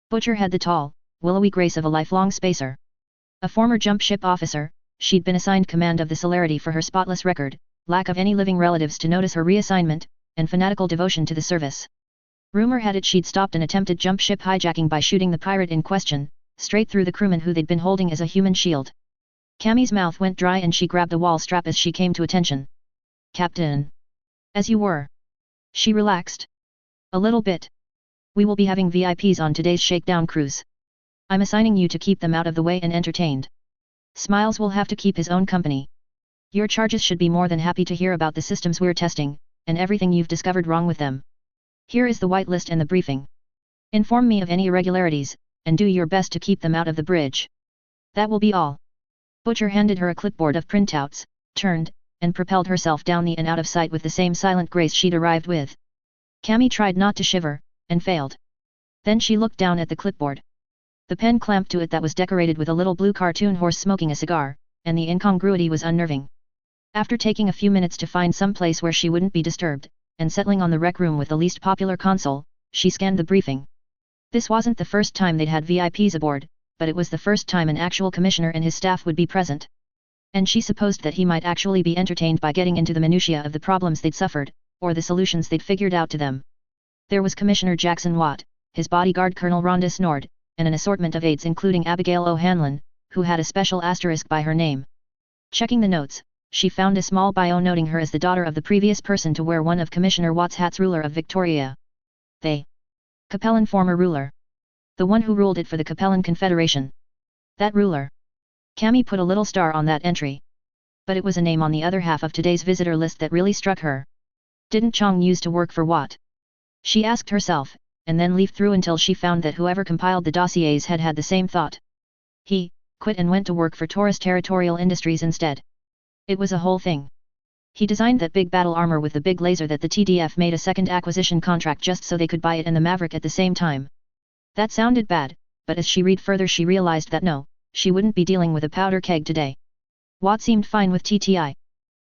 Speaker 1: Butcher had the tall, willowy grace of a lifelong spacer. A former jump ship officer, she'd been assigned command of the Celerity for her spotless record, lack of any living relatives to notice her reassignment, and fanatical devotion to the service. Rumor had it she'd stopped an attempted jump ship hijacking by shooting the pirate in question, straight through the crewman who they'd been holding as a human shield. Cammy's mouth went dry and she grabbed the wall strap as she came to attention. Captain. As you were. She relaxed. A little bit. We will be having VIPs on today's shakedown cruise. I'm assigning you to keep them out of the way and entertained. Smiles will have to keep his own company. Your charges should be more than happy to hear about the systems we're testing, and everything you've discovered wrong with them. Here is the whitelist and the briefing. Inform me of any irregularities, and do your best to keep them out of the bridge. That will be all. Butcher handed her a clipboard of printouts, turned, and propelled herself down the and out of sight with the same silent grace she'd arrived with. Cammy tried not to shiver, and failed. Then she looked down at the clipboard. The pen clamped to it that was decorated with a little blue cartoon horse smoking a cigar, and the incongruity was unnerving. After taking a few minutes to find some place where she wouldn't be disturbed, and settling on the rec room with the least popular console, she scanned the briefing. This wasn't the first time they'd had VIPs aboard, but it was the first time an actual commissioner and his staff would be present. And she supposed that he might actually be entertained by getting into the minutiae of the problems they'd suffered, or the solutions they'd figured out to them. There was Commissioner Jackson Watt, his bodyguard Colonel Rhonda Snord, and an assortment of aides including Abigail O'Hanlon, who had a special asterisk by her name. Checking the notes, she found a small bio noting her as the daughter of the previous person to wear one of Commissioner Watt's hats, ruler of Victoria. Capellan former ruler. The one who ruled it for the Capellan Confederation. That ruler. Cammy put a little star on that entry. But it was a name on the other half of today's visitor list that really struck her. Didn't Chong used to work for Watt? She asked herself, and then leafed through until she found that whoever compiled the dossiers had had the same thought. He quit and went to work for Taurus Territorial Industries instead. It was a whole thing. He designed that big battle armor with the big laser that the TDF made a second acquisition contract just so they could buy it and the Maverick at the same time. That sounded bad, but as she read further she realized that no, she wouldn't be dealing with a powder keg today. Watt seemed fine with TTI.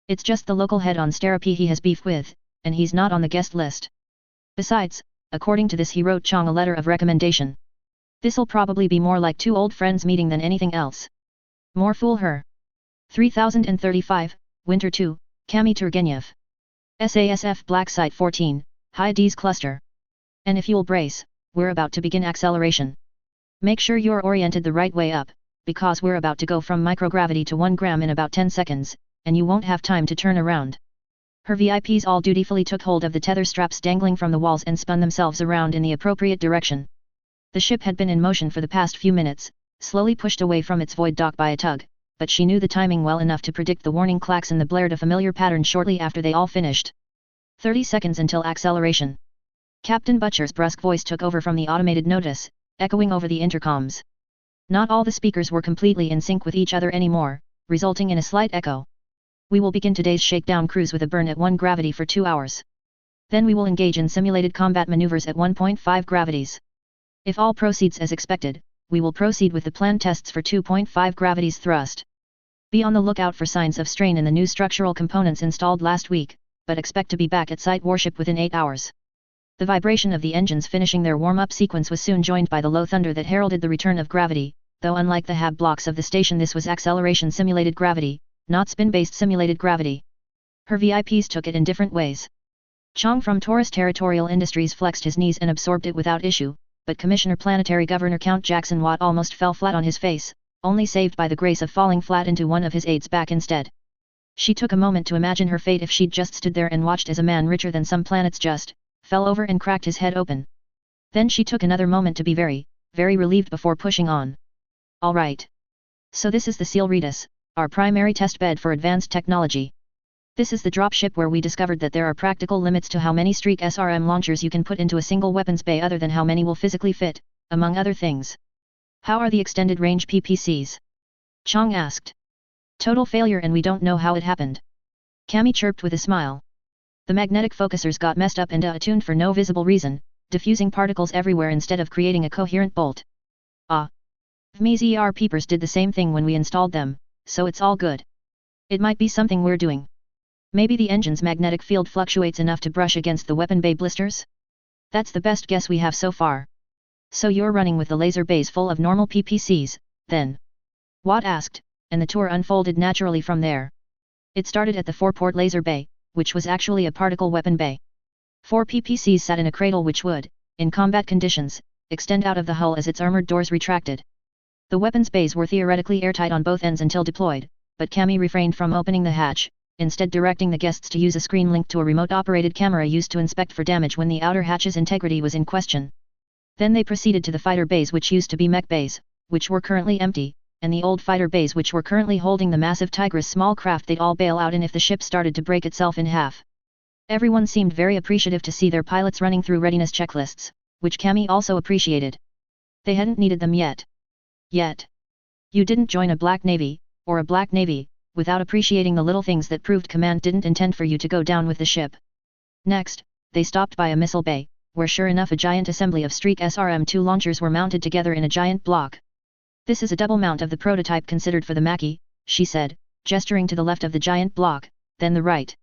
Speaker 1: It's just the local head on Sterapi he has beef with, and he's not on the guest list. Besides, according to this he wrote Chong a letter of recommendation. This'll probably be more like two old friends meeting than anything else. More fool her. 3035, Winter 2, Cammy Turgenev. SASF Black Site 14, High D's Cluster. And if you'll brace, we're about to begin acceleration. Make sure you're oriented the right way up, because we're about to go from microgravity to 1 gram in about 10 seconds, and you won't have time to turn around. Her VIPs all dutifully took hold of the tether straps dangling from the walls and spun themselves around in the appropriate direction. The ship had been in motion for the past few minutes, slowly pushed away from its void dock by a tug, but she knew the timing well enough to predict the warning klaxon that blared a familiar pattern shortly after they all finished. 30 seconds until acceleration. Captain Butcher's brusque voice took over from the automated notice, echoing over the intercoms. Not all the speakers were completely in sync with each other anymore, resulting in a slight echo. We will begin today's shakedown cruise with a burn at 1 gravity for 2 hours. Then we will engage in simulated combat maneuvers at 1.5 gravities. If all proceeds as expected, we will proceed with the planned tests for 2.5 gravities thrust. Be on the lookout for signs of strain in the new structural components installed last week, but expect to be back at site warship within 8 hours. The vibration of the engines finishing their warm-up sequence was soon joined by the low thunder that heralded the return of gravity, though unlike the hab blocks of the station this was acceleration simulated gravity, not spin-based simulated gravity. Her VIPs took it in different ways. Chong from Taurus Territorial Industries flexed his knees and absorbed it without issue, but Commissioner Planetary Governor Count Jackson Watt almost fell flat on his face, only saved by the grace of falling flat into one of his aides' back instead. She took a moment to imagine her fate if she'd just stood there and watched as a man richer than some planets just fell over and cracked his head open. Then she took another moment to be very, very relieved before pushing on. All right. So this is the Seal Redus, our primary test bed for advanced technology. This is the dropship where we discovered that there are practical limits to how many streak SRM launchers you can put into a single weapons bay other than how many will physically fit, among other things. How are the extended range PPCs? Chang asked. Total failure and we don't know how it happened. Cammy chirped with a smile. The magnetic focusers got messed up and attuned for no visible reason, diffusing particles everywhere instead of creating a coherent bolt. Ah. VME's ER peepers did the same thing when we installed them, so it's all good. It might be something we're doing. Maybe the engine's magnetic field fluctuates enough to brush against the weapon bay blisters? That's the best guess we have so far. So you're running with the laser bays full of normal PPCs, then? Watt asked, and the tour unfolded naturally from there. It started at the 4-port laser bay, which was actually a particle weapon bay. 4 PPCs sat in a cradle which would, in combat conditions, extend out of the hull as its armored doors retracted. The weapons bays were theoretically airtight on both ends until deployed, but Cammy refrained from opening the hatch, instead directing the guests to use a screen linked to a remote-operated camera used to inspect for damage when the outer hatch's integrity was in question. Then they proceeded to the fighter bays which used to be mech bays, which were currently empty, and the old fighter bays which were currently holding the massive Tigris small craft they'd all bail out in if the ship started to break itself in half. Everyone seemed very appreciative to see their pilots running through readiness checklists, which Cammy also appreciated. They hadn't needed them yet. Yet. You didn't join a Black Navy, or a Black Navy, without appreciating the little things that proved command didn't intend for you to go down with the ship. Next, they stopped by a missile bay, where sure enough a giant assembly of Streak SRM-2 launchers were mounted together in a giant block. This is a double mount of the prototype considered for the Mackie, she said, gesturing to the left of the giant block, then the right.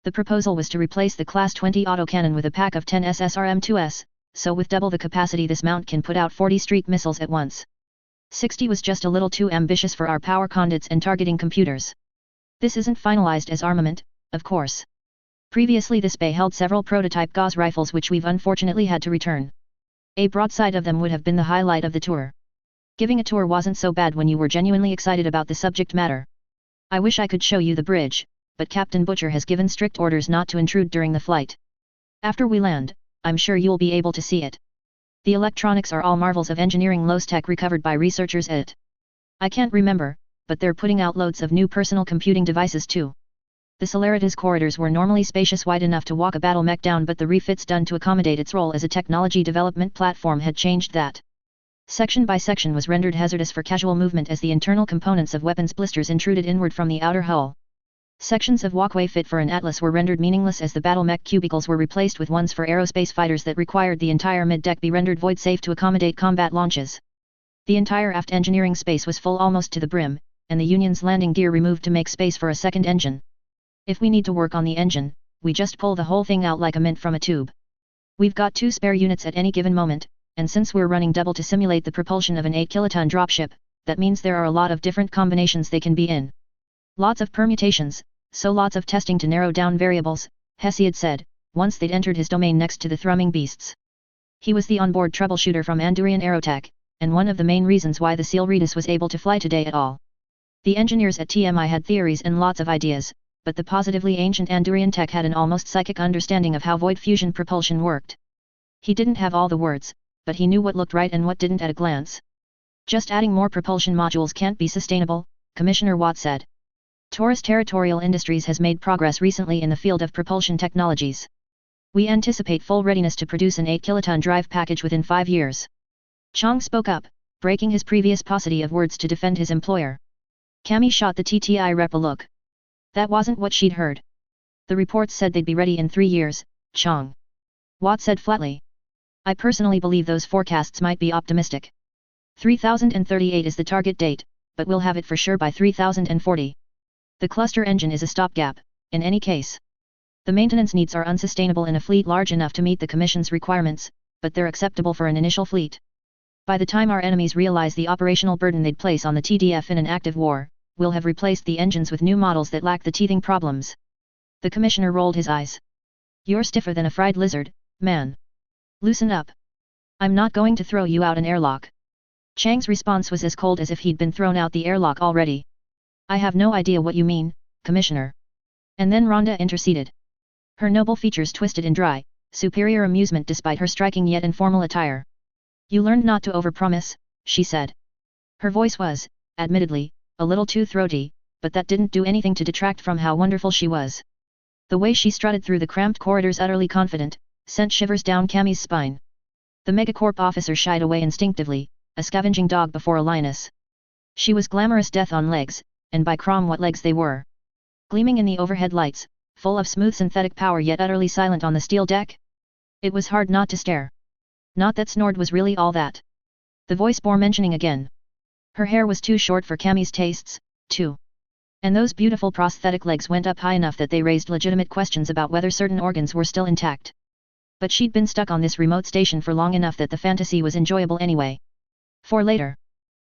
Speaker 1: The proposal was to replace the Class 20 autocannon with a pack of 10 SSRM-2s, so with double the capacity this mount can put out 40 Streak missiles at once. 60 was just a little too ambitious for our power conduits and targeting computers. This isn't finalized as armament, of course. Previously this bay held several prototype Gauss rifles which we've unfortunately had to return. A broadside of them would have been the highlight of the tour. Giving a tour wasn't so bad when you were genuinely excited about the subject matter. I wish I could show you the bridge, but Captain Butcher has given strict orders not to intrude during the flight. After we land, I'm sure you'll be able to see it. The electronics are all marvels of engineering low-tech recovered by researchers at I can't remember, but they're putting out loads of new personal computing devices too. The Solaritas corridors were normally spacious wide enough to walk a battle mech down, but the refits done to accommodate its role as a technology development platform had changed that. Section by section was rendered hazardous for casual movement as the internal components of weapons blisters intruded inward from the outer hull. Sections of walkway fit for an Atlas were rendered meaningless as the battle mech cubicles were replaced with ones for aerospace fighters that required the entire mid-deck be rendered void safe to accommodate combat launches. The entire aft engineering space was full almost to the brim, and the Union's landing gear removed to make space for a second engine. If we need to work on the engine, we just pull the whole thing out like a mint from a tube. We've got 2 spare units at any given moment, and since we're running double to simulate the propulsion of an 8-kiloton dropship, that means there are a lot of different combinations they can be in. Lots of permutations, so lots of testing to narrow down variables, Hesiod said, once they'd entered his domain next to the thrumming beasts. He was the onboard troubleshooter from Andurian Aerotech, and one of the main reasons why the Seal-Reedus was able to fly today at all. The engineers at TMI had theories and lots of ideas, but the positively ancient Andurian tech had an almost psychic understanding of how void fusion propulsion worked. He didn't have all the words, but he knew what looked right and what didn't at a glance. Just adding more propulsion modules can't be sustainable, Commissioner Watt said. Taurus Territorial Industries has made progress recently in the field of propulsion technologies. We anticipate full readiness to produce an 8-kiloton drive package within 5 years. Chang spoke up, breaking his previous paucity of words to defend his employer. Cammy shot the TTI rep a look. That wasn't what she'd heard. The reports said they'd be ready in 3 years, Chang. Watt said flatly. I personally believe those forecasts might be optimistic. 3038 is the target date, but we'll have it for sure by 3040. The cluster engine is a stopgap, in any case. The maintenance needs are unsustainable in a fleet large enough to meet the Commission's requirements, but they're acceptable for an initial fleet. By the time our enemies realize the operational burden they'd place on the TDF in an active war, we'll have replaced the engines with new models that lack the teething problems. The Commissioner rolled his eyes. You're stiffer than a fried lizard, man. Loosen up. I'm not going to throw you out an airlock. Chang's response was as cold as if he'd been thrown out the airlock already. I have no idea what you mean, Commissioner. And then Rhonda interceded. Her noble features twisted in dry, superior amusement despite her striking yet informal attire. You learned not to overpromise, she said. Her voice was, admittedly, a little too throaty, but that didn't do anything to detract from how wonderful she was. The way she strutted through the cramped corridors utterly confident, sent shivers down Cammy's spine. The Megacorp officer shied away instinctively, a scavenging dog before a lioness. She was glamorous death on legs, and by crom what legs they were. Gleaming in the overhead lights, full of smooth synthetic power yet utterly silent on the steel deck. It was hard not to stare. Not that Snord was really all that. The voice bore mentioning again. Her hair was too short for Cammy's tastes, too. And those beautiful prosthetic legs went up high enough that they raised legitimate questions about whether certain organs were still intact. But she'd been stuck on this remote station for long enough that the fantasy was enjoyable anyway. For later.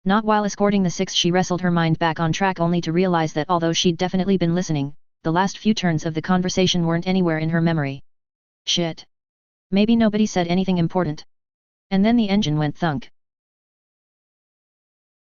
Speaker 1: Not while escorting the six she wrestled her mind back on track only to realize that although she'd definitely been listening, the last few turns of the conversation weren't anywhere in her memory. Shit. Maybe nobody said anything important. And then the engine went thunk.